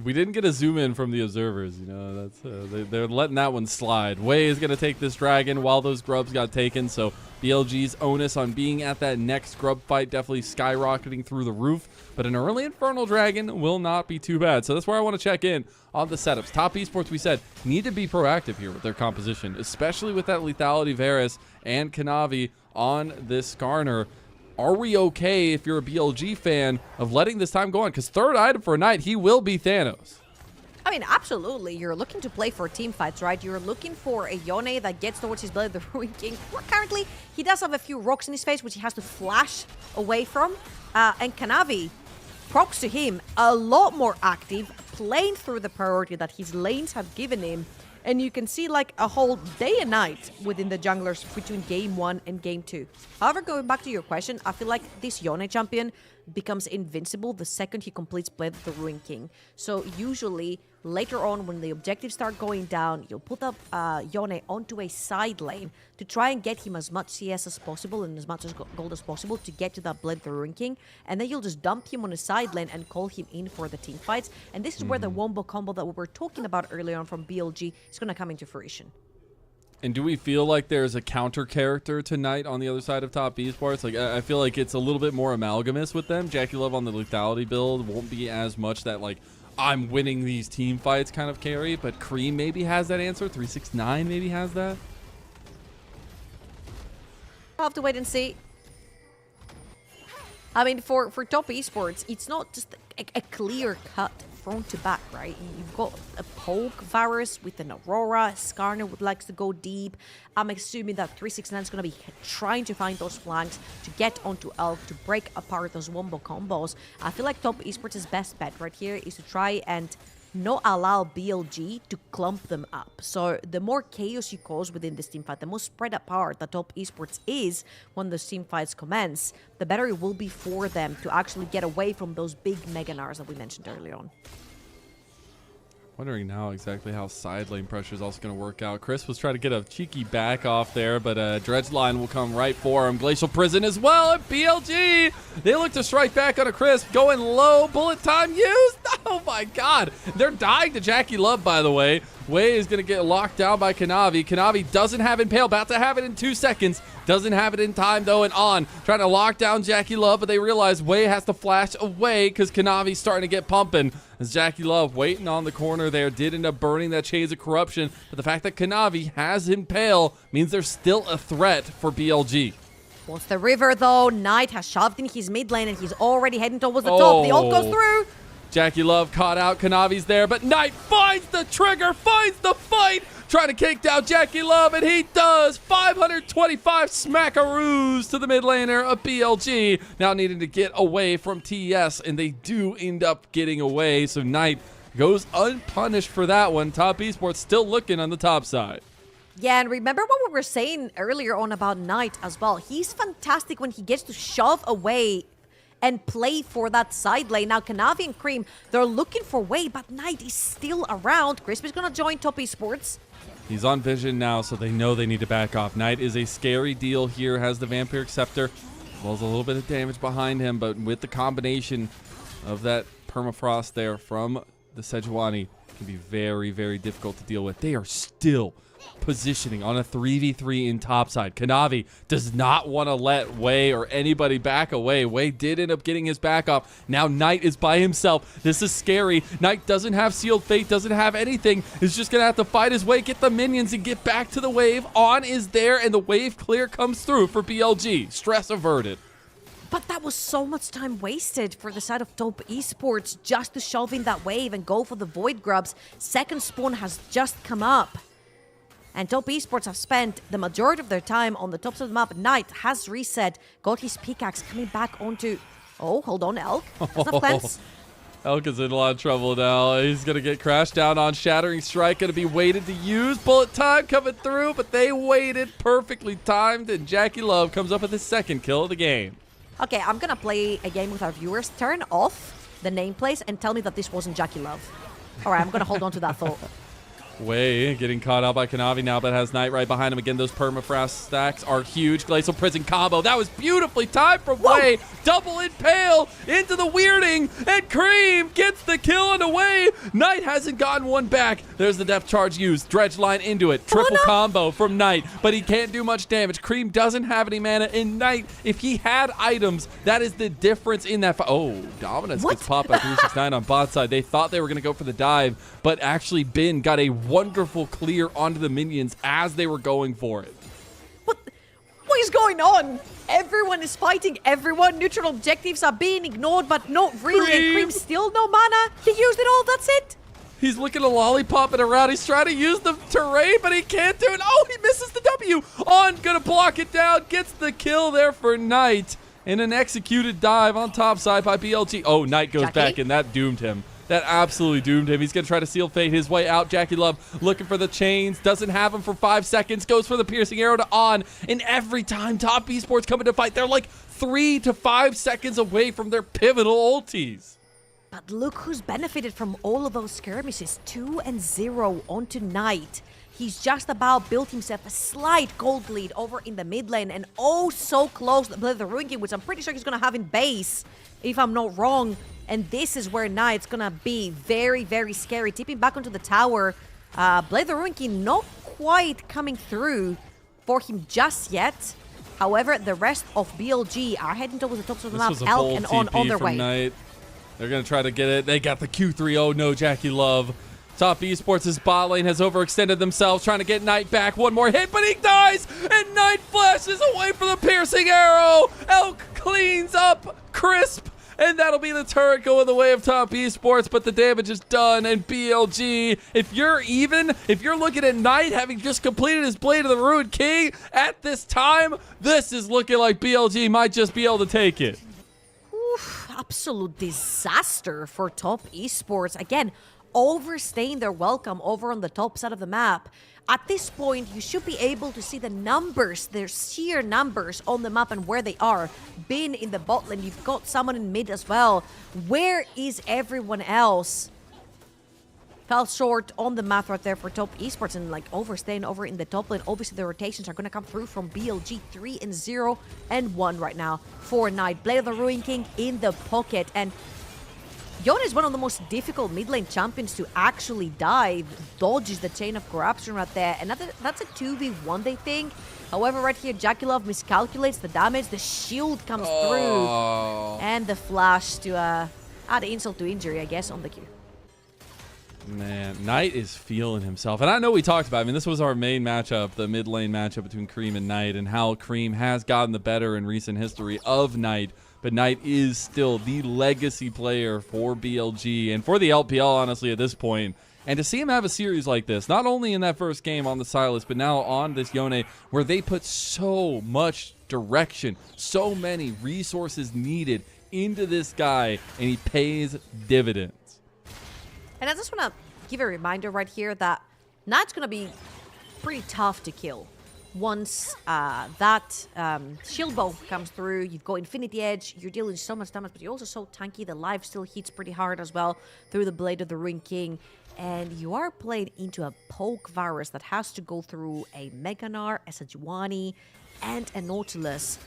We didn't get a zoom in from the observers, you know. That's they're letting that one slide. Wei is going to take this dragon while those grubs got taken, so BLG's onus on being at that next grub fight definitely skyrocketing through the roof, but an early Infernal Dragon will not be too bad. So that's where I want to check in on the setups. Top Esports, we said, need to be proactive here with their composition, especially with that lethality Varus and Kanavi on this Skarner. Are we okay, if you're a BLG fan, of letting this time go on? Because third item for a night, he will be Thanos. I mean, absolutely. You're looking to play for team fights, right? You're looking for a Yone that gets towards his blade, the Ruin King. Well, currently, he does have a few rocks in his face, which he has to flash away from. And Kanavi, props to him, a lot more active, playing through the priority that his lanes have given him. And you can see like a whole day and night within the junglers between game 1 and game 2. However, going back to your question, I feel like this Yone champion becomes invincible the second he completes Blade of the Ruin King. So usually, later on when the objectives start going down, you'll put up Yone onto a side lane to try and get him as much CS as possible and as much as gold as possible to get to that Blade of the Ruin King. And then you'll just dump him on a side lane and call him in for the team fights. And this is where the wombo combo that we were talking about earlier on from BLG is going to come into fruition. And do we feel like there's a counter character tonight on the other side of Top Esports? Like, I feel like it's a little bit more amalgamous with them. Jackie Love on the lethality build won't be as much that, like, I'm winning these team fights kind of carry, but Cream maybe has that answer. 369 maybe has that. I'll have to wait and see. I mean, for Top Esports, it's not just a clear cut front to back, right? You've got a poke Varus with an Aurora. Skarner would like to go deep. I'm assuming that 369 is going to be trying to find those flanks to get onto Elk to break apart those wombo combos. I feel like Top Esports' best bet right here is to try and not allow BLG to clump them up. So the more chaos you cause within this teamfight, the more spread apart that Top Esports is when those teamfights commence, the better it will be for them to actually get away from those big Mega Nars that we mentioned earlier on. Wondering now exactly how side lane pressure is also going to work out. Chris was trying to get a cheeky back off there, but Dredge line will come right for him. Glacial Prison as well at BLG. They look to strike back on a Crisp. Going low. Bullet time used. Oh my god. They're dying to Jackie Love, by the way. Wei is going to get locked down by Kanavi. Kanavi doesn't have Impale. About to have it in 2 seconds. Doesn't have it in time, though, and on. Trying to lock down Jackie Love, but they realize Wei has to flash away because Kanavi's starting to get pumping. As Jackie Love waiting on the corner there did end up burning that Chains of Corruption, but the fact that Kanavi has Impale means there's still a threat for BLG. What's the river, though? Knight has shoved in his mid lane, and he's already heading towards the top. The ult goes through. Jackie Love caught out. Kanavi's there, but Knight finds the trigger, finds the fight, trying to kick down Jackie Love, and he does. 525 smackaroos to the mid laner of BLG. Now needing to get away from TES, and they do end up getting away, so Knight goes unpunished for that one. Top Esports still looking on the top side. Yeah, and remember what we were saying earlier on about Knight as well. He's fantastic when he gets to shove away and play for that side lane. Now, Kanavi and Cream, they're looking for Wei, but Knight is still around. Crisp is going to join Top Esports. He's on vision now, so they know they need to back off. Knight is a scary deal here, has the Vampiric Scepter. Well, there's a little bit of damage behind him, but with the combination of that permafrost there from the Sejuani, it can be very, very difficult to deal with. They are still positioning on a 3v3 in topside. Kanavi does not want to let Wei or anybody back away. Wei did end up getting his back off. Now Knight is by himself. This is scary. Knight doesn't have Sealed Fate, doesn't have anything. He's just going to have to fight his way, get the minions, and get back to the wave. On is there, and the wave clear comes through for BLG. Stress averted. But that was so much time wasted for the side of Top Esports just to shove in that wave and go for the Void Grubs. Second spawn has just come up. And Top Esports have spent the majority of their time on the tops of the map. Knight has reset, got his pickaxe coming back onto... Oh, hold on, Elk. That's not cleanse. Elk is in a lot of trouble now. He's going to get crashed down on Shattering Strike. Going to be waited to use. Bullet time coming through, but they waited perfectly timed, and Jackie Love comes up with his second kill of the game. Okay, I'm going to play a game with our viewers. Turn off the nameplates and tell me that this wasn't Jackie Love. All right, I'm going to hold on to that thought. Wei getting caught out by Kanavi now, but has Knight right behind him. Again, those permafrost stacks are huge. Glacial Prison combo. That was beautifully timed from Wei. Double Impale into the weirding, and Cream gets the kill on the Wei. Knight hasn't gotten one back. There's the depth charge used. Dredge line into it. Triple combo from Knight, but he can't do much damage. Cream doesn't have any mana, and Knight, if he had items, that is the difference in that fight. Oh, Dominance gets popped by 369 on bot side. They thought they were going to go for the dive, but actually Bin got a wonderful clear onto the minions as they were going for it. What is going on? Everyone is fighting everyone. Neutral objectives are being ignored, but not really. And Cream still no mana. He used it all. That's it. He's looking to lollipop it around. He's trying to use the terrain, but he can't do it. Oh, he misses the W. On, gonna block it down. Gets the kill there for Knight. And an executed dive on top side by BLG. Oh, Knight goes back, and that doomed him. That absolutely doomed him. He's going to try to seal fate his way out. Jackie Love looking for the chains. Doesn't have him for 5 seconds. Goes for the piercing arrow to On. And every time Top Esports come into fight, they're like 3 to 5 seconds away from their pivotal ultis. But look who's benefited from all of those skirmishes. 2-0 onto Knight. He's just about built himself a slight gold lead over in the mid lane. And oh, so close to the Ruin King, which I'm pretty sure he's going to have in base, if I'm not wrong. And this is where Knight's gonna be very, very scary. Tipping back onto the tower. Blade the Ruin King not quite coming through for him just yet. However, the rest of BLG are heading towards the tops of the map. Elk and on their way. Knight. They're gonna try to get it. They got the Q3. Oh no, Jackie Love. Top Esports' bot lane has overextended themselves, trying to get Knight back. One more hit, but he dies, and Knight flashes away for the piercing arrow. Elk cleans up Crisp. and that'll be the turret going the way of Top Esports, but the damage is done, and BLG, if you're looking at Knight having just completed his Blade of the Ruined King at this time, this is looking like BLG might just be able to take it. Oof, absolute disaster for Top Esports. Again, overstaying their welcome over on the top side of the map. At this point, you should be able to see the numbers, their sheer numbers on the map and where they are. Bin in the bot lane, you've got someone in mid as well. Where is everyone else? Fell short on the math right there for Top Esports and like overstaying over in the top lane. Obviously, the rotations are going to come through from BLG 3-0 and 1 right now for Knight. Blade of the Ruined King in the pocket, and Yone is one of the most difficult mid lane champions to actually dive. Dodges the chain of corruption right there, and that's a 2v1 they think. However, right here, Jakilov miscalculates the damage. The shield comes through, and the flash to add insult to injury, I guess, on the Q. Man, Knight is feeling himself. And I know we talked about it. I mean, this was our main matchup, the mid lane matchup between Cream and Knight, and how Cream has gotten the better in recent history of Knight. But Knight is still the legacy player for BLG and for the LPL, honestly, at this point. And to see him have a series like this, not only in that first game on the Silas, but now on this Yone, where they put so much direction, so many resources needed into this guy, and he pays dividends. And I just want to give a reminder right here that Knight's going to be pretty tough to kill. Once that shield bow comes through, you've got Infinity Edge, you're dealing so much damage, but you're also so tanky. The life still hits pretty hard as well through the Blade of the Ruined King. And you are played into a poke virus that has to go through a Meganar, a Sejuani, and a Nautilus.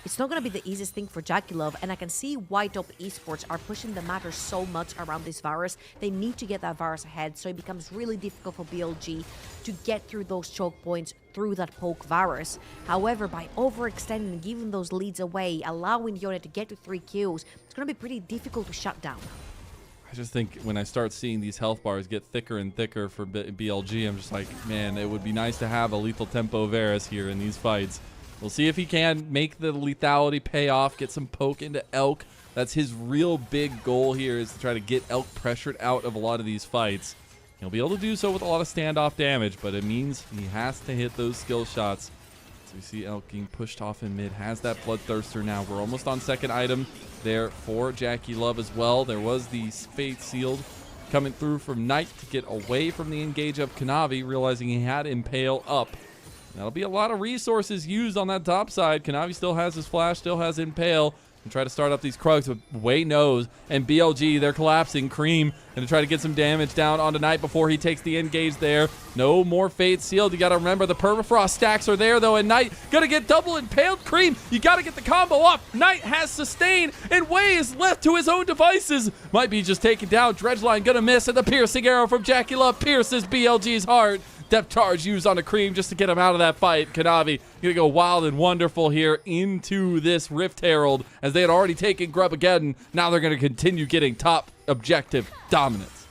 It's not going to be the easiest thing for Jakilov, and I can see why Top Esports are pushing the matter so much around this virus. They need to get that virus ahead, so it becomes really difficult for BLG to get through those choke points through that poke virus. However, by overextending and giving those leads away, allowing Yone to get to 3 kills, it's going to be pretty difficult to shut down. I just think when I start seeing these health bars get thicker and thicker for BLG, I'm just like, man, it would be nice to have a lethal tempo Varus here in these fights. We'll see if he can make the lethality pay off, get some poke into Elk. That's his real big goal here, is to try to get Elk pressured out of a lot of these fights. He'll be able to do so with a lot of standoff damage, but it means he has to hit those skill shots. So we see Elk getting pushed off in mid, has that Bloodthirster now. We're almost on second item there for Jakilov as well. There was the Fate Sealed coming through from Knight to get away from the engage of Kanavi, realizing he had Impale up. That'll be a lot of resources used on that top side. Kanavi still has his flash, still has Impale. And try to start up these Krugs, but Way knows. And BLG, they're collapsing. Cream, and to try to get some damage down onto Knight before he takes the engage there. No more Fate Sealed. You got to remember the Permafrost stacks are there, though. And Knight going to get double impaled. Cream, you got to get the combo off. Knight has sustain, and Way is left to his own devices. Might be just taken down. Dredgeline going to miss, and the piercing arrow from Jakilov pierces BLG's heart. Depth charge used on a Cream just to get him out of that fight. Kanavi gonna go wild and wonderful here into this Rift Herald, as they had already taken Grub again. Now they're gonna continue getting top objective dominance.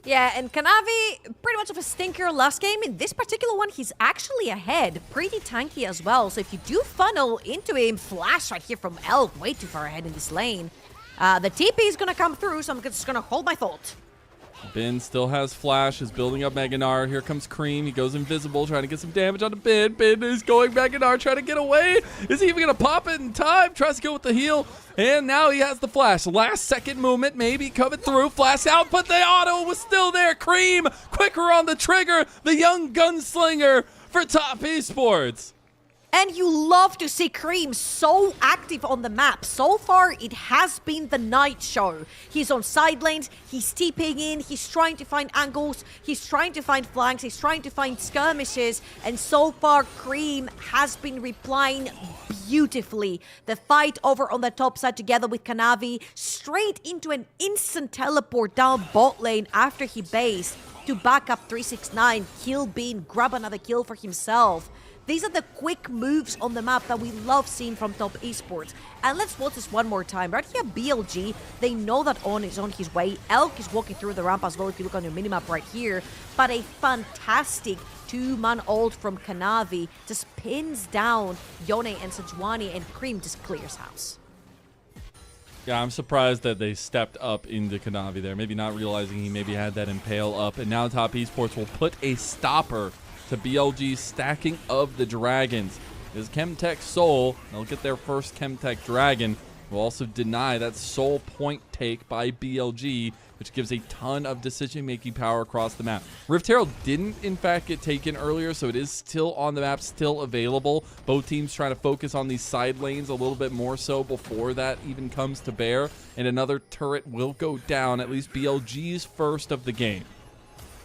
Yeah, and Kanavi, pretty much of a stinker last game. In this particular one, he's actually ahead. Pretty tanky as well. So if you do funnel into him, flash right here from Elk, way too far ahead in this lane. The TP is gonna come through, so I'm just gonna hold my thought. Bin still has flash, is building up Meganar. Here comes Cream. He goes invisible, trying to get some damage onto Bin. Bin is going Meganar, trying to get away. Is he even going to pop it in time? Tries to go with the heal. And now he has the flash. Last second movement, maybe coming through. Flash out, but the auto was still there. Cream, quicker on the trigger. The young gunslinger for Top Esports. And you love to see Cream so active on the map. So far, it has been the Knight show. He's on side lanes, he's TPing in, he's trying to find angles, he's trying to find flanks, he's trying to find skirmishes, and so far, Cream has been replying beautifully. The fight over on the top side together with Kanavi, straight into an instant teleport down bot lane after he based to back up 369, kill Bean, grab another kill for himself. These are the quick moves on the map that we love seeing from Top Esports. And let's watch this one more time. Right here, BLG, they know that On is on his way. Elk is walking through the ramp as well if you look on your minimap right here. But a fantastic two-man ult from Kanavi just pins down Yone and Sejuani, and Cream just clears house. Yeah, I'm surprised that they stepped up into Kanavi there. Maybe not realizing he maybe had that Impale up. And now Top Esports will put a stopper to BLG's stacking of the dragons. Is Chemtech Soul. They'll get their first Chemtech Dragon. Will also deny that Soul point take by BLG, which gives a ton of decision-making power across the map. Rift Herald didn't, in fact, get taken earlier, so it is still on the map, still available. Both teams trying to focus on these side lanes a little bit more so before that even comes to bear. And another turret will go down, at least BLG's first of the game.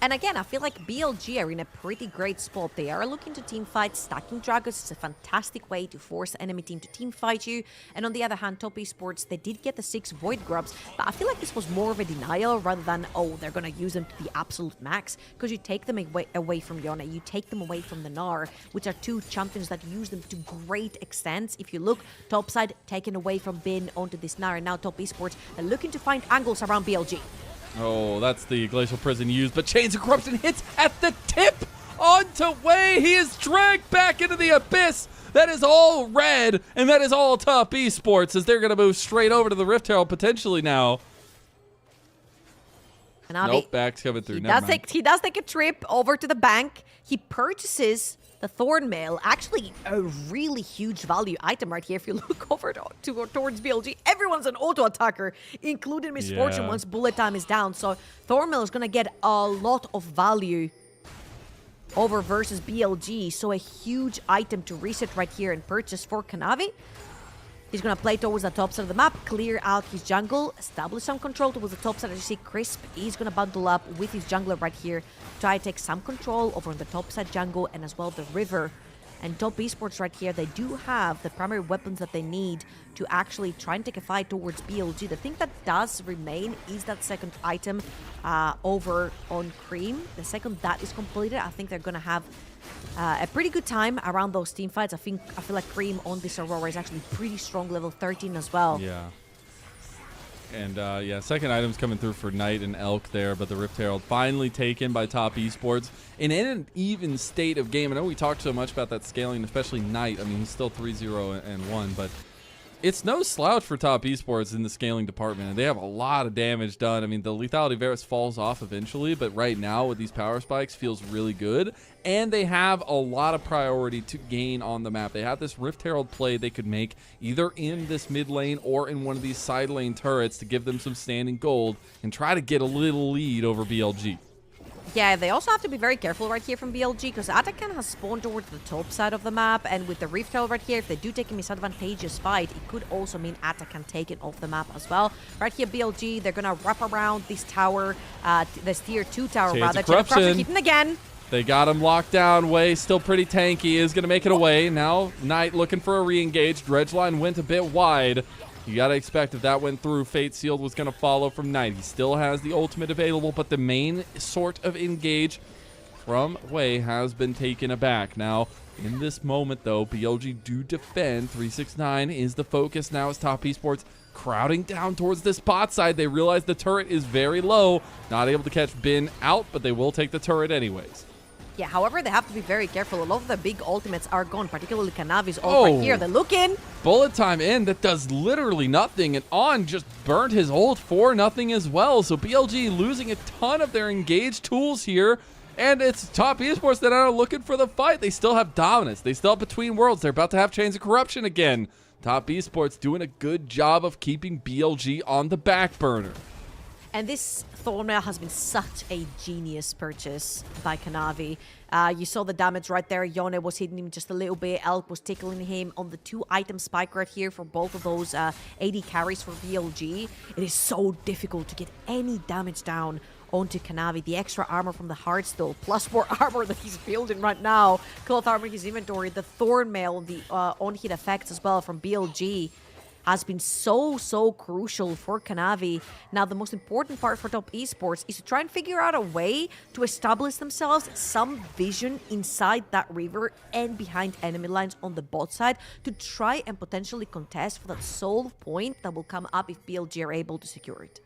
And again, I feel like BLG are in a pretty great spot. They are looking to teamfight. Stacking dragons is a fantastic way to force the enemy team to teamfight you. And on the other hand, Top Esports, they did get the 6 Void Grubs, but I feel like this was more of a denial rather than, oh, they're going to use them to the absolute max, because you take them away from Yone, you take them away from the Gnar, which are 2 champions that use them to great extents. If you look, topside taken away from Bin onto this Gnar, and now Top Esports are looking to find angles around BLG. Oh, that's the Glacial Prison used, but Chains of Corruption hits at the tip onto Wei. He is dragged back into the abyss. That is all red, and that is all Top Esports, as they're going to move straight over to the Rift Herald potentially now. And Avi, nope, back's coming through. He does take a trip over to the bank. He purchases the Thorn Mail, actually a really huge value item right here. If you look over towards BLG, everyone's an auto attacker, including Misfortune once bullet time is down. So Thorn Mail is going to get a lot of value over versus BLG. So a huge item to reset right here and purchase for Kanavi. He's going to play towards the top side of the map, clear out his jungle, establish some control towards the top side. As you see, Crisp is going to bundle up with his jungler right here, try to take some control over on the top side jungle and as well the river. And Top Esports right here, they do have the primary weapons that they need to actually try and take a fight towards BLG. The thing that does remain is that second item over on Cream. The second that is completed, I think they're going to have a pretty good time around those team fights. I feel like Cream on this Aurora is actually pretty strong, level 13 as well. Yeah. And yeah, second item's coming through for Knight and Elk there, but the Rift Herald finally taken by Top Esports. And in an even state of game, I know we talked so much about that scaling, especially Knight. I mean, he's still 3-0 and 1, but it's no slouch for Top Esports in the scaling department. They have a lot of damage done. I mean, the lethality Varus falls off eventually, but right now with these power spikes feels really good. And they have a lot of priority to gain on the map. They have this Rift Herald play they could make either in this mid lane or in one of these side lane turrets to give them some standing gold and try to get a little lead over BLG. Yeah, they also have to be very careful right here from BLG, because Atakan has spawned towards the top side of the map, and with the Rift Herald right here, if they do take a misadvantageous fight, it could also mean Atakan take it off the map as well. Right here, BLG, they're gonna wrap around this tower, this tier 2 tower rather. Corruption hitting again. They got him locked down. Wei still pretty tanky, is gonna make it away. Now Knight looking for a re-engage. Dredgeline went a bit wide. You got to expect if that went through, Fate Sealed was going to follow from Knight. He still has the ultimate available, but the main sort of engage from Wei has been taken aback. Now, in this moment, though, BLG do defend. 369 is the focus now as Top Esports crowding down towards this bot side. They realize the turret is very low. Not able to catch Bin out, but they will take the turret anyways. Yeah, however, they have to be very careful. A lot of the big ultimates are gone, particularly Kanavi's ult right here. They look in. Bullet time in, that does literally nothing, and On just burned his ult for nothing as well. So BLG losing a ton of their engaged tools here, and it's Top Esports that are looking for the fight. They still have dominance. They still have Between Worlds. They're about to have Chains of Corruption again. Top Esports doing a good job of keeping BLG on the back burner. And this Thornmail has been such a genius purchase by Kanavi. You saw the damage right there. Yone was hitting him just a little bit. Elk was tickling him on the 2-item spike right here for both of those AD carries for BLG. It is so difficult to get any damage down onto Kanavi. The extra armor from the Heartstone, plus more armor that he's building right now. Cloth armor in his inventory. The Thornmail, the on-hit effects as well from BLG has been so crucial for Kanavi. Now, the most important part for Top Esports is to try and figure out a way to establish themselves some vision inside that river and behind enemy lines on the bot side to try and potentially contest for that soul point that will come up if BLG are able to secure it.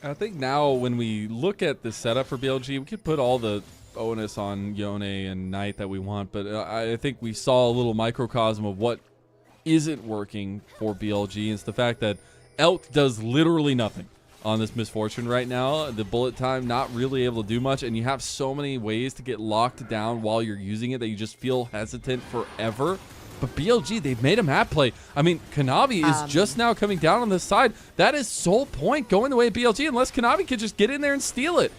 I think now when we look at the setup for BLG, we could put all the onus on Yone and Knight that we want, but I think we saw a little microcosm of what isn't working for BLG is the fact that Elk does literally nothing on this Misfortune right now. The bullet time not really able to do much, and you have so many ways to get locked down while you're using it that you just feel hesitant forever. But BLG, they've made a map play. I mean, Kanavi is just now coming down on this side. That is sole point going the way of BLG unless Kanavi can just get in there and steal it.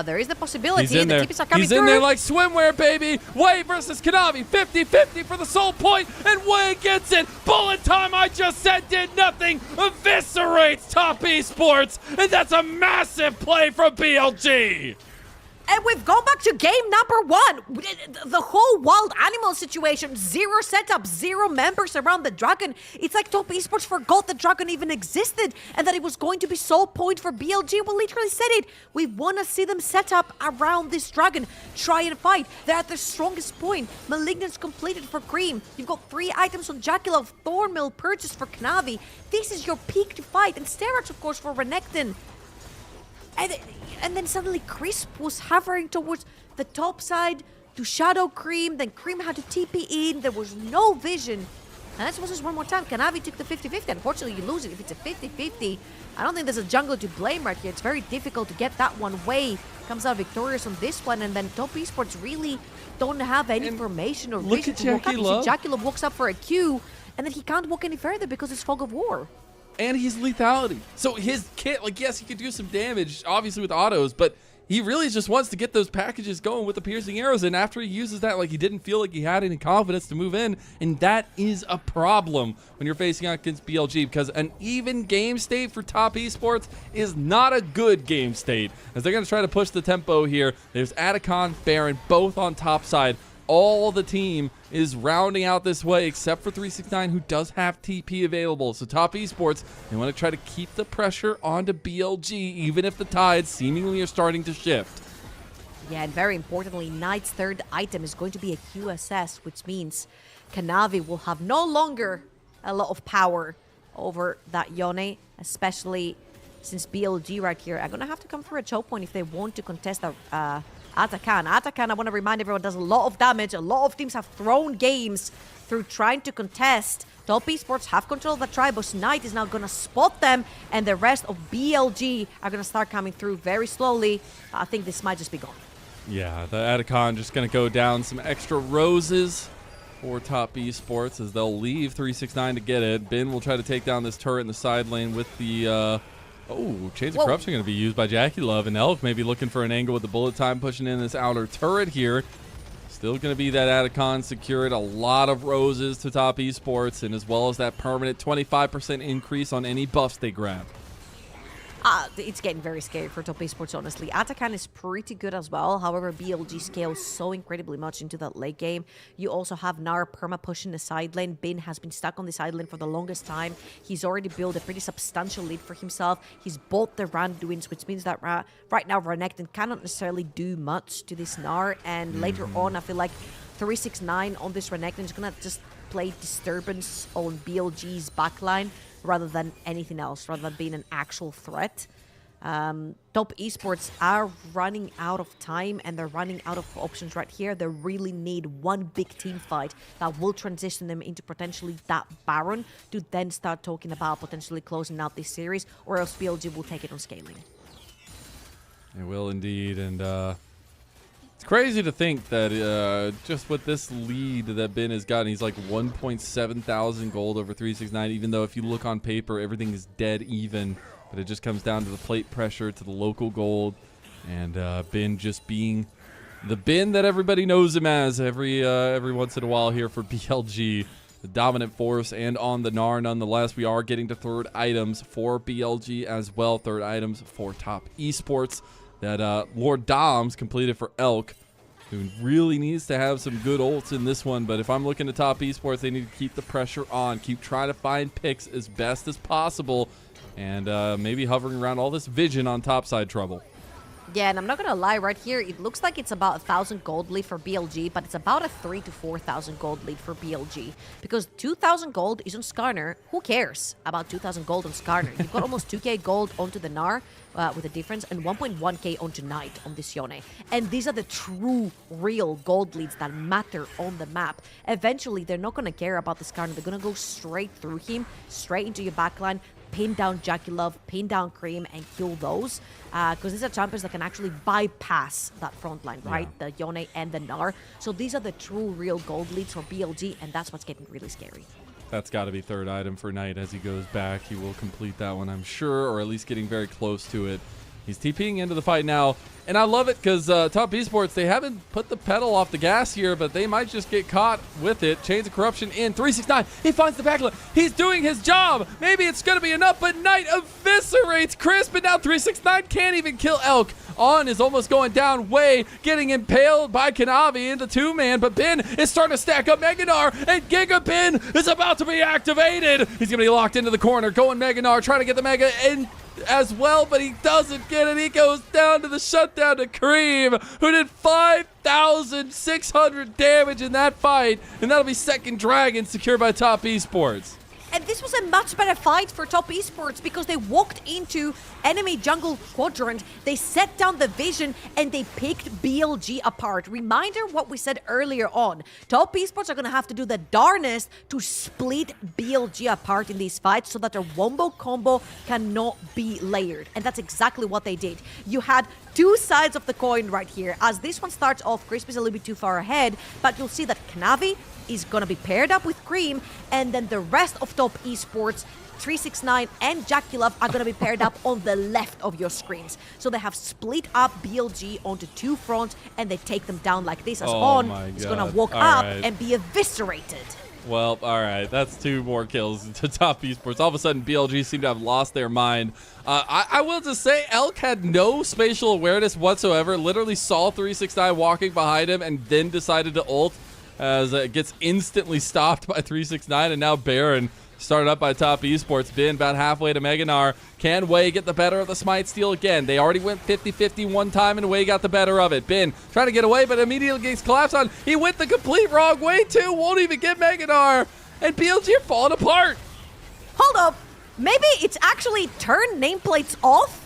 There is the possibility. He's in there. The TPs are coming He's through. in there like swimwear, baby. Wei versus Kanavi. 50-50 for the sole point, and Wei gets it. Bullet time, I just said, did nothing. Eviscerates Top Esports, and that's a massive play from BLG. And we've gone back to game number 1. The whole wild animal situation. 0 setup, 0 members around the dragon. It's like Top Esports forgot the dragon even existed and that it was going to be sole point for BLG. We literally said it. We want to see them set up around this dragon. Try and fight. They're at their strongest point. Malignant's completed for Cream. You've got 3 items on Jackalow. Thornmill purchased for Kanavi. This is your peak to fight. And Sterak's, of course, for Renekton. And then suddenly Crisp was hovering towards the top side to shadow Cream. Then Cream had to TP in. There was no vision. And let's watch this one more time. Kanavi took the 50-50. Unfortunately, you lose it. If it's a 50-50, I don't think there's a jungler to blame right here. It's very difficult to get that one. Wei comes out victorious on this one. And then Top Esports really don't have any information or vision to walk up. You see Jackie Love walks up for a Q. And then he can't walk any further because it's Fog of War. And he's lethality. So his kit, like, yes, he could do some damage, obviously, with autos, but he really just wants to get those packages going with the piercing arrows. And after he uses that, like, he didn't feel like he had any confidence to move in. And that is a problem when you're facing out against BLG, because an even game state for Top Esports is not a good game state, as they're going to try to push the tempo here. There's Atacon, Baron, both on top side. All the team is rounding out this way except for 369, who does have TP available. So Top Esports, they want to try to keep the pressure onto BLG, even if the tides seemingly are starting to shift. Yeah, and very importantly, Knight's third item is going to be a QSS, which means Kanavi will have no longer a lot of power over that Yone, especially since BLG right here are going to have to come for a choke point if they want to contest the Atakan. Atakan, I want to remind everyone, does a lot of damage. A lot of teams have thrown games through trying to contest. Top Esports have control of the Tribos. Knight is now going to spot them, and the rest of BLG are going to start coming through very slowly. I think this might just be gone. Yeah, the Atacon just going to go down some extra roses for Top Esports as they'll leave 369 to get it. Bin will try to take down this turret in the side lane with the... Chains of Corruption going to be used by Jackie Love, and Elk maybe looking for an angle with the bullet time, pushing in this outer turret here. Still going to be that Atacon secured. A lot of roses to Top Esports, and as well as that permanent 25% increase on any buffs they grab. It's getting very scary for Top Esports, honestly. Atakan is pretty good as well. However, BLG scales so incredibly much into that late game. You also have Nar perma pushing the side lane. Bin has been stuck on the side lane for the longest time. He's already built a pretty substantial lead for himself. He's bought the Randuins, which means that right now Renekton cannot necessarily do much to this Nar. And later on, I feel like 369 on this Renekton is going to just play disturbance on BLG's backline, rather than anything else, rather than being an actual threat. Top Esports are running out of time, and they're running out of options right here. They really need one big team fight that will transition them into potentially that Baron to then start talking about potentially closing out this series, or else BLG will take it on scaling. It will indeed, and it's crazy to think that just with this lead that Ben has gotten, he's like 1.7 thousand gold over 369, even though if you look on paper, everything is dead even. But it just comes down to the plate pressure, to the local gold, and Ben just being the Ben that everybody knows him as every once in a while here for BLG. The dominant force and on the Gnar, nonetheless. We are getting to third items for BLG as well. Third items for Top Esports that Lord Doms completed for Elk, who really needs to have some good ults in this one. But if I'm looking at Top Esports, they need to keep the pressure on, keep trying to find picks as best as possible, and maybe hovering around all this vision on topside trouble. Yeah, and I'm not gonna lie, right here, it looks like it's about 1,000 gold lead for BLG, but it's about a 3,000 to 4,000 gold lead for BLG. Because 2,000 gold is on Skarner. Who cares about 2,000 gold on Skarner? You've got almost 2k gold onto the Gnar with a difference, and 1.1k onto Knight on this Yone. And these are the true, real gold leads that matter on the map. Eventually, they're not gonna care about the Skarner. They're gonna go straight through him, straight into your backline, pin down Jackie Love, pin down Cream, and kill those. Because these are champions that can actually bypass that front line, right? Yeah. The Yone and the Gnar. So these are the true, real gold leads for BLG, and that's what's getting really scary. That's got to be third item for Knight as he goes back. He will complete that one, I'm sure, or at least getting very close to it. He's TPing into the fight now, and I love it because Top Esports, they haven't put the pedal off the gas here, but they might just get caught with it. Chains of Corruption in 369. He finds the backline. He's doing his job. Maybe it's going to be enough, but Knight eviscerates Crisp, and now 369 can't even kill Elk. On is almost going down. Way getting impaled by Kanavi into two-man, but Ben is starting to stack up Meganar, and Giga Ben is about to be activated. He's going to be locked into the corner, going Meganar, trying to get the Mega in as well, but he doesn't get it. He goes down to the shutdown to Cream, who did 5,600 damage in that fight, and that'll be second dragon secured by Top Esports. And this was a much better fight for Top Esports because they walked into enemy jungle quadrant, they set down the vision, and they picked BLG apart. Reminder what we said earlier on. Top Esports are going to have to do the darnest to split BLG apart in these fights so that their wombo combo cannot be layered. And that's exactly what they did. You had two sides of the coin right here. As this one starts off, Crisp is a little bit too far ahead, but you'll see that Knavi is going to be paired up with Cream, and then the rest of Top Esports, 369 and Jackie Love, are going to be paired up on the left of your screens. So they have split up BLG onto two fronts, and they take them down like this, as On is going to walk up and be eviscerated. Well, all right. That's two more kills to Top Esports. All of a sudden, BLG seem to have lost their mind. I will just say, Elk had no spatial awareness whatsoever. Literally saw 369 walking behind him and then decided to ult as it gets instantly stopped by 369. And now Baron started up by Top Esports. Been about halfway to Meganar. Can Wei get the better of the Smite steal again? They already went 50-50 one time, and Wei got the better of it. Bin trying to get away, but immediately gets collapsed on. He went the complete wrong way, too. Won't even get Meganar. And BLG are falling apart. Hold up. Maybe it's actually turned nameplates off,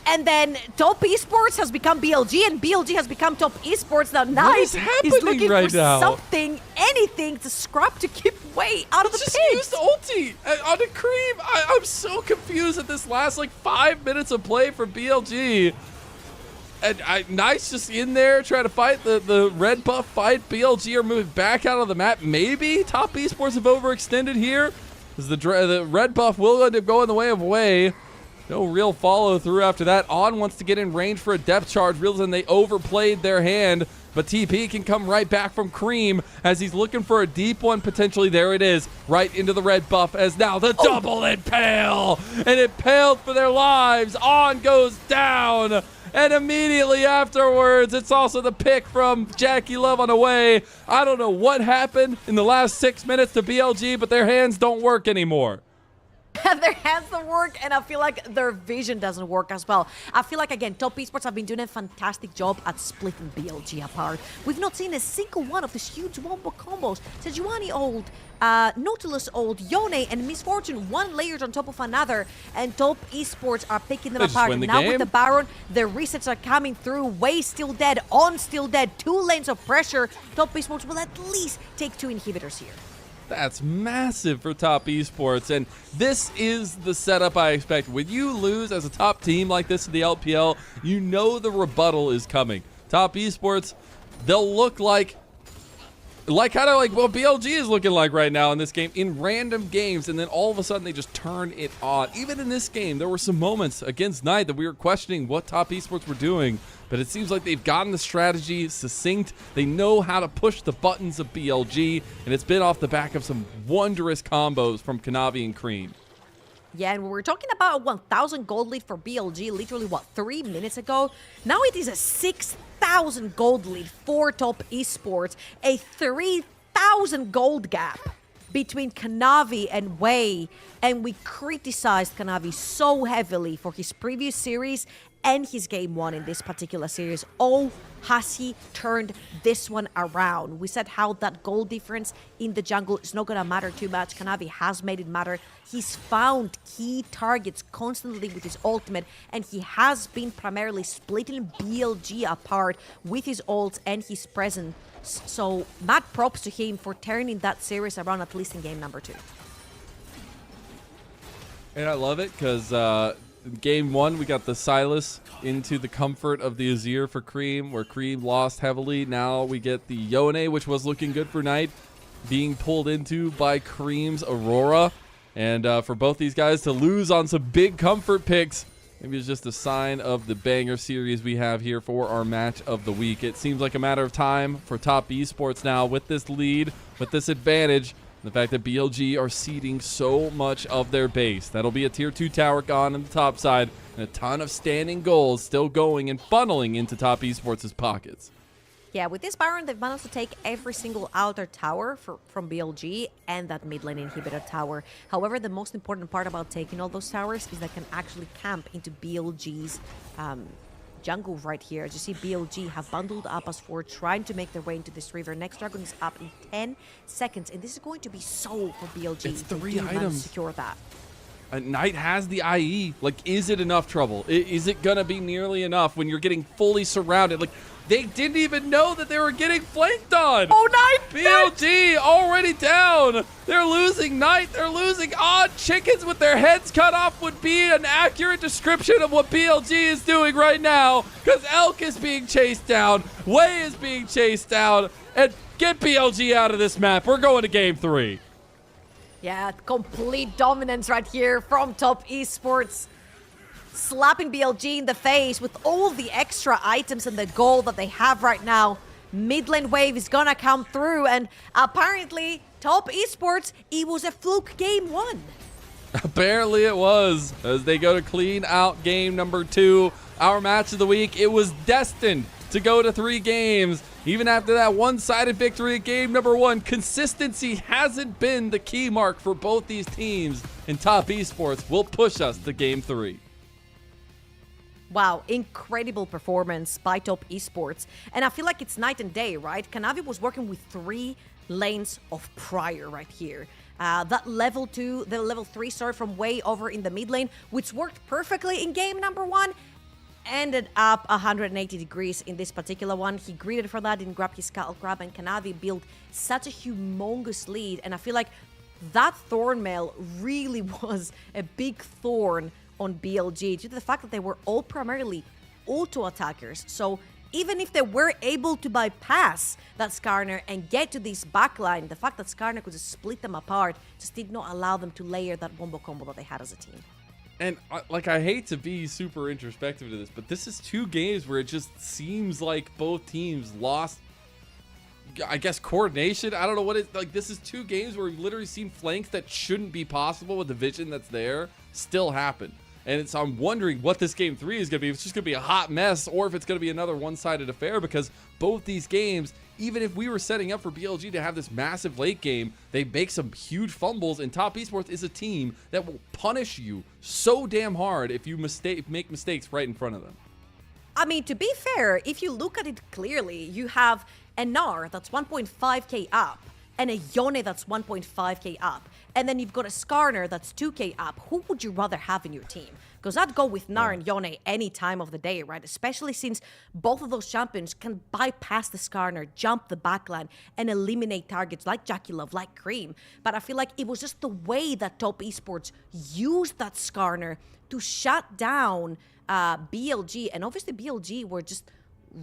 and then Top Esports has become BLG, and BLG has become Top Esports. Now Knight is looking right for now? something, anything to scrap to keep Wei out of the Just pit. used ulti on a Cream. I'm so confused at this last like 5 minutes of play for BLG. And Knight's just in there trying to fight the red buff fight. BLG are moving back out of the map. Maybe Top Esports have overextended here, because the red buff will end up going the way of Wei. No real follow through after that. On wants to get in range for a depth charge, realizing they overplayed their hand. But TP can come right back from Cream as he's looking for a deep one potentially. There it is, right into the red buff, as now the double impale, and impaled for their lives. On goes down, and immediately afterwards, it's also the pick from Jackie Love on the way. I don't know what happened in the last 6 minutes to BLG, but their hands don't work anymore. Their hands don't work, and I feel like their vision doesn't work as well. I feel like, again, Top Esports have been doing a fantastic job at splitting BLG apart. We've not seen a single one of these huge wombo combos. Sejuani ult, Nautilus ult, Yone, and Misfortune, one layered on top of another, and Top Esports are picking them apart. Now with the Baron, the resets are coming through. Wei still dead, On still dead, 2 lanes of pressure. Top Esports will at least take 2 inhibitors here. That's massive for Top Esports, and this is the setup I expect. When you lose as a top team like this in the LPL, you know the rebuttal is coming. Top Esports, they'll look like kind of like what BLG is looking like right now in this game, in random games, and then all of a sudden they just turn it on. Even in this game, there were some moments against Knight that we were questioning what Top Esports were doing, but it seems like they've gotten the strategy succinct. They know how to push the buttons of BLG, and it's been off the back of some wondrous combos from Kanavi and Cream. Yeah, and we were talking about a 1,000 gold lead for BLG literally, 3 minutes ago? Now it is a 6,000 gold lead for Top Esports, a 3,000 gold gap between Kanavi and Wei, and we criticized Kanavi so heavily for his previous series and his game one in this particular series. Oh, has he turned this one around? We said how that goal difference in the jungle is not going to matter too much. Kanavi has made it matter. He's found key targets constantly with his ultimate, and he has been primarily splitting BLG apart with his ults and his presence. So mad props to him for turning that series around, at least in game number 2. And I love it because game 1, we got the Silas into the comfort of the Azir for Cream, where Cream lost heavily. Now we get the Yone, which was looking good for Knight, being pulled into by Cream's Aurora. And for both these guys to lose on some big comfort picks, maybe it's just a sign of the banger series we have here for our match of the week. It seems like a matter of time for Top Esports now with this lead, with this advantage. The fact that BLG are seeding so much of their base. That'll be a tier 2 tower gone on the top side, and a ton of standing goals still going and funneling into Top Esports' pockets. Yeah, with this Baron, they've managed to take every single outer tower from BLG and that mid lane inhibitor tower. However, the most important part about taking all those towers is they can actually camp into BLG's jungle right here. As you see, BLG have bundled up as for trying to make their way into this river. Next dragon is up in 10 seconds, and this is going to be so for BLG. It's 3 to items. Secure that. Knight has the IE. Like, is it enough trouble? Is it gonna be nearly enough when you're getting fully surrounded? Like, they didn't even know that they were getting flanked on. Oh, Knight! BLG already down. They're losing Knight. They're losing odd chickens with their heads cut off would be an accurate description of what BLG is doing right now, because Elk is being chased down. Wei is being chased down. And get BLG out of this map. We're going to game 3. Yeah, complete dominance right here from Top Esports. Slapping BLG in the face with all the extra items and the gold that they have right now. Mid lane wave is gonna come through, and apparently Top Esports, it was a fluke game 1. Apparently it was, as they go to clean out game number 2. Our match of the week, it was destined to go to 3 games. Even after that one-sided victory at game number 1, consistency hasn't been the key mark for both these teams, and Top Esports will push us to game 3. Wow, incredible performance by Top Esports. And I feel like it's night and day, right? Kanavi was working with 3 lanes of prior right here. That level 2, the level 3, sorry, from way over in the mid lane, which worked perfectly in game number 1, ended up 180 degrees in this particular one. He greeted for that, didn't grab his scuttle grab, and Kanavi built such a humongous lead. And I feel like that thorn mail really was a big thorn on BLG due to the fact that they were all primarily auto attackers. So even if they were able to bypass that Skarner and get to this backline, the fact that Skarner could just split them apart just did not allow them to layer that wombo combo that they had as a team. And I hate to be super introspective to this, but this is 2 games where it just seems like both teams lost, I guess, coordination. I don't know what it's like. This is 2 games where we've literally seen flanks that shouldn't be possible with the vision that's there still happen. And I'm wondering what this game 3 is going to be. If it's just going to be a hot mess, or if it's going to be another one-sided affair, because both these games, even if we were setting up for BLG to have this massive late game, they make some huge fumbles, and Top Esports is a team that will punish you so damn hard if you make mistakes right in front of them. I mean, to be fair, if you look at it clearly, you have a Gnar that's 1.5k up, and a Yone that's 1.5k up. And then you've got a Skarner that's 2k up. Who would you rather have in your team? Because I'd go with Gnar and Yone any time of the day, right? Especially since both of those champions can bypass the Skarner, jump the backline, and eliminate targets like Jackie Love, like Cream. But I feel like it was just the way that Top Esports used that Skarner to shut down BLG. And obviously BLG were just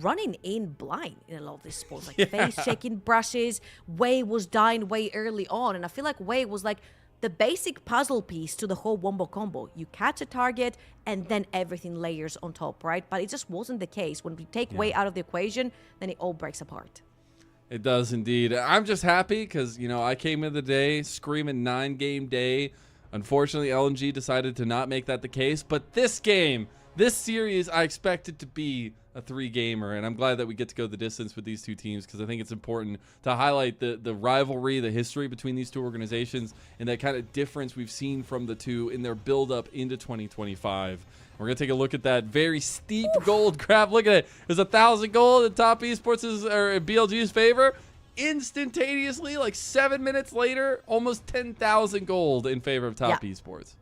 running in blind in a lot of these sports, like face shaking brushes. Wei was dying way early on, and I feel like Wei was like the basic puzzle piece to the whole wombo combo. You catch a target and then everything layers on top, right? But it just wasn't the case. When we take Wei out of the equation, then it all breaks apart. It does indeed. I'm just happy because, you know, I came in the day screaming 9-game day. Unfortunately, LNG decided to not make that the case, but this game, this series, I expect it to be a 3-gamer, and I'm glad that we get to go the distance with these two teams because I think it's important to highlight the rivalry, the history between these two organizations, and that kind of difference we've seen from the two in their build-up into 2025. We're going to take a look at that very steep gold grab. Look at it. There's 1,000 gold in Top Esports' or BLG's favor. Instantaneously, like 7 minutes later, almost 10,000 gold in favor of Top Esports.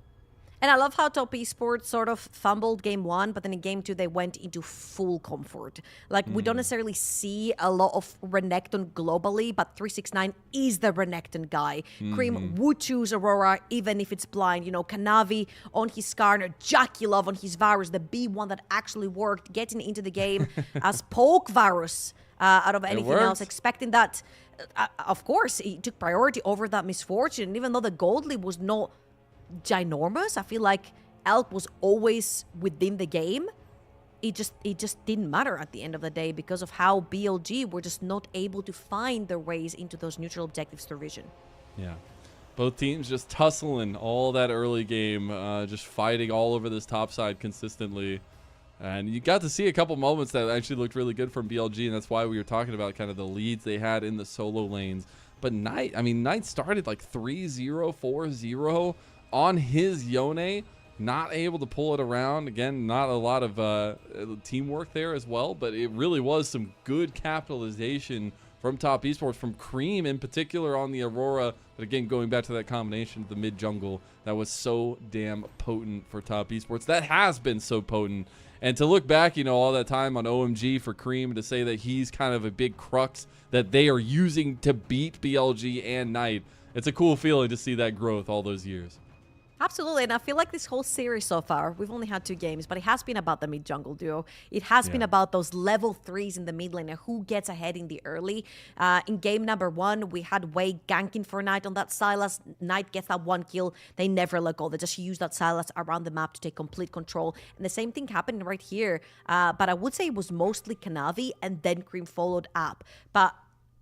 And I love how Top Esports sort of fumbled game 1, but then in game 2 they went into full comfort. Like, we don't necessarily see a lot of Renekton globally, but 369 is the Renekton guy. Cream would choose Aurora even if it's blind. You know, Kanavi on his Skarner, Jackie Love on his Varus, the B1 that actually worked, getting into the game as Poke Varus out of anything else, expecting that. Of course, he took priority over that Misfortune, and even though the gold lead was not ginormous, I feel like Elk was always within the game. It just didn't matter at the end of the day because of how BLG were just not able to find their ways into those neutral objectives through vision. Yeah. Both teams just tussling all that early game, just fighting all over this top side consistently. And you got to see a couple moments that actually looked really good from BLG, and that's why we were talking about kind of the leads they had in the solo lanes. But Knight started like 3-0, 4-0 on his Yone, not able to pull it around. Again, not a lot of teamwork there as well, but it really was some good capitalization from Top Esports, from Cream in particular on the Aurora. But again, going back to that combination of the mid jungle, that was so damn potent for Top Esports. That has been so potent. And to look back, all that time on OMG for Cream, to say that he's kind of a big crux that they are using to beat BLG and Knight, it's a cool feeling to see that growth all those years. Absolutely, and I feel like this whole series so far, we've only had 2 games, but it has been about the mid-jungle duo. It has been about those level 3s in the mid lane and who gets ahead in the early. In game number 1, we had Wei ganking for Knight on that Sylas. Knight gets that 1 kill. They never let go. They just use that Sylas around the map to take complete control. And the same thing happened right here. But I would say it was mostly Kanavi, and then Cream followed up. But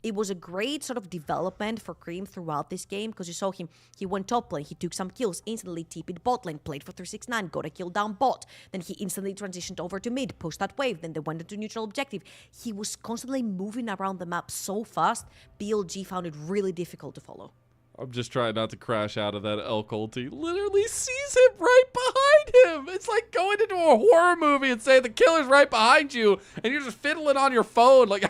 it was a great sort of development for Cream throughout this game because you saw him. He went top lane, he took some kills, instantly TP'd bot lane, played for 369, got a kill down bot. Then he instantly transitioned over to mid, pushed that wave, then they went into neutral objective. He was constantly moving around the map so fast, BLG found it really difficult to follow. I'm just trying not to crash out of that Elk ulti. Literally sees him right behind him. It's like going into a horror movie and saying the killer's right behind you, and you're just fiddling on your phone. Like,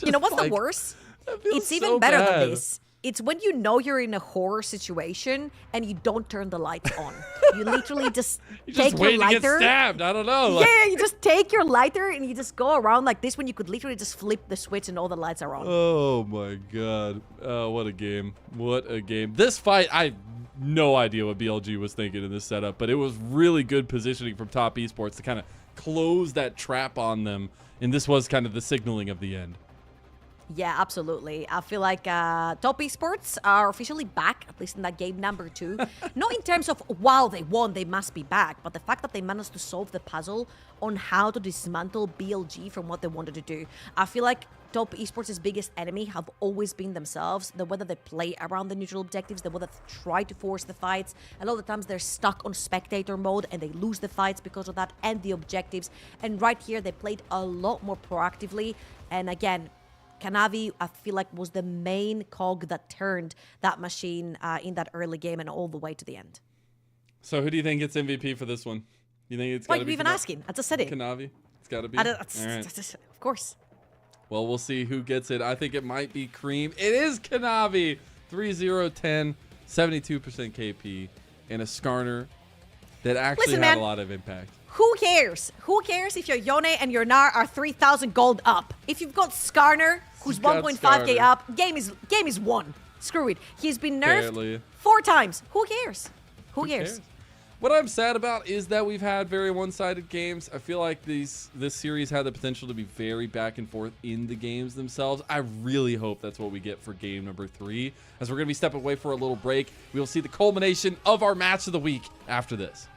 you know what's the worst? It's even better than this. It's when you know you're in a horror situation and you don't turn the lights on. You literally just take your lighter. To get stabbed. I don't know. Yeah, you just take your lighter and you just go around like this when you could literally just flip the switch and all the lights are on. Oh my god. Oh, what a game. What a game. This fight, I have no idea what BLG was thinking in this setup, but it was really good positioning from Top Esports to kind of close that trap on them. And this was kind of the signaling of the end. Yeah, absolutely. I feel like Top Esports are officially back, at least in that game number 2. Not in terms of, wow, they won, they must be back, but the fact that they managed to solve the puzzle on how to dismantle BLG from what they wanted to do. I feel like Top Esports' biggest enemy have always been themselves, the way that they play around the neutral objectives, the way that they try to force the fights. A lot of the times they're stuck on spectator mode and they lose the fights because of that and the objectives. And right here, they played a lot more proactively. And again, Kanavi, I feel like, was the main cog that turned that machine in that early game and all the way to the end. So who do you think gets MVP for this one? You think it's got to be? Why are you even asking? I just said it. Kanavi? It's got to be. Of course. Well, we'll see who gets it. I think it might be Cream. It is Kanavi. 3-0-10, 72% KP, and a Skarner that actually had a lot of impact. Who cares? Who cares if your Yone and your Gnar are 3,000 gold up? If you've got Skarner, who's 1.5k up, game is won. Screw it. He's been nerfed 4 times. Who cares? Who cares? What I'm sad about is that we've had very one-sided games. I feel like this series had the potential to be very back and forth in the games themselves. I really hope that's what we get for game number 3. As we're going to be stepping away for a little break, we will see the culmination of our match of the week after this.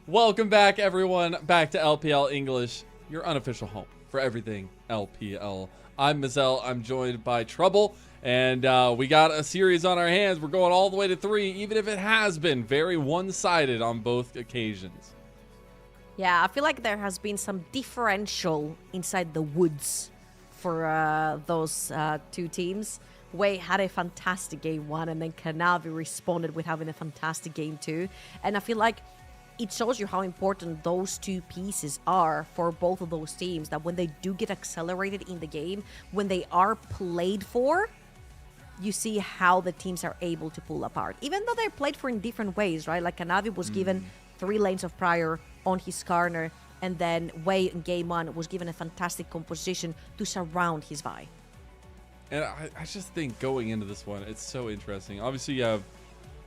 Welcome back, everyone, back to LPL English, your unofficial home for everything LPL. I'm Mazel. I'm joined by Trouble, and we got a series on our hands. We're going all the way to 3, even if it has been very one-sided on both occasions. Yeah, I feel like there has been some differential inside the woods for those two teams. Wei had a fantastic game 1, and then Kanavi responded with having a fantastic game 2. And I feel like it shows you how important those two pieces are for both of those teams, that when they do get accelerated in the game, when they are played for, you see how the teams are able to pull apart. Even though they're played for in different ways, right? Like Kanavi was given 3 lanes of prior on his Skarner, and then Wei in game 1 was given a fantastic composition to surround his Vi. And I just think going into this one, it's so interesting. Obviously, you have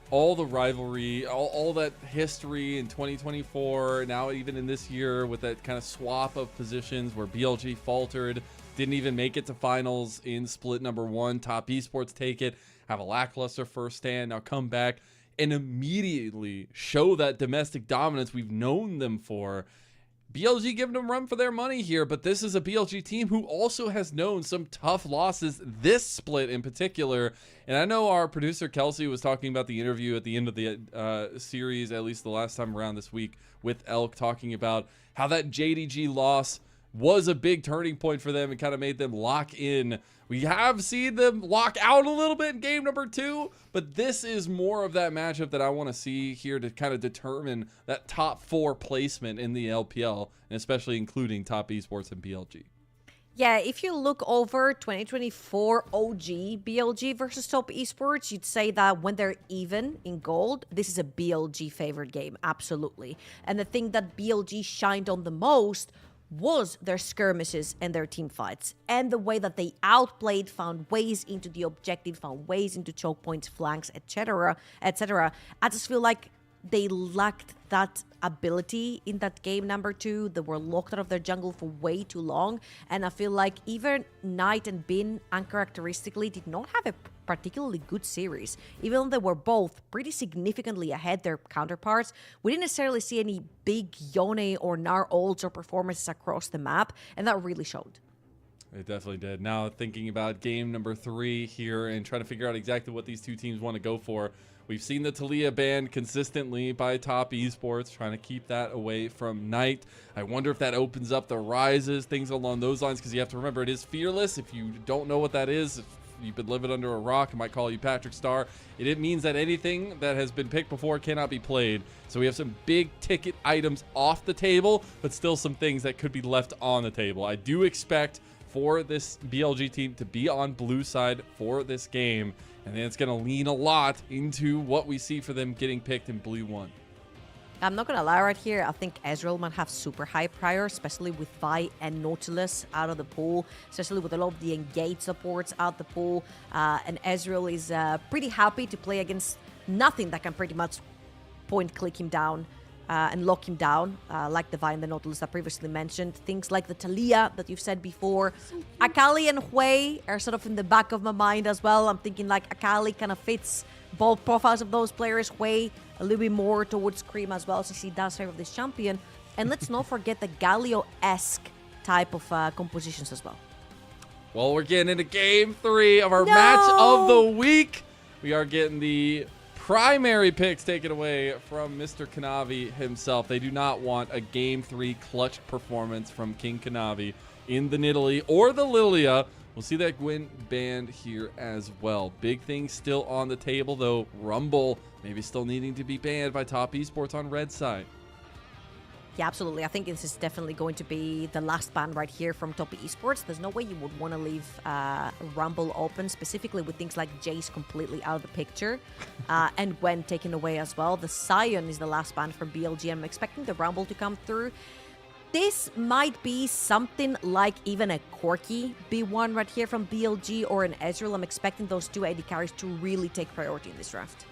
all the rivalry, all that history in 2024, now even in this year with that kind of swap of positions where BLG faltered, didn't even make it to finals in split number 1. Top Esports take it, have a lackluster first stand, now come back and immediately show that domestic dominance we've known them for. BLG giving them run for their money here, but this is a BLG team who also has known some tough losses this split in particular. And I know our producer Kelsey was talking about the interview at the end of the series, at least the last time around this week, with Elk, talking about how that JDG loss was a big turning point for them and kind of made them lock in. We have seen them lock out a little bit in game number 2, but this is more of that matchup that I want to see here to kind of determine that top 4 placement in the LPL, and especially including Top Esports and BLG. Yeah, if you look over 2024 OG BLG versus Top Esports, you'd say that when they're even in gold, this is a BLG favored game, absolutely. And the thing that BLG shined on the most was their skirmishes and their team fights, and the way that they outplayed, found ways into the objective, found ways into choke points, flanks, etc., etc. I just feel like they lacked that ability in that game number 2. They were locked out of their jungle for way too long, and I feel like even Knight and Bin uncharacteristically did not have a particularly good series. Even though they were both pretty significantly ahead their counterparts, we didn't necessarily see any big Yone or Gnar ults or performances across the map, and that really showed. It definitely did. Now thinking about game number 3 here and trying to figure out exactly what these two teams want to go for. We've seen the Taliyah banned consistently by Top Esports, trying to keep that away from Knight. I wonder if that opens up the rises, things along those lines, because you have to remember it is fearless. If you don't know what that is, if you've been living under a rock, I might call you Patrick Star. It means that anything that has been picked before cannot be played. So we have some big ticket items off the table, but still some things that could be left on the table. I do expect for this BLG team to be on blue side for this game, and then it's going to lean a lot into what we see for them getting picked in blue 1. I'm not gonna lie right here, I think Ezreal might have super high prior, especially with Vi and Nautilus out of the pool, especially with a lot of the engaged supports out the pool, and Ezreal is pretty happy to play against nothing that can pretty much point click him down and lock him down, like the Vi and the Nautilus I previously mentioned. Things like the Taliyah that you've said before. Akali and Hui are sort of in the back of my mind as well. I'm thinking like Akali kind of fits both profiles of those players. Hui a little bit more towards Cream as well, since he does favor this champion. And let's not forget the Galio-esque type of compositions as well. Well, we're getting into game 3 of our match of the week. We are getting the primary picks taken away from Mr. Kanavi himself. They do not want a game 3 clutch performance from King Kanavi in the Nidalee or the Lilia. We'll see that Gwyn banned here as well. Big things still on the table, though. Rumble maybe still needing to be banned by Top Esports on red side. Yeah, absolutely. I think this is definitely going to be the last ban right here from Top Esports. There's no way you would want to leave Rumble open, specifically with things like Jace completely out of the picture and Gwen taken away as well. The Sion is the last ban from BLG. I'm expecting the Rumble to come through. This might be something like even a Corki B1 right here from BLG or an Ezreal. I'm expecting those two AD carries to really take priority in this draft.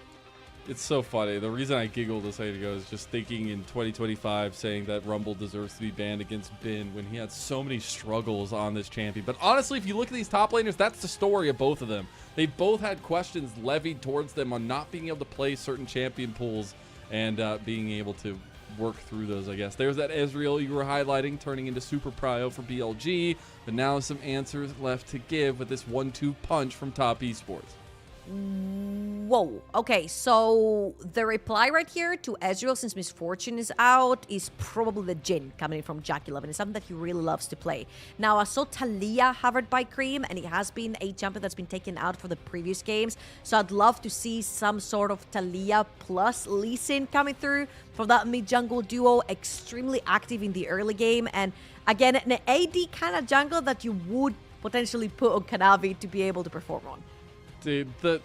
It's so funny. The reason I giggled a second ago is just thinking in 2025 saying that Rumble deserves to be banned against Bin when he had so many struggles on this champion. But honestly, if you look at these top laners, that's the story of both of them. They both had questions levied towards them on not being able to play certain champion pools and being able to work through those, I guess. There's that Ezreal you were highlighting, turning into super prio for BLG, but now some answers left to give with this 1-2 punch from Top Esports. Whoa. Okay, so the reply right here to Ezreal, since Misfortune is out, is probably the Jhin coming in from Jack11. It's something that he really loves to play. Now, I saw Talia hovered by Cream, and it has been a champion that's been taken out for the previous games. So I'd love to see some sort of Talia plus Lee Sin coming through for that mid-jungle duo. Extremely active in the early game. And again, an AD kind of jungle that you would potentially put on Kanavi to be able to perform on. Dude, the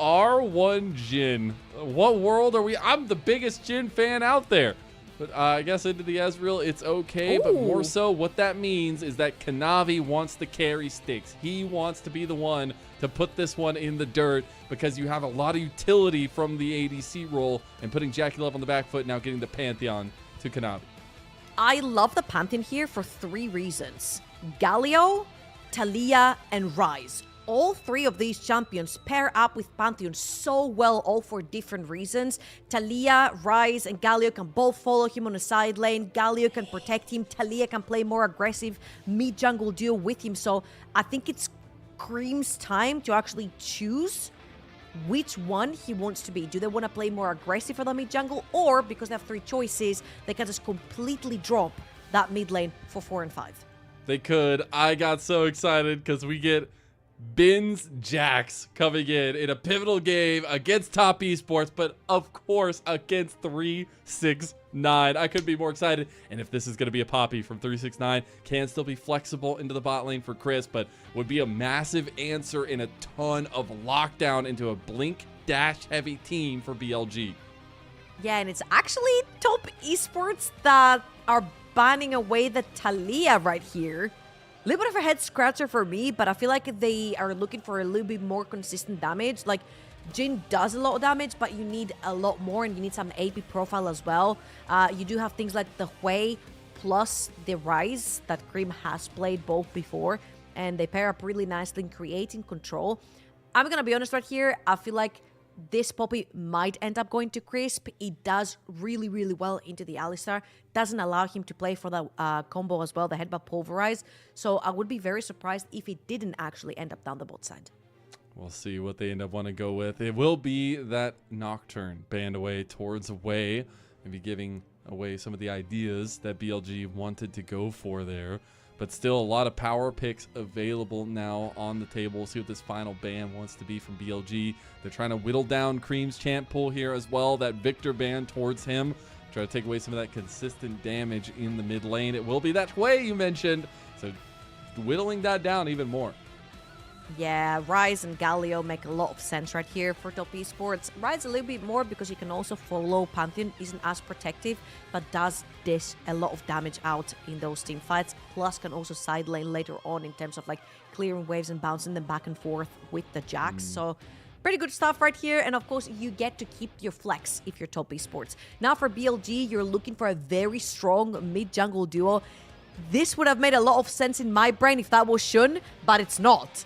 R1 Jhin. What world are we? I'm the biggest Jhin fan out there. But I guess into the Ezreal, it's okay. Ooh. But more so, what that means is that Kanavi wants to carry sticks. He wants to be the one to put this one in the dirt because you have a lot of utility from the ADC role and putting Jackie on the back foot, now getting the Pantheon to Kanavi. I love the Pantheon here for 3 reasons. Galio, Talia, and Ryze. All 3 of these champions pair up with Pantheon so well, all for different reasons. Talia, Ryze, and Galio can both follow him on the side lane. Galio can protect him. Talia can play more aggressive mid-jungle duo with him. So I think it's Cream's time to actually choose which one he wants to be. Do they want to play more aggressive for the mid-jungle? Or, because they have 3 choices, they can just completely drop that mid lane for 4 and 5. They could. I got so excited because we get Bin's Jax coming in a pivotal game against Top Esports, but of course against 369. I couldn't be more excited. And if this is going to be a Poppy from 369, can still be flexible into the bot lane for Chris, but would be a massive answer in a ton of lockdown into a blink dash heavy team for BLG. Yeah, and it's actually Top Esports that are banning away the Talia right here. A little bit of a head scratcher for me, but I feel like they are looking for a little bit more consistent damage. Like, Jhin does a lot of damage, but you need a lot more, and you need some AP profile as well. You do have things like the Hui plus the Ryze that Cream has played both before, and they pair up really nicely in creating control. I'm gonna be honest right here, I feel like this Poppy might end up going to Crisp. It does really, really well into the Alistar. Doesn't allow him to play for the combo as well, the Headbutt Pulverize. So I would be very surprised if it didn't actually end up down the bot side. We'll see what they end up wanting to go with. It will be that Nocturne banned away towards away, maybe giving away some of the ideas that BLG wanted to go for there. But still a lot of power picks available now on the table. We'll see what this final ban wants to be from BLG. They're trying to whittle down Cream's champ pool here as well. That Victor ban towards him. Try to take away some of that consistent damage in the mid lane. It will be that way you mentioned. So whittling that down even more. Yeah, Ryze and Galio make a lot of sense right here for Top Esports. Ryze a little bit more because you can also follow Pantheon, isn't as protective, but does dish a lot of damage out in those team fights. Plus can also side lane later on in terms of like clearing waves and bouncing them back and forth with the Jax. So pretty good stuff right here. And of course, you get to keep your flex if you're Top Esports. Now for BLG, you're looking for a very strong mid-jungle duo. This would have made a lot of sense in my brain if that was Shun, but it's not.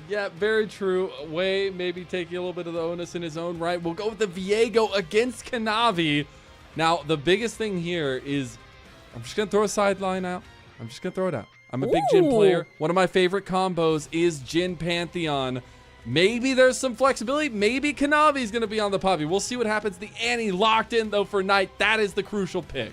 Yeah, very true. Way maybe taking a little bit of the onus in his own right. We'll go with the Viego against Kanavi. Now, the biggest thing here is, I'm just going to throw a sideline out. I'm just going to throw it out. I'm a big Jhin player. One of my favorite combos is Jhin Pantheon. Maybe there's some flexibility. Maybe Kanavi's going to be on the Poppy. We'll see what happens. The Annie locked in, though, for Knight. That is the crucial pick.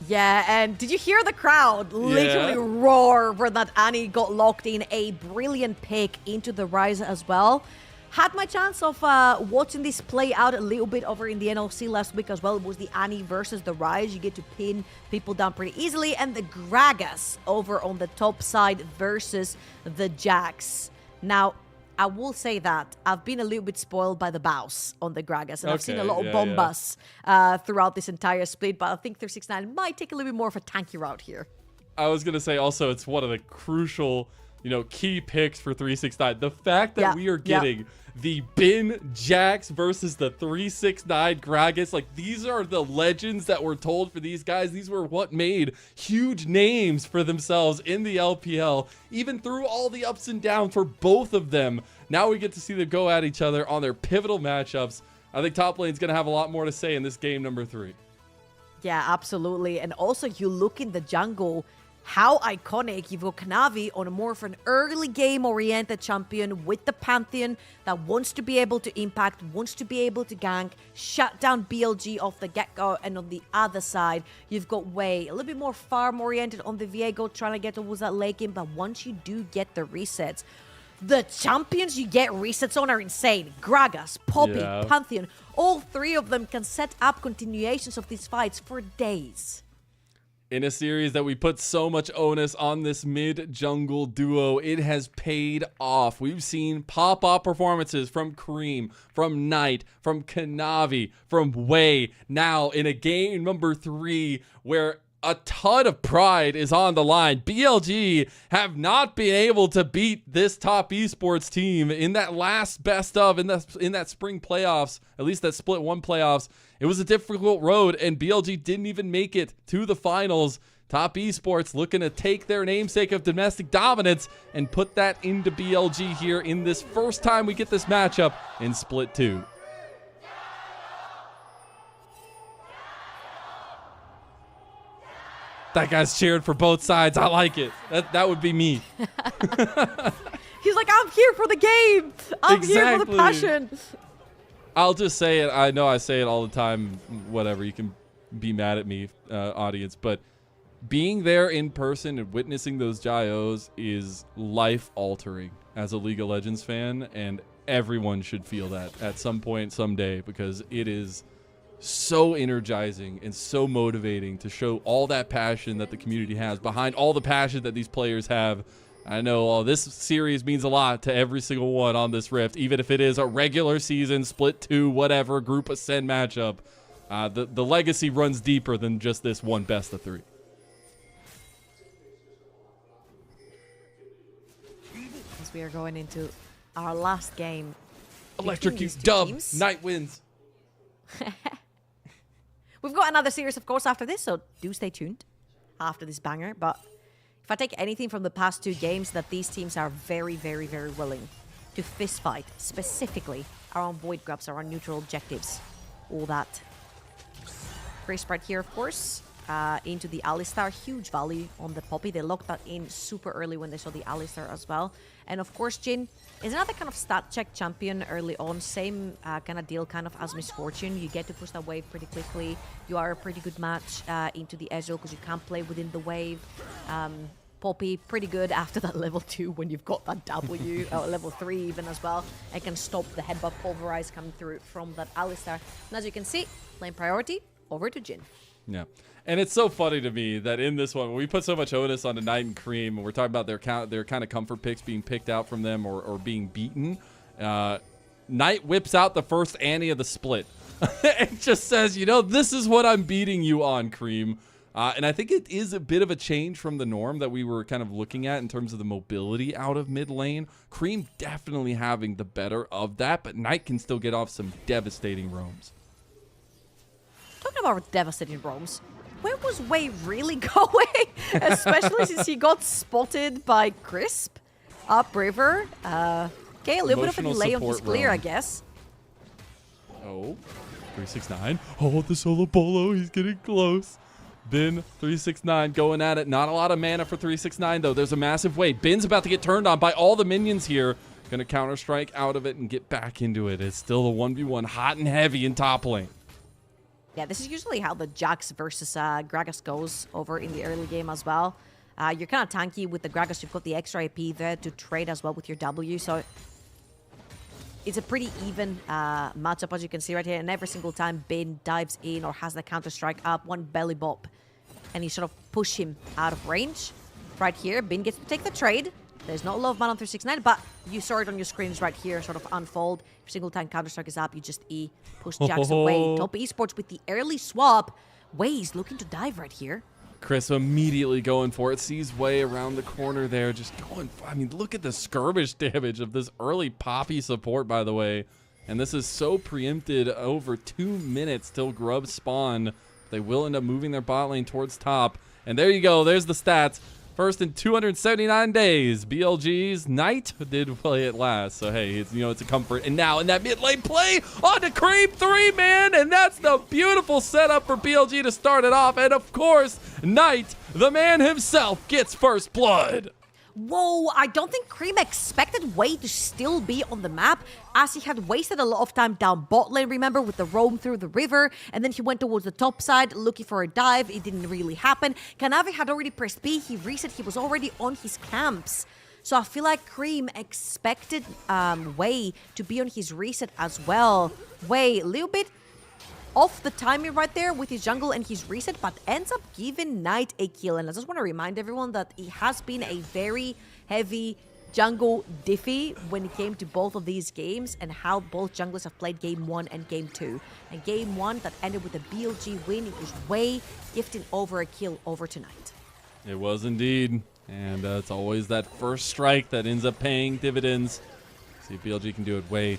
Yeah, and did you hear the crowd literally roar where that Annie got locked in? A brilliant pick into the Ryze as well. Had my chance of watching this play out a little bit over in the NLC last week as well. It was the Annie versus the Ryze. You get to pin people down pretty easily. And the Gragas over on the top side versus the Jax. Now, I will say that I've been a little bit spoiled by the bows on the Gragas, and I've seen a lot of bombas throughout this entire split, but I think 369 might take a little bit more of a tanky route here. I was going to say also it's one of the crucial, key picks for 369. The fact that we are getting the Bin Jax versus the 369 Gragas, like these are the legends that were told for these guys. These were what made huge names for themselves in the LPL, even through all the ups and downs for both of them. Now we get to see them go at each other on their pivotal matchups. I think top lane's going to have a lot more to say in this game number 3. Yeah, absolutely. And also, you look in the jungle, how iconic. You've got Kanavi on a more of an early game-oriented champion with the Pantheon that wants to be able to impact, wants to be able to gank, shut down BLG off the get-go. And on the other side, you've got Wei, a little bit more farm-oriented on the Viego, trying to get towards that late game. But once you do get the resets, the champions you get resets on are insane. Gragas, Poppy, Yeah. Pantheon, all three of them can set up continuations of these fights for days. In a series that we put so much onus on this mid-jungle duo, it has paid off. We've seen pop-off performances from Cream, from Knight, from Kanavi, from Wei. Now in a game number 3 where a ton of pride is on the line. BLG have not been able to beat this top esports team in that last best of, in that spring playoffs, at least that split 1 playoffs. It was a difficult road, and BLG didn't even make it to the finals. Top esports looking to take their namesake of domestic dominance and put that into BLG here in this first time we get this matchup in split 2. That guy's cheered for both sides. I like it. That would be me. He's like, I'm here for the game. I'm here for the Exactly. passion. I'll just say it. I know I say it all the time. Whatever. You can be mad at me, audience. But being there in person and witnessing those Jaios is life-altering as a League of Legends fan. And everyone should feel that at some point, someday. Because it is so energizing and so motivating to show all that passion that the community has behind all the passion that these players have. I know this series means a lot to every single one on this Rift, even if it is a regular season, split 2, whatever, group ascend matchup. The legacy runs deeper than just this one best of 3. As we are going into our last game. Electrocute, these two dub, teams. Knight wins. We've got another series, of course, after this, so do stay tuned after this banger. But if I take anything from the past 2 games, that these teams are very, very, very willing to fist fight, specifically around void grabs, around neutral objectives, all that. Crisp right here, of course, into the Alistar. Huge value on the Poppy. They locked that in super early when they saw the Alistar as well. And of course, Jhin is another kind of stat check champion early on. Same kind of deal kind of as Misfortune. You get to push that wave pretty quickly. You are a pretty good match into the Ezreal because you can't play within the wave. Poppy, pretty good after that level 2 when you've got that W, or level 3 even as well. It can stop the headbutt pulverize coming through from that Alistar. And as you can see, lane priority over to Jhin. Yeah. And it's so funny to me that in this one, when we put so much onus on the Knight and Cream, and we're talking about their kind of comfort picks being picked out from them or being beaten, Knight whips out the first Annie of the split. It just says, you know, this is what I'm beating you on, Cream. And I think it is a bit of a change from the norm that we were kind of looking at in terms of the mobility out of mid lane. Cream definitely having the better of that, but Knight can still get off some devastating roams. Talking about devastating roams, where was Wei really going? Especially since he got spotted by Crisp upriver. Okay, a little bit of a Emotional delay on his support clear, roam. I guess. Oh, 369. Oh, the solo polo. He's getting close. Bin 369 going at it. Not a lot of mana for 369 though. There's a massive wave. Bin's about to get turned on by all the minions here. Gonna counter strike out of it and get back into it. It's still a 1v1 hot and heavy in top lane. Yeah, this is usually how the Jax versus Gragas goes over in the early game as well. You're kind of tanky with the Gragas. You've got the extra AP there to trade as well with your W. So it's a pretty even matchup, as you can see right here. And every single time Bin dives in or has the counter-strike up, one belly bop, and you sort of push him out of range. Right here, Bin gets to take the trade. There's not a lot of mana on 369, but you saw it on your screens right here, sort of unfold. Every single time counter-strike is up, you just E, push Jax away. Top esports with the early swap. Wei's looking to dive right here. Chris immediately going for it. Sees Wei around the corner there. Just going for, I mean, look at the skirmish damage of this early Poppy support, by the way. And this is so preempted over 2 minutes till grubs spawn. They will end up moving their bot lane towards top. And there you go. There's the stats. First in 279 days. BLG's Knight did play it last. So, hey, it's a comfort. And now in that mid lane play on the Cream 3, man. And that's the beautiful setup for BLG to start it off. And, of course, Knight, the man himself, gets first blood. Whoa, I don't think Cream expected Wei to still be on the map, as he had wasted a lot of time down bot lane, remember, with the roam through the river, and then he went towards the top side looking for a dive. It didn't really happen. Kanavi had already pressed B, he reset, he was already on his camps. So I feel like Cream expected Wei to be on his reset as well. Wei, a little bit off the timing right there with his jungle and his reset, but ends up giving Knight a kill. And I just want to remind everyone that it has been a very heavy jungle diffy when it came to both of these games and how both junglers have played game 1 and game 2. And game 1 that ended with a BLG win, it was Wei gifting over a kill over to Knight. It was indeed. And it's always that first strike that ends up paying dividends. See if BLG can do it. Wei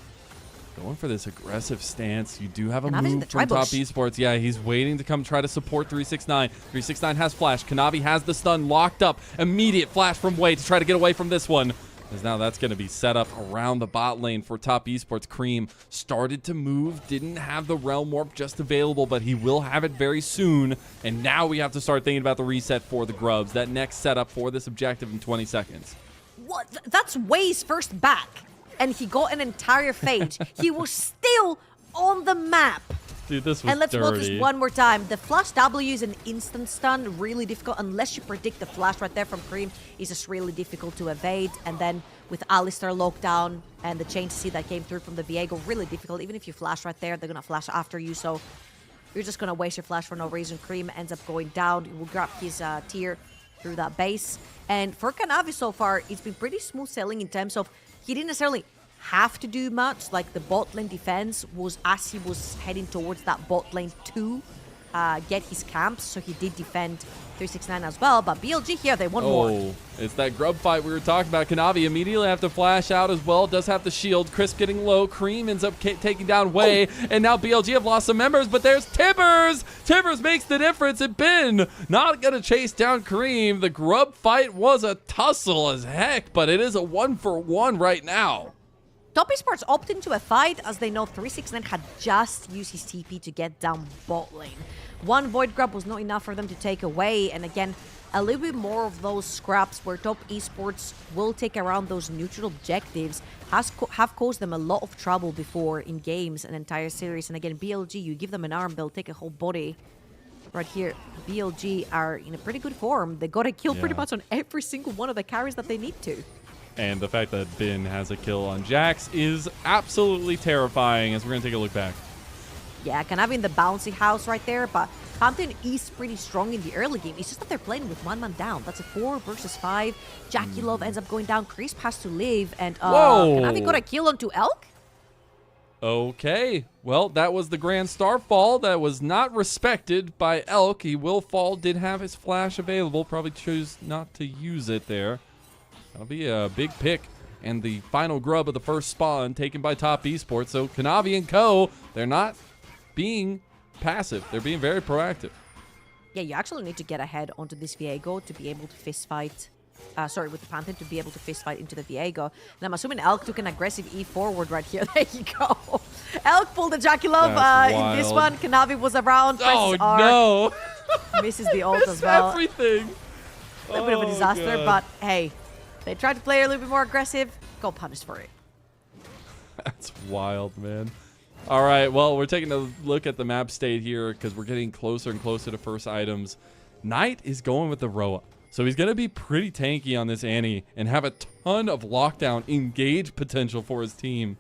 going for this aggressive stance. You do have a move from Top Esports. Yeah, he's waiting to come try to support 369. 369 has flash. Kanavi has the stun locked up. Immediate flash from Wei to try to get away from this one. Because now that's going to be set up around the bot lane for Top Esports. Cream started to move. Didn't have the Realm Warp just available, but he will have it very soon. And now we have to start thinking about the reset for the Grubs. That next setup for this objective in 20 seconds. What? That's Wei's first back. And he got an entire phage. He was still on the map. Dude, this was And let's dirty. watch this one more time. The flash W is an instant stun, really difficult. Unless you predict the flash right there from Cream, it's just really difficult to evade. And then with Alistar locked down and the chain C that came through from the Viego, really difficult. Even if you flash right there, they're going to flash after you. So you're just going to waste your flash for no reason. Cream ends up going down. He will grab his tier through that base. And for Kanavi so far, it's been pretty smooth sailing in terms of he didn't necessarily have to do much. Like the bot lane defense was as he was heading towards that bot lane to get his camps. So he did defend 369 as well. But BLG here, they want more. Oh, it's that grub fight we were talking about. Kanavi immediately have to flash out as well. Does have the shield. Chris getting low. Cream ends up taking down Wei. And now BLG have lost some members, but there's Tibbers. Tibbers makes the difference. And Ben not going to chase down Cream. The grub fight was a tussle as heck, but it is a 1-for-1 right now. Top Esports opt into a fight as they know 369 had just used his TP to get down bot lane. One Void Grab was not enough for them to take away, and again, a little bit more of those scraps where Top Esports will take around those neutral objectives have caused them a lot of trouble before in games, an entire series. And again, BLG, you give them an arm, they'll take a whole body. Right here, BLG are in a pretty good form. They got a kill pretty much on every single one of the carries that they need to. And the fact that Ben has a kill on Jax is absolutely terrifying as we're going to take a look back. Yeah, Kanavi in the bouncy house right there, but Pantheon is pretty strong in the early game. It's just that they're playing with one man down. That's a 4 versus 5. Jackie Love ends up going down. Crisp has to leave, and Kanavi got a kill onto Elk? Okay, well, that was the Grand Starfall that was not respected by Elk. He will fall, did have his flash available, probably chose not to use it there. That'll be a big pick. And the final grub of the first spawn taken by Top Esports. So Kanavi and co, they're not being passive. They're being very proactive. Yeah, you actually need to get ahead onto this Viego to be able to fist fight. With the Pantheon to be able to fist fight into the Viego. And I'm assuming Elk took an aggressive E forward right here. There you go. Elk pulled the Jackie Love in this one. Kanavi was around. Oh, R, no. misses the ult as well. Everything. A little bit of a disaster, God. but hey, they tried to play a little bit more aggressive. Go punished for it. That's wild, man. All right, well, we're taking a look at the map state here because we're getting closer and closer to first items. Knight is going with the Roa. So he's going to be pretty tanky on this Annie and have a ton of lockdown engage potential for his team.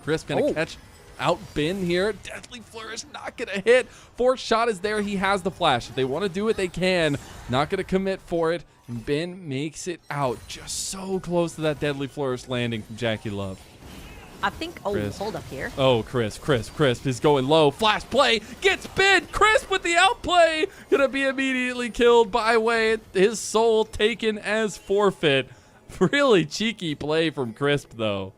Chris going to catch out Ben here. Deathly Flourish not going to hit. Fourth shot is there. He has the flash. If they want to do it, they can. Not going to commit for it. And Ben makes it out just so close to that Deadly Flourish landing from Jackie Love. I think, Chris. Hold up here. Oh, Chris is going low. Flash play, gets Ben. Chris with the outplay. Gonna be immediately killed by Wei. His soul taken as forfeit. Really cheeky play from Crisp, though.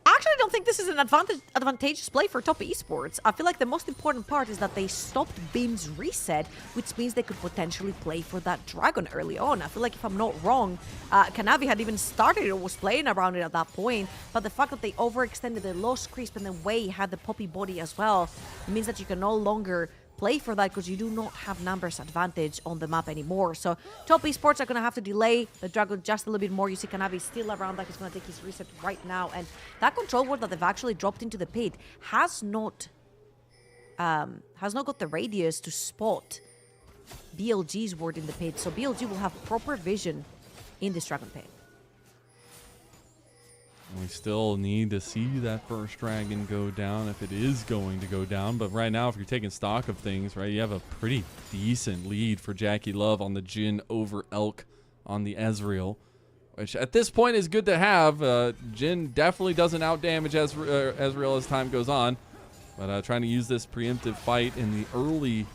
I actually don't think this is an advantageous play for top esports. I feel like the most important part is that they stopped Beam's reset, which means they could potentially play for that Dragon early on. I feel like, if I'm not wrong, Kanavi had even started or was playing around it at that point, but the fact that they overextended, they lost Crisp, and then Wei had the Poppy body as well, it means that you can no longer play for that because you do not have numbers advantage on the map anymore. So top esports are going to have to delay the Dragon just a little bit more. You see Kanavi still around, like he's going to take his reset right now, and that control ward that they've actually dropped into the pit has not got the radius to spot BLG's ward in the pit, so BLG will have proper vision in this Dragon pit. We still need to see that first dragon go down, if it is going to go down. But right now, if you're taking stock of things, right, you have a pretty decent lead for Jackie Love on the Jhin over Elk on the Ezreal, which at this point is good to have. Jhin definitely doesn't outdamage Ezreal as time goes on, but trying to use this preemptive fight in the early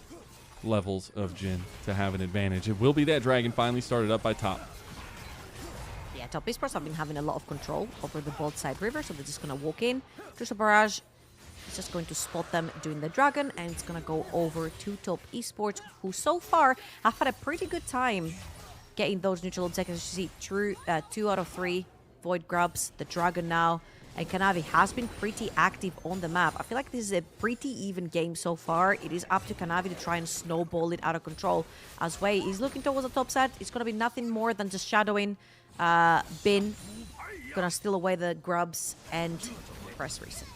levels of Jhin to have an advantage. It will be that dragon finally started up by top. Yeah, top esports have been having a lot of control over the both side river, so they're just going to walk in. Crucial Barrage is just going to spot them doing the dragon, and it's going to go over to top esports, who so far have had a pretty good time getting those neutral objectives. You see, 2 out of 3 Void grabs the dragon now, and Kanavi has been pretty active on the map. I feel like this is a pretty even game so far. It is up to Kanavi to try and snowball it out of control. As Wei is looking towards the top side, it's going to be nothing more than just shadowing Bin. Gonna steal away the grubs and press reset.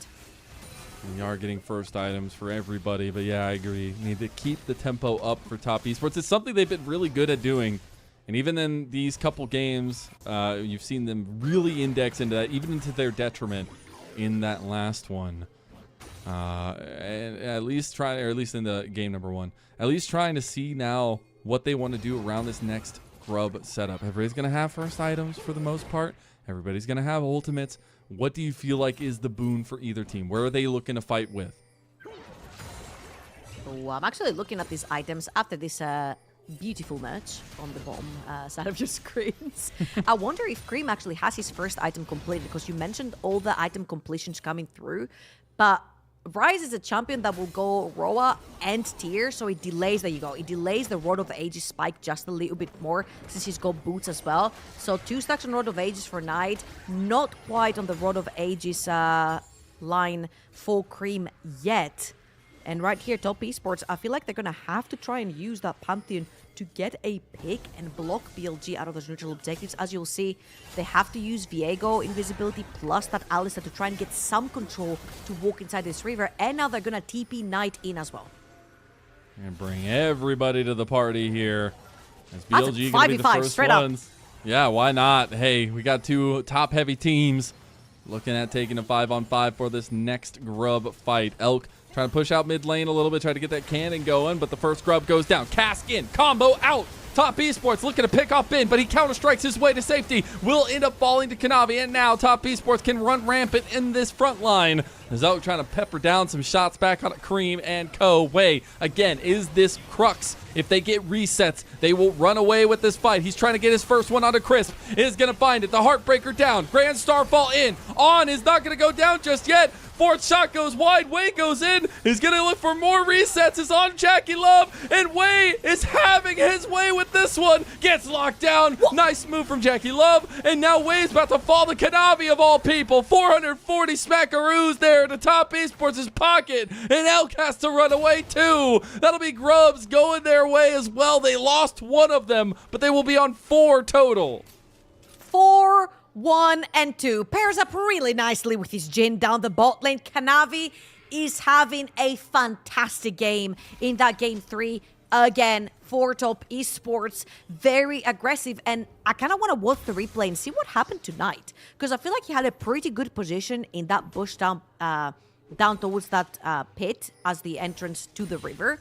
We are getting first items for everybody, but yeah, I agree. Need to keep the tempo up for top esports. It's something they've been really good at doing. And even in these couple games, you've seen them really index into that, even into their detriment in that last one. And at least in the game number 1, at least trying to see now what they want to do around this next grub setup. Everybody's going to have first items for the most part. Everybody's going to have ultimates. What do you feel like is the boon for either team? Where are they looking to fight with? Oh, I'm actually looking at these items after this beautiful match on the bottom side of your screens. I wonder if Cream actually has his first item completed, because you mentioned all the item completions coming through, but Ryze is a champion that will go Roa and tier, so it delays, there you go, it delays the Rod of Ages spike just a little bit more, since he's got boots as well. So 2 stacks on Rod of Ages for Knight, not quite on the Rod of Ages line for Cream yet. And right here, top esports, I feel like they're going to have to try and use that Pantheon to get a pick and block BLG out of those neutral objectives. As you'll see, they have to use Viego invisibility plus that Alistair to try and get some control to walk inside this river. And now they're going to TP Knight in as well. And bring everybody to the party here. As BLG going to be the first ones. Yeah, why not? Hey, we got 2 top-heavy teams looking at taking a 5-on-5 for this next grub fight. Elk trying to push out mid lane a little bit, try to get that cannon going, but the first grub goes down. Cask in, combo out. Top esports looking to pick off Bin, but he counter strikes his way to safety. Will end up falling to Kanavi, and now top esports can run rampant in this front line. As Elk trying to pepper down some shots back on Cream and Co. Wei, again, is this crux. If they get resets, they will run away with this fight. He's trying to get his first one onto Crisp. Is going to find it. The Heartbreaker down. Grand Starfall in. On is not going to go down just yet. Fourth shot goes wide. Wei goes in. He's going to look for more resets. Is on Jackie Love. And Wei is having his way with this one. Gets locked down. Nice move from Jackie Love. And now Wei's about to fall to Kanavi of all people. 440 smackaroos there to top esports' pocket. And Elk has to run away too. That'll be Grubs going their way as well. They lost one of them, but they will be on 4 total. 4, 1, and 2. Pairs up really nicely with his Jhin down the bot lane. Kanavi is having a fantastic game in that game 3. Again, for top esports, very aggressive. And I kind of want to watch the replay and see what happened tonight, because I feel like he had a pretty good position in that bush down towards that pit as the entrance to the river.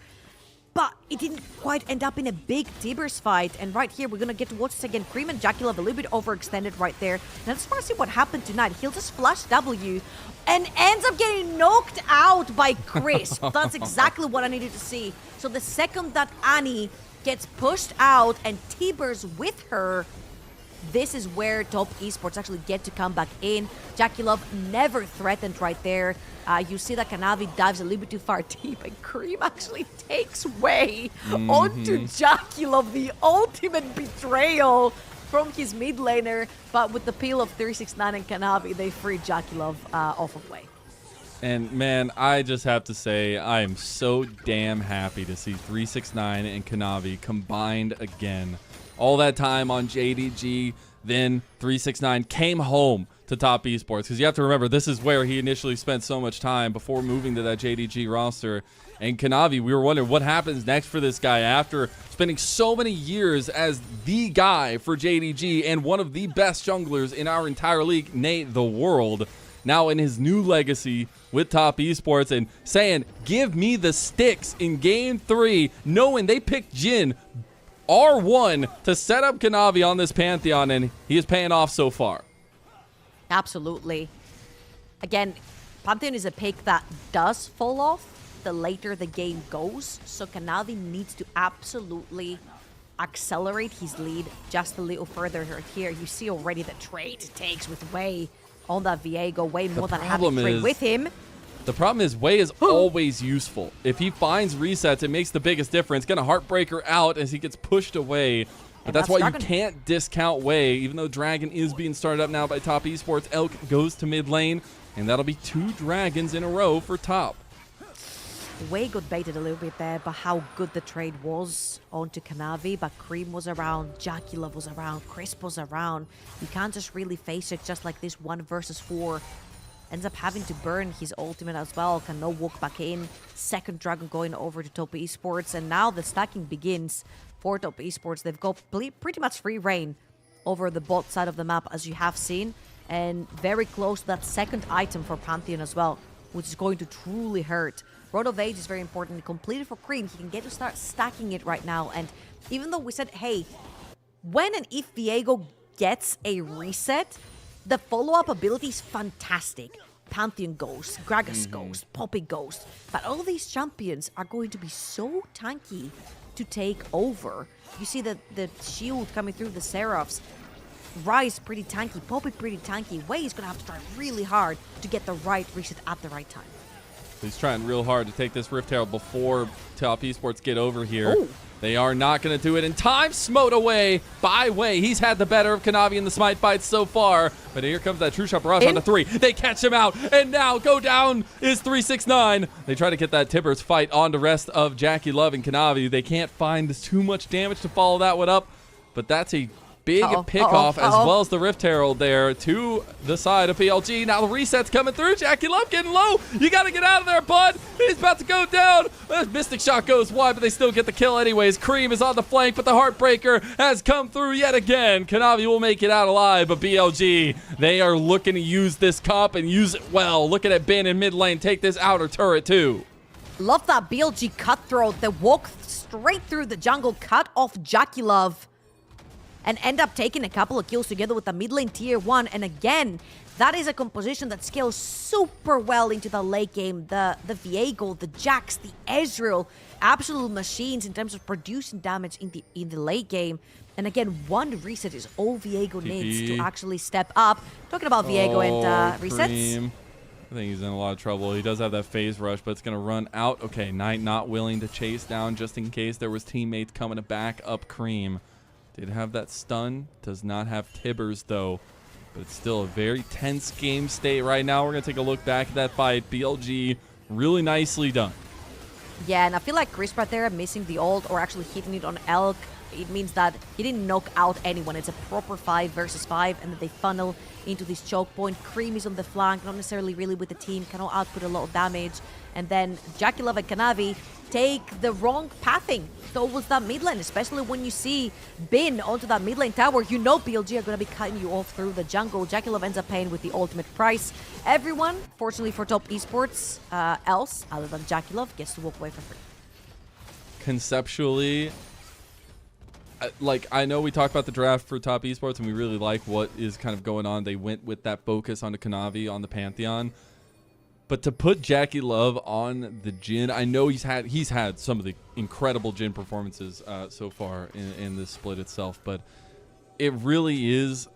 But it didn't quite end up in a big Tibbers fight. And right here, we're going to get to watch this again. Cream and Jackie Love a little bit overextended right there. And I just want to see what happened tonight. He'll just flash W and ends up getting knocked out by Crisp. That's exactly what I needed to see. So the second that Annie gets pushed out and Tibbers with her, This is where top esports actually get to come back in. Jackie Love never threatened right there. You see that Kanavi dives a little bit too far deep, and Cream actually takes way onto Jackie Love. The ultimate betrayal from his mid laner, but with the peel of 369 and Kanavi, they free Jackie Love off of way. And man, I just have to say, I am so damn happy to see 369 and Kanavi combined again. All that time on JDG, then 369 came home to top esports, because you have to remember, this is where he initially spent so much time before moving to that JDG roster. And Kanavi, we were wondering what happens next for this guy after spending so many years as the guy for JDG and one of the best junglers in our entire league, nay, the world. Now in his new legacy with top esports and saying, give me the sticks in game 3, knowing they picked Jhin R1 to set up Kanavi on this Pantheon, and he is paying off so far. Absolutely. Again, Pantheon is a pick that does fall off the later the game goes, so Kanavi needs to absolutely accelerate his lead just a little further here. You see already the trade it takes with Wei on that Viego, way more than having trade with him. The problem is Wei is always useful. If he finds resets, it makes the biggest difference. Gonna Heartbreaker out as he gets pushed away. But that's why you can't discount Wei, even though Dragon is being started up now by top esports. Elk goes to mid lane, and that'll be 2 dragons in a row for top. Wei got baited a little bit there, but how good the trade was onto Kanavi. But Cream was around, Jackie Love was around, Crisp was around. You can't just really face it just like this 1 versus 4. Ends up having to burn his ultimate as well. Can no walk back in. Second dragon going over to top esports, and now the stacking begins for top esports. They've got pretty much free reign over the bot side of the map, as you have seen, and very close to that second item for Pantheon as well, which is going to truly hurt. Road of Age is very important. Completed for Cream. He can get to start stacking it right now. And even though we said, hey, when and if Viego gets a reset, the follow-up ability is fantastic. Pantheon Ghost, Gragas Ghost, Poppy Ghost. But all these champions are going to be so tanky to take over. You see the shield coming through the Seraphs. Rise pretty tanky, Poppy pretty tanky. Wei is going to have to try really hard to get the right reset at the right time. He's trying real hard to take this Rift Herald before top esports get over here. Ooh. They are not going to do it in time. Smote away by Wei. He's had the better of Kanavi in the smite fights so far. But here comes that True Shot Barrage on the 3. They catch him out. And now go down is 369. They try to get that Tibbers fight on the rest of Jackie Love and Kanavi. They can't find too much damage to follow that one up. But that's a big pick-off as well as the Rift Herald there to the side of BLG. Now the reset's coming through. Jackie Love getting low. You got to get out of there, bud. He's about to go down. The Mystic Shot goes wide, but they still get the kill anyways. Cream is on the flank, but the Heartbreaker has come through yet again. Kanavi will make it out alive, but BLG, they are looking to use this comp and use it well. Looking at Ben in mid lane. Take this outer turret too. Love that BLG cutthroat. They walk straight through the jungle, cut off Jackie Love, and end up taking a couple of kills together with the mid lane tier 1. And again, that is a composition that scales super well into the late game. The Viego, the Jax, the Ezreal, absolute machines in terms of producing damage in the late game. And again, 1 reset is all Viego needs to actually step up. Talking about Viego and resets. Cream. I think he's in a lot of trouble. He does have that phase rush, but it's going to run out. Okay, Knight not willing to chase down just in case there was teammates coming to back up Cream. Did have that stun. Does not have Tibbers, though. But it's still a very tense game state right now. We're going to take a look back at that fight. BLG, really nicely done. Yeah, and I feel like Chris right there missing the ult or actually hitting it on Elk. It means that he didn't knock out anyone. It's a proper 5 versus 5, and then they funnel into this choke point. Cream is on the flank, not necessarily really with the team, cannot output a lot of damage. And then Jackie Love and Kanavi take the wrong pathing towards that mid lane, especially when you see Bin onto that mid lane tower. You know BLG are going to be cutting you off through the jungle. Jackie Love ends up paying with the ultimate price. Everyone, fortunately for top esports, else, other than Jackie Love, gets to walk away for free. Conceptually, like, I know we talked about the draft for top esports and we really like what is kind of going on. They went with that focus onto Kanavi on the Pantheon. But to put Jackie Love on the Jhin, I know he's had some of the incredible Jhin performances so far in this split itself, but it really is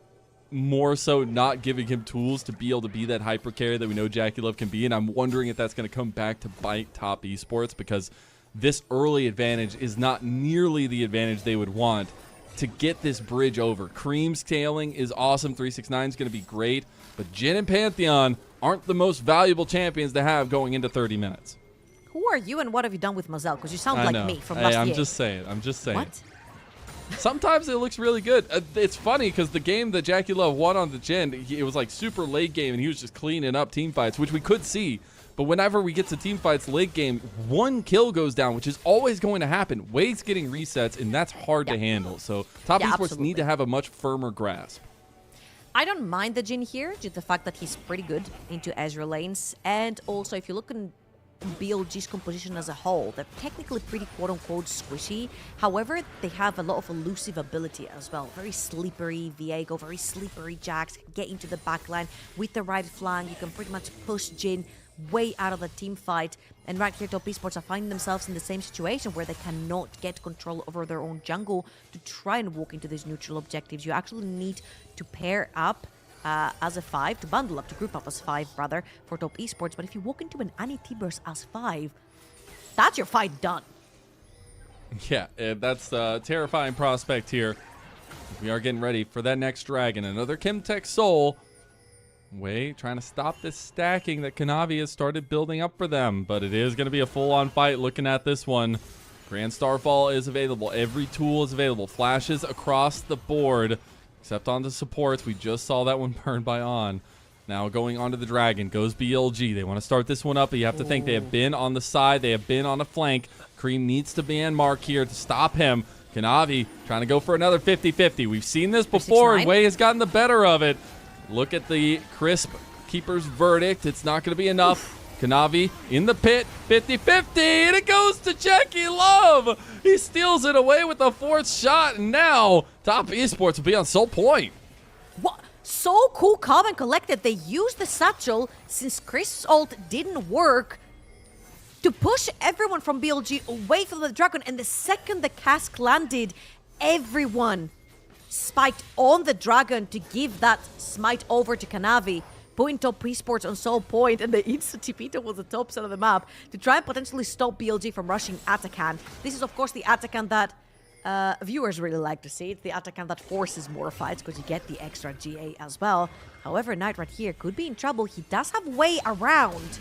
more so not giving him tools to be able to be that hyper carry that we know JackeyLove can be, and I'm wondering if that's going to come back to bite Top Esports, because this early advantage is not nearly the advantage they would want to get this bridge over. Cream's scaling is awesome. 369 is going to be great, but Jhin and Pantheon aren't the most valuable champions to have going into 30 minutes. Who are you and what have you done with Mazel? Because you sound I like know. me from Hey, last I'm year. just saying. I'm just saying. What? Sometimes it looks really good. It's funny because the game that JackeyLove won on the Jhin, it was like super late game, and he was just cleaning up team fights, which we could see. But whenever we get to team fights late game, one kill goes down, which is always going to happen. Wade's getting resets, and that's hard to handle. So Top Esports absolutely. need to have a much firmer grasp. I don't mind the Jhin here due to the fact that he's pretty good into Ezreal lanes. And also, if you look in BLG's composition as a whole, they're technically pretty quote-unquote squishy. However, they have a lot of elusive ability as well. Very slippery Viego, very slippery Jax, get into the backline with the right flank. You can pretty much push Jhin way out of the team fight. And right here, Top Esports are finding themselves in the same situation where they cannot get control over their own jungle to try and walk into these neutral objectives. You actually need to pair up as a 5, to bundle up, to group up as 5 rather, for Top Esports. But if you walk into an Anti-Burst as 5, that's your fight done. Yeah, that's a terrifying prospect here. We are getting ready for that next dragon. Another Chemtech Soul. Wei trying to stop this stacking that Kanavi has started building up for them. But it is going to be a full-on fight looking at this one. Grand Starfall is available. Every tool is available. Flashes across the board. Except on the supports. We just saw that one burned by On. Now going on to the Dragon. Goes BLG. They want to start this one up, but you have to think they have been on the side. They have been on a flank. Cream needs to ban Mark here to stop him. Kanavi trying to go for another 50-50. We've seen this before, and Wei has gotten the better of it. Look at the crisp keeper's verdict. It's not going to be enough. Kanavi in the pit, 50-50, and it goes to JackeyLove. He steals it away with the 4th shot, and now Top Esports will be on sole point. What? So cool, calm and collected. They used the satchel since Chris' ult didn't work to push everyone from BLG away from the dragon, and the second the cask landed, everyone spiked on the dragon to give that smite over to Kanavi, putting Top Esports on sole point, and the instant TP towards the top side of the map to try and potentially stop BLG from rushing Atakan. This is, of course, the Atakan that viewers really like to see. It's the Atakan that forces more fights because you get the extra GA as well. However, Knight right here could be in trouble. He does have Wei around.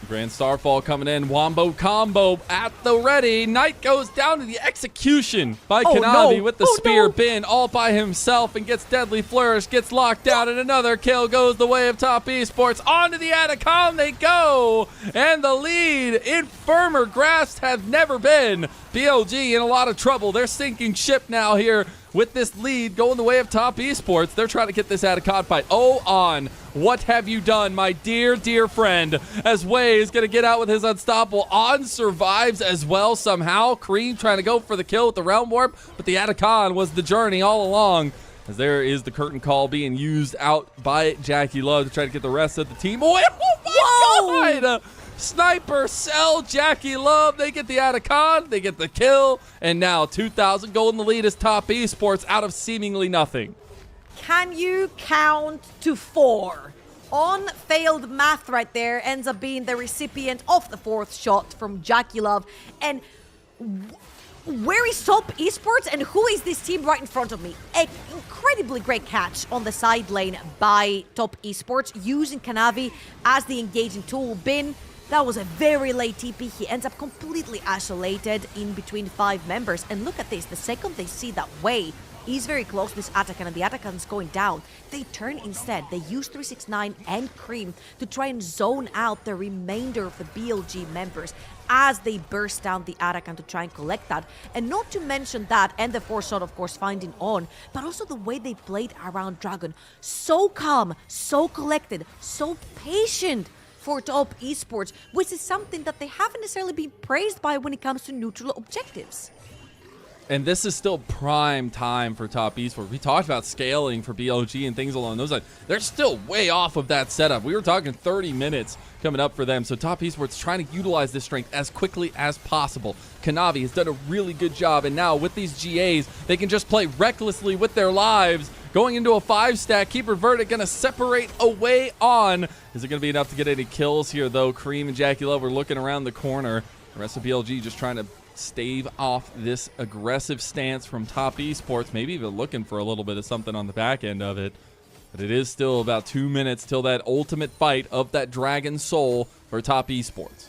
Grand Starfall coming in. Wombo combo at the ready. Knight goes down to the execution by Kanavi with the spear bin all by himself and gets Deadly Flourish, gets locked down, and another kill goes the way of Top Esports. Onto the Atacon they go, and the lead in firmer grasp have never been. BLG in a lot of trouble. They're sinking ship now here with this lead going the way of Top Esports. They're trying to get this Atacon fight. Oh, On, what have you done, my dear, dear friend? As Wei is going to get out with his unstoppable. On survives as well somehow. Cream trying to go for the kill with the Realm Warp, but the Atacon was the journey all along. As there is the curtain call being used out by JackeyLove to try to get the rest of the team away. Oh my God! Sniper sell JackeyLove. They get the Atacon, they get the kill, and now 2,000 gold in the lead is Top Esports out of seemingly nothing. Can you count to 4? On failed math right there, ends up being the recipient of the 4th shot from JackeyLove. And where is Top Esports and who is this team right in front of me? An incredibly great catch on the side lane by Top Esports using Kanavi as the engaging tool. Bin, that was a very late TP. He ends up completely isolated in between 5 members. And look at this, the second they see that Wei is very close to this Atakan and the Atakan's going down, they turn instead. They use 369 and Cream to try and zone out the remainder of the BLG members as they burst down the Atakan to try and collect that. And not to mention that, and the 4th shot, of course, finding On, but also the way they played around Dragon. So calm, so collected, so patient for Top Esports, which is something that they haven't necessarily been praised by when it comes to neutral objectives. And this is still prime time for Top Esports. We talked about scaling for BLG and things along those lines. They're still way off of that setup. We were talking 30 minutes coming up for them. So Top Esports trying to utilize this strength as quickly as possible. Kanavi has done a really good job. And now with these GAs, they can just play recklessly with their lives. Going into a 5-stack, Keeper Verdict going to separate away on. Is it going to be enough to get any kills here, though? Cream and Jackie Love are looking around the corner. The rest of BLG just trying to stave off this aggressive stance from Top Esports, maybe even looking for a little bit of something on the back end of it. But it is still about 2 minutes till that ultimate fight of that Dragon Soul for Top Esports.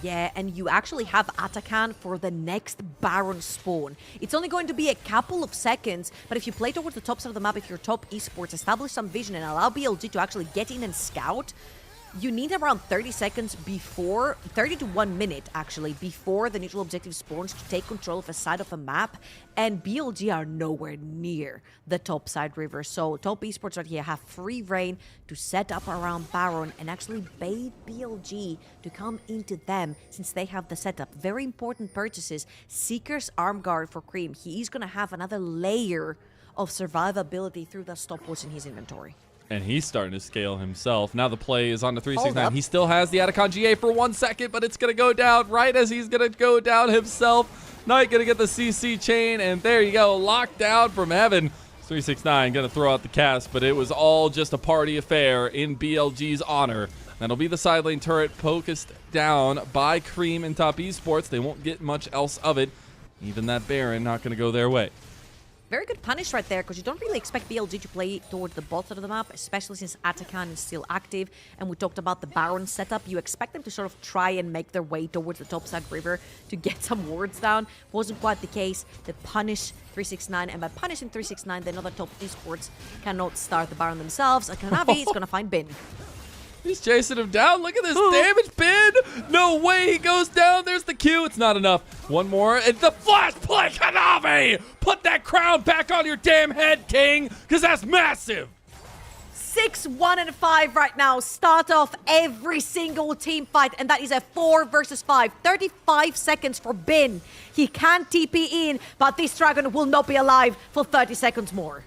Yeah, and you actually have Atakan for the next Baron spawn. It's only going to be a couple of seconds, but if you play towards the top side of the map, if you're Top Esports, establish some vision and allow BLG to actually get in and scout, you need around 30 seconds before, 30 to 1 minute actually, before the neutral objective spawns to take control of a side of a map, and BLG are nowhere near the top side river. So Top Esports right here have free reign to set up around Baron and actually bait BLG to come into them since they have the setup. Very important purchases. Seeker's Arm Guard for Cream. He is going to have another layer of survivability through the stopwatch in his inventory. And he's starting to scale himself. Now the play is on the 369. He still has the Atacon GA for 1 second, but it's going to go down right as he's going to go down himself. Knight going to get the CC chain, and there you go. Locked down from heaven. 369 going to throw out the cast, but it was all just a party affair in BLG's honor. That'll be the side lane turret focused down by Cream and Top Esports. They won't get much else of it. Even that Baron not going to go their way. Very good punish right there, because you don't really expect BLG to play towards the bottom of the map, especially since Atakan is still active. And we talked about the Baron setup. You expect them to sort of try and make their way towards the topside river to get some wards down. Wasn't quite the case. They punish 369, and by punishing 369, they know that Top Esports cannot start the Baron themselves. And Kanavi is going to find Bin. He's chasing him down. Look at this damage, Bin. No way he goes down. There's the Q. It's not enough. One more. And the flash play, Kanavi. Put that crown back on your damn head, King, because that's massive. 6, 1, and 5 right now. Start off every single team fight, and that is a 4 versus 5. 35 seconds for Bin. He can TP in, but this dragon will not be alive for 30 seconds more.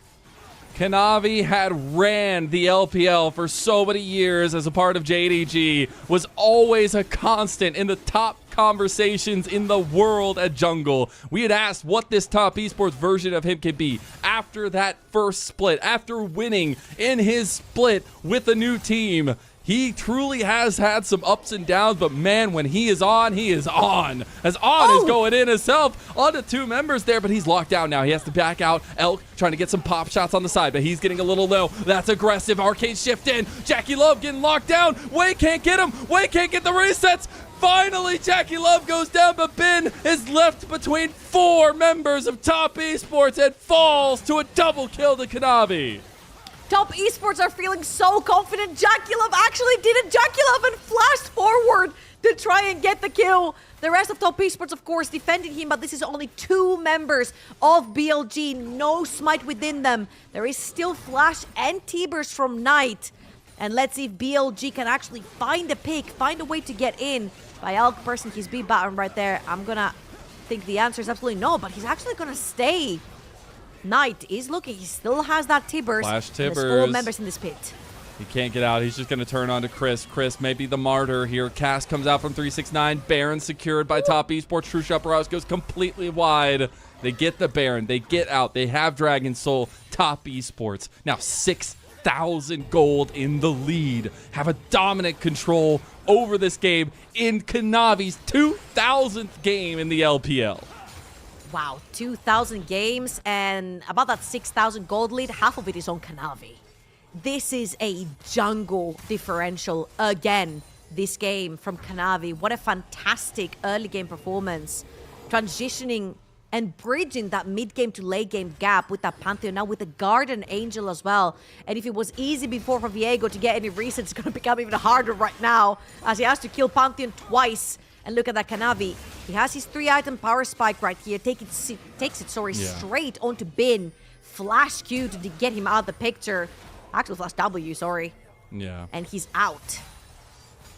Kanavi had ran the LPL for so many years as a part of JDG, was always a constant in the top conversations in the world at Jungle. We had asked what this Top Esports version of him could be after that first split, after winning in his split with a new team. He truly has had some ups and downs, but man, when he is on, he is on. As On is going in himself onto 2 members there, but he's locked down now. He has to back out. Elk trying to get some pop shots on the side, but he's getting a little low. That's aggressive. Arcade shift in. Jackie Love getting locked down. Wei can't get him. Wei can't get the resets. Finally, Jackie Love goes down, but Bin is left between 4 members of Top Esports and falls to a double kill to Kanavi. Top Esports are feeling so confident. Jackie Love actually did it. Jackie Love and flashed forward to try and get the kill. The rest of Top Esports, of course, defending him, but this is only 2 members of BLG. No smite within them. There is still flash and T-burst from Knight. And let's see if BLG can actually find a pick, find a way to get in. By Elk pressing his B button right there, I'm gonna think the answer is absolutely no, but he's actually gonna stay. Knight is looking. He still has that T-burst. Flash T-burst. There's 4 members in this pit. He can't get out. He's just going to turn on to Chris. Chris may be the martyr here. Cast comes out from 369. Baron secured by Top Esports. True Shopper House goes completely wide. They get the Baron. They get out. They have Dragon Soul. Top Esports now 6,000 gold in the lead. Have a dominant control over this game in Kanavi's 2,000th game in the LPL. Wow, 2,000 games and about that 6,000 gold lead, half of it is on Kanavi. This is a jungle differential again, this game from Kanavi. What a fantastic early game performance. Transitioning and bridging that mid-game to late-game gap with that Pantheon, now with the Guardian Angel as well. And if it was easy before for Viego to get any resets, it's going to become even harder right now as he has to kill Pantheon twice. And look at that Kanavi. He has his 3-item power spike right here. Takes it straight onto Bin. Flash Q to get him out of the picture. Actually, flash W, sorry. Yeah. And he's out.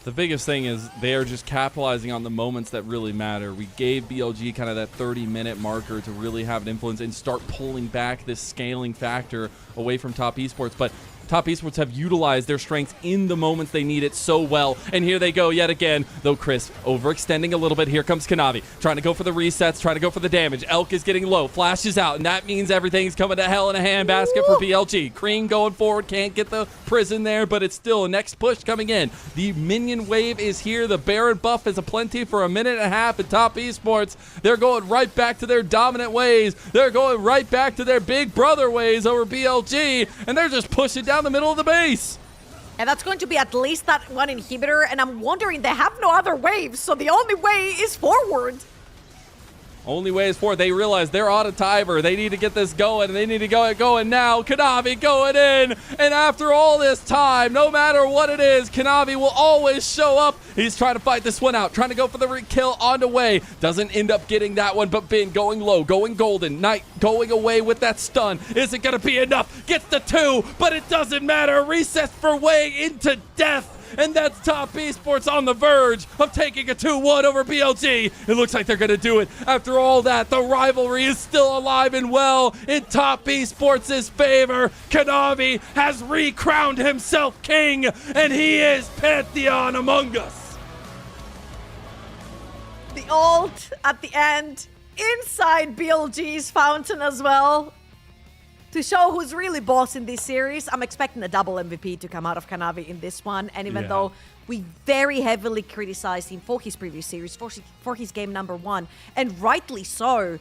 The biggest thing is they are just capitalizing on the moments that really matter. We gave BLG kind of that 30-minute marker to really have an influence and start pulling back this scaling factor away from Top Esports. But Top Esports have utilized their strengths in the moments they need it so well. And here they go yet again. Though Chris overextending a little bit. Here comes Kanavi trying to go for the resets, trying to go for the damage. Elk is getting low, flashes out, and that means everything's coming to hell in a handbasket for BLG. Cream going forward, can't get the prison there, but it's still a next push coming in. The minion wave is here. The Baron buff is aplenty for a minute and a half at Top Esports. They're going right back to their dominant ways. They're going right back to their big brother ways over BLG, and they're just pushing down the middle of the base. And that's going to be at least that one inhibitor, and I'm wondering, they have no other waves, so the only way is forward. Only way is forward. They realize they're on a timer. They need to get this going, and they need to get it going now. Kanavi going in, and after all this time, no matter what it is, Kanavi will always show up. He's trying to fight this one out, trying to go for the kill on the way. Doesn't end up getting that one, but Bin going low, going golden. Knight going away with that stun. Is it going to be enough? Gets the 2, but it doesn't matter. Resets for way into death. And that's Top Esports on the verge of taking a 2-1 over BLG. It looks like they're going to do it. After all that, the rivalry is still alive and well in Top Esports' favor. Kanavi has recrowned himself king, and he is Pantheon among us. The ult at the end, inside BLG's fountain as well. To show who's really boss in this series, I'm expecting a double MVP to come out of Kanavi in this one. And even though we very heavily criticized him for his previous series, for his game number 1, and rightly so,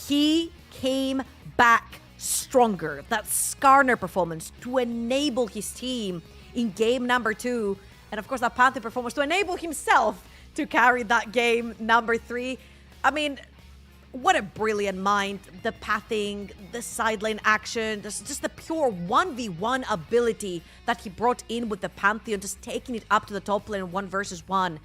he came back stronger. That Skarner performance to enable his team in game number 2, and of course that Panther performance to enable himself to carry that game number 3. I mean, what a brilliant mind. The pathing, the side lane action, just the pure 1v1 ability that he brought in with the Pantheon, just taking it up to the top lane 1 versus 1.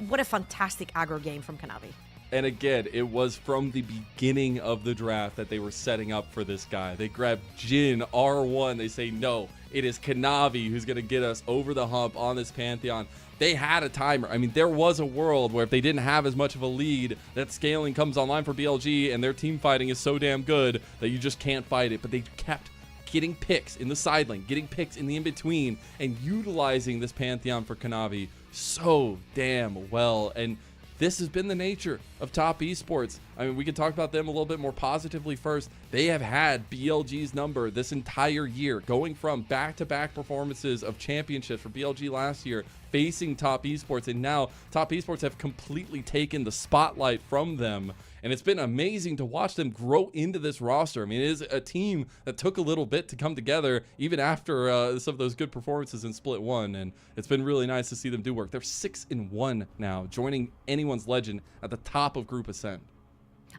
What a fantastic aggro game from Kanavi. And again, it was from the beginning of the draft that they were setting up for this guy. They grabbed Jhin, R1. They say, no, it is Kanavi who's going to get us over the hump on this Pantheon. They had a timer. I mean, there was a world where if they didn't have as much of a lead, that scaling comes online for BLG, and their team fighting is so damn good that you just can't fight it. But they kept getting picks in the side lane, getting picks in the in-between, and utilizing this Pantheon for Kanavi so damn well. And this has been the nature of Top Esports. I mean, we can talk about them a little bit more positively first. They have had BLG's number this entire year, going from back-to-back performances of championships for BLG last year, facing Top Esports, and now Top Esports have completely taken the spotlight from them. And it's been amazing to watch them grow into this roster. I mean, it is a team that took a little bit to come together, even after some of those good performances in Split 1. And it's been really nice to see them do work. They're 6-1 now, joining anyone's legend at the top of Group Ascent.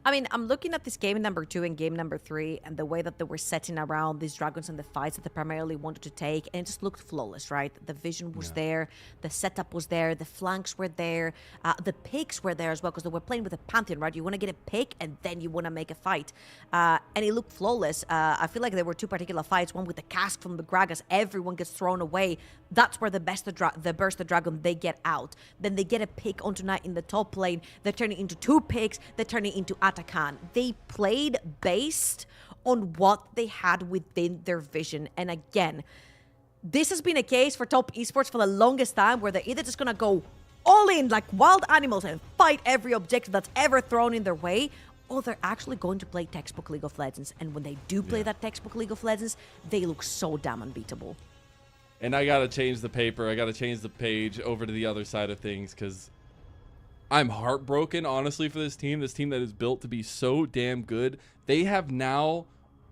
I mean, I'm looking at this game number 2 and game number 3 and the way that they were setting around these dragons and the fights that they primarily wanted to take, and it just looked flawless, right? The vision was there, the setup was there, the flanks were there, the picks were there as well, because they were playing with a Pantheon, right? You want to get a pick and then you want to make a fight. And it looked flawless. I feel like there were 2 particular fights, one with the cask from the Gragas, everyone gets thrown away. That's where the burst the dragon, they get out. Then they get a pick onto Knight in the top lane. They turn it into 2 picks. They turn it into Atakan. They played based on what they had within their vision. And again, this has been a case for Top Esports for the longest time, where they're either just gonna go all in like wild animals and fight every objective that's ever thrown in their way, or they're actually going to play textbook League of Legends. And when they do play that textbook League of Legends, they look so damn unbeatable. And I got to change the paper. I got to change the page over to the other side of things, because I'm heartbroken, honestly, for this team that is built to be so damn good. They have now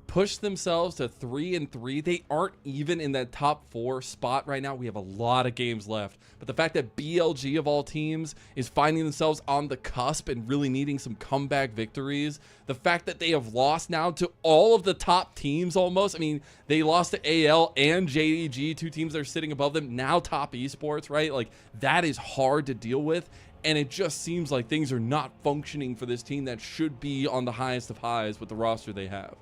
pushed themselves to 3-3. They aren't even in that top 4 spot right now. We have a lot of games left. But the fact that BLG of all teams is finding themselves on the cusp and really needing some comeback victories, the fact that they have lost now to all of the top teams almost. I mean, they lost to AL and JDG, 2 teams that are sitting above them. Now Top Esports, right? Like, that is hard to deal with. And it just seems like things are not functioning for this team that should be on the highest of highs with the roster they have.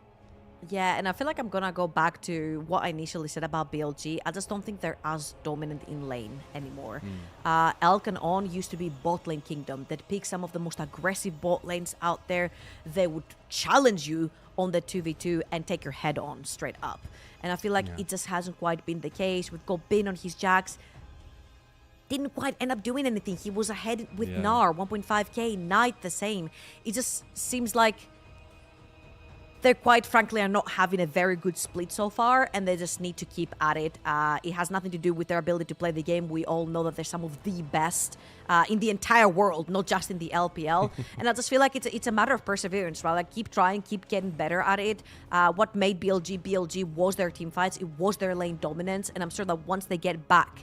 Yeah, and I feel like I'm gonna go back to what I initially said about BLG. I just don't think they're as dominant in lane anymore. Elk and On used to be bot lane kingdom. They'd pick some of the most aggressive bot lanes out there. They would challenge you on the 2v2 and take your head on straight up. And I feel like it just hasn't quite been the case. We've got Bin on his Jax. Didn't quite end up doing anything. He was ahead with Gnar, 1.5k, Knight the same. It just seems like they quite frankly are not having a very good split so far, and they just need to keep at it. It has nothing to do with their ability to play the game. We all know that they're some of the best in the entire world, not just in the LPL. And I just feel like it's a matter of perseverance, right? Like keep trying, keep getting better at it. What made BLG was their team fights. It was their lane dominance, and I'm sure that once they get back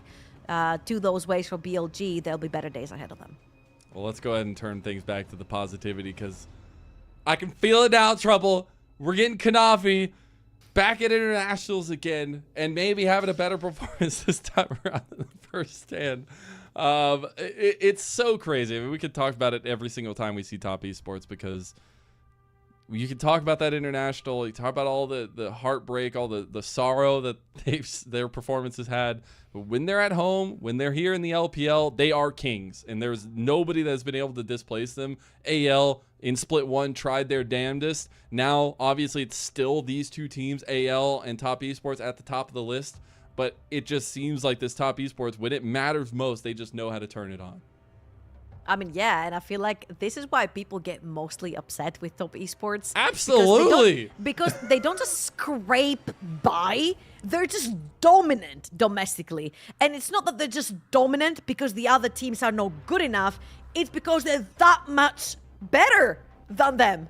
to those ways for BLG, there'll be better days ahead of them. Well, let's go ahead and turn things back to the positivity, because I can feel it now, Trouble. We're getting Kanavi back at internationals again, and maybe having a better performance this time around than the first stand. It's so crazy. I mean, we could talk about it every single time we see top esports, because you can talk about that international. You talk about all the heartbreak, all the sorrow that their performances had. But when they're at home, when they're here in the LPL, they are kings, and there's nobody that's been able to displace them. AL in Split 1 tried their damnedest. Now, obviously, it's still these two teams, AL and Top Esports, at the top of the list. But it just seems like this Top Esports, when it matters most, they just know how to turn it on. I mean, yeah, and I feel like this is why people get mostly upset with top esports. Absolutely. Because they don't just scrape by, they're just dominant domestically. And it's not that they're just dominant because the other teams are not good enough, it's because they're that much better than them.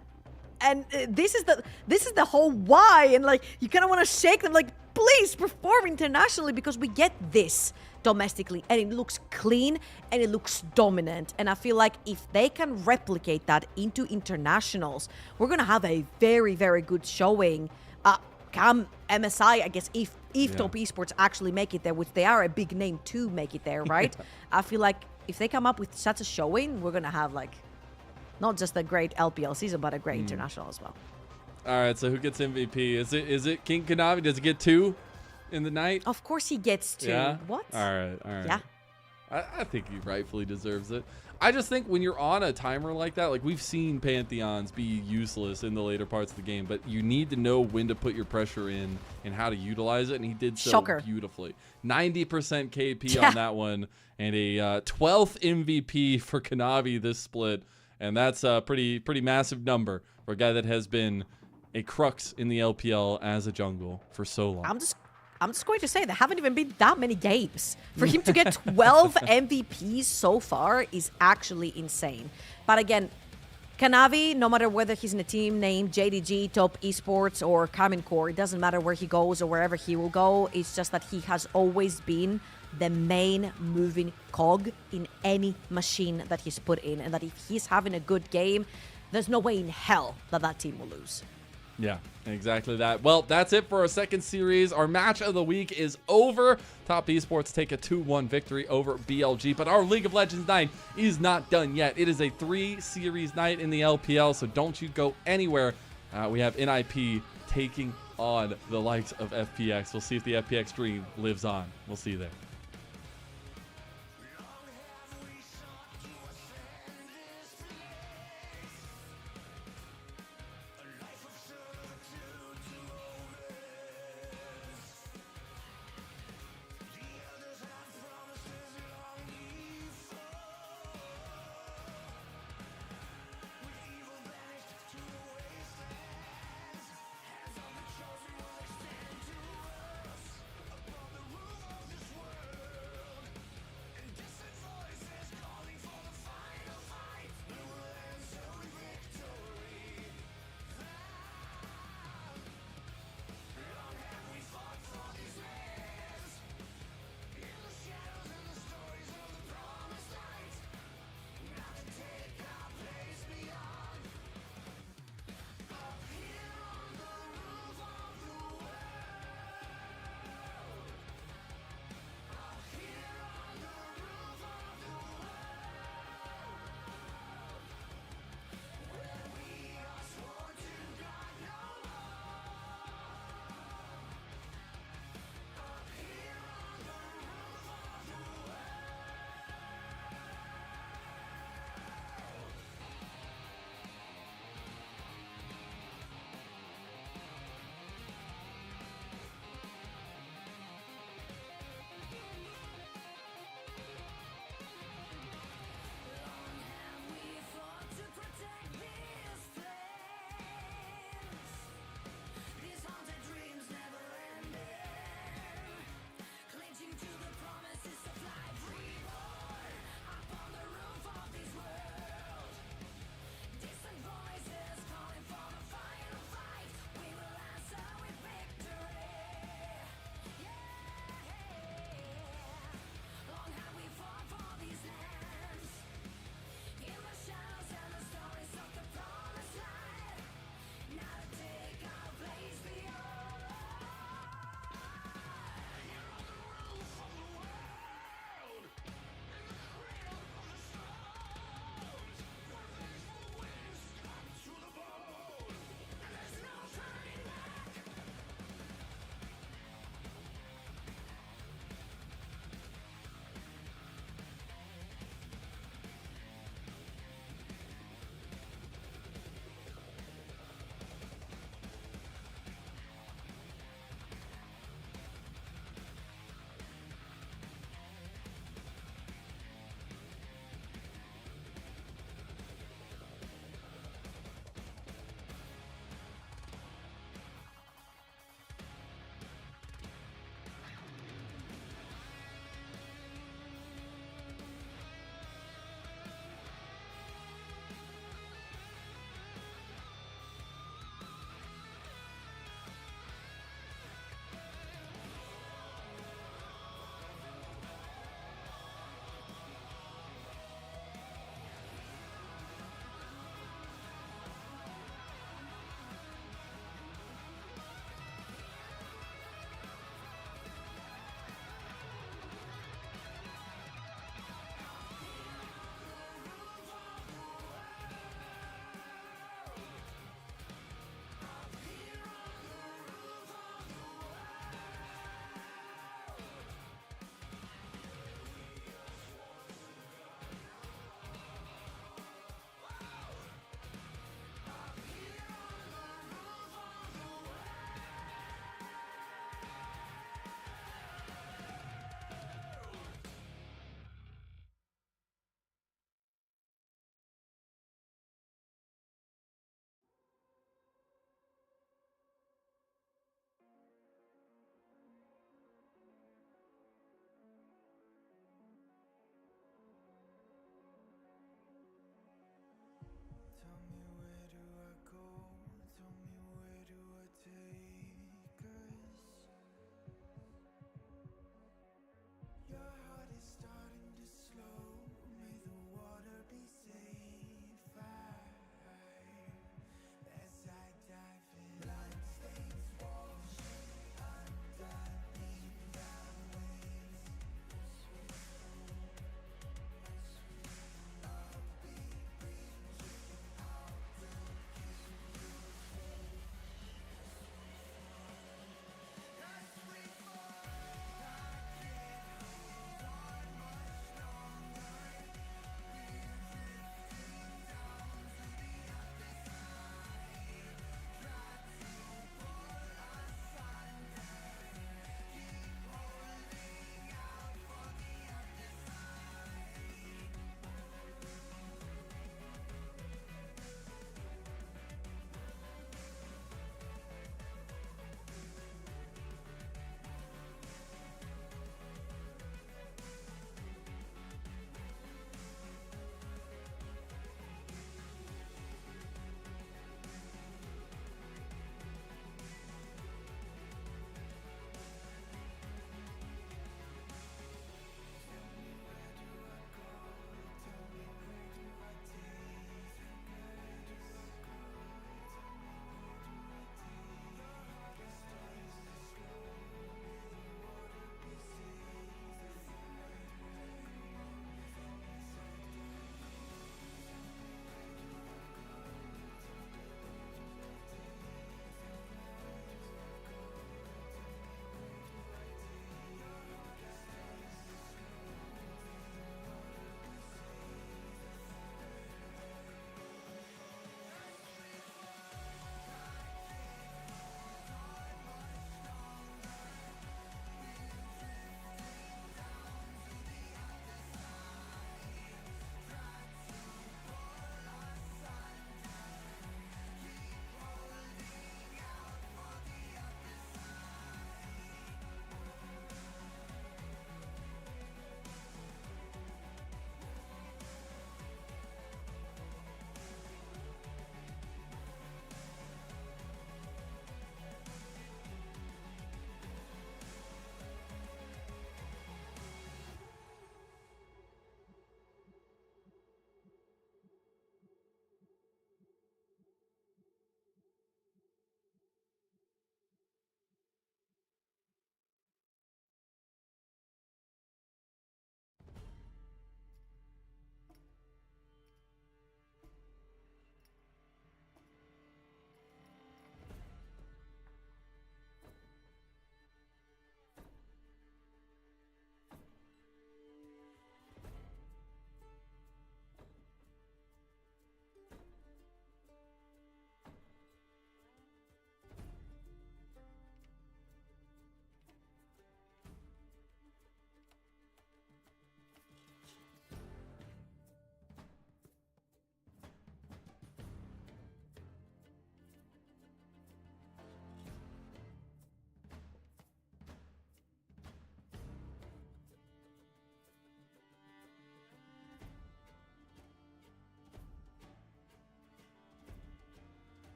And this is the whole why, and like you kind of want to shake them like, please perform internationally, because we get this domestically and it looks clean and it looks dominant. And I feel like if they can replicate that into internationals, we're gonna have a very, very good showing come MSI, I guess, if top esports actually make it there, which they are a big name to make it there, right? I feel like if they come up with such a showing, we're gonna have like not just a great LPL season, but a great international as well. All right, so who gets MVP? Is it King Kanavi? Does it get 2 in the night? Of course he gets 2. Yeah? What? All right. Yeah. I think he rightfully deserves it. I just think when you're on a timer like that, like we've seen Pantheons be useless in the later parts of the game, but you need to know when to put your pressure in and how to utilize it, and he did so beautifully. 90% KP on that one, and a 12th MVP for Kanavi this split, and that's a pretty massive number for a guy that has been a crux in the LPL as a jungle for so long. I'm just going to say there haven't even been that many games. For him to get 12 MVPs so far is actually insane. But again, Kanavi, no matter whether he's in a team named JDG, Top Esports, or Carmen Core, it doesn't matter where he goes or wherever he will go. It's just that he has always been the main moving cog in any machine that he's put in. And that if he's having a good game, there's no way in hell that that team will lose. Yeah, exactly that. Well, that's it for our second series. Our match of the week is over. Top Esports take a 2-1 victory over BLG, but our League of Legends night is not done yet. It is a 3-series night in the LPL, so don't you go anywhere. We have NiP taking on the likes of FPX. We'll see if the FPX dream lives on. We'll see you there.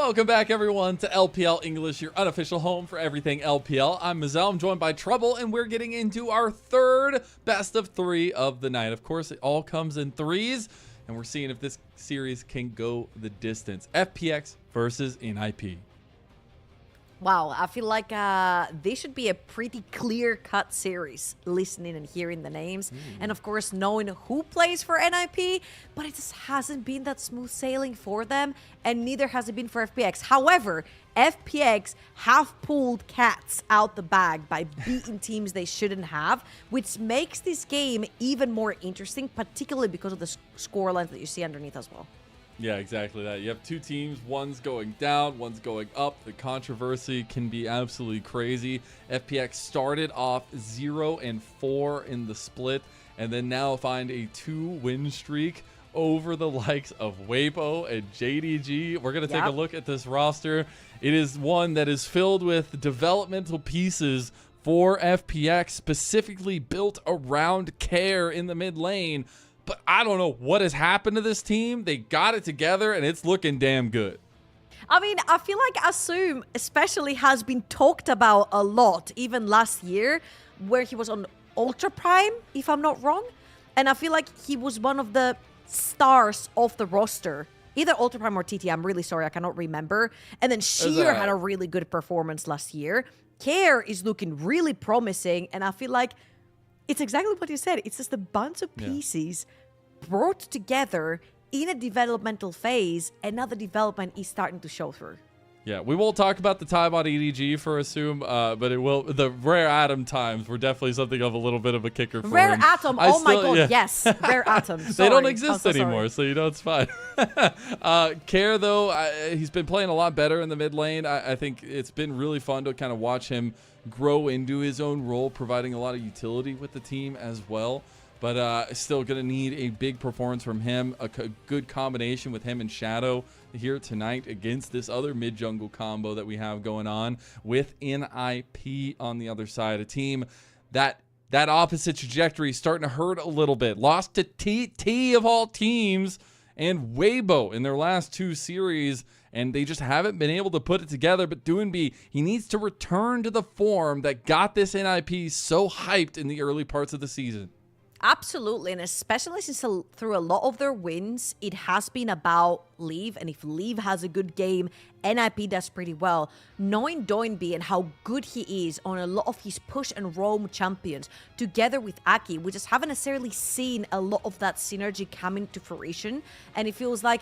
Welcome back, everyone, to LPL English, your unofficial home for everything LPL. I'm Mazel. I'm joined by Trouble, and we're getting into our third best of 3 of the night. Of course, it all comes in threes, and we're seeing if this series can go the distance. FPX versus NiP. Wow, I feel like this should be a pretty clear-cut series, listening and hearing the names. And of course, knowing who plays for NiP, but it just hasn't been that smooth sailing for them, and neither has it been for FPX. However, FPX have pulled cats out the bag by beating teams they shouldn't have, which makes this game even more interesting, particularly because of the scorelines that you see underneath as well. Yeah, exactly that. You have 2 teams, one's going down, one's going up. The controversy can be absolutely crazy. FPX started off 0-4 in the split, and then now find a 2-win streak over the likes of Weibo and JDG. We're going to take a look at this roster. It is one that is filled with developmental pieces for FPX, specifically built around Care in the mid lane. But I don't know what has happened to this team. They got it together, and it's looking damn good. I mean, I feel like Assume especially has been talked about a lot, even last year, where he was on Ultra Prime, if I'm not wrong. And I feel like he was one of the stars of the roster. Either Ultra Prime or TT, I'm really sorry, I cannot remember. And then Sheer had a really good performance last year. Care is looking really promising, and I feel like it's exactly what you said. It's just a bunch of pieces brought together in a developmental phase, and now the development is starting to show through. Yeah, we won't talk about the time on EDG for Assume, but it will. The Rare Atom times were definitely something of a little bit of a kicker for Rare him. Atom, my god, yes. Rare Atom. They Sorry. don't exist I'm so anymore, so you know it's fine. Care, though, he's been playing a lot better in the mid lane. I think it's been really fun to kind of watch him grow into his own role, providing a lot of utility with the team as well. But still going to need a big performance from him, a good combination with him and Shadow here tonight against this other mid-jungle combo that we have going on with NiP on the other side. A team that opposite trajectory is starting to hurt a little bit. Lost to TT of all teams and Weibo in their last 2 series, and they just haven't been able to put it together. But Doinb, he needs to return to the form that got this NiP so hyped in the early parts of the season. Absolutely, and especially since through a lot of their wins, it has been about Leave, and if Leave has a good game, NiP does pretty well. Knowing Doinb and how good he is on a lot of his push and roam champions, together with Aki, we just haven't necessarily seen a lot of that synergy coming to fruition, and it feels like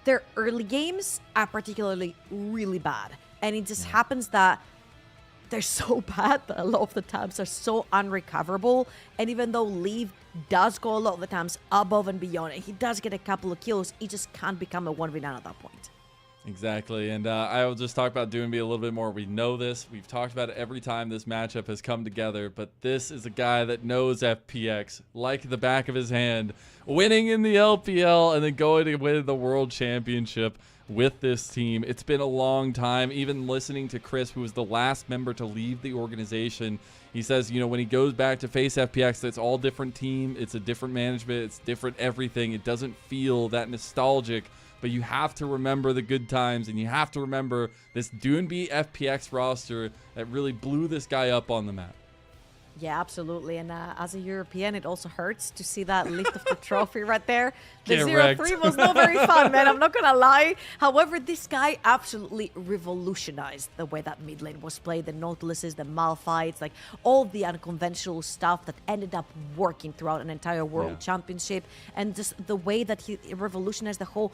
their early games are particularly really bad, and it just happens that they're so bad that a lot of the times are so unrecoverable. And even though Leave does go a lot of the times above and beyond, and he does get a couple of kills, he just can't become a 1v9 at that point. Exactly, and I will just talk about Doinb a little bit more. We know this. We've talked about it every time this matchup has come together, but this is a guy that knows FPX like the back of his hand, winning in the LPL and then going to win the World Championship with this team. It's been a long time. Even listening to Chris, who was the last member to leave the organization, he says, you know, when he goes back to face FPX, it's all different team. It's a different management. It's different everything. It doesn't feel that nostalgic, but you have to remember the good times, and you have to remember this Doinb FPX roster that really blew this guy up on the map. Yeah, absolutely. And as a European, it also hurts to see that lift of the trophy right there. The 0-3 was not very fun, man. I'm not going to lie. However, this guy absolutely revolutionized the way that mid lane was played. The Nautiluses, the Malphites, like all the unconventional stuff that ended up working throughout an entire world championship. And just the way that he revolutionized the whole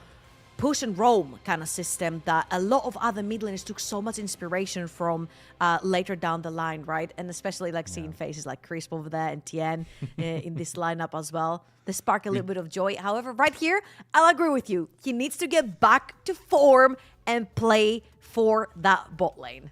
push and roam kind of system that a lot of other mid laners took so much inspiration from later down the line, right? And especially like seeing faces like Crisp over there and Tien in this lineup as well. They spark a little bit of joy. However, right here, I'll agree with you. He needs to get back to form and play for that bot lane.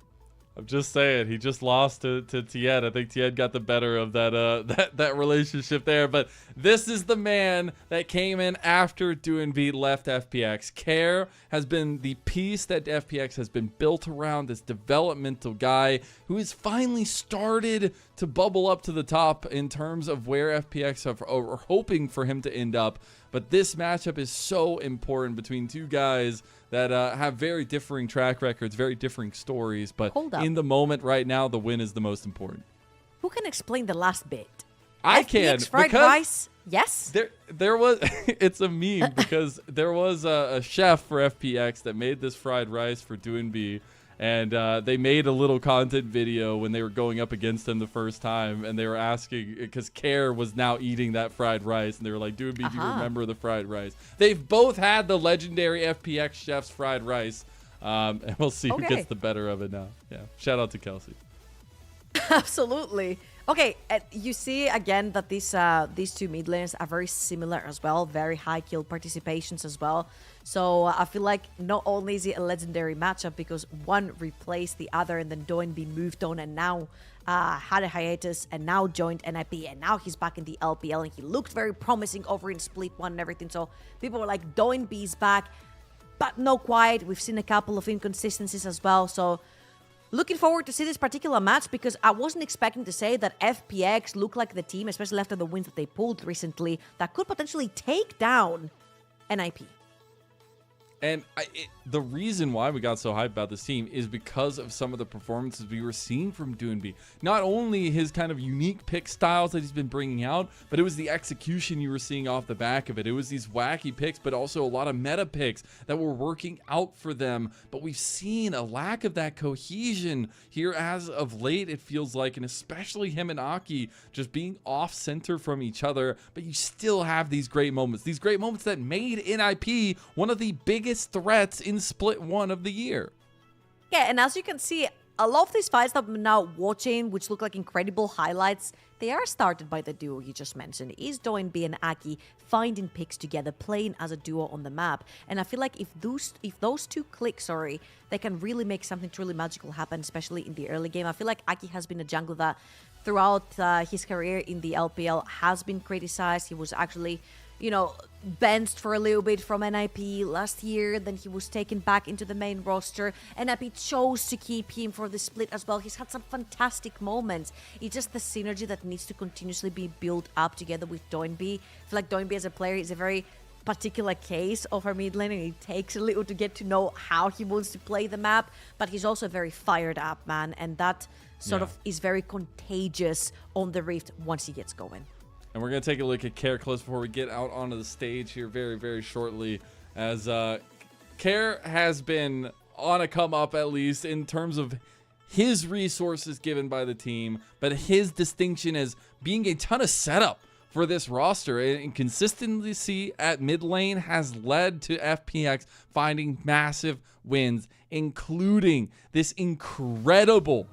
I'm just saying, he just lost to Tien. I think Tien got the better of that relationship there. But this is the man that came in after Doinb left FPX. Care has been the piece that FPX has been built around, this developmental guy who has finally started to bubble up to the top in terms of where FPX are hoping for him to end up. But this matchup is so important between two guys that have very differing track records, very differing stories. But Hold up. in the moment right now, the win is the most important. Who can explain the last bit? I FPX can, fried because rice? Yes? there was it's a meme because there was a chef for FPX that made this fried rice for Doinb, and they made a little content video when they were going up against him the first time, and they were asking because Care was now eating that fried rice, and they were like, Doinb, do you remember the fried rice? They've both had the legendary FPX chef's fried rice, and we'll see who gets the better of it now. Yeah, shout out to Kelsey. Absolutely. Okay, you see again that these two mid laners are very similar as well, very high kill participations as well. So I feel like not only is it a legendary matchup because one replaced the other and then Doinb moved on and now had a hiatus and now joined NiP and now he's back in the LPL and he looked very promising over in Split 1 and everything. So people were like, Doinb's back, but no quite. We've seen a couple of inconsistencies as well. So looking forward to see this particular match because I wasn't expecting to say that FPX looked like the team, especially after the wins that they pulled recently, that could potentially take down NiP. And the reason why we got so hyped about this team is because of some of the performances we were seeing from Doinb. Not only his kind of unique pick styles that he's been bringing out, but it was the execution you were seeing off the back of it. It was these wacky picks, but also a lot of meta picks that were working out for them. But we've seen a lack of that cohesion here as of late, it feels like, and especially him and Aki just being off center from each other. But you still have these great moments that made NiP one of the biggest threats in Split 1 of the year. Yeah, and as you can see, a lot of these fights that I'm now watching, which look like incredible highlights, they are started by the duo you just mentioned. Is Doinb and Aki finding picks together, playing as a duo on the map. And I feel like if those two click, they can really make something truly magical happen, especially in the early game. I feel like Aki has been a jungler that throughout his career in the LPL has been criticized. He was actually, benched for a little bit from NiP last year, then he was taken back into the main roster. NiP chose to keep him for the split as well. He's had some fantastic moments. It's just the synergy that needs to continuously be built up together with Doinb. I feel like Doinb as a player is a very particular case of our mid lane, and it takes a little to get to know how he wants to play the map, but he's also very fired up, man, and that sort of is very contagious on the Rift once he gets going. And we're going to take a look at Care close before we get out onto the stage here very, very shortly, as Care has been on a come up, at least in terms of his resources given by the team, but his distinction as being a ton of setup for this roster and consistency at mid lane has led to FPX finding massive wins, including this incredible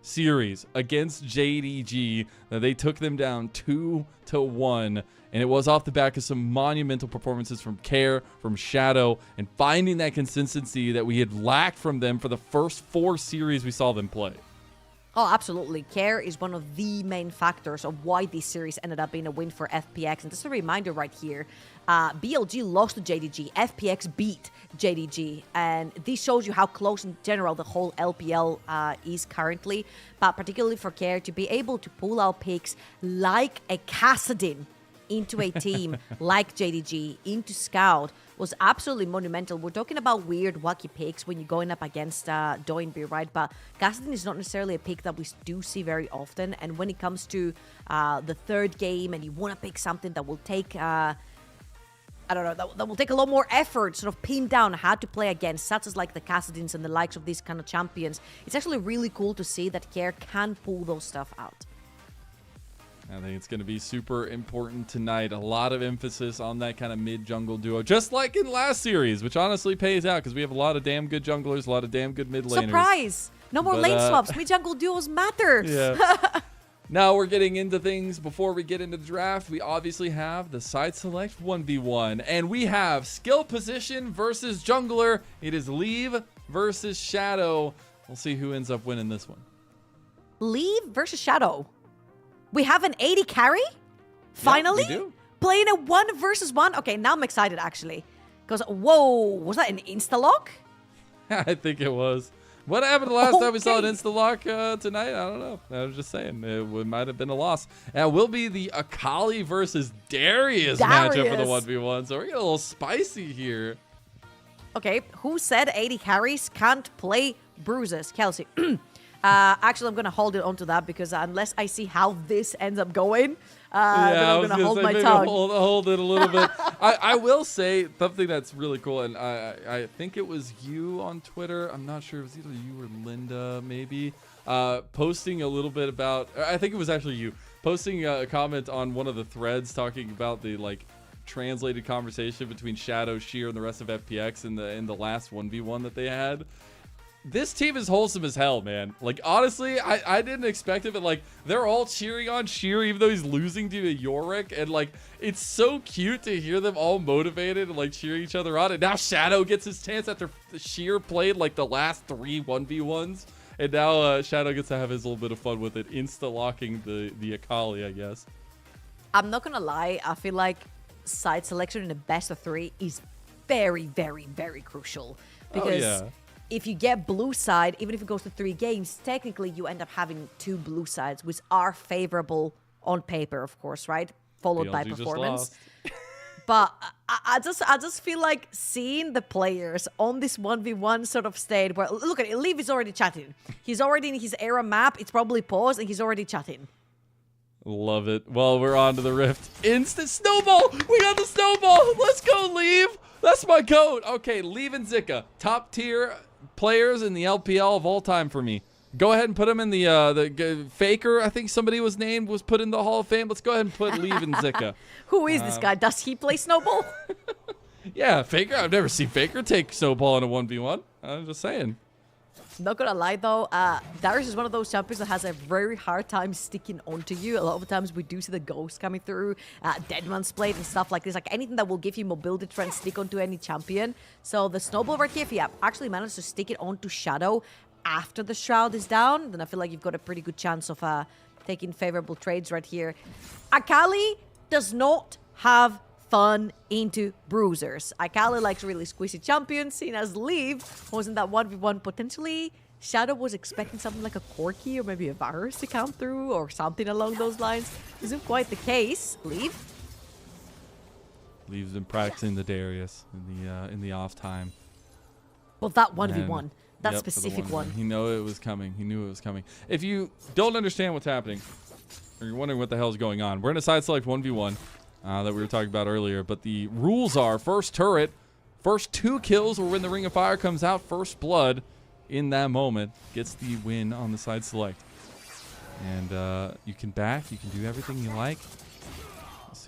series against JDG that they took them down 2-1, and it was off the back of some monumental performances from Care, from Shadow, and finding that consistency that we had lacked from them for the first 4 series we saw them play. Oh, absolutely. Care is one of the main factors of why this series ended up being a win for FPX. And just a reminder right here, BLG lost to JDG, FPX beat JDG, and this shows you how close in general the whole LPL is currently, but particularly for Care to be able to pull out picks like a Kassadin into a team like JDG, into Scout, was absolutely monumental. We're talking about weird, wacky picks when you're going up against Doinb, right? But Kassadin is not necessarily a pick that we do see very often, and when it comes to the third game and you want to pick something that will take... that will take a lot more effort, sort of pin down how to play against, such as like the Kassadins and the likes of these kind of champions. It's actually really cool to see that Care can pull those stuff out. I think it's going to be super important tonight. A lot of emphasis on that kind of mid-jungle duo, just like in last series, which honestly pays out because we have a lot of damn good junglers, a lot of damn good mid laners. Surprise! No more lane swaps. Mid-jungle duos matter. Yeah. Now we're getting into things. Before we get into the draft, we obviously have the side select 1v1, and we have skill position versus jungler. It is Leave versus Shadow. We'll see who ends up winning this one. Leave versus Shadow. We have an 80 carry? Finally? Yeah, we do. Playing a 1 versus 1? Okay, now I'm excited actually. Because, whoa, was that an insta-lock? I think it was. What happened the last time we saw an Okay. insta-lock tonight? I don't know. I was just saying. It might have been a loss. And it will be the Akali versus Darius matchup for the Darius. 1v1. So we're getting a little spicy here. Okay, who said 80 carries can't play bruises? Kelsey. Actually, I'm going to hold it onto that because unless I see how this ends up going, then I I'm was going to hold say, my maybe tongue. hold it a little bit. I will say something that's really cool, and I think it was you on Twitter. I'm not sure. It was either you or Linda, maybe, posting a little bit about. I think it was actually you posting a comment on one of the threads talking about the translated conversation between Shadow, Sheer, and the rest of FPX in the last 1v1 that they had. This team is wholesome as hell, man. Like, honestly, I didn't expect it, but, they're all cheering on Sheer even though he's losing to Yorick, and, it's so cute to hear them all motivated and, cheering each other on, and now Shadow gets his chance after Sheer played, the last 3 1v1s, and now Shadow gets to have his little bit of fun with it, insta-locking the Akali, I guess. I'm not going to lie. I feel like side selection in a best of 3 is very, very, very crucial. Because yeah. if you get blue side, even if it goes to 3 games, technically you end up having 2 blue sides, which are favorable on paper, of course, right? Followed by BLG just performance. lost. But I just feel like seeing the players on this 1v1 sort of stage where, look at it, Leaf is already chatting. He's already in his era map. It's probably paused and he's already chatting. Love it. Well, we're on to the Rift. Instant snowball! We got the snowball! Let's go, Leave! That's my goat! Okay, Leave and Zika. Top tier players in the LPL of all time for me. Go ahead and put them in the Faker, I think somebody was named, was put in the Hall of Fame. Let's go ahead and put Leave and Zika. Who is this guy? Does he play Snowball? Yeah, Faker. I've never seen Faker take snowball in a 1v1. I'm just saying. Not gonna lie though, Darius is one of those champions that has a very hard time sticking onto you. A lot of the times we do see the ghost coming through, Deadman's Blade and stuff like this. Like anything that will give you mobility to try and stick onto any champion. So the snowball right here, if you actually manage to stick it onto Shadow after the Shroud is down, then I feel like you've got a pretty good chance of taking favorable trades right here. Akali does not have fun into bruisers. Akali likes really squishy champions, seen as Leave was in that 1v1 potentially. Shadow was expecting something like a Corki or maybe a Varus to come through or something along those lines. Isn't quite the case. Leave. Leave's been practicing the Darius in the off time. Well, that 1v1. And- That Yep, for the specific one. He knew it was coming. He knew it was coming. If you don't understand what's happening, or you're wondering what the hell is going on, we're in a side select 1v1 that we were talking about earlier. But the rules are first turret, first 2 kills, or when the Ring of Fire comes out, first blood in that moment gets the win on the side select. And you can back, you can do everything you like.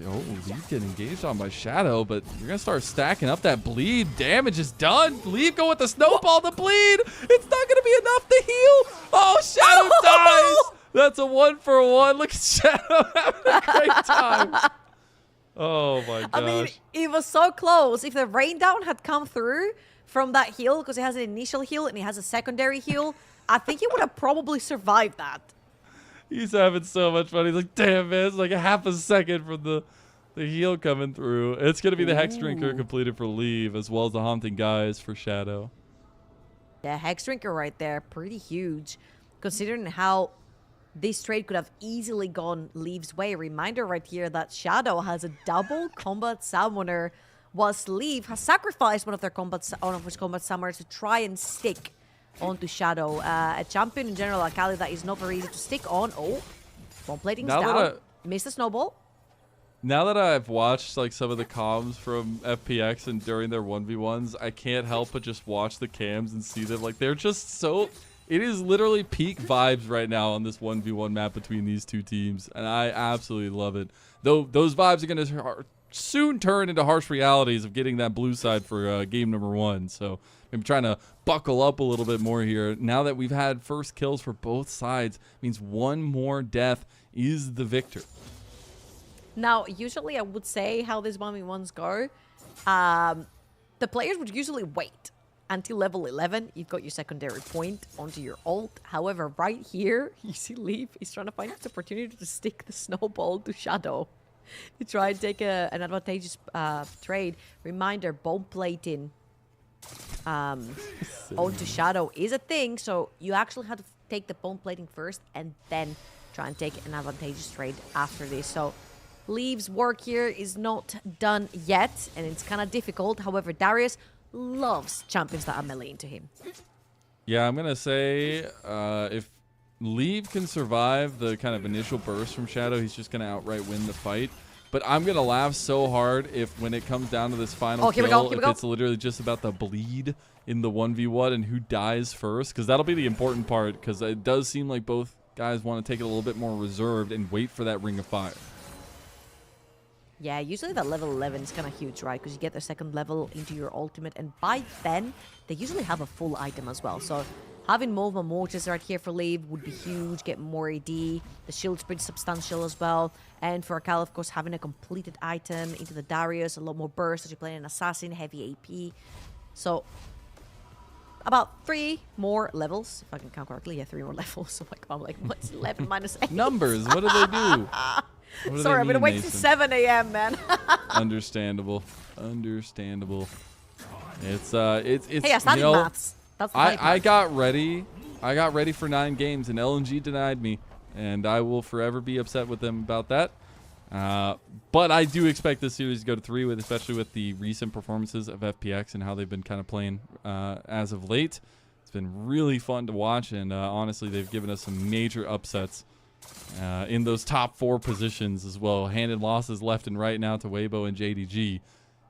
Oh, Leave getting engaged on by Shadow, but you're going to start stacking up that bleed. Damage is done. Leave go with the snowball to bleed. It's not going to be enough to heal. Oh, Shadow dies. That's a 1-for-1. Look at Shadow having a great time. Oh, my gosh. I mean, it was so close. If the rain down had come through from that heal, because it has an initial heal and it has a secondary heal, I think he would have probably survived that. He's having so much fun. He's like, damn, man. It's like a half a second from the heal coming through. It's going to be the Hex Drinker completed for Leave, as well as the Haunting Guys for Shadow. Yeah, Hex Drinker right there. Pretty huge. Considering how this trade could have easily gone Leave's way. Reminder right here that Shadow has a double combat summoner, whilst Leave has sacrificed one of his combat summoners to try and stick onto Shadow. A champion in general, Akali, that is not very easy to stick on. Oh, bomb plating's Now that down. Missed the snowball. Now that I've watched some of the comms from FPX and during their 1v1s, I can't help but just watch the cams and see them. They're just so... It is literally peak vibes right now on this 1v1 map between these two teams, and I absolutely love it. Though those vibes are going to soon turn into harsh realities of getting that blue side for game number 1. So I'm trying to buckle up a little bit more here. Now that we've had first kills for both sides, means one more death is the victor. Now, usually I would say how these 1v1s go. The players would usually wait until level 11. You've got your secondary point onto your ult. However, right here, you see Leaf is trying to find this opportunity to stick the snowball to Shadow to try and take an advantageous trade. Reminder, bomb plating onto Shadow is a thing, so you actually have to take the bone plating first and then try and take an advantageous trade after this. So Leave's work here is not done yet, and it's kind of difficult. However, Darius loves champions that are melee into him. Yeah, I'm going to say if Leave can survive the kind of initial burst from Shadow, he's just going to outright win the fight. But I'm going to laugh so hard if when it comes down to this final kill, if it's literally just about the bleed in the 1v1 and who dies first, because that'll be the important part, because it does seem like both guys want to take it a little bit more reserved and wait for that ring of fire. Yeah, usually that level 11 is kind of huge, right? Because you get the second level into your ultimate, and by then, they usually have a full item as well. So having more mortars right here for Leave would be huge, get more AD. The shield's pretty substantial as well. And for Akal, of course, having a completed item into the Darius, a lot more burst as you're playing an assassin, heavy AP. So about 3 more levels, if I can count correctly. Yeah, 3 more levels. Oh my god, I'm like, what's 11 minus 8? Numbers, what do they do? Sorry, I'm gonna wait till 7 a.m., man. Understandable. Understandable. It's Hey, I studied maths. That's the I got ready. I got ready for 9 games, and LNG denied me, and I will forever be upset with them about that. But I do expect this series to go to 3, especially with the recent performances of FPX and how they've been kind of playing as of late. It's been really fun to watch, and honestly, they've given us some major upsets in those top 4 positions as well. Handed losses left and right now to Weibo and JDG.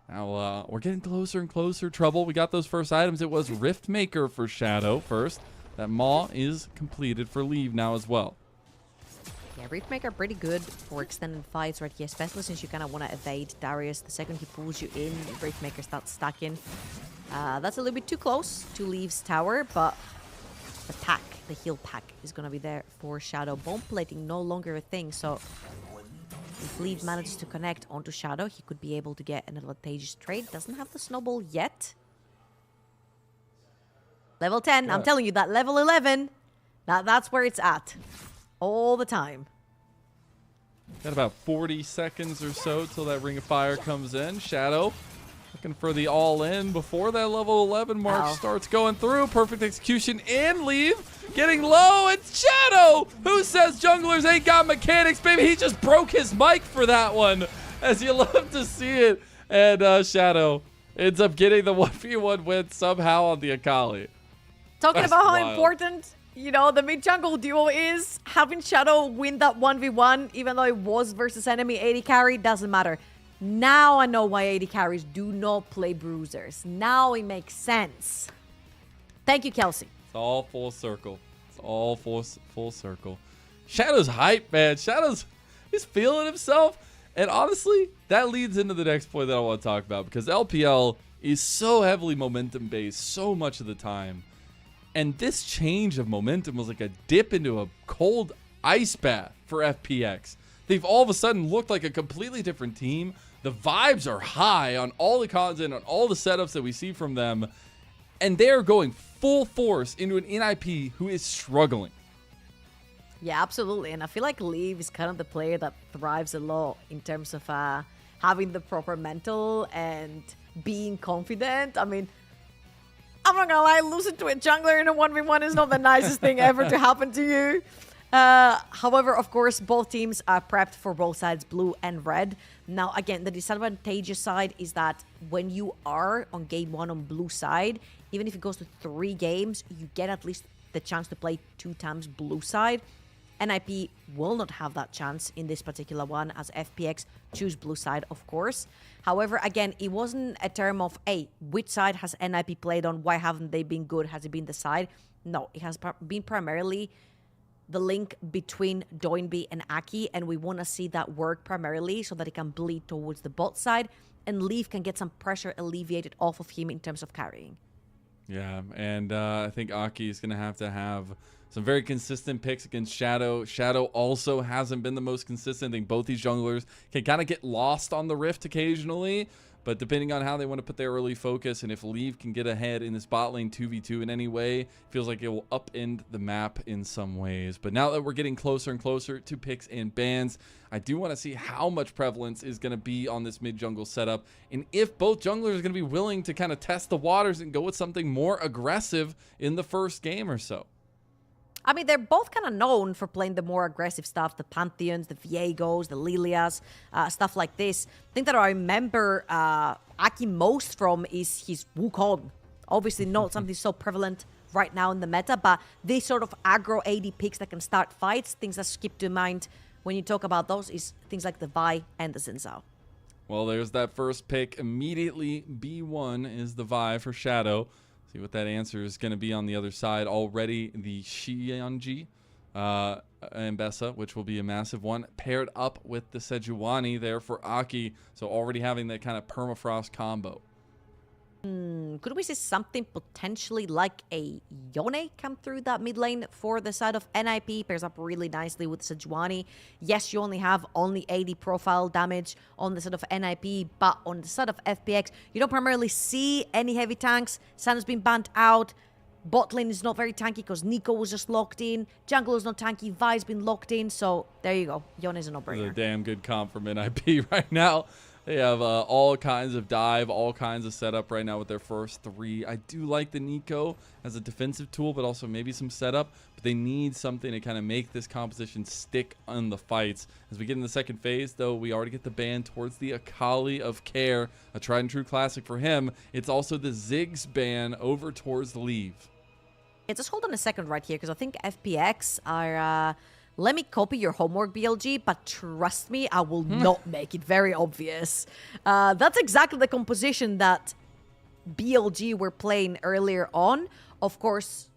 Now, we're getting closer and closer. Trouble, we got those first items. It was Riftmaker for Shadow first. That Maw is completed for Leave now as well. Yeah, Riftmaker pretty good for extended fights right here, especially since you kind of want to evade Darius. The second he pulls you in, Riftmaker starts stacking. That's a little bit too close to Leave's tower, but the pack, the heal pack, is going to be there for Shadow. Bone plating no longer a thing, so if Leave manages to connect onto Shadow, he could be able to get an advantageous trade. Doesn't have the snowball yet. Level 10, yeah. I'm telling you, that level 11, that's where it's at. All the time. Got about 40 seconds or so till that ring of fire comes in. Shadow looking for the all-in before that level 11 mark starts going through. Perfect execution in. Leave getting low. It's Shadow. Who says junglers ain't got mechanics, baby? He just broke his mic for that one, as you love to see it. And Shadow ends up getting the 1v1 win somehow on the Akali. Talking about how important, you know, the mid-jungle duo is, having Shadow win that 1v1, even though it was versus enemy AD carry, doesn't matter. Now I know why AD carries do not play bruisers. Now it makes sense. Thank you, Kelsey. It's all full circle. It's all full circle. Shadow's hype, man. He's feeling himself. And honestly, that leads into the next point that I want to talk about, because LPL is so heavily momentum-based so much of the time. And this change of momentum was like a dip into a cold ice bath for FPX. They've all of a sudden looked like a completely different team. The vibes are high on all the content, on all the setups that we see from them. And they're going full force into an NiP who is struggling. Yeah, absolutely. And I feel like Leave is kind of the player that thrives a lot in terms of having the proper mental and being confident. I mean, I'm not gonna lie, losing to a jungler in a 1v1 is not the nicest thing ever to happen to you. However, of course, both teams are prepped for both sides, blue and red. Now, again, the disadvantageous side is that when you are on game 1 on blue side, even if it goes to 3 games, you get at least the chance to play 2 times blue side. NiP will not have that chance in this particular one, as FPX choose blue side, of course. However, again, it wasn't a term of, hey, which side has NiP played on? Why haven't they been good? Has it been the side? No, it has been primarily the link between Doinby and Aki, and we want to see that work primarily so that it can bleed towards the bot side, and Leaf can get some pressure alleviated off of him in terms of carrying. Yeah, and I think Aki is going to have some very consistent picks against Shadow. Shadow also hasn't been the most consistent. I think both these junglers can kind of get lost on the Rift occasionally, But depending on how they want to put their early focus, and if Leave can get ahead in this bot lane 2v2 in any way, feels like it will upend the map in some ways. But now that we're getting closer and closer to picks and bans, I do want to see how much prevalence is going to be on this mid jungle setup, and if both junglers are going to be willing to kind of test the waters and go with something more aggressive in the first game or so. I mean, they're both kind of known for playing the more aggressive stuff, the Pantheons, the Viegos, the Lilias, stuff like this. The thing that I remember Aki most from is his Wukong. Obviously not something so prevalent right now in the meta, but these sort of aggro AD picks that can start fights, things that skip to mind when you talk about those is things like the Vi and the Xin Zhao. Well, there's that first pick. Immediately, B1 is the Vi for Shadow. See what that answer is going to be on the other side. Already the Xianji and Bessa, which will be a massive one, paired up with the Sejuani there for Aki. So already having that kind of permafrost combo. Could we see something potentially like a Yone come through that mid lane for the side of NiP? Pairs up really nicely with Sejuani. Yes, you only have 80 profile damage on the side of NiP, but on the side of FPX, you don't primarily see any heavy tanks. Sun has been banned out. Bot lane is not very tanky because Nico was just locked in. Jungle is not tanky. Vi's been locked in. So there you go. Yone is a no-brainer. A damn good comp from NiP right now. They have all kinds of dive, all kinds of setup right now with their first three. I do like the Nico as a defensive tool, but also maybe some setup. But they need something to kind of make this composition stick on the fights. As we get in the second phase, though, we already get the ban towards the Akali of Care, a tried and true classic for him. It's also the Ziggs ban over towards the Leave. Yeah, just hold on a second right here, because I think FPX are... let me copy your homework, BLG, but trust me, I will not make it very obvious. That's exactly the composition that BLG were playing earlier on. Of course,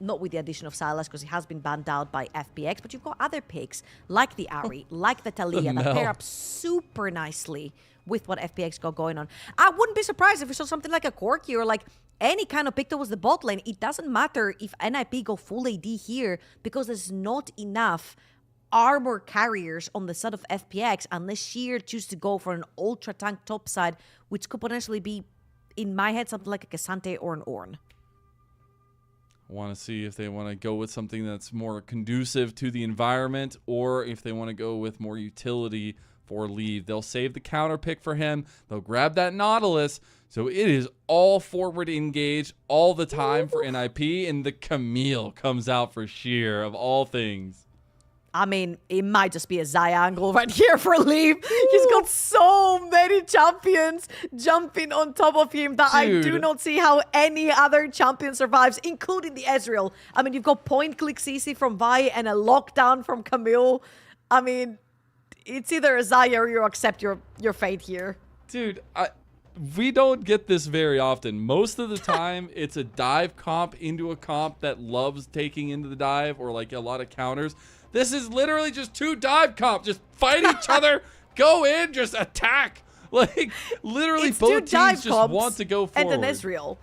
not with the addition of Sylas, because he has been banned out by FPX, but you've got other picks, like the Ari, like the Talia, that pair up super nicely with what FPX got going on. I wouldn't be surprised if we saw something like a Corki or like any kind of pick that was the bot lane. It doesn't matter if NiP go full AD here, because there's not enough armor carriers on the side of FPX unless Sheer choose to go for an ultra tank top side, which could potentially be, in my head, something like a Cassante or an Ornn. I want to see if they want to go with something that's more conducive to the environment, or if they want to go with more utility for Leave. They'll save the counter pick for him. They'll grab that Nautilus. So it is all forward engaged all the time for NiP, and the Camille comes out for Sheer, of all things. I mean, it might just be a Zai angle right here for Leave. He's got so many champions jumping on top of him that I do not see how any other champion survives, including the Ezreal. I mean, you've got point-click CC from Vi and a lockdown from Camille. I mean, it's either a Zai or you accept your fate here. Dude, we don't get this very often. Most of the time, it's a dive comp into a comp that loves taking into the dive, or like a lot of counters. This is literally just two dive comps. Just fight each other, go in, just attack. Like, literally it's both teams just want to go forward. And an Ezreal.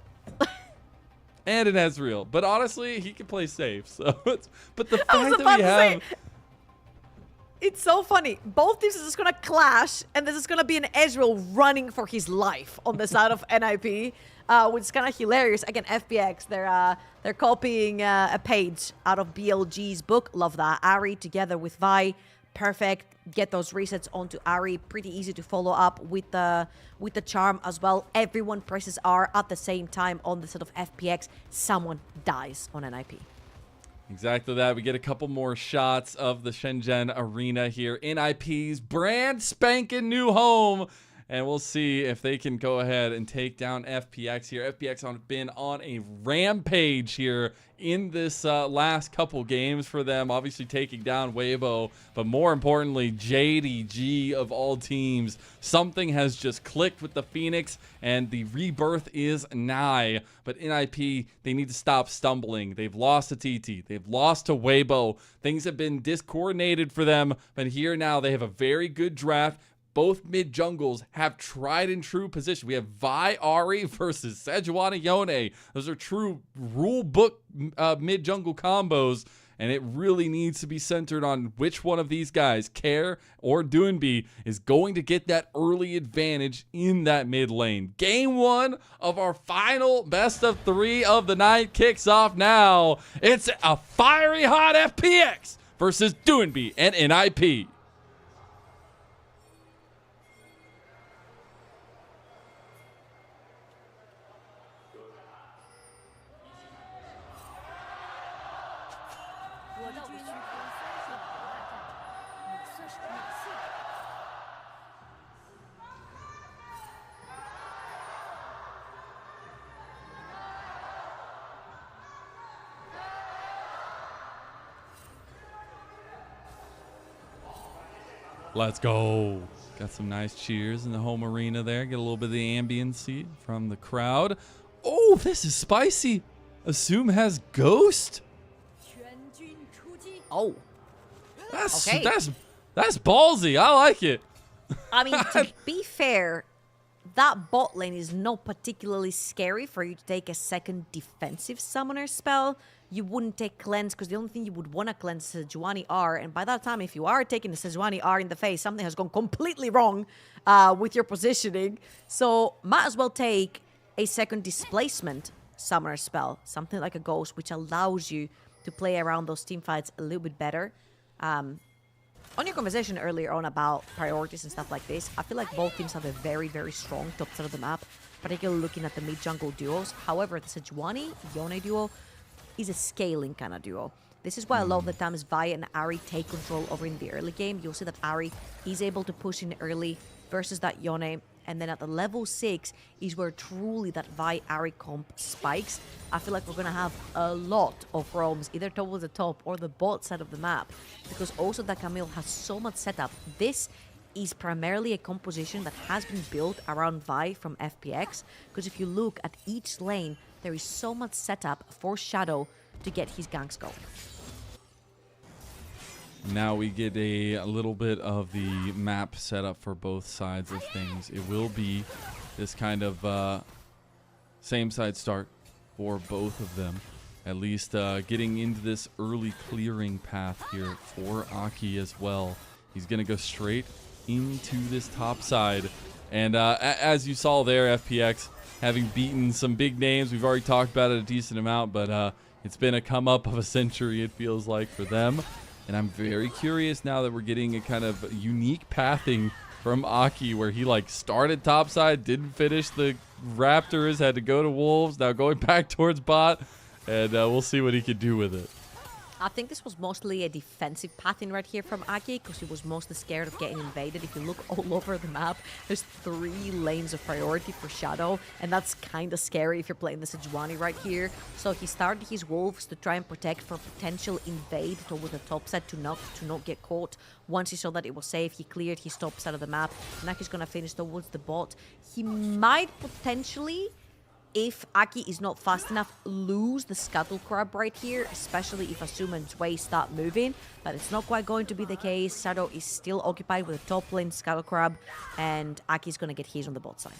And an Ezreal. But honestly, he can play safe. So, but the fact that we have... It's so funny. Both teams are just going to clash, and this is going to be an Ezreal running for his life on the side of NiP, which is kind of hilarious. Again, FPX, they're copying a page out of BLG's book. Love that. Ari together with Vi. Perfect. Get those resets onto Ari. Pretty easy to follow up with the charm as well. Everyone presses R at the same time on the side of FPX. Someone dies on NiP. Exactly that. We get a couple more shots of the Shenzhen Arena here. NiP's brand spanking new home. And we'll see if they can go ahead and take down FPX here. FPX has been on a rampage here in this last couple games for them. Obviously taking down Weibo, but more importantly, JDG of all teams. Something has just clicked with the Phoenix, and the rebirth is nigh. But NiP, they need to stop stumbling. They've lost to TT. They've lost to Weibo. Things have been discoordinated for them, but here now they have a very good draft. Both mid jungles have tried and true position. We have Vi Ari versus Sejuani Yone. Those are true rule book mid jungle combos. and it really needs to be centered on which one of these guys, Care or Doinby, is going to get that early advantage in that mid lane. Game 1 of our final best of 3 of the night kicks off now. It's a fiery hot FPX versus Doinby and NiP. Let's go. Got some nice cheers in the home arena there. Get a little bit of the ambience from the crowd. Oh, this is spicy. Assume has Ghost. Oh, That's Okay. that's ballsy. I like it. I mean, to be fair, that bot lane is not particularly scary for you to take a second defensive summoner spell. You wouldn't take cleanse because the only thing you would want to cleanse is Sejuani R, and by that time, if you are taking the Sejuani R in the face, something has gone completely wrong with your positioning. So might as well take a second displacement summoner spell, something like a Ghost, which allows you to play around those team fights a little bit better. On your conversation earlier on about priorities and stuff like this, I feel like both teams have a very, very strong top side of the map, particularly looking at the mid-jungle duos. However, the Sejuani-Yone duo is a scaling kind of duo. This is why a lot of the times Vi and Ahri take control over in the early game. You'll see that Ahri is able to push in early versus that Yone. And then at the level 6 is where truly that Vi-Ahri comp spikes. I feel like we're going to have a lot of roams either towards the top or the bot side of the map. Because also that Camille has so much setup. This is primarily a composition that has been built around Vi from FPX. Because if you look at each lane, there is so much setup for Shadow to get his ganks going. Now we get a little bit of the map set up for both sides of things. It will be this kind of same side start for both of them. At least getting into this early clearing path here for Aki as well. He's going to go straight into this top side. And as you saw there, FPX having beaten some big names. We've already talked about it a decent amount, but it's been a come up of a century, it feels like, for them. And I'm very curious now that we're getting a kind of unique pathing from Aki, where he like started topside, didn't finish the Raptors, had to go to Wolves, now going back towards bot, and we'll see what he can do with it. I think this was mostly a defensive pathing right here from Aki because he was mostly scared of getting invaded. If you look all over the map, there's 3 lanes of priority for Shadow, and that's kind of scary if you're playing the Sejuani right here. So he started his Wolves to try and protect for potential invade towards the top side to not get caught. Once he saw that it was safe, he cleared his top side of the map. Now he's going to finish towards the bot. He might potentially, if Aki is not fast enough, lose the Scuttle Crab right here, especially if Asuma and Zway start moving, but it's not quite going to be the case. Shadow is still occupied with a top lane Scuttle Crab, and Aki's going to get his on the bot side.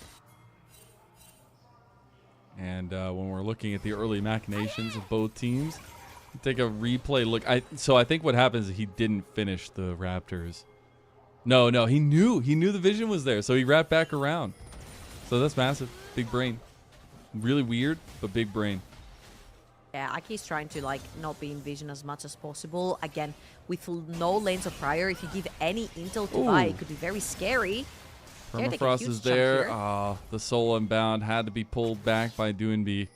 And when we're looking at the early machinations of both teams, take a replay look. So I think what happens is he didn't finish the Raptors. No, he knew the vision was there, so he wrapped back around. So that's massive. Big brain. Really weird, but big brain. Yeah, Aki's trying to like not be in vision as much as possible. Again, with no lanes of prior, if you give any intel to Vi, it could be very scary. Permafrost is there. The Soul Unbound had to be pulled back by Doinby.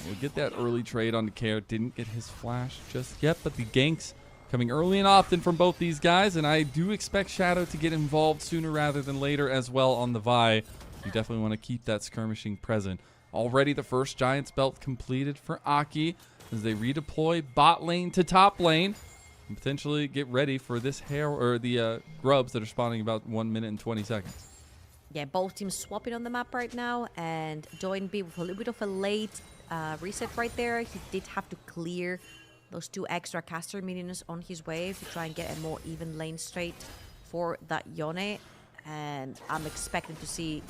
We'll get that early trade on the Care. Didn't get his flash just yet, but the ganks coming early and often from both these guys, and I do expect Shadow to get involved sooner rather than later as well on the Vi. You definitely want to keep that skirmishing present. Already the first Giants belt completed for Aki as they redeploy bot lane to top lane and potentially get ready for this hair or the grubs that are spawning about 1 minute and 20 seconds. Yeah, both teams swapping on the map right now, and Doinby with a little bit of a late reset right there. He did have to clear those 2 extra caster minions on his wave to try and get a more even lane straight for that Yone, and I'm expecting to see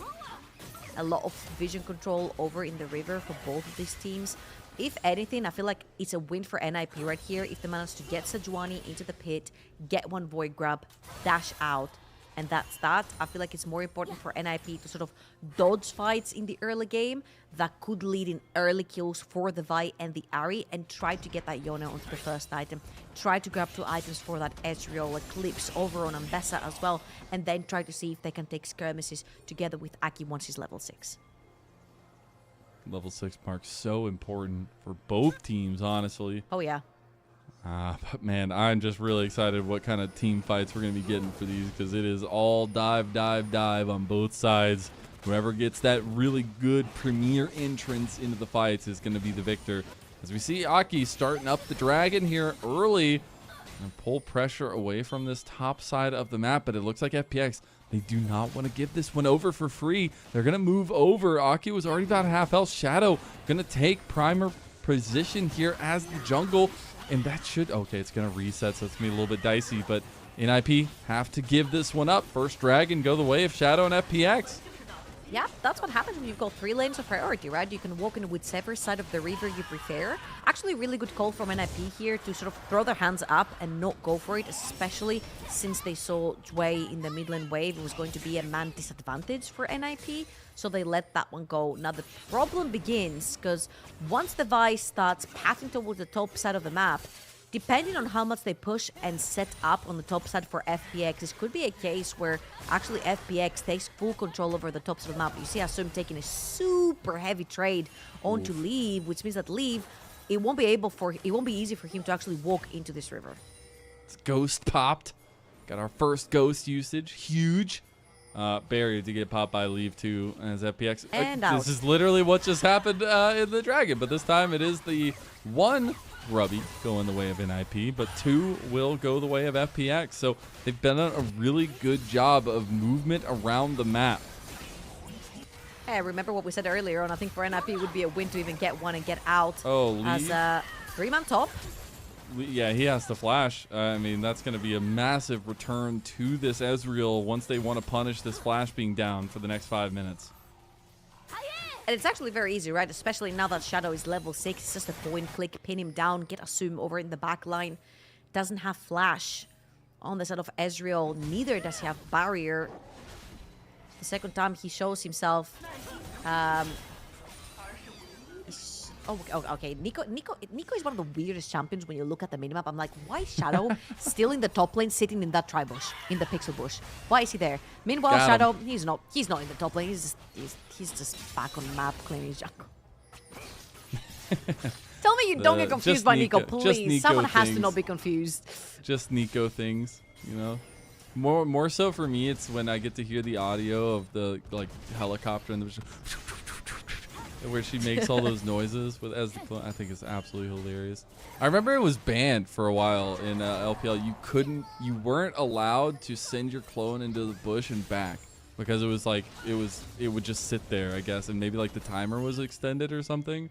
a lot of vision control over in the river for both of these teams. If anything, I feel like it's a win for NiP right here. If they manage to get Sejuani into the pit, get one void grab, dash out, and that's that. I feel like it's more important for NiP to sort of dodge fights in the early game that could lead in early kills for the Vi and the Ahri, and try to get that Yone onto the first item. Try to grab 2 items for that Ezreal Eclipse over on Ambessa as well, and then try to see if they can take skirmishes together with Aki once he's level 6. Level 6 mark so important for both teams, honestly. Oh yeah. But man, I'm just really excited what kind of team fights we're going to be getting for these, because it is all dive, dive, dive on both sides. Whoever gets that really good premier entrance into the fights is going to be the victor. As we see Aki starting up the dragon here early and pull pressure away from this top side of the map, but it looks like FPX, they do not want to give this one over for free. They're going to move over. Aki was already about half health. Shadow going to take primer position here as the jungle. And that should, okay, it's going to reset, so it's going to be a little bit dicey. But NiP have to give this one up. First dragon go the way of Shadow and FPX. Yeah, that's what happens when you've got 3 lanes of priority, right? You can walk in whichever side of the river you prefer. Actually, really good call from NiP here to sort of throw their hands up and not go for it, especially since they saw Jway in the mid lane wave. It was going to be a man disadvantage for NiP, so they let that one go. Now, the problem begins because once the Vi starts pathing towards the top side of the map, depending on how much they push and set up on the top side for FPX, this could be a case where actually FPX takes full control over the top side of the map. You see Asum taking a super heavy trade onto Leave, which means that Leave, it won't be easy for him to actually walk into this river. It's ghost popped. Got our first ghost usage. Huge. Barrier to get popped by Leave too as FPX. And this is literally what just happened in the dragon, but this time it is the one Grubby going the way of NiP, but 2 will go the way of FPX. So they've done a really good job of movement around the map. Hey, remember what we said earlier on, I think for NiP it would be a win to even get one and get out as a 3-man top. Yeah, he has to flash. I mean, that's going to be a massive return to this Ezreal once they want to punish this flash being down for the next 5 minutes. And it's actually very easy, right? Especially now that Shadow is level 6. It's just a point click, pin him down, get Asum over in the back line. Doesn't have flash on the side of Ezreal. Neither does he have barrier. The second time he shows himself. Okay. Nico is one of the weirdest champions when you look at the minimap. I'm like, why is Shadow still in the top lane, sitting in that tribush, in the pixel bush? Why is he there? Meanwhile, Shadow, he's not in the top lane. He's just back on map claiming his jungle. Tell me you don't get confused by Nico, please. Nico Someone has to things. not be confused. Just Nico things, you know. More so for me, it's when I get to hear the audio of the helicopter and the where she makes all those noises with as the clone. I think it's absolutely hilarious. I remember it was banned for a while in LPL. You weren't allowed to send your clone into the bush and back because it was like it would just sit there, I guess, and maybe like the timer was extended or something.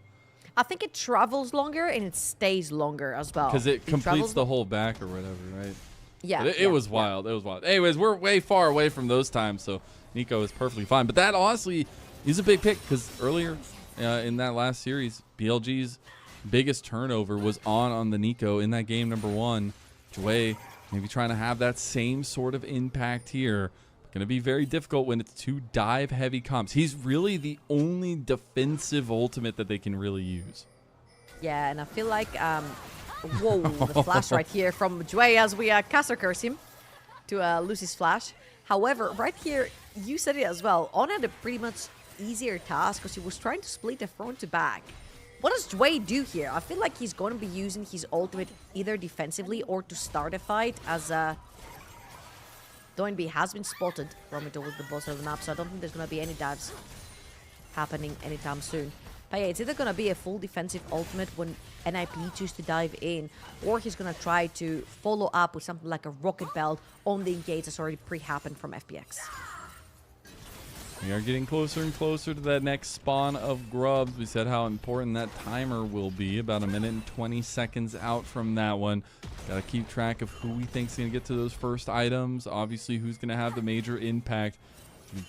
I think it travels longer and it stays longer as well. Because it completes the whole back or whatever, right? Yeah. It was wild. It was wild. Anyways, we're way far away from those times, so Nico is perfectly fine. But that honestly is a big pick because earlier in that last series, BLG's biggest turnover was on the Nico in that game number 1. Jway maybe trying to have that same sort of impact here. Going to be very difficult when it's 2 dive-heavy comps. He's really the only defensive ultimate that they can really use. Yeah, and I feel like, whoa, the flash right here from Jway as we caster curse him to lose his flash. However, right here, you said it as well. On had a pretty much easier task because he was trying to split the front to back. What does Jway do here? I feel like he's going to be using his ultimate either defensively or to start a fight, as Doinby has been spotted from towards the bottom of the map, so I don't think there's going to be any dives happening anytime soon. But yeah, it's either going to be a full defensive ultimate when NiP chooses to dive in, or he's going to try to follow up with something like a rocket belt on the engage that's already pre-happened from FPX. We are getting closer and closer to that next spawn of grubs. We said how important that timer will be. About 1 minute and 20 seconds out from that one. Got to keep track of who we think is going to get to those first items. Obviously, who's going to have the major impact.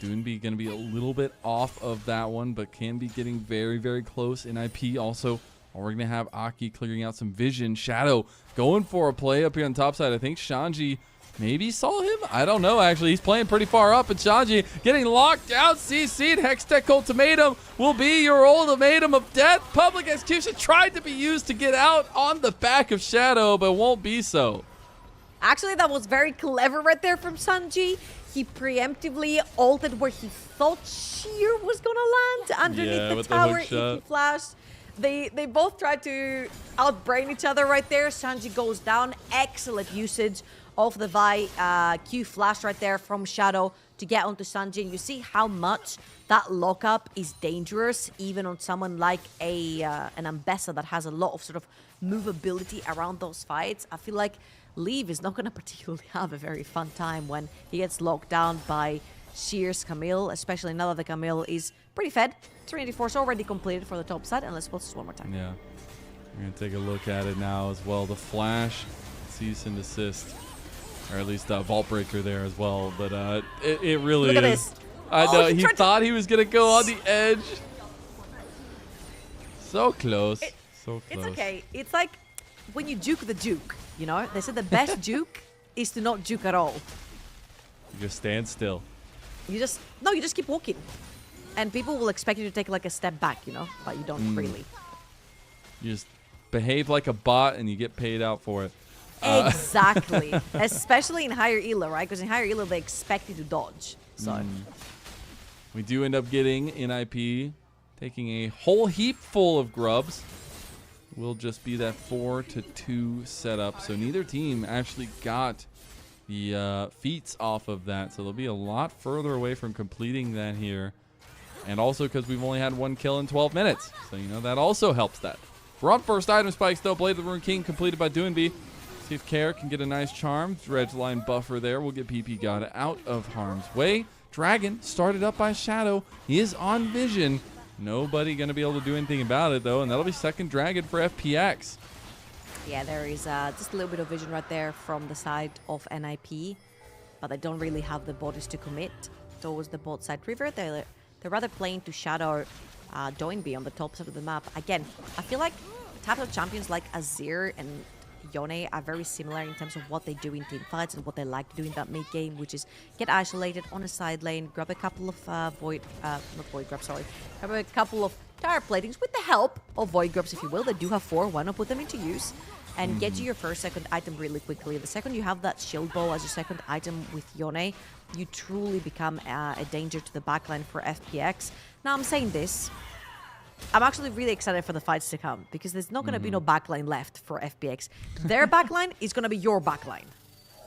Doinby going to be a little bit off of that one, but can be getting very, very close. NiP also Or we're going to have Aki clearing out some vision. Shadow going for a play up here on top side. I think Shanji maybe saw him. I don't know, actually. He's playing pretty far up, and Shanji getting locked out. CC'd. Hextech ultimatum will be your ultimatum of death. Public execution tried to be used to get out on the back of Shadow, but won't be so. Actually, that was very clever right there from Sanji. He preemptively ulted where he thought Sheer was gonna land underneath the tower. He flashed. They both tried to outbrain each other right there. Sanji goes down. Excellent usage of the Vi Q flash right there from Shadow to get onto Sanji. And you see how much that lockup is dangerous, even on someone like an Ambessa that has a lot of sort of movability around those fights. I feel like Leave is not going to particularly have a very fun time when he gets locked down by Sheer's Camille, especially now that the Camille is pretty fed. Trinity Force already completed for the top side, and let's pulse this one more time. Yeah. We're going to take a look at it now as well. The flash, cease and desist, or at least Vault Breaker there as well. But it really Look is. at this. I know, he thought he was going to go on the edge. So close. So close. It's okay. It's like when you juke the juke, you know? They said the best juke is to not juke at all. You just stand still. You just keep walking. And people will expect you to take like a step back, you know? But you don't really. You just behave like a bot and you get paid out for it. Exactly. Especially in higher elo, right? Because in higher elo, they expect you to dodge. So we do end up getting NiP taking a whole heap full of grubs. Will just be that 4-2 setup. So neither team actually got the feats off of that. So they'll be a lot further away from completing that here. And also because we've only had one kill in 12 minutes. So, you know, that also helps that. We're on first item spikes, though. Blade of the Rune King completed by Doinby. See if Care can get a nice charm. Dredge line buffer there. We'll get PP God out of harm's way. Dragon started up by Shadow. He is on vision. Nobody going to be able to do anything about it, though. And that'll be second Dragon for FPX. yeah, there is just a little bit of vision right there from the side of NiP. But they don't really have the bodies to commit towards the bot side river. They're rather playing to shadow Doinby on the top side of the map. Again, I feel like types of champions like Azir and Yone are very similar in terms of what they do in team fights and what they like to do in that mid game, which is get isolated on a side lane, grab a couple of grab a couple of tire platings with the help of void grubs, if you will. They do have 4. Why not put them into use? And get you your first, second item really quickly. The second you have that shield bow as your second item with Yone, you truly become a danger to the backline for FPX. Now, I'm saying this, I'm actually really excited for the fights to come because there's not going to be no backline left for FPX. Their backline is going to be your backline.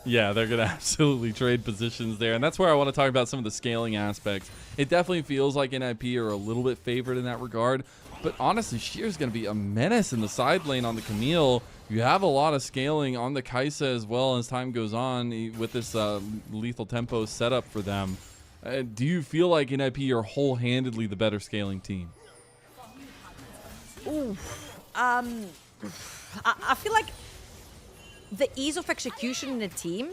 Yeah, they're going to absolutely trade positions there. And that's where I want to talk about some of the scaling aspects. It definitely feels like NiP are a little bit favored in that regard. But honestly, Sheer's going to be a menace in the side lane on the Camille. You have a lot of scaling on the Kaisa as well as time goes on with this lethal tempo setup for them. Do you feel like NiP are whole-handedly the better scaling team? Ooh, I feel like the ease of execution in a team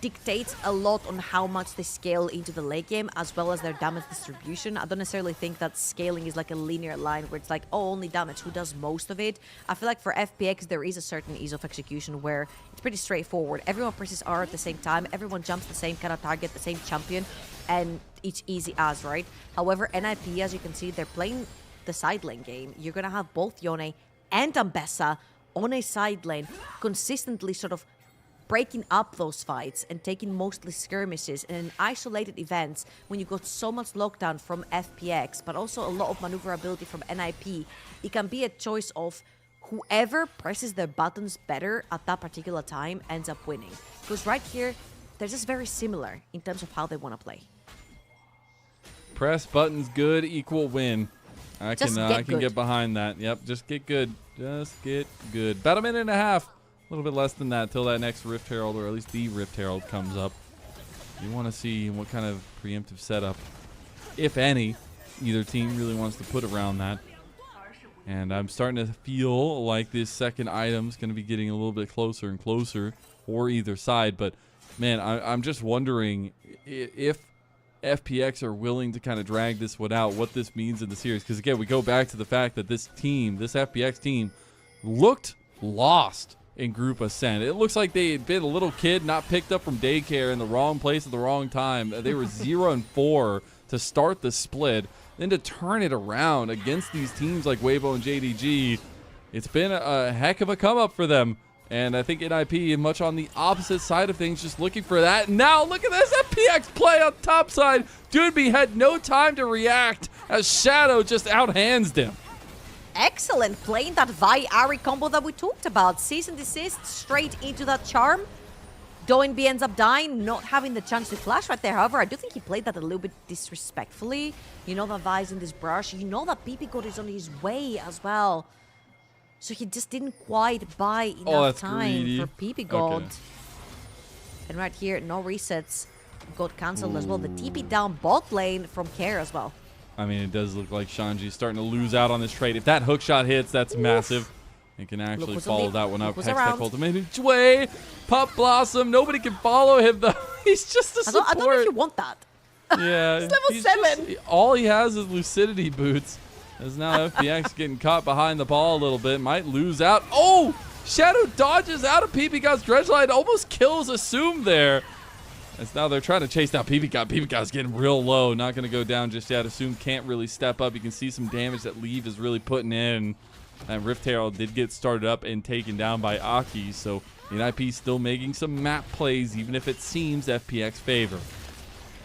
dictates a lot on how much they scale into the late game as well as their damage distribution. I don't necessarily think that scaling is like a linear line where it's like, oh, only damage, who does most of it? I feel like for FPX, there is a certain ease of execution where it's pretty straightforward. Everyone presses R at the same time, everyone jumps the same kind of target, the same champion, and it's easy as, right? However, NiP, as you can see, they're playing the side lane game. You're going to have both Yone and Ambessa on a side lane, consistently sort of breaking up those fights and taking mostly skirmishes and in isolated events when you got so much lockdown from FPX, but also a lot of maneuverability from NiP. It can be a choice of whoever presses their buttons better at that particular time ends up winning. Because right here, they're just very similar in terms of how they want to play. Press buttons good equal win. I can get behind that. Yep, just get good. Just get good. About a minute and a half. A little bit less than that till that next Rift Herald, or at least the Rift Herald, comes up. You want to see what kind of preemptive setup, if any, either team really wants to put around that. And I'm starting to feel like this second item is going to be getting a little bit closer and closer for either side. But, man, I'm just wondering if FPX are willing to kind of drag this one out, what this means in the series. Because again, we go back to the fact that this team, this FPX team, looked lost in Group Ascent. It looks like they had been a little kid not picked up from daycare in the wrong place at the wrong time. They were 0-4 to start the split. Then to turn it around against these teams like Weibo and JDG, it's been a heck of a come up for them. And I think NiP much on the opposite side of things, just looking for that. Now look at this FPX play on top side. Doonby had no time to react as Shadow just outhands him. Excellent, playing that Vi-Ari combo that we talked about. Cease and desist straight into that charm. Doinby ends up dying, not having the chance to flash right there. However, I do think he played that a little bit disrespectfully. You know that Vi's in this brush. You know that PP God is on his way as well. So he just didn't quite buy enough time greedy. for PP God. Okay. And right here, no resets. Got cancelled as well. The TP down bot lane from Care as well. I mean, it does look like Shanji's starting to lose out on this trade. If that hook shot hits, that's massive. He can actually follow that one up. Hextech ultimate way. Pop Blossom. Nobody can follow him, though. He's just a support. I don't know if you want that. Yeah. He's level 7. All he has is Lucidity boots. As now FPX getting caught behind the ball a little bit. Might lose out. Oh! Shadow dodges out of PP God's dredge line. Almost kills Assume there. As now they're trying to chase down PP God. PP God's getting real low. Not going to go down just yet. Assume can't really step up. You can see some damage that Leave is really putting in. And Rift Herald did get started up and taken down by Aki. So NiP still making some map plays, even if it seems FPX favor.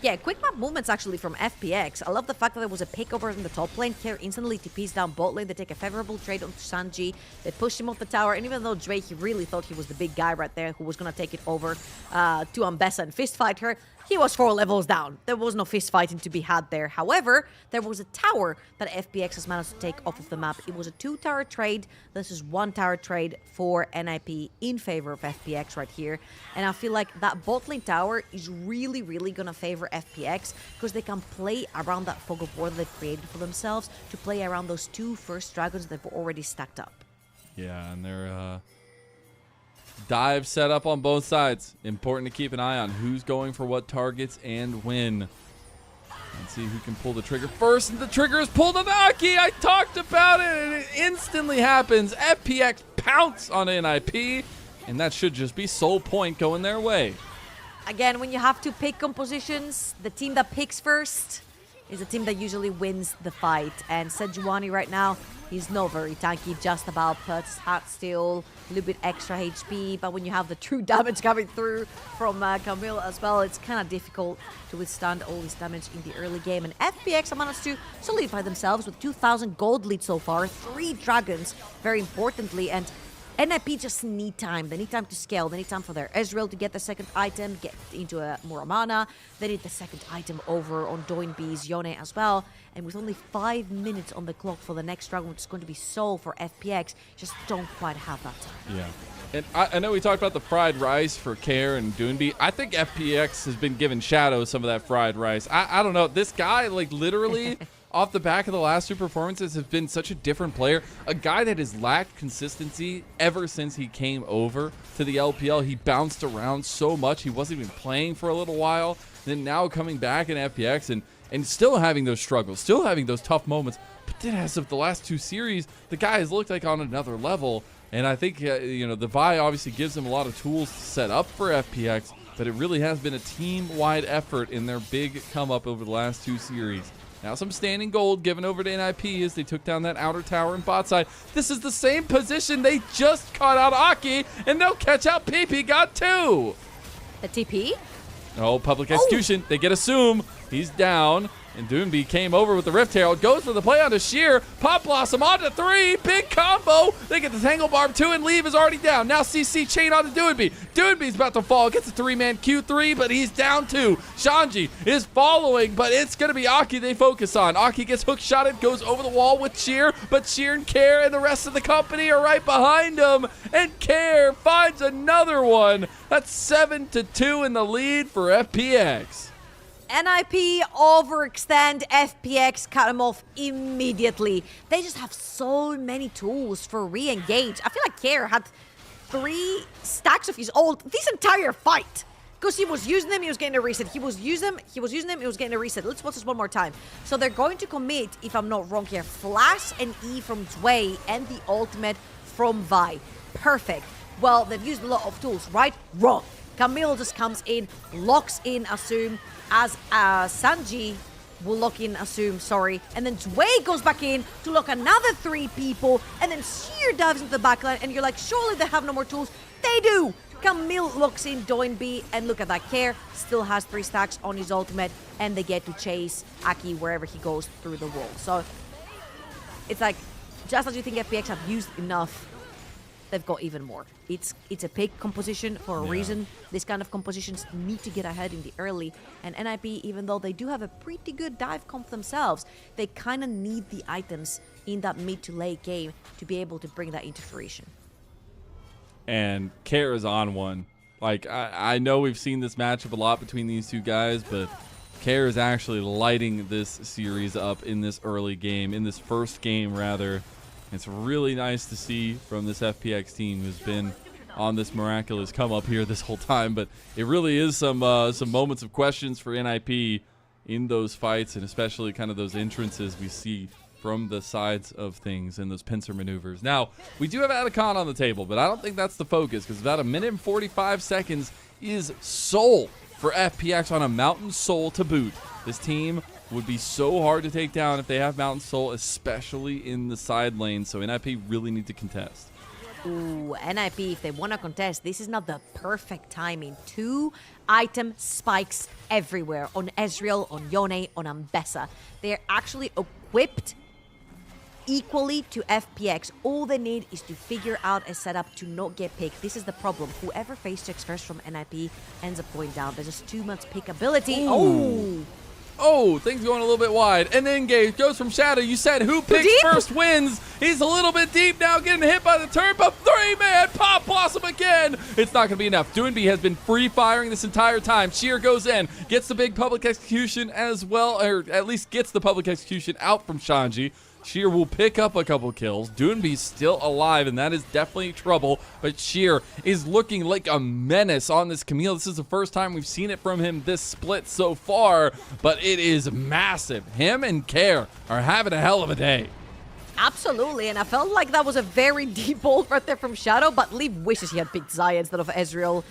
Yeah, quick map movements actually from FPX. I love the fact that there was a pick over in the top lane. Care instantly TPs down bot lane. They take a favorable trade onto Sanji. They push him off the tower. And even though Dre, he really thought he was the big guy right there who was going to take it over to Ambessa and fist fight her, he was 4 levels down. There was no fist fighting to be had there. However, there was a tower that FPX has managed to take off of the map. It was a 2-tower trade. This is 1-tower trade for NiP in favor of FPX right here. And I feel like that bot lane tower is really, really going to favor FPX because they can play around that fog of war that they've created for themselves to play around those 2 first dragons they've already stacked up. Yeah, and they're dive set up on both sides. Important to keep an eye on who's going for what targets and when. Let's see who can pull the trigger first. And the trigger is pulled on Aki. I talked about it, and it instantly happens. FPX pounce on NiP, and that should just be Soul Point going their way. Again, when you have to pick compositions, the team that picks first is the team that usually wins the fight. And Sejuani right now, he's not very tanky, just about puts, heart steal, a little bit extra HP. But when you have the true damage coming through from Camille as well, it's kind of difficult to withstand all this damage in the early game. And FPX have managed to solidify themselves with 2,000 gold lead so far, 3 dragons, very importantly. And NiP just need time. They need time to scale. They need time for their Ezreal to get the second item, get into a Muramana. They need the second item over on Doinby's Yone as well. And with only 5 minutes on the clock for the next dragon, which is going to be Soul for FPX, just don't quite have that time. Yeah. And I know we talked about the fried rice for Care and Doonby. I think FPX has been giving Shadow some of that fried rice. I don't know. This guy, like, literally... off the back of the last 2 performances, has been such a different player. A guy that has lacked consistency ever since he came over to the LPL. He bounced around so much. He wasn't even playing for a little while. Then now coming back in FPX and still having those struggles, still having those tough moments. But then as of the last 2 series, the guy has looked like on another level. And I think, you know, the Vi obviously gives him a lot of tools to set up for FPX. But it really has been a team-wide effort in their big come-up over the last 2 series. Now some standing gold given over to NiP as they took down that outer tower and bot side. This is the same position they just caught out Aki, and they'll catch out PP God too. The TP? Oh, public execution. They get Assume. He's down. And Doonby came over with the Rift Herald, goes for the play onto Sheer. Pop Blossom onto 3, big combo. They get the Tangle Barb 2, and Leave is already down. Now CC chain onto Doonby. Doonby's about to fall, gets a 3-man Q3, but he's down 2. Shanji is following, but it's going to be Aki they focus on. Aki gets hook shotted, goes over the wall with Sheer, but Sheer and Care and the rest of the company are right behind him. And Care finds another one. That's 7-2 in the lead for FPX. NiP overextend, FPX cut him off immediately. They just have so many tools for re-engage. I feel like Care had 3 stacks of his ult this entire fight. Because he was using them, he was getting a reset. He was using them, he was getting a reset. Let's watch this one more time. So they're going to commit, if I'm not wrong here, Flash and E from Zwei and the ultimate from Vi. Perfect. Well, they've used a lot of tools, right? Wrong. Camille just comes in, locks in Assume, as Sanji will lock in Assume, sorry. And then Zwei goes back in to lock another 3 people, and then Sheer dives into the backline, and you're like, surely they have no more tools. They do! Camille locks in Doinby, and look at that. Care still has 3 stacks on his ultimate, and they get to chase Aki wherever he goes through the wall. So, it's like, just as you think FPX have used enough, they've got even more. It's a pick composition for a reason. This kind of compositions need to get ahead in the early, and NiP, even though they do have a pretty good dive comp themselves, they kind of need the items in that mid to late game to be able to bring that into fruition. And Care is on one. Like, I know we've seen this matchup a lot between these two guys, but Care is actually lighting this series up in this early game, in this first game, rather. It's really nice to see from this FPX team who's been on this miraculous come up here this whole time, but it really is some moments of questions for NiP in those fights, and especially kind of those entrances we see from the sides of things and those pincer maneuvers. Now, we do have Atacon on the table, but I don't think that's the focus, because about 1 minute and 45 seconds is Soul for FPX on a Mountain Soul to boot. This team would be so hard to take down if they have Mountain Soul, especially in the side lane, so NiP really need to contest. Ooh, NiP, if they want to contest, this is not the perfect timing. 2 item spikes everywhere on Ezreal, on Yone, on Ambessa. They're actually equipped equally to FPX. All they need is to figure out a setup to not get picked. This is the problem. Whoever face checks first from NiP ends up going down. There's just too much pickability. Ooh. Oh, things going a little bit wide. And then engage goes from Shadow. You said who picks first wins. He's a little bit deep now, getting hit by the turn, but 3-man Pop Blossom again. It's not going to be enough. Doinby has been free firing this entire time. Sheer goes in, gets the big public execution as well, or at least gets the public execution out from Shanji. Sheer will pick up a couple kills. Doinby's still alive, and that is definitely trouble. But Sheer is looking like a menace on this Camille. This is the first time we've seen it from him this split so far, but it is massive. Him and Care are having a hell of a day. Absolutely, and I felt like that was a very deep ult right there from Shadow, but Leaf wishes he had picked Xayah instead of Ezreal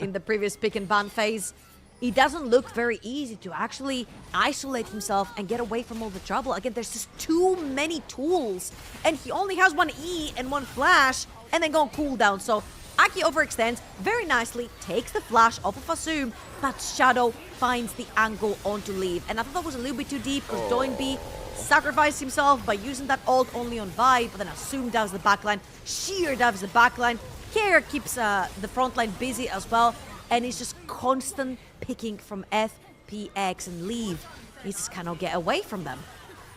in the previous pick and ban phase. It doesn't look very easy to actually isolate himself and get away from all the trouble. Again, there's just too many tools, and he only has 1 E and 1 flash, and then go on cooldown. So Aki overextends very nicely, takes the flash off of Assume, but Shadow finds the angle onto Leave. And I thought that was a little bit too deep, because Doinby sacrificed himself by using that ult only on Vi, but then Assume dives the backline, Sheer dives the backline, Care keeps the front line busy as well, and it's just constant picking from FPX and Leave. He just cannot get away from them.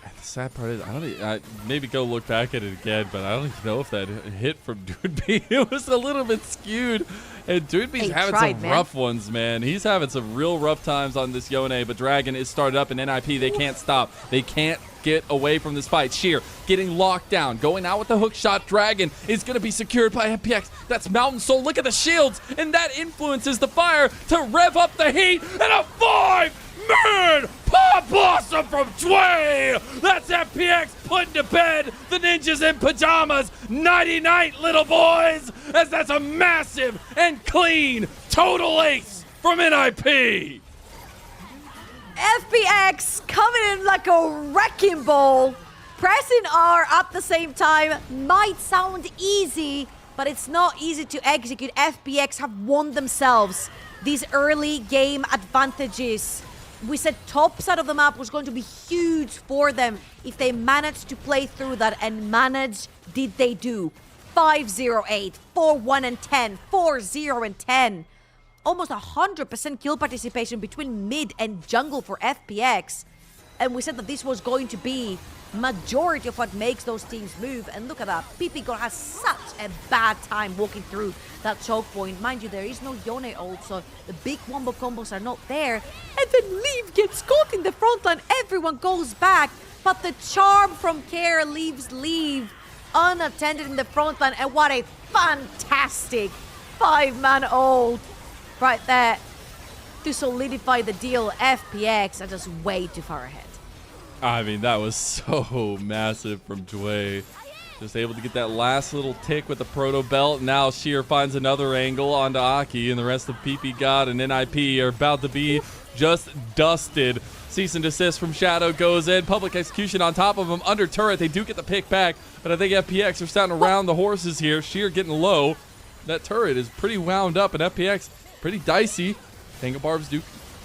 The sad part is, I maybe go look back at it again, but I don't even know if that hit from Doinby. It was a little bit skewed. And Doinby's having some rough ones, man. He's having some real rough times on this Yone, but Dragon is started up in NiP. They can't stop. They can't get away from this fight. Sheer getting locked down, going out with the hook shot. Dragon is going to be secured by FPX. That's Mountain Soul. Look at the shields, and that influences the fire to rev up the heat, and a 5-man Pop Blossom from Zwei. That's FPX putting to bed the ninjas in pajamas. Nighty-night, little boys, as that's a massive and clean total ace from NiP. FPX coming in like a wrecking ball. Pressing R at the same time might sound easy, but it's not easy to execute. FPX have won themselves these early game advantages. We said top side of the map was going to be huge for them if they managed to play through that, and manage did they do. 5-0-8, 4-1 and 10, 4-0 and 10. Almost 100% kill participation between mid and jungle for FPX. And we said that this was going to be majority of what makes those teams move. And look at that. Pipigor has such a bad time walking through that choke point. Mind you, there is no Yone ult, so the big wombo combos are not there. And then Leave gets caught in the front line. Everyone goes back. But the charm from Care leaves Leave unattended in the front line. And what a fantastic 5-man ult right there to solidify the deal. FPX are just way too far ahead. I mean, that was so massive from Dway. Just able to get that last little tick with the proto belt. Now Sheer finds another angle onto Aki, and the rest of PP God and NiP are about to be just dusted. Cease and desist from Shadow goes in. Public execution on top of him under turret. They do get the pick back, but I think FPX are starting to round the horses here. Sheer getting low. That turret is pretty wound up, and FPX pretty dicey. Tango Barbs do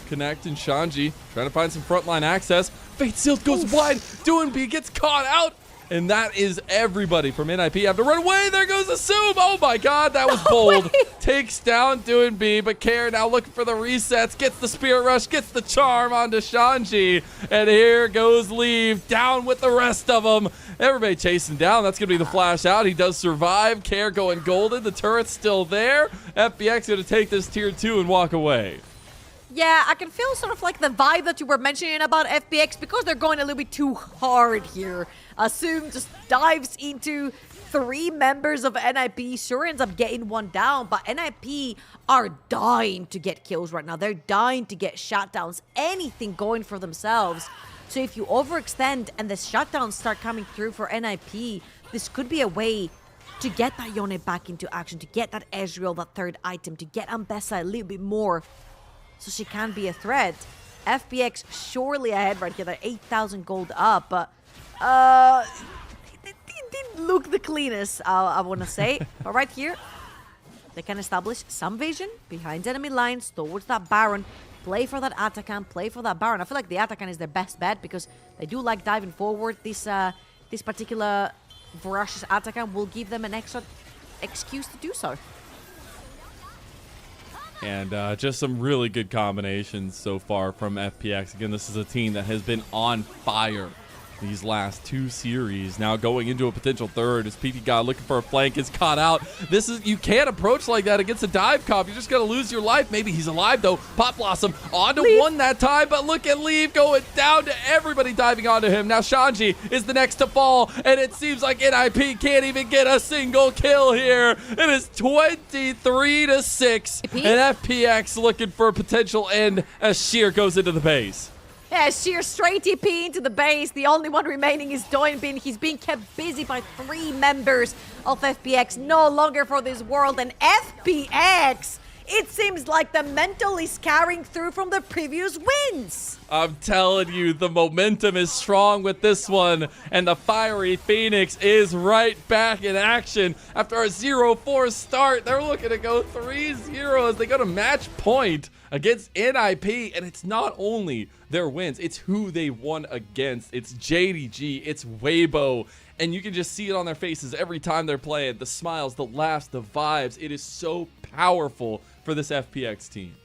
connect, and Shanji trying to find some frontline access. Fate Sealed goes wide. Doinb gets caught out. And that is everybody from NiP have to run away. There goes Assume. Oh my God, that was bold. Takes down Doinb, but Care now looking for the resets. Gets the Spirit Rush, gets the charm onto Shanji. And here goes Leave down with the rest of them. Everybody chasing down. That's going to be the flash out. He does survive. Care going golden. The turret's still there. FPX going to take this tier 2 and walk away. Yeah, I can feel sort of like the vibe that you were mentioning about FPX because they're going a little bit too hard here. Assume just dives into 3 members of NiP. Sure ends up getting one down, but NiP are dying to get kills right now. They're dying to get shutdowns, anything going for themselves. So if you overextend and the shutdowns start coming through for NiP, this could be a way to get that Yone back into action, to get that Ezreal, that third item, to get Ambessa a little bit more so she can be a threat. FPX surely ahead right here. They're 8,000 gold up, but it didn't look the cleanest, I want to say. But right here, they can establish some vision behind enemy lines towards that Baron. Play for that Atakan, play for that Baron. I feel like the Atakan is their best bet because they do like diving forward. This particular voracious Atakan will give them an extra excuse to do so. And just some really good combinations so far from FPX. Again, this is a team that has been on fire these last 2 series. Now going into a potential third as PP God looking for a flank is caught out. This is, you can't approach like that against a dive comp. You're just gonna lose your life. Maybe he's alive though. Pop Blossom onto one that time, but look at Leave going down to everybody diving onto him. Now Shanji is the next to fall, and it seems like NiP can't even get a single kill here. It is 23-6, and FPX looking for a potential end as Sheer goes into the base. Yeah, Sheer straight TP into the base. The only one remaining is Doinb. He's being kept busy by 3 members of FPX. No longer for this world. And FPX, it seems like the mental is carrying through from the previous wins. I'm telling you, the momentum is strong with this one. And the Fiery Phoenix is right back in action. After a 0-4 start, they're looking to go 3-0 as they go to match point against NiP. And it's not only their wins, it's who they won against. It's JDG, it's Weibo, and you can just see it on their faces every time they're playing. The smiles, the laughs, the vibes. It is so powerful for this FPX team.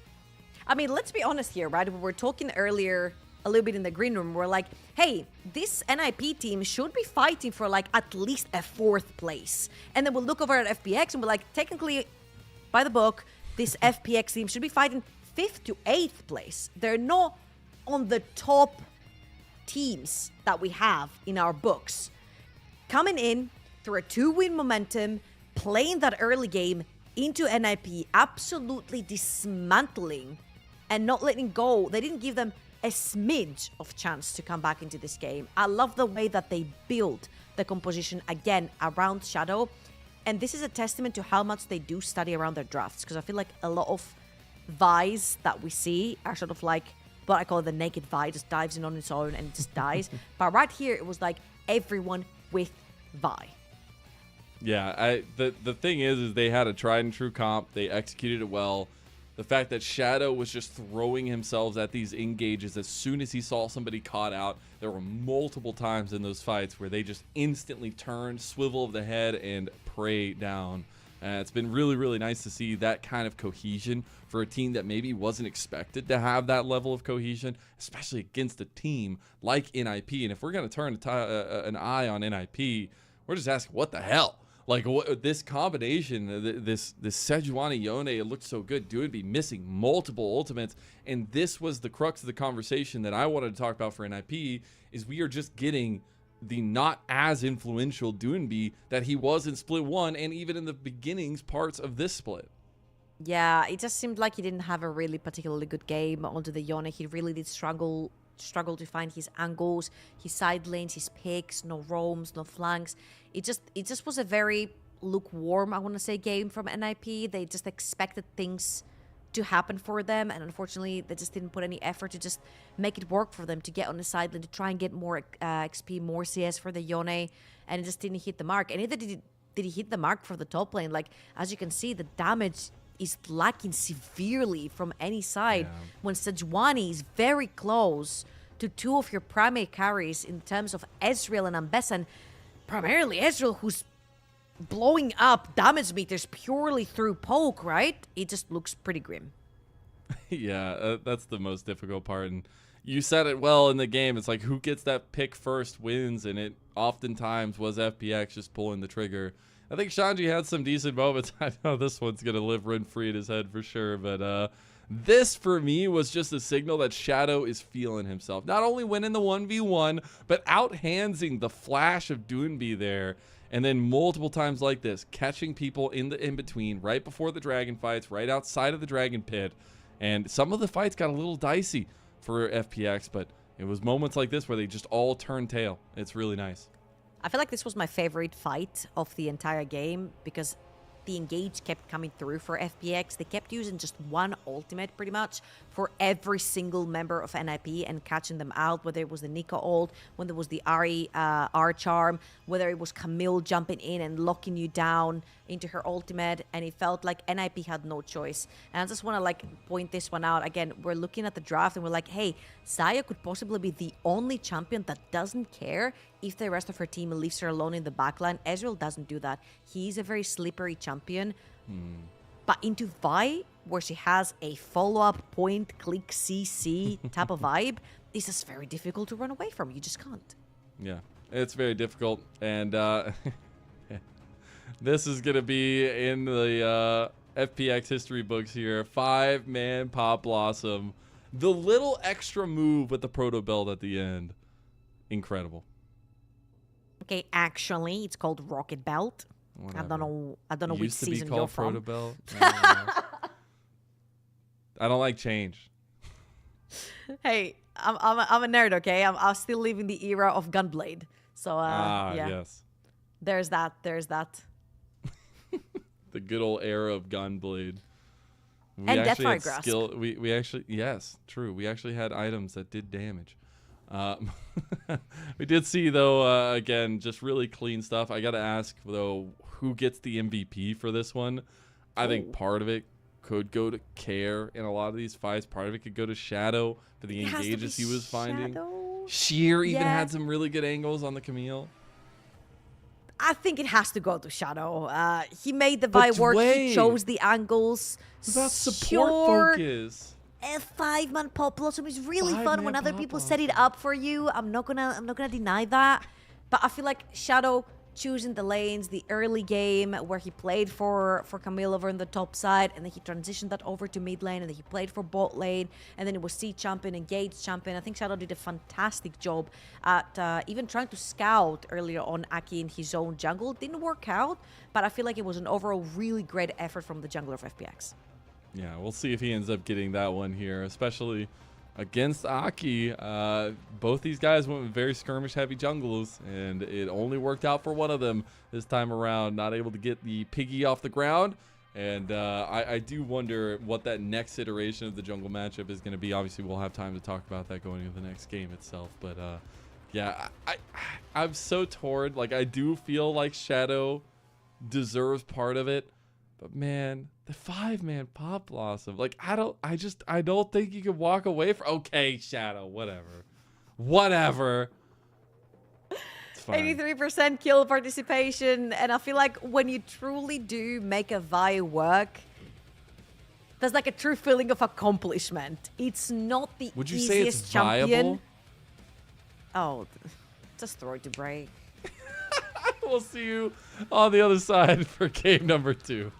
I mean, let's be honest here, right? We were talking earlier a little bit in the green room. We're like, hey, this NiP team should be fighting for like at least a 4th place. And then we'll look over at FPX and we're like, technically, by the book, this FPX team should be fighting 5th to 8th place. They're not on the top teams that we have in our books. Coming in through a 2-win momentum, playing that early game into NiP, absolutely dismantling and not letting go. They didn't give them a smidge of chance to come back into this game. I love the way that they build the composition again around Shadow. And this is a testament to how much they do study around their drafts, because I feel like a lot of Vi's that we see are sort of like what I call the naked Vi, just dives in on its own and just dies. But right here, it was like everyone with Vi. Yeah, the thing is they had a tried and true comp. They executed it well. The fact that Shadow was just throwing himself at these engages as soon as he saw somebody caught out. There were multiple times in those fights where they just instantly turned, swivel of the head, and pray down. It's been really, really nice to see that kind of cohesion for a team that maybe wasn't expected to have that level of cohesion, especially against a team like NiP. And if we're going to turn an eye on NiP, we're just asking, what the hell? Like, what, this combination, this Sejuani Yone, it looked so good. Dude, be missing multiple ultimates. And this was the crux of the conversation that I wanted to talk about for NiP, is we are just getting the not as influential Doinb that he was in split 1 and even in the beginnings parts of this split. Yeah, it just seemed like he didn't have a really particularly good game onto the Yone. He really did struggle to find his angles, his side lanes, his picks, no roams, no flanks. It just was a very lukewarm, I want to say, game from NiP. They just expected things to happen for them, and unfortunately they just didn't put any effort to just make it work for them to get on the side lane, to try and get more XP, more CS for the Yone, and it just didn't hit the mark. And neither did he hit the mark for the top lane. Like, as you can see, the damage is lacking severely from any side when Sejuani is very close to two of your primary carries in terms of Ezreal and Ambessa, primarily Ezreal, who's blowing up damage meters purely through poke, right? It just looks pretty grim. Yeah, that's the most difficult part. And you said it well in the game. It's like, who gets that pick first wins, and it oftentimes was FPX just pulling the trigger. I think Shanji had some decent moments. I know this one's going to live rent-free in his head for sure, but this, for me, was just a signal that Shadow is feeling himself. Not only winning the 1v1, but out-handsing the flash of Doonby there, and then multiple times like this, catching people in the in-between, right before the dragon fights, right outside of the dragon pit. And some of the fights got a little dicey for FPX, but it was moments like this where they just all turn tail. It's really nice. I feel like this was my favorite fight of the entire game because the engage kept coming through for FPX. They kept using just one ultimate pretty much for every single member of NiP and catching them out, whether it was the Nico ult, when there was the Ari R charm, whether it was Camille jumping in and locking you down into her ultimate, and it felt like NiP had no choice. And I just want to like point this one out. Again, we're looking at the draft and we're like, hey, Xayah could possibly be the only champion that doesn't care if the rest of her team leaves her alone in the backline. Ezreal doesn't do that. He's a very slippery champion. But into Vi, where she has a follow-up point, click, CC type of vibe, this is very difficult to run away from. You just can't. Yeah, it's very difficult. And this is going to be in the FPX history books here. 5-man Pop Blossom. The little extra move with the Proto Belt at the end. Incredible. Okay, actually, it's called Rocket Belt. Whatever. I don't know which season you're from. Proto Belt. I don't like change. Hey, I'm a nerd, okay? I'm still living the era of Gunblade. So, yeah. Yes. There's that. The good old era of Gunblade. We And actually Deathfire had Grasp. skill. We actually, yes, true. We actually had items that did damage. We did see, though, again, just really clean stuff. I got to ask, though, who gets the MVP for this one? I think part of it could go to Care in a lot of these fights. Part of it could go to Shadow for the engages he was finding. Sheer even had some really good angles on the Camille. I think it has to go to Shadow. He made the Vi work. He chose the angles. It's about support focus. A 5-man Pop Blossom is really fun 5-man when other Pop people Blossom. set it up for you. I'm not gonna deny that. But I feel like Shadow choosing the lanes, the early game where he played for Camille over on the top side, and then he transitioned that over to mid lane, and then he played for bot lane, and then it was C champion, Engage champion. I think Shadow did a fantastic job at even trying to scout earlier on Aki in his own jungle. Didn't work out, but I feel like it was an overall really great effort from the jungler of FPX. Yeah, we'll see if he ends up getting that one here, especially against Aki. Both these guys went with very skirmish-heavy jungles, and it only worked out for one of them this time around. Not able to get the piggy off the ground, and I do wonder what that next iteration of the jungle matchup is going to be. Obviously, we'll have time to talk about that going into the next game itself, but yeah, I'm so torn. Like, I do feel like Shadow deserves part of it. But man, the 5-man Pop Blossom, like I don't think you can walk away from. Okay, Shadow, whatever. It's fine. 83% kill participation, and I feel like when you truly do make a Vi work, there's like a true feeling of accomplishment. It's not the Would you easiest say it's champion. viable? Oh, just throw it to break. We'll see you on the other side for game number 2.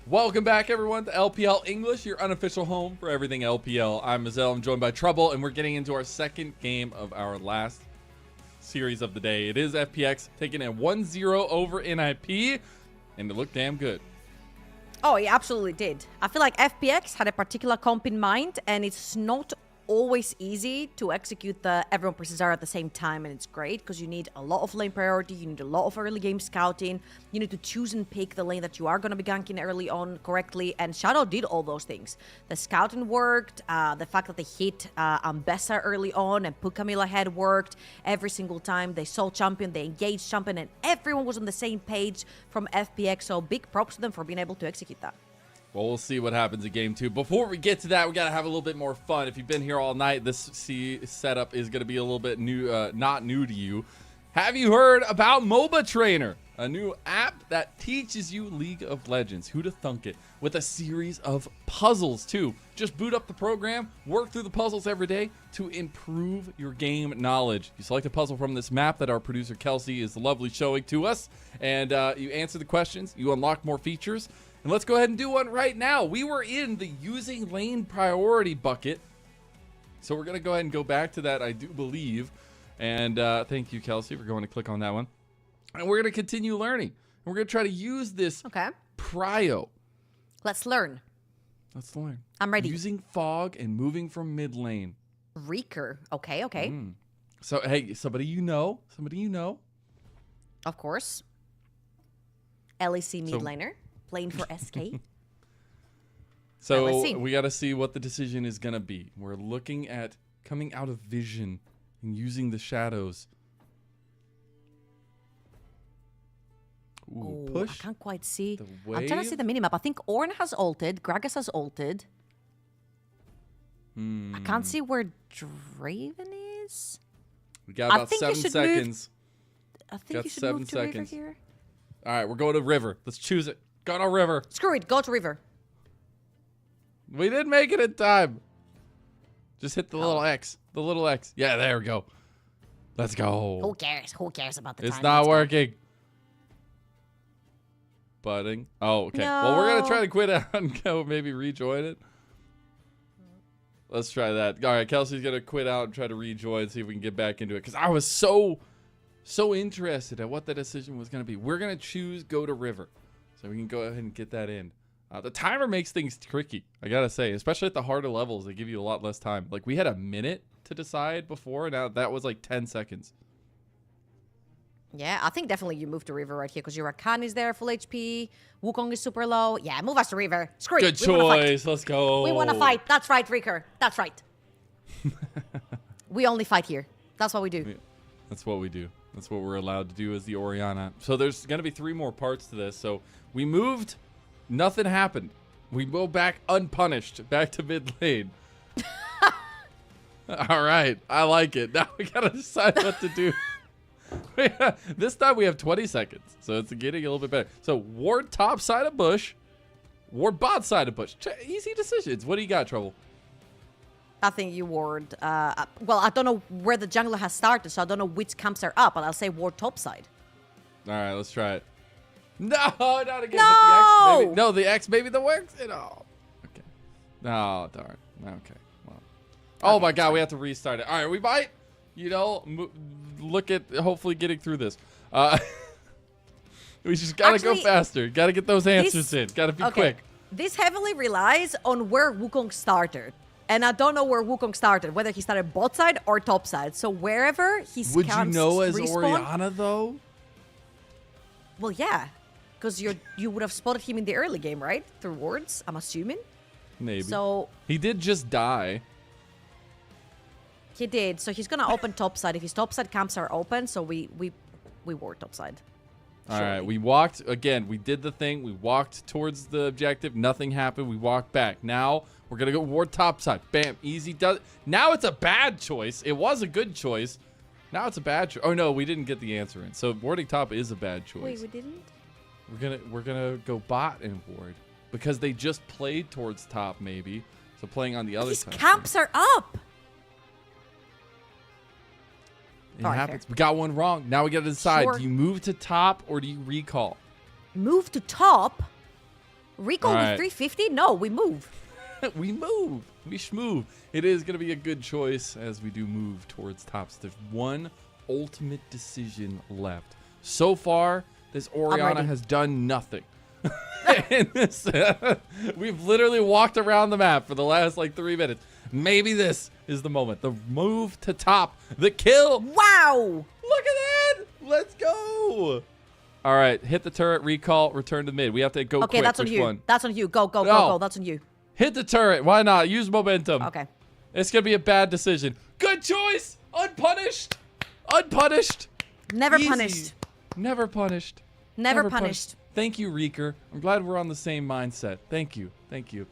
Welcome back, everyone, to LPL English, your unofficial home for everything LPL. I'm Mazel. I'm joined by Trouble, and we're getting into our second game of our last series of the day. It is FPX taking a 1-0 over NiP, and it looked damn good. Oh, it absolutely did. I feel like FPX had a particular comp in mind, and it's not always easy to execute the everyone presses R at the same time, and it's great because you need a lot of lane priority, you need a lot of early game scouting, you need to choose and pick the lane that you are going to be ganking early on correctly, and Shadow did all those things. The scouting worked, the fact that they hit Ambessa early on and put Camille ahead worked every single time. They saw champion, they engaged champion, and everyone was on the same page from FPX, so big props to them for being able to execute that. Well, we'll see what happens in game 2. Before we get to that, we got to have a little bit more fun. If you've been here all night, this setup is going to be a little bit new, not new to you. Have you heard about MOBA Trainer? A new app that teaches you League of Legends. Who'da thunk it? With a series of puzzles, too. Just boot up the program, work through the puzzles every day to improve your game knowledge. You select a puzzle from this map that our producer Kelsey is lovely showing to us, and you answer the questions, you unlock more features. And let's go ahead and do one right now. We were in the using lane priority bucket. So we're going to go ahead and go back to that, I do believe. And thank you, Kelsey, for going to click on that one. And we're going to continue learning. And we're going to try to use this prio. Let's learn. Let's learn. I'm ready. Using fog and moving from mid lane. Reeker. Okay. So, hey, somebody you know. Of course. LEC mid laner. Playing for SK. So we got to see what the decision is going to be. We're looking at coming out of vision and using the shadows. Ooh, push. I can't quite see. I'm trying to see the minimap. I think Ornn has ulted. Gragas has ulted. I can't see where Draven is. We got about 7 seconds. I think you should move to River here. All right, we're going to River. Let's choose it. Go to River. Screw it. Go to River. We didn't make it in time. Just hit the little X. The little X. Yeah, there we go. Let's go. Who cares? Who cares about the time? It's not working. Budding. Oh, okay. No. Well, we're going to try to quit out and go maybe rejoin it. Let's try that. All right, Kelsey's going to quit out and try to rejoin, see if we can get back into it. Because I was so interested at what the decision was going to be. We're going to choose go to River. So we can go ahead and get that in. The timer makes things tricky, I gotta say, especially at the harder levels. They give you a lot less time. Like, we had a minute to decide before, now that was like 10 seconds. Yeah, I think definitely you move to River right here because your Rakan is there, full HP. Wukong is super low. Yeah, move us to River. Screw it. Good choice. Let's go. We want to fight. That's right, Reeker. That's right. We only fight here. That's what we do. Yeah, that's what we do. That's what we're allowed to do as the Orianna. So there's going to be 3 more parts to this. So we moved. Nothing happened. We go back unpunished. Back to mid lane. All right. I like it. Now we got to decide what to do. This time we have 20 seconds. So it's getting a little bit better. So ward top side of bush. Ward bot side of bush. Easy decisions. What do you got, Trouble? I think you ward. Well, I don't know where the jungler has started, so I don't know which camps are up, but I'll say ward top side. All right, let's try it. No, not again. No! Hit the X, maybe. No, the X, maybe the works. Oh, okay. No, darn. Okay. Well. Oh my God, we have to restart it. All right, we might, look at hopefully getting through this. We just gotta go faster. Gotta get those answers in. Gotta be quick. This heavily relies on where Wukong started. And I don't know where Wukong started, whether he started bot side or top side. So wherever he would you know as respawn, Orianna though? Well, yeah, because you would have spotted him in the early game, right? Through wards, I'm assuming. Maybe. So he did just die. He did. So he's gonna open top side. If his top side camps are open, so we ward top side. All right, we walked again. We did the thing. We walked towards the objective. Nothing happened. We walked back. Now we're gonna go ward top side. Bam, easy. Does now it's a bad choice. It was a good choice. Now it's a bad choice. Oh no, we didn't get the answer in. So warding top is a bad choice. Wait, we didn't? We're gonna go bot and ward because they just played towards top maybe. So playing on the other side. These camps are up. It happens. Fair. We got one wrong. Now we got to decide. Sure. Do you move to top or do you recall? Move to top? Recall All with right. 350? No, we move. We move. We schmove. It is going to be a good choice as we do move towards tops. There's one ultimate decision left. So far, this Orianna ready. has done nothing. And this, we've literally walked around the map for the last like 3 minutes. Maybe this is the moment. The move to top. The kill. Wow! Look at that. Let's go. All right. Hit the turret. Recall. Return to mid. We have to go Okay, quick. that's on Which you. one? That's on you. Go, go, No. go, go. That's on you. Hit the turret. Why not? Use momentum. Okay. It's going to be a bad decision. Good choice. Unpunished. Unpunished. Never Easy. punished. Never punished. Never punished. Thank you, Reeker. I'm glad we're on the same mindset. Thank you. Thank you.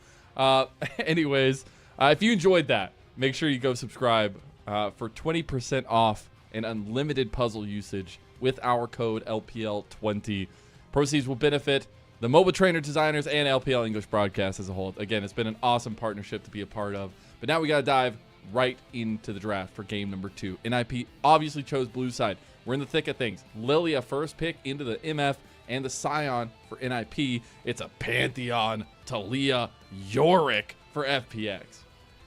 Anyways, if you enjoyed that, make sure you go subscribe for 20% off and unlimited puzzle usage with our code LPL20. Proceeds will benefit the mobile trainer designers and LPL English broadcast as a whole. Again, it's been an awesome partnership to be a part of. But now we got to dive right into the draft for game number 2. NiP obviously chose blue side. We're in the thick of things. Lilia first pick into the MF and the Scion for NiP. It's a Pantheon, Talia, Yorick for FPX.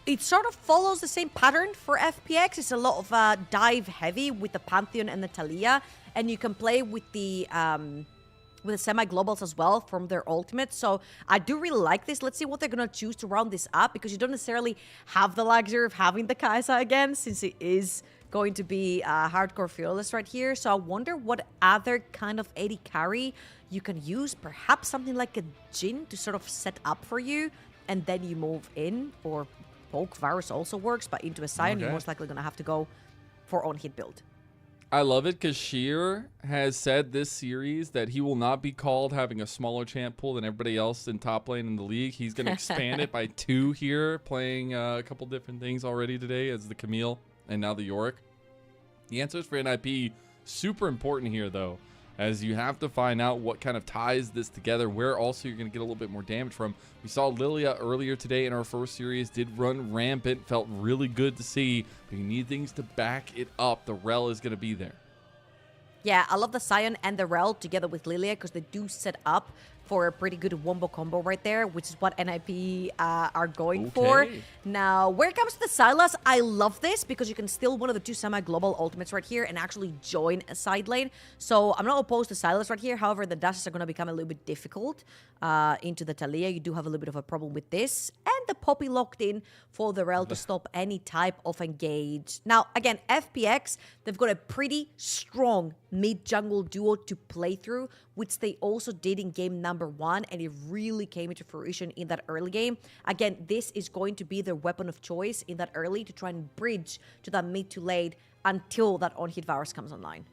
It sort of follows the same pattern for FPX. It's a lot of dive heavy with the Pantheon and the Talia, and you can play with the semi-globals as well from their ultimate. So I do really like this. Let's see what they're going to choose to round this up, because you don't necessarily have the luxury of having the Kai'Sa again, since it is going to be hardcore fearless right here. So I wonder what other kind of AD carry you can use. Perhaps something like a Jhin to sort of set up for you, and then you move in, or Poke Varus also works, but into a Scion, you're most likely going to have to go for on-hit build. I love it because Sheer has said this series that he will not be called having a smaller champ pool than everybody else in top lane in the league. He's going to expand it by 2 here, playing a couple different things already today as the Camille and now the Yorick. The answers for NiP, super important here though, as you have to find out what kind of ties this together, where also you're going to get a little bit more damage from. We saw Lilia earlier today in our first series, did run rampant, felt really good to see, but you need things to back it up. The Rel is going to be there. Yeah, I love the Scion and the Rel together with Lilia, because they do set up for a pretty good wombo combo right there, which is what NiP are going for. Now, where it comes to the Sylas, I love this because you can steal one of the 2 semi-global ultimates right here and actually join a side lane. So I'm not opposed to Sylas right here. However, the dashes are going to become a little bit difficult into the Talia. You do have a little bit of a problem with this. And the Poppy locked in for the Rel to stop any type of engage. Now, again, FPX, they've got a pretty strong mid-jungle duo to play through, which they also did in game number 1, and it really came into fruition in that early game. Again, this is going to be their weapon of choice in that early to try and bridge to that mid to late until that on-hit Varus comes online.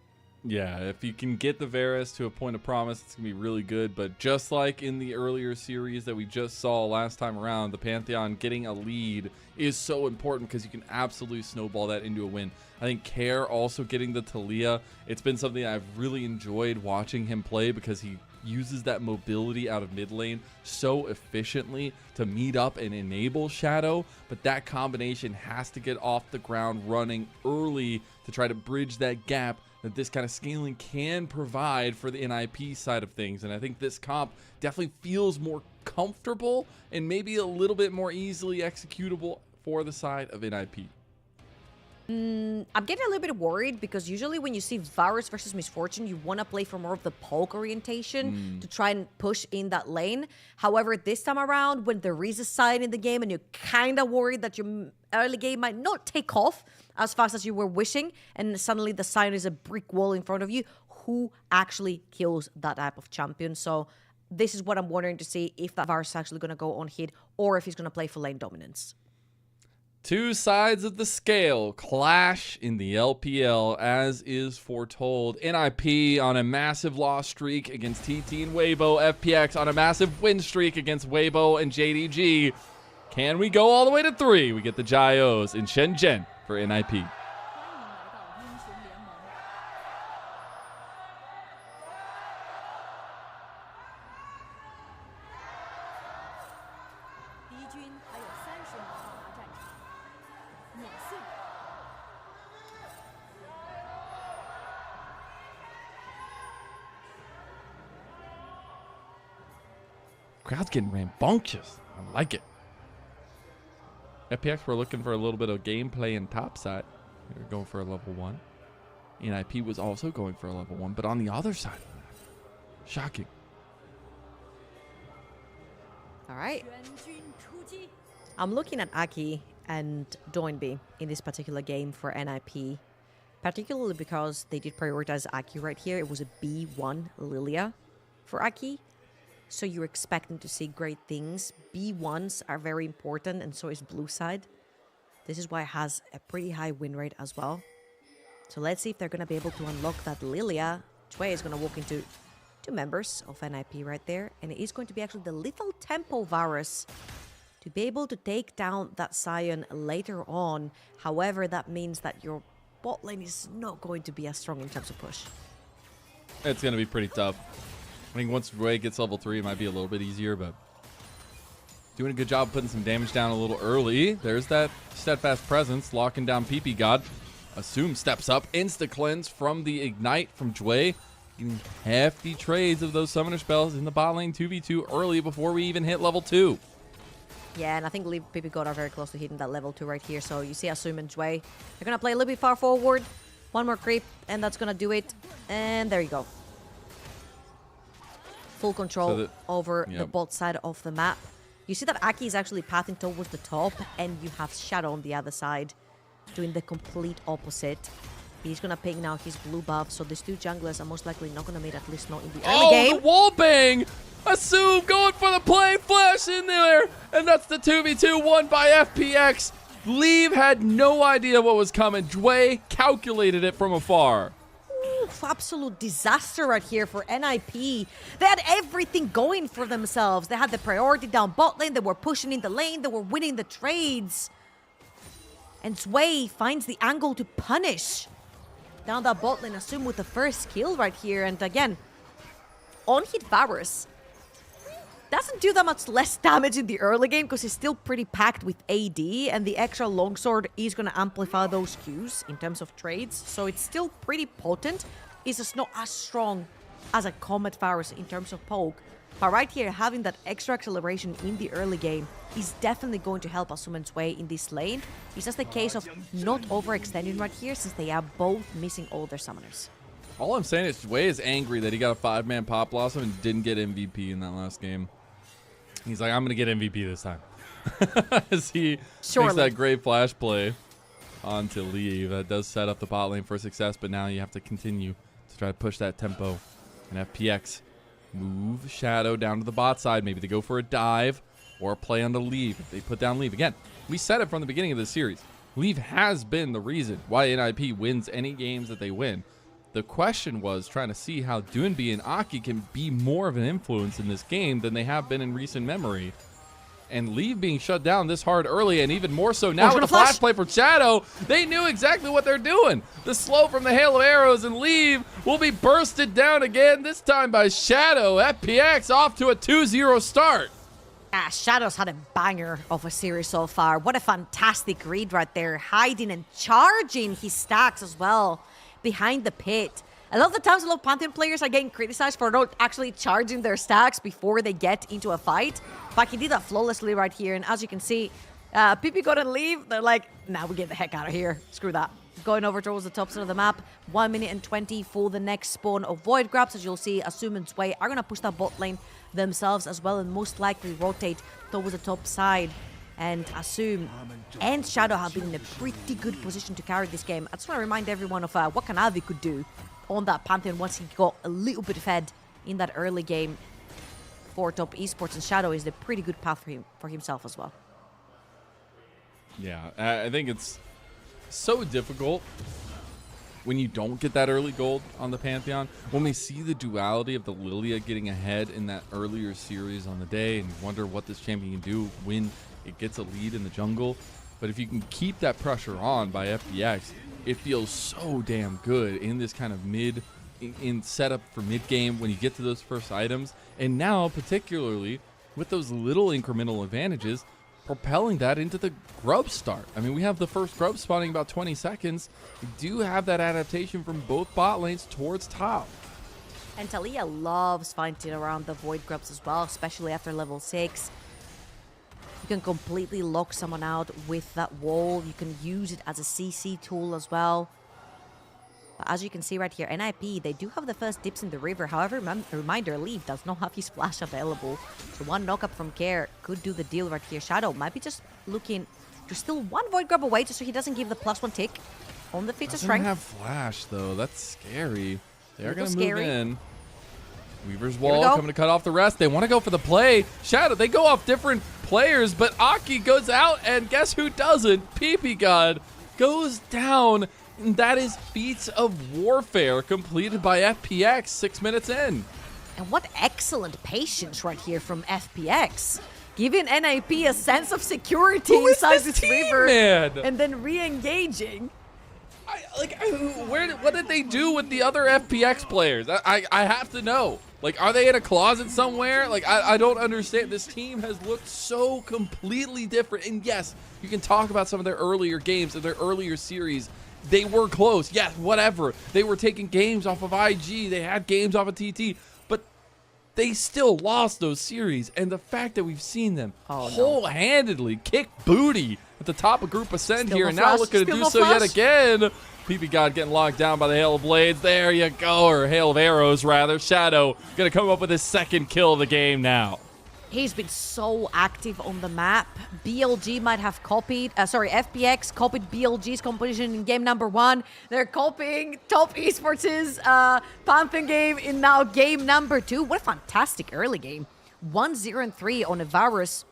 Yeah, if you can get the Varus to a point of promise, it's going to be really good. But just like in the earlier series that we just saw last time around, the Pantheon getting a lead is so important because you can absolutely snowball that into a win. I think Care also getting the Talia, it's been something I've really enjoyed watching him play because he uses that mobility out of mid lane so efficiently to meet up and enable Shadow, but that combination has to get off the ground running early to try to bridge that gap that this kind of scaling can provide for the NiP side of things. And I think this comp definitely feels more comfortable and maybe a little bit more easily executable for the side of NiP. I'm getting a little bit worried because usually when you see Varus versus Misfortune, you want to play for more of the poke orientation to try and push in that lane. However, this time around, when there is a side in the game and you're kind of worried that your early game might not take off as fast as you were wishing, and suddenly the sign is a brick wall in front of you, who actually kills that type of champion? So this is what I'm wondering to see, if that Varus is actually going to go on hit or if he's going to play for lane dominance. 2 sides of the scale clash in the LPL as is foretold. NiP on a massive loss streak against TT and Weibo. FPX on a massive win streak against Weibo and JDG. Can we go all the way to 3? We get the Jaios in Shenzhen for NiP. Crowd's getting rambunctious. I like it. FPX, we're looking for a little bit of gameplay in top side. We're going for a level 1. NiP was also going for a level 1, but on the other side. Shocking. All right. I'm looking at Aki and Doinby in this particular game for NiP, particularly because they did prioritize Aki right here. It was a B1 Lilia for Aki, so you're expecting to see great things. B1s are very important, and so is blue side. This is why it has a pretty high win rate as well. So let's see if they're going to be able to unlock that Lilia. Chue is going to walk into 2 members of NiP right there, and it is going to be actually the little tempo virus to be able to take down that Sion later on. However, that means that your bot lane is not going to be as strong in terms of push. It's going to be pretty tough. I think once Ray gets level 3, it might be a little bit easier, but doing a good job putting some damage down a little early. There's that steadfast presence, locking down PP God. Assume steps up, insta cleanse from the ignite from Jue. Getting hefty trades of those summoner spells in the bot lane 2v2 early before we even hit level 2. Yeah, and I think PP God are very close to hitting that level 2 right here. So you see Assume and Jue. They're going to play a little bit far forward. One more creep, and that's going to do it. And there you go. Full control over the bot side of the map. You see that Aki is actually pathing towards the top, and you have Shadow on the other side doing the complete opposite. He's going to ping now his blue buff, so these 2 junglers are most likely not going to meet, at least not in the early game. Oh, the wall bang! Assume going for the play, flash in there, and that's the 2v2 won by FPX. Leave had no idea what was coming. Jue calculated it from afar. Oof, absolute disaster right here for NiP. They had everything going for themselves. They had the priority down bot lane, they were pushing in the lane, they were winning the trades. And Jue finds the angle to punish down that bot lane, Assume with the first kill right here. And again, on-hit Varus doesn't do that much less damage in the early game because he's still pretty packed with AD, and the extra longsword is going to amplify those Qs in terms of trades, so it's still pretty potent. It's just not as strong as a Comet Varus in terms of poke. But right here, having that extra acceleration in the early game is definitely going to help Assume and Jue in this lane. It's just a case of not overextending right here, since they are both missing all their summoners. All I'm saying is Jue is angry that he got a 5-man Pop Blossom and didn't get MVP in that last game. He's like, I'm going to get MVP this time. As he makes that great flash play onto Leave. That does set up the bot lane for success, but now you have to continue to try to push that tempo. And FPX move Shadow down to the bot side. Maybe they go for a dive or a play on the Leave. If they put down Leave. Again, we said it from the beginning of the series. Leave has been the reason why NiP wins any games that they win. The question was trying to see how Doinby and Aki can be more of an influence in this game than they have been in recent memory. And Leave being shut down this hard early, and even more so now with the flash play for Shadow, they knew exactly what they're doing. The slow from the hail of arrows, and Leave will be bursted down again, this time by Shadow. FPX off to a 2-0 start. Shadow's had a banger of a series so far. What a fantastic read right there. Hiding and charging his stacks as well behind the pit. A lot of the times, a lot of Pantheon players are getting criticized for not actually charging their stacks before they get into a fight. But he did that flawlessly right here. And as you can see, PP got and Leave. They're like, nah, we get the heck out of here. Screw that. Going over towards the top side of the map. 1 minute and 20 for the next spawn of Void Grabs. As you'll see, Assume and Jue are going to push that bot lane themselves as well, and most likely rotate towards the top side. And Assume and Shadow have been in a pretty good position to carry this game. I just want to remind everyone of what Kanavi could do on that Pantheon once he got a little bit fed in that early game for top esports, and Shadow is a pretty good path for himself as well. Yeah, I think it's so difficult when you don't get that early gold on the Pantheon. When we see the duality of the Lilia getting ahead in that earlier series on the day, and you wonder what this champion can do when it gets a lead in the jungle. But if you can keep that pressure on by FPX, it feels so damn good in this kind of in setup for mid game when you get to those first items. And now, particularly with those little incremental advantages, propelling that into the grub start. I mean, we have the first grub spawning about 20 seconds. We do have that adaptation from both bot lanes towards top. And Talia loves fighting around the Void Grubs as well, especially after level 6. You can completely lock someone out with that wall. You can use it as a CC tool as well. But as you can see right here, NiP, they do have the first dips in the river. However, reminder, Leaf does not have his flash available. So one knockup from Care could do the deal right here. Shadow might be just looking to still one Void Grub away just so he doesn't give the +1 tick on the feat of strength. Doesn't have flash, though. That's scary. They're going to scary. move in. Weaver's we Wall go. coming to cut off the rest. They want to go for the play. Shadow, they go off different players, but Aki goes out, and guess who doesn't? PP God goes down, and that is Feats of Warfare completed by FPX 6 minutes in. And what excellent patience right here from FPX. Giving NiP a sense of security Who is inside this this team, river. man? And then re-engaging. What did they do with the other FPX players? I have to know. Like, are they in a closet somewhere? Like, I don't understand. This team has looked so completely different. And yes, you can talk about some of their earlier games and their earlier series. They were close. Yes, whatever. They were taking games off of IG. They had games off of TT. But they still lost those series. And the fact that we've seen them whole-handedly kick booty at the top of Group Ascend Still here, no and now flash. looking to Still do no so yet flash. again. PP God getting locked down by the Hail of Blades. There you go, or Hail of Arrows, rather. Shadow going to come up with his second kill of the game now. He's been so active on the map. BLG might have copied, FPX copied BLG's composition in game number 1. They're copying Top Esports' Pantheon game in now game number 2. What a fantastic early game. 1-0-3 on a Varus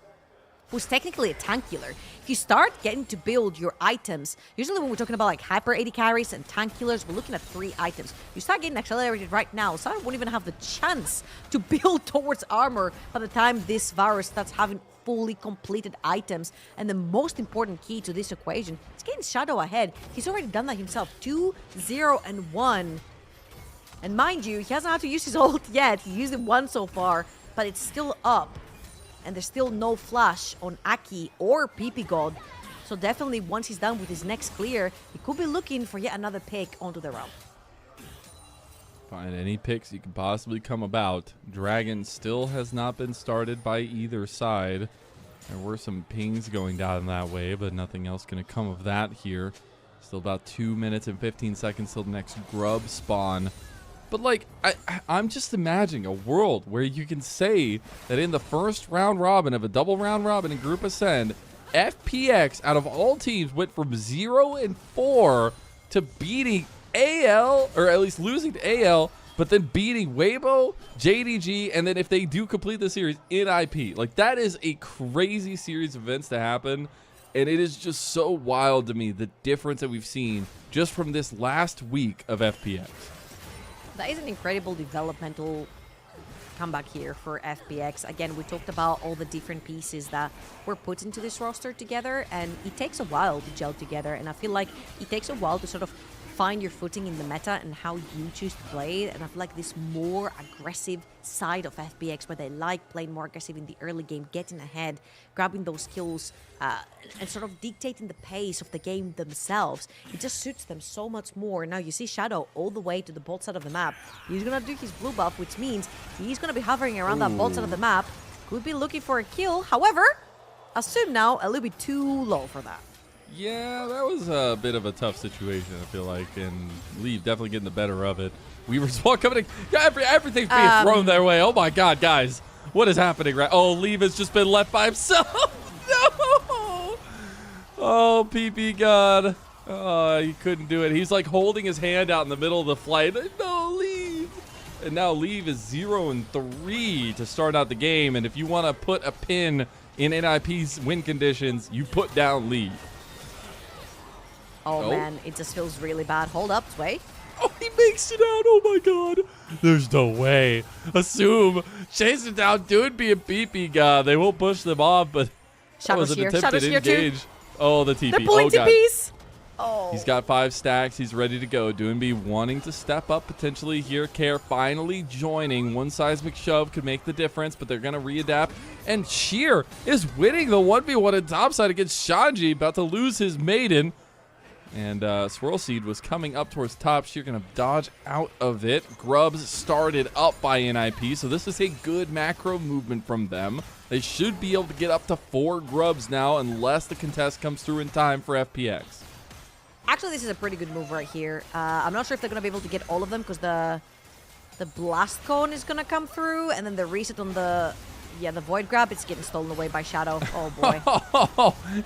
who's technically a tankular. If you start getting to build your items, usually when we're talking about like hyper AD carries and tankulars, we're looking at 3 items. You start getting accelerated right now, so I won't even have the chance to build towards armor by the time this Varus starts having fully completed items. And the most important key to this equation is getting Shadow ahead. He's already done that himself. 2-0-1. And mind you, he hasn't had to use his ult yet. He used it once so far, but it's still up. And there's still no flash on Aki or PP God. So definitely once he's done with his next clear, he could be looking for yet another pick onto the realm. Find any picks you can possibly come about. Dragon still has not been started by either side. There were some pings going down that way, but nothing else going to come of that here. Still about 2 minutes and 15 seconds till the next grub spawn. But, like, I'm just imagining a world where you can say that in the first round robin of a double round robin in Group Ascend, FPX, out of all teams, went from 0-4 to beating AL, or at least losing to AL, but then beating Weibo, JDG, and then if they do complete the series, NiP. Like, that is a crazy series of events to happen, and it is just so wild to me, the difference that we've seen just from this last week of FPX. That is an incredible developmental comeback here for FPX. Again, we talked about all the different pieces that were put into this roster together, and it takes a while to gel together, and I feel like it takes a while to sort of find your footing in the meta and how you choose to play it. And I feel like this more aggressive side of FPX, where they like playing more aggressive in the early game, getting ahead, grabbing those kills, and sort of dictating the pace of the game themselves. It just suits them so much more. Now you see Shadow all the way to the bot side of the map. He's gonna do his blue buff, which means he's gonna be hovering around that bot side of the map. Could be looking for a kill. However, assume now a little bit too low for that. Yeah, that was a bit of a tough situation, I feel like, and Leave definitely getting the better of it. Weaver's Wall coming in. Yeah, everything's being thrown their way. Oh my god, guys. What is happening right? Oh, Leave has just been left by himself. No! Oh, PP God. Oh, he couldn't do it. He's like holding his hand out in the middle of the flight. No, Leave. And now Leave is 0-3 to start out the game. And if you want to put a pin in NiP's win conditions, you put down Leave. Oh man, it just feels really bad. Hold up, Sway. Oh, he makes it out. Oh my god. There's no way. Assume. Chase it down. Dude be a PP god. They won't push them off, but that was Shadow's an here. attempted Shadow's here too. engage. Oh, the TP. They're pulling Oh god. TPs. Oh. He's got 5 stacks. He's ready to go. Doinby wanting to step up potentially here. Care finally joining. One seismic shove could make the difference, but they're going to readapt. And Sheer is winning the 1v1 at topside against Shanji. About to lose his maiden. And Swirl Seed was coming up towards top. She's going to dodge out of it. Grubs started up by NiP, so this is a good macro movement from them. They should be able to get up to 4 Grubs now unless the contest comes through in time for FPX. Actually, this is a pretty good move right here. I'm not sure if they're going to be able to get all of them because the Blast Cone is going to come through, and then the reset on the Void Grab, it's getting stolen away by Shadow. Oh, boy.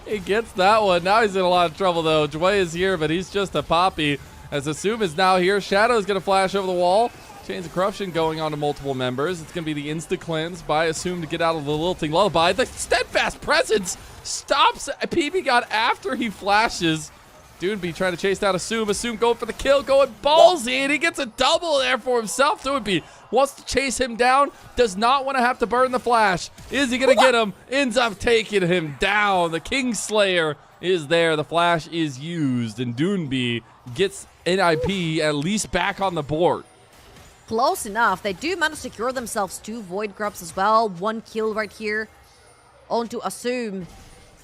He gets that one. Now he's in a lot of trouble, though. Jway is here, but he's just a poppy. As Assume is now here, Shadow is going to flash over the wall. Chains of Corruption going on to multiple members. It's going to be the insta-cleanse by Assume to get out of the Lilting Lullaby. The Steadfast Presence stops PB God after he flashes. Doonby trying to chase down Assume. Assume going for the kill, going ballsy, and he gets a double there for himself. Doonby wants to chase him down, does not want to have to burn the flash. Is he going to get him? Ends up taking him down. The Kingslayer is there. The flash is used, and Doonby gets NiP at least back on the board. Close enough. They do manage to secure themselves 2 Void Grubs as well. 1 kill right here onto Assume.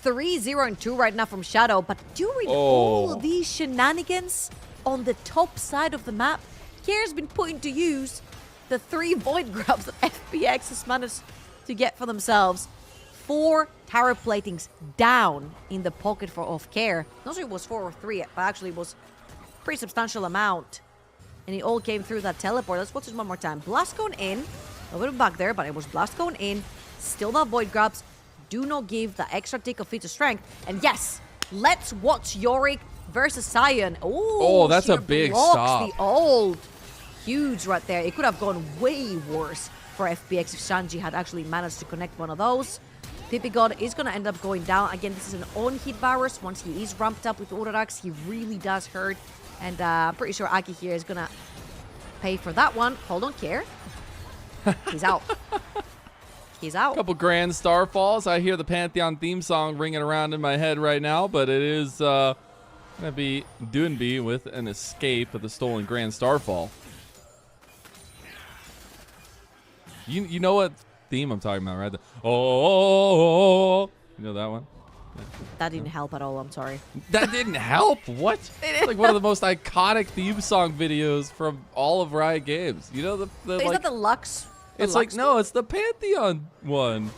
3-0 and 2 right now from Shadow, but during all of these shenanigans on the top side of the map, Kier's been putting to use the 3 Void Grubs that FPX has managed to get for themselves. 4 Tower Platings down in the pocket of Kier. Not sure it was 4 or 3, but actually it was a pretty substantial amount. And it all came through that teleport. Let's watch this one more time. Blast Cone in. A little bit back there, but it was Blast Cone in. Still not Void Grubs. Do not give the extra tick of feat of strength. And yes, let's watch Yorick versus Sion. Oh, that's a big stop. The ult. Huge right there. It could have gone way worse for FPX if Shanji had actually managed to connect one of those. PP God is going to end up going down. Again, this is an on-hit virus. Once he is ramped up with Autodax, he really does hurt. And I'm pretty sure Aki here is going to pay for that one. Hold on, Kier. He's out. He's out. Couple grand Starfalls. I hear the Pantheon theme song ringing around in my head right now, but it is going to be Doonby with an escape of the stolen grand Starfall. You know what theme I'm talking about, right? You know that one? That didn't help at all, I'm sorry. That didn't help? What? It's like one of the most iconic theme song videos from all of Riot Games. You know the Is like, that the Lux? it's like, no, it's the Pantheon one.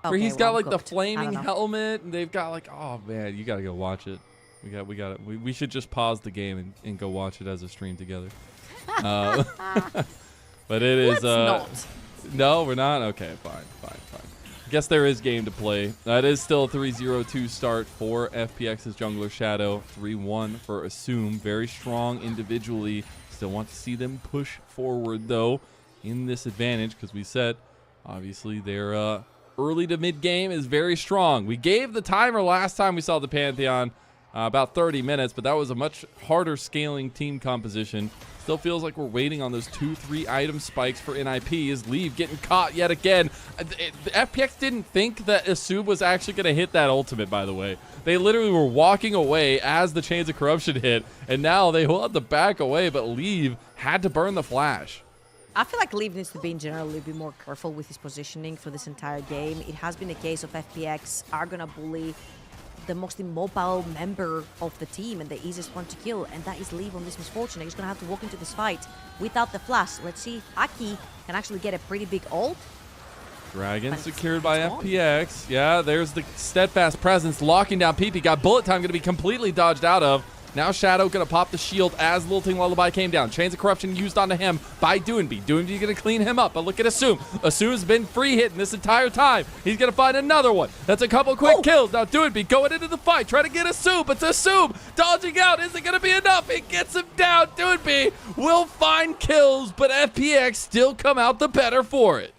Where he's got like the flaming helmet, and they've got like, oh man, you gotta go watch it. We should just pause the game and go watch it as a stream together. But it is. Let's not. No, we're not. Okay, fine. Guess there is game to play. That is still a 3-0-2 start for FPX's jungler Shadow. 3-1 for Assume. Very strong individually. Still want to see them push forward though in this advantage because we said obviously their early to mid game is very strong. We gave the timer last time we saw the Pantheon about 30 minutes, but that was a much harder scaling team composition. Still feels like we're waiting on those 2-3 item spikes for NiP. Is Leave getting caught yet again? FPX didn't think that Asub was actually going to hit that ultimate, by the way. They literally were walking away as the Chains of Corruption hit, and now they will have to back away, but Leave had to burn the flash. I feel like Leave needs to be in general a little bit more careful with his positioning for this entire game. It has been a case of FPX are going to bully the most immobile member of the team and the easiest one to kill, and that is Leave on this Misfortune. He's going to have to walk into this fight without the flash. Let's see if Aki can actually get a pretty big ult. Dragon secured by FPX. Yeah, there's the Steadfast Presence locking down PP. Got Bullet Time going to be completely dodged out of. Now Shadow going to pop the shield as Lilting Lullaby came down. Chains of Corruption used onto him by Doonby. Doonby going to clean him up, but look at Assume. Assume's been free hitting this entire time. He's going to find another one. That's a couple quick kills. Now Doonby going into the fight, trying to get Assume, but Assume dodging out. Is it going to be enough? It gets him down. Doonby will find kills, but FPX still come out the better for it.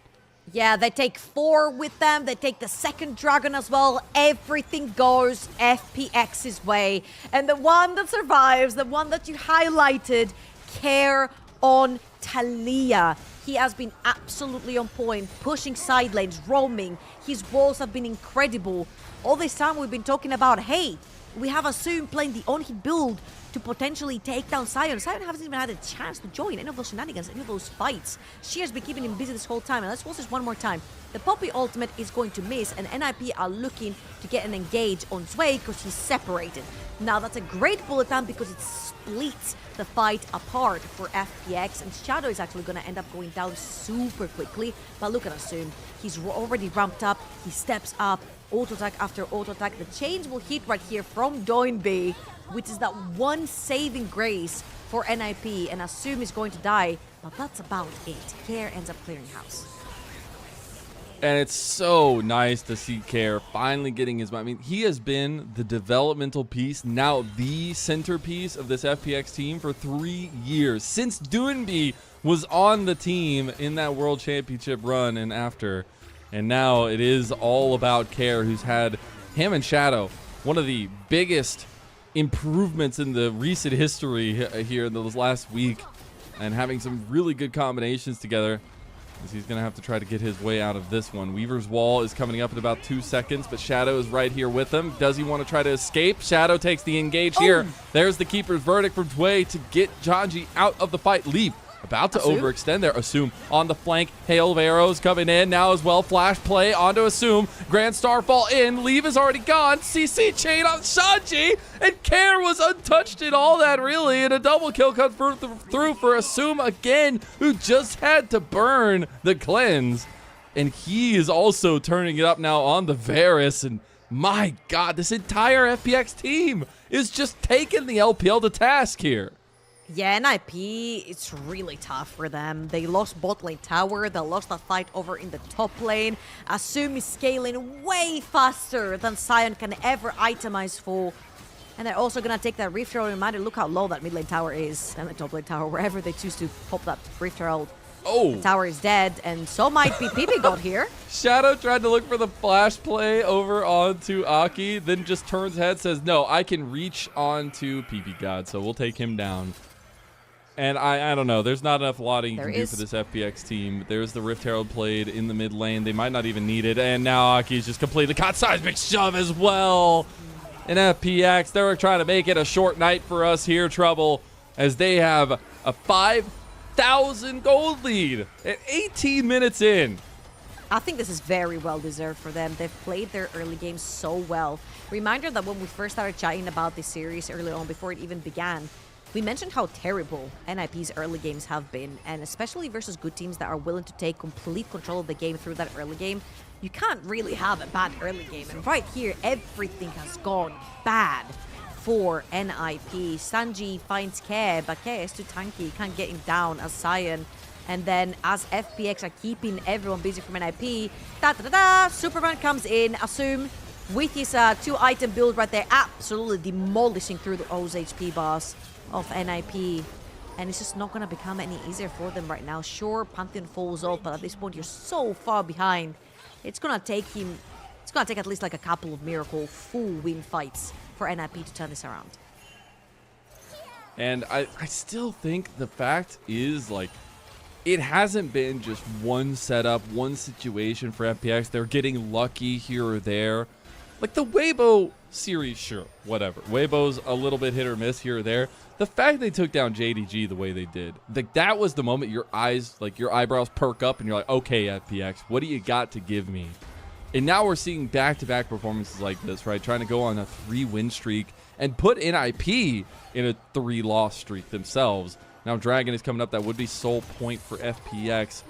Yeah, they take 4 with them. They take the second dragon as well. Everything goes FPX's way. And the one that survives, the one that you highlighted, Care on Talia. He has been absolutely on point, pushing side lanes, roaming. His walls have been incredible. All this time we've been talking about, hey, we have Assume playing the on-hit build to potentially take down Sion. Sion hasn't even had a chance to join any of those shenanigans, any of those fights. She has been keeping him busy this whole time. And let's watch this one more time. The Poppy ultimate is going to miss, and NiP are looking to get an engage on Sway because he's separated. Now, that's a great bullet time because it splits the fight apart for FPX, and Shadow is actually going to end up going down super quickly. But look at Assume. He's already ramped up. He steps up. Auto attack after auto attack. The chains will hit right here from Doinby, which is that one saving grace for NiP, and Assume is going to die, but that's about it. Care ends up clearing house. And it's so nice to see Care finally getting his... I mean, he has been the developmental piece, now the centerpiece of this FPX team for 3 years. Since Doinby was on the team in that World Championship run and after. And now it is all about Care, who's had him and Shadow, one of the biggest improvements in the recent history here in this last week, and having some really good combinations together. He's going to have to try to get his way out of this one. Weaver's Wall is coming up in about 2 seconds, but Shadow is right here with him. Does he want to try to escape? Shadow takes the engage here. There's the Keeper's Verdict from Tway to get Janji out of the fight. Leave. About to overextend there. Assume on the flank. Hail of arrows coming in now as well. Flash play onto Assume. Grand Starfall in. Leave is already gone. CC chain on Shanji. And Care was untouched in all that, really. And a double kill comes through for Assume again, who just had to burn the cleanse. And he is also turning it up now on the Varus. And my God, this entire FPX team is just taking the LPL to task here. Yeah, NiP, it's really tough for them. They lost bot lane tower, they lost that fight over in the top lane. Assume is scaling way faster than Sion can ever itemize for. And they're also going to take that Rift Herald. Reminder, look how low that mid lane tower is, and the top lane tower, wherever they choose to pop that Rift Herald. Oh! The tower is dead, and so might be PP God here. Shadow tried to look for the flash play over onto Aki, then just turns head, says, no, I can reach onto PP God, so we'll take him down. And I don't know. There's not enough lotting you can do for this FPX team. There's the Rift Herald played in the mid lane. They might not even need it. And now Aki's just completely caught seismic shove as well. And FPX, they're trying to make it a short night for us here, Trouble, as they have a 5,000 gold lead at 18 minutes in. I think this is very well deserved for them. They've played their early games so well. Reminder that when we first started chatting about this series early on, before it even began, we mentioned how terrible NiP's early games have been, and especially versus good teams that are willing to take complete control of the game through that early game. You can't really have a bad early game, and right here, everything has gone bad for NiP. Sanji finds Care, but Care is too tanky, can't get him down as Sion. And then as FPX are keeping everyone busy from NiP, Superman comes in, Assume, with his 2-item build right there, absolutely demolishing through those HP bars of NiP, and it's just not going to become any easier for them right now. Sure, Pantheon falls off, but at this point you're so far behind. It's going to take at least like a couple of miracle full win fights for NiP to turn this around. And I still think the fact is, like, it hasn't been just one setup, one situation for FPX. They're getting lucky here or there. Like the Weibo series, sure, whatever. Weibo's a little bit hit or miss here or there. The fact they took down JDG the way they did, like that was the moment your eyebrows perk up and you're like, okay, FPX, what do you got to give me? And now we're seeing back-to-back performances like this, right? Trying to go on a 3-win streak and put NiP in a 3-loss streak themselves. Now Dragon is coming up. That would be sole point for FPX.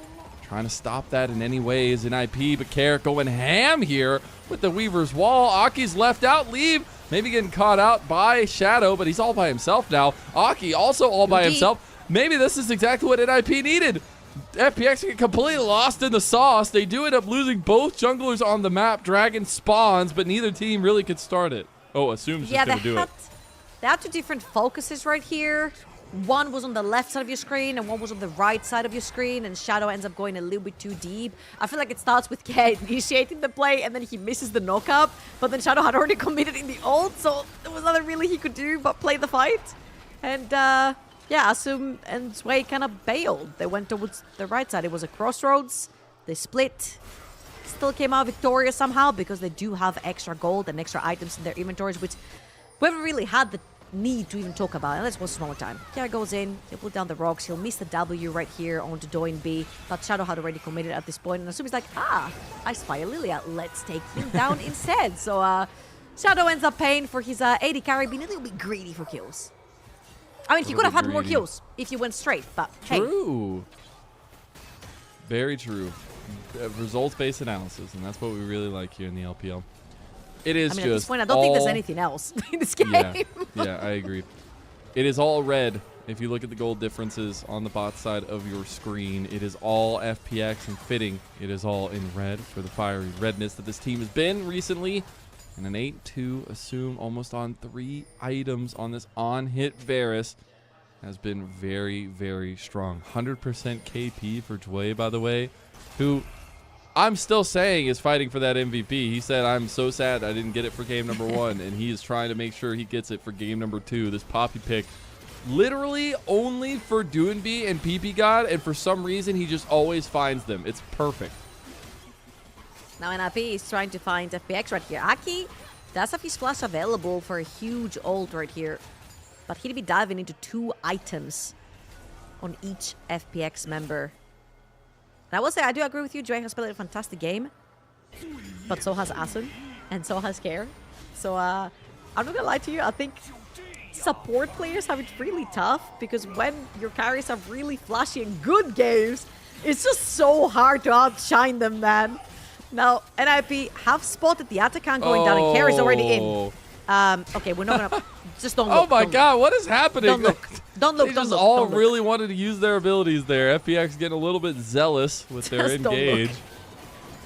Trying to stop that in any way is NiP, but Care going ham here with the Weaver's Wall. Aki's left out. Leave. Maybe getting caught out by Shadow, but he's all by himself now. Aki also all by himself. Maybe this is exactly what NiP needed. FPX get completely lost in the sauce. They do end up losing both junglers on the map. Dragon spawns, but neither team really could start it. Oh, Assume's just going to do it. They had 2 different focuses right here. One was on the left side of your screen and one was on the right side of your screen, and Shadow ends up going a little bit too deep. I feel like it starts with Care initiating the play and then he misses the knock-up, but then Shadow had already committed in the ult, so there was nothing really he could do but play the fight. And yeah, Assume and Sway kind of bailed. They went towards the right side. It was a crossroads. They split. Still came out victorious somehow because they do have extra gold and extra items in their inventories, which we haven't really had the need to even talk about it. Let's watch one more time. Kier goes in, he'll put down the rocks, he'll miss the W right here onto Doin B, but Shadow had already committed at this point, and Asumi is like, I spy a Lilia, let's take him down instead. So Shadow ends up paying for his AD carry, being a little bit greedy for kills. I mean, he could have had more kills if he went straight, but hey. True. Very true. Results-based analysis, and that's what we really like here in the LPL. It is I mean, just at this point, I don't think there's anything else in this game. Yeah, I agree. It is all red. If you look at the gold differences on the bot side of your screen, it is all FPX and fitting. It is all in red for the fiery redness that this team has been recently. And an 8-2 assume almost on 3 items on this on-hit Varus has been very, very strong. 100% KP for Dway, by the way, who I'm still saying is fighting for that MVP. He said, I'm so sad I didn't get it for game number 1, and he is trying to make sure he gets it for game number 2. This Poppy pick, literally only for Doinb and PP God, and for some reason, he just always finds them. It's perfect. Now NiP is trying to find FPX right here. Aki does have his flash available for a huge ult right here, but he'd be diving into 2 items on each FPX member. And I will say, I do agree with you. Dre has played a fantastic game, but so has Asun, and so has Care. So I'm not gonna lie to you. I think support players have it really tough, because when your carries have really flashy and good games, it's just so hard to outshine them, man. Now, NiP have spotted the Atakan going down, and Care is already in. Okay, we're not gonna... Just don't look. Oh my god, what is happening? Don't look. Don't look. They Don't just look. all Don't look. really wanted to use their abilities there. FPX getting a little bit zealous with their Just don't engage. look.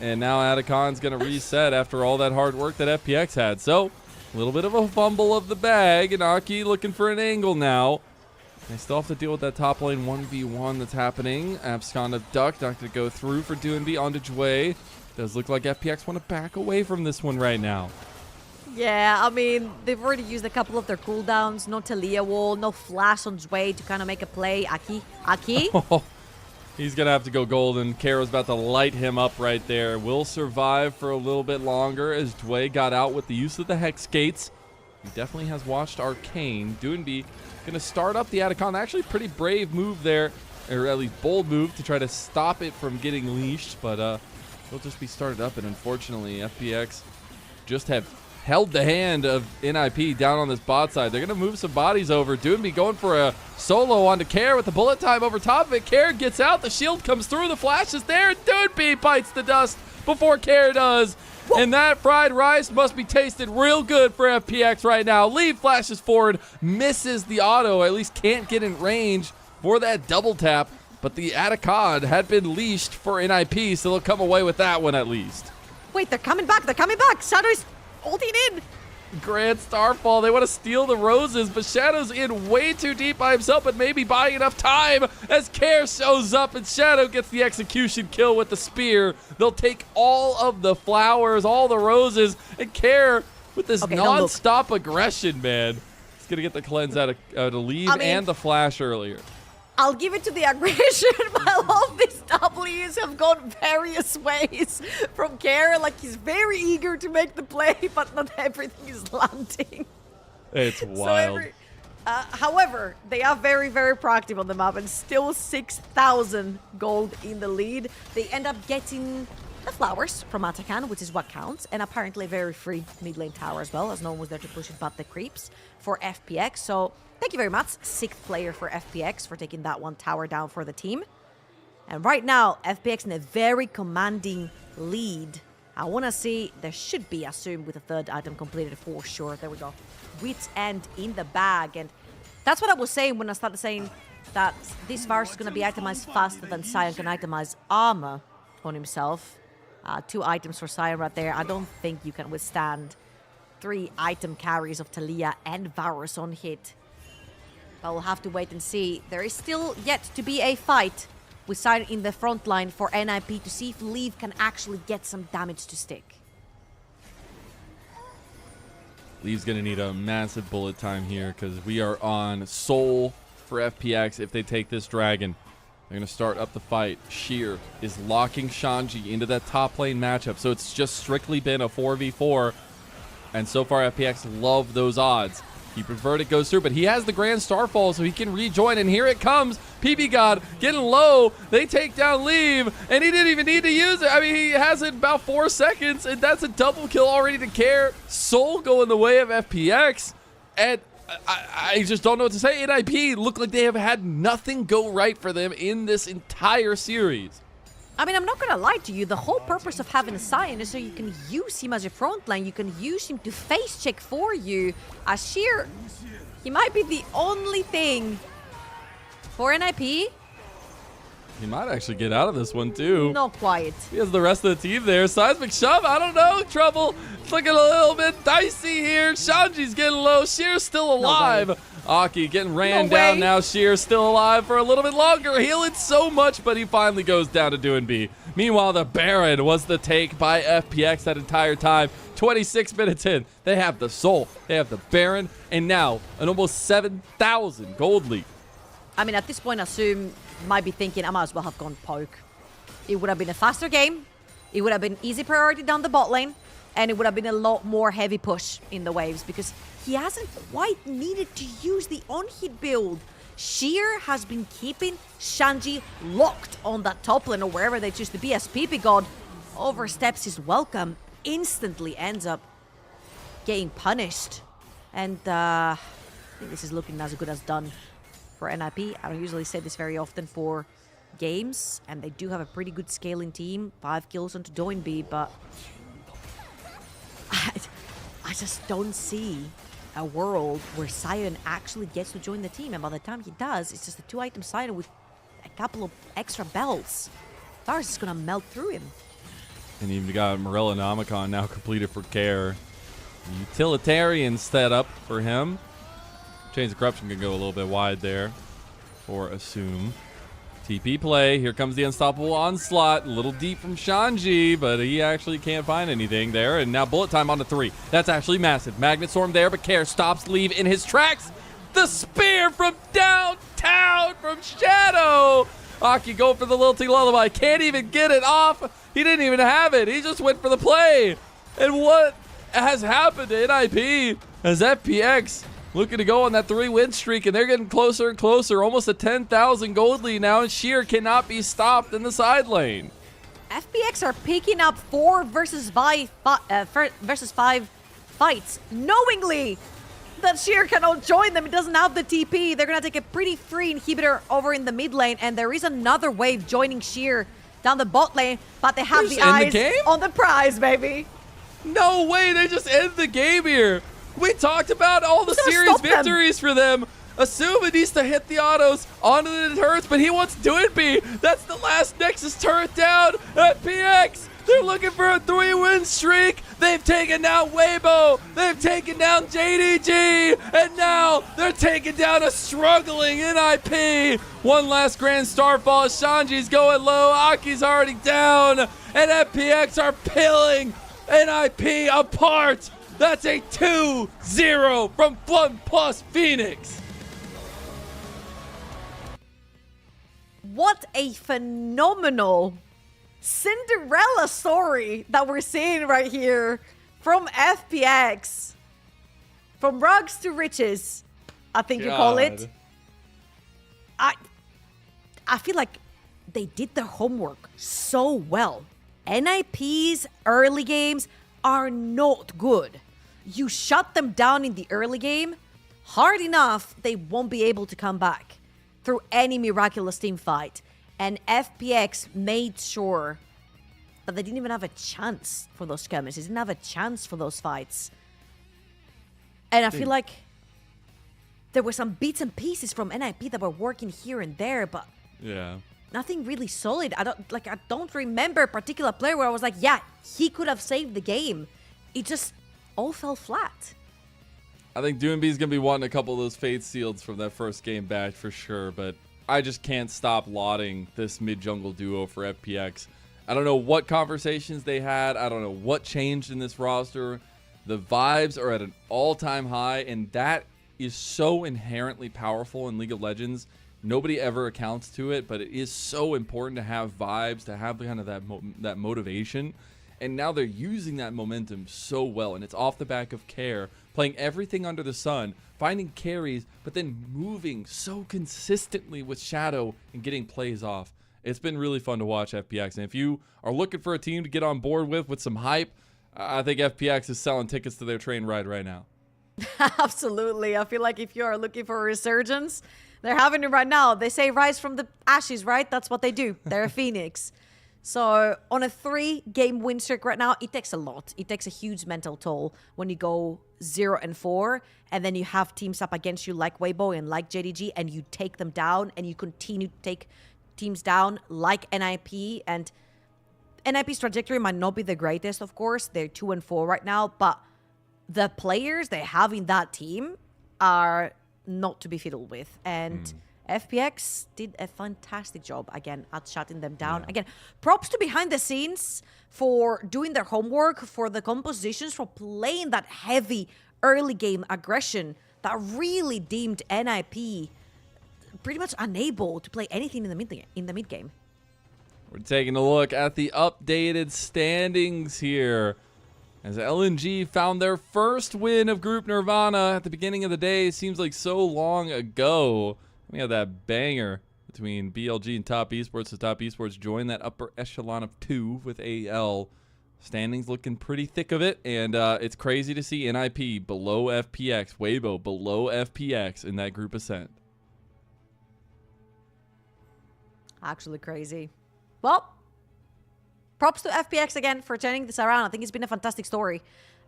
And now Atakan's going to reset after all that hard work that FPX had. So, a little bit of a fumble of the bag, and Aki looking for an angle now. They still have to deal with that top lane 1v1 that's happening. Absconda duck, not going to go through for Doinb onto Jway. Does look like FPX want to back away from this one right now. Yeah, I mean, they've already used a couple of their cooldowns. No Talia wall, no flash on Zway to kind of make a play. Aki? He's going to have to go golden. Karo's about to light him up right there. Will survive for a little bit longer as Dway got out with the use of the Hex Gates. He definitely has watched Arcane. Doinb going to start up the Atakan. Actually, pretty brave move there, or at least bold move to try to stop it from getting leashed. But it'll just be started up, and unfortunately, FPX just have held the hand of NiP down on this bot side. They're going to move some bodies over. Doinb going for a solo onto Care with the bullet time over top of it. Care gets out. The shield comes through. The flash is there. Doinb bites the dust before Care does. Whoa. And that fried rice must be tasted real good for FPX right now. Lead flashes forward. Misses the auto. At least can't get in range for that double tap. But the Atacon had been leashed for NiP, so they'll come away with that one at least. Wait, they're coming back. They're coming back. Shadow's ulting in. Grand Starfall, they want to steal the roses, but Shadow's in way too deep by himself, but maybe buying enough time as Care shows up, and Shadow gets the execution kill with the spear. They'll take all of the flowers, all the roses, and Care with this non-stop aggression, man. He's going to get the cleanse out of lead and the flash earlier. I'll give it to the aggression, but I love these W's have gone various ways from Care. Like, he's very eager to make the play, but not everything is landing. It's wild. However, they are very, very proactive on the map, and still 6,000 gold in the lead. They end up getting the flowers from Atakan, which is what counts, and apparently a very free mid lane tower as well, as no one was there to push it but the creeps for FPX. So thank you very much, 6th player for FPX, for taking that one tower down for the team. And right now, FPX in a very commanding lead. I want to see, there should be, assumed, with a 3rd item completed for sure. There we go. Wit's End in the bag. And that's what I was saying when I started saying that this Varus is going to be itemized faster than Sion can itemize armor on himself. 2 items for Sion right there. I don't think you can withstand 3 item carries of Talia and Varus on hit. But we'll have to wait and see. There is still yet to be a fight with Sion in the front line for NiP to see if Leave can actually get some damage to stick. Leave's going to need a massive bullet time here because we are on Soul for FPX if they take this dragon. They're going to start up the fight. Sheer is locking Shanji into that top lane matchup, so it's just strictly been a 4v4. And so far, FPX love those odds. He preferred it goes through, but he has the Grand Starfall, so he can rejoin. And here it comes. PB God getting low. They take down Leave, and he didn't even need to use it. I mean, he has it about 4 seconds, and that's a double kill already to care. Soul going the way of FPX, and I just don't know what to say. NiP look like they have had nothing go right for them in this entire series. I mean, I'm not gonna lie to you, the whole purpose of having a Sion is so you can use him as your front line, you can use him to face check for you. Sheer, he might be the only thing for NiP. He might actually get out of this one too. Not quite. He has the rest of the team there. Seismic Shove, I don't know. Trouble. It's looking a little bit dicey here. Shanji's getting low. Sheer's still alive. Aki getting ran down now. Sheer's still alive for a little bit longer. Healing so much, but he finally goes down to doing B. Meanwhile, the Baron was the take by FPX that entire time. 26 minutes in. They have the Soul. They have the Baron. And now an almost 7,000 gold lead. I mean, at this point, Assume might be thinking, I might as well have gone poke. It would have been a faster game. It would have been easy priority down the bot lane. And it would have been a lot more heavy push in the waves because he hasn't quite needed to use the on-hit build. Sheer has been keeping Shanji locked on that top lane or wherever they choose to be as PP God oversteps his welcome, instantly ends up getting punished. And I think this is looking as good as done for NiP. I don't usually say this very often for games, and they do have a pretty good scaling team. 5 kills onto Doinby, but I just don't see a world where Sion actually gets to join the team, and by the time he does, it's just a 2-item Sion with a couple of extra belts. Thars is gonna melt through him. And you've got Morella and Omicron now completed for Care. Utilitarian setup for him. Chains of Corruption can go a little bit wide there for Assume. TP play. Here comes the unstoppable onslaught. A little deep from Shanji, but he actually can't find anything there. And now bullet time on the 3. That's actually massive. Magnet Storm there, but Care stops Leave in his tracks. The spear from downtown from Shadow. Aki going for the lilting lullaby. Can't even get it off. He didn't even have it. He just went for the play. And what has happened to NiP as FPX looking to go on that 3-win streak, and they're getting closer and closer, almost a 10,000 gold lead now, and Sheer cannot be stopped in the side lane. FPX are picking up 4 versus 5 fights, knowingly that Sheer cannot join them. It doesn't have the TP. They're going to take a pretty free inhibitor over in the mid lane, and there is another wave joining Sheer down the bot lane, but they have the eyes on the prize, baby. No way, they just end the game here. We talked about all the series victories for them. Assume it needs to hit the autos onto the turrets, but he wants Doinby. That's the last Nexus turret down. FPX, they're looking for a 3-win streak. They've taken down Weibo. They've taken down JDG. And now they're taking down a struggling NiP. One last Grand Starfall. Shanji's going low. Aki's already down. And FPX are peeling NiP apart. That's a 2-0 from FunPlus Phoenix. What a phenomenal Cinderella story that we're seeing right here from FPX. From rugs to riches, I think you call it. I feel like they did their homework so well. NiP's early games are not good. You shut them down in the early game, hard enough, they won't be able to come back through any miraculous team fight. And FPX made sure that they didn't even have a chance for those skirmishes. They didn't have a chance for those fights. And I feel like there were some bits and pieces from NiP that were working here and there, but yeah, nothing really solid. I don't remember a particular player where I was like, yeah, he could have saved the game. It just all fell flat. I think Doinby's going to be wanting a couple of those Fate Seals from that first game back for sure, but I just can't stop lauding this mid-jungle duo for FPX. I don't know what conversations they had. I don't know what changed in this roster. The vibes are at an all-time high, and that is so inherently powerful in League of Legends. Nobody ever accounts to it, but it is so important to have vibes, to have kind of that motivation. And now they're using that momentum so well, and it's off the back of Care, playing everything under the sun, finding carries, but then moving so consistently with Shadow and getting plays off. It's been really fun to watch FPX, and if you are looking for a team to get on board with some hype, I think FPX is selling tickets to their train ride right now. Absolutely. I feel like if you are looking for a resurgence, they're having it right now. They say rise from the ashes, right? That's what they do. They're a phoenix. So on a 3-game win streak right now, it takes a lot. It takes a huge mental toll when you go 0-4, and then you have teams up against you like Weibo and like JDG, and you take them down, and you continue to take teams down like NiP. And NiP's trajectory might not be the greatest, of course. They're 2-4 right now, but the players they have in that team are not to be fiddled with. And FPX did a fantastic job, again, at shutting them down. Again, props to behind the scenes for doing their homework, for the compositions, for playing that heavy early game aggression that really deemed NiP pretty much unable to play anything in the mid game. We're taking a look at the updated standings here, as LNG found their first win of Group Nirvana at the beginning of the day. Seems like so long ago. We had that banger between BLG and Top Esports. So Top Esports joined that upper echelon of 2 with AL. Standings looking pretty thick of it, and it's crazy to see NiP below FPX, Weibo below FPX in that group ascent. Actually crazy. Well, props to FPX again for turning this around. I think it's been a fantastic story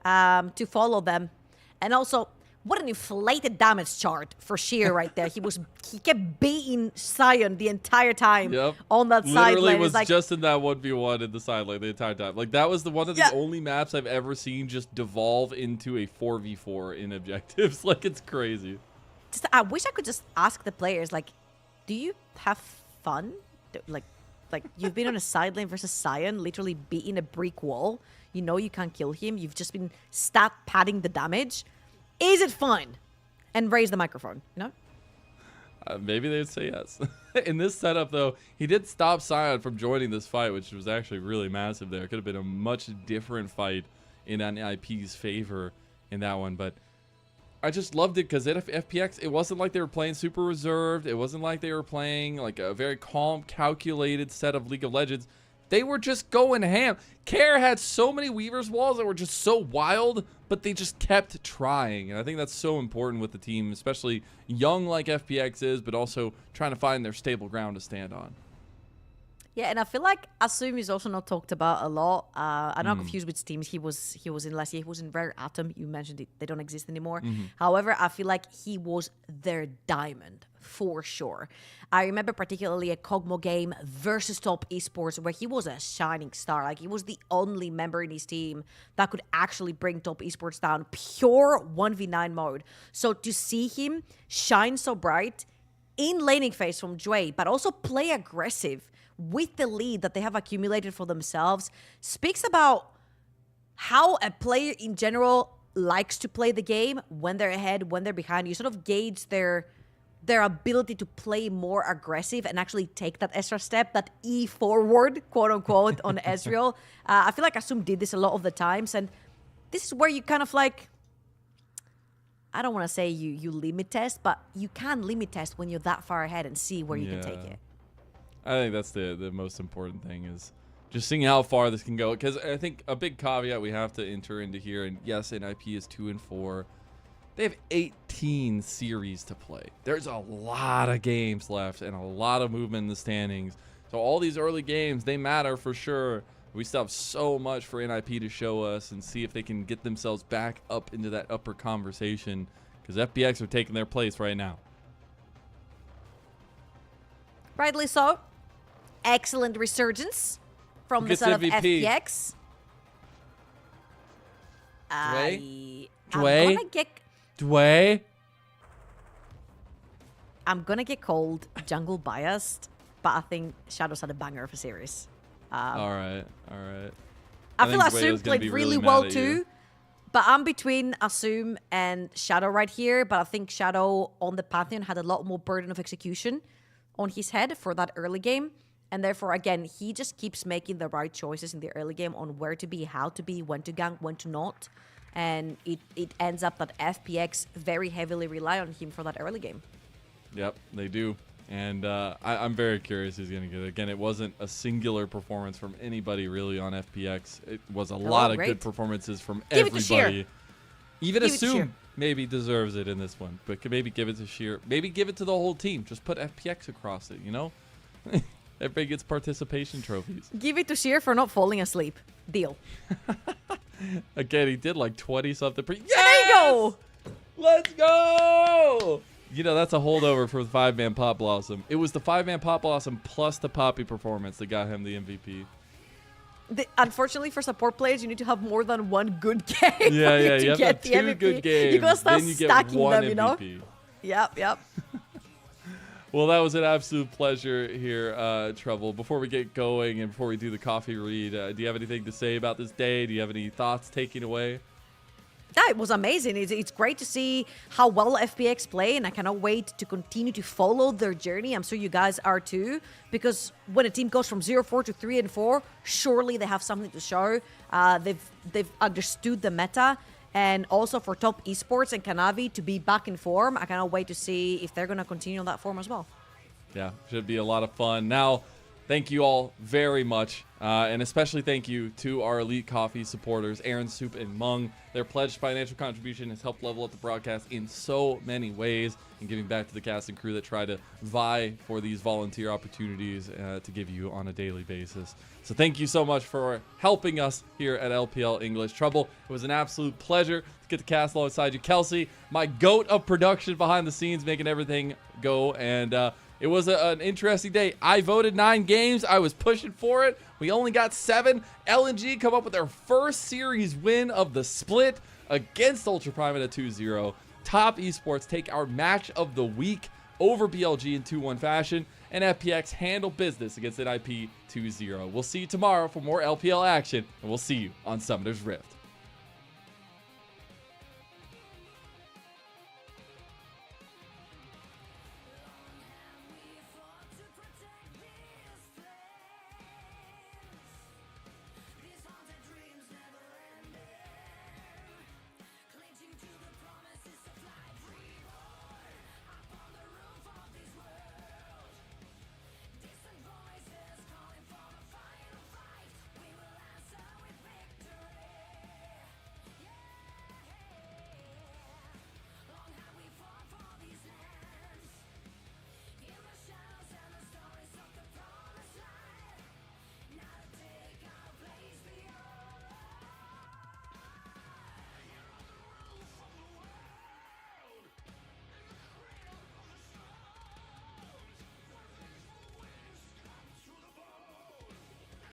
to follow them. And also, what an inflated damage chart for Sheer right there. He kept beating Sion the entire time on that side lane. Literally was like, just in that 1v1 in the side lane the entire time. Like, that was one of the only maps I've ever seen just devolve into a 4v4 in objectives. Like, it's crazy. I wish I could just ask the players, like, do you have fun? Like you've been on a side lane versus Sion, literally beating a brick wall. You know you can't kill him. You've just been stat padding the damage. Is it fun? And raise the microphone, you know? Maybe they'd say yes. In this setup, though, he did stop Sion from joining this fight, which was actually really massive there. It could have been a much different fight in NiP's favor in that one, but I just loved it because at FPX, it wasn't like they were playing super reserved. It wasn't like they were playing like a very calm, calculated set of League of Legends. They were just going ham. Care had so many Weaver's walls that were just so wild, but they just kept trying. And I think that's so important with the team, especially young like FPX is, but also trying to find their stable ground to stand on. Yeah, and I feel like Asum is also not talked about a lot. I'm not confused which teams he was in last year. He was in Rare Atom. You mentioned it. They don't exist anymore. However, I feel like he was their diamond for sure. I remember particularly a Kogmo game versus Top Esports where he was a shining star. Like, he was the only member in his team that could actually bring Top Esports down. Pure 1v9 mode. So to see him shine so bright in laning phase from Dway, but also play aggressive with the lead that they have accumulated for themselves, speaks about how a player in general likes to play the game when they're ahead, when they're behind. You sort of gauge their ability to play more aggressive and actually take that extra step, that E forward, quote unquote, on Ezreal. I feel like Asum did this a lot of the times, and this is where you kind of like, I don't want to say you limit test, but you can limit test when you're that far ahead and see where you can take it. I think that's the most important thing, is just seeing how far this can go. Because I think a big caveat we have to enter into here, and yes, NiP is 2-4. They have 18 series to play. There's a lot of games left and a lot of movement in the standings. So all these early games, they matter for sure. We still have so much for NiP to show us and see if they can get themselves back up into that upper conversation, because FPX are taking their place right now. Rightly so. Excellent resurgence from the side of FPX. I'm gonna get called jungle biased, but I think Shadows had a banger of a series. All right. I feel Asum played really well too, but I'm between Asum and Shadow right here. But I think Shadow on the Pantheon had a lot more burden of execution on his head for that early game. And therefore, again, he just keeps making the right choices in the early game on where to be, how to be, when to gank, when to not. And it ends up that FPX very heavily rely on him for that early game. Yep, they do. And I'm very curious who's going to get it. Again, it wasn't a singular performance from anybody really on FPX. It was a lot of good performances from everybody. Even Assume maybe deserves it in this one, but could maybe give it to Sheer. Maybe give it to the whole team. Just put FPX across it, you know? Everybody gets participation trophies. Give it to Sheer for not falling asleep. Deal. Again, he did like 20-something. Yes! There you go! Let's go! You know, that's a holdover for the 5-man Pop Blossom. It was the 5-man Pop Blossom plus the Poppy performance that got him the MVP. Unfortunately, for support players, you need to have more than one good game Yeah, to you have get to the have 2 MVP. good games. You gotta start then you get stacking one them, you know? MVP. Yep. Well, that was an absolute pleasure here, Trouble. Before we get going and before we do the coffee read, do you have anything to say about this day? Do you have any thoughts taking away? Yeah, it was amazing. It's great to see how well FPX play, and I cannot wait to continue to follow their journey. I'm sure you guys are too, because when a team goes from 0-4 to 3-4, surely they have something to show. They've understood the meta, and also for top esports and Kanavi to be back in form, I cannot wait to see if they're going to continue on that form as well. Yeah, should be a lot of fun. Now, thank you all very much, and especially thank you to our Elite Coffee supporters, Aaron, Soup, and Mung. Their pledged financial contribution has helped level up the broadcast in so many ways and giving back to the cast and crew that try to vie for these volunteer opportunities to give you on a daily basis. So thank you so much for helping us here at LPL English. Trouble, it was an absolute pleasure to get the cast alongside you. Kelsey, my goat of production behind the scenes, making everything go, and it was an interesting day. I voted 9 games. I was pushing for it. We only got 7. LNG come up with their first series win of the split against Ultra Prime at a 2-0. Top Esports take our match of the week over BLG in 2-1 fashion. And FPX handle business against NiP 2-0. We'll see you tomorrow for more LPL action. And we'll see you on Summoner's Rift.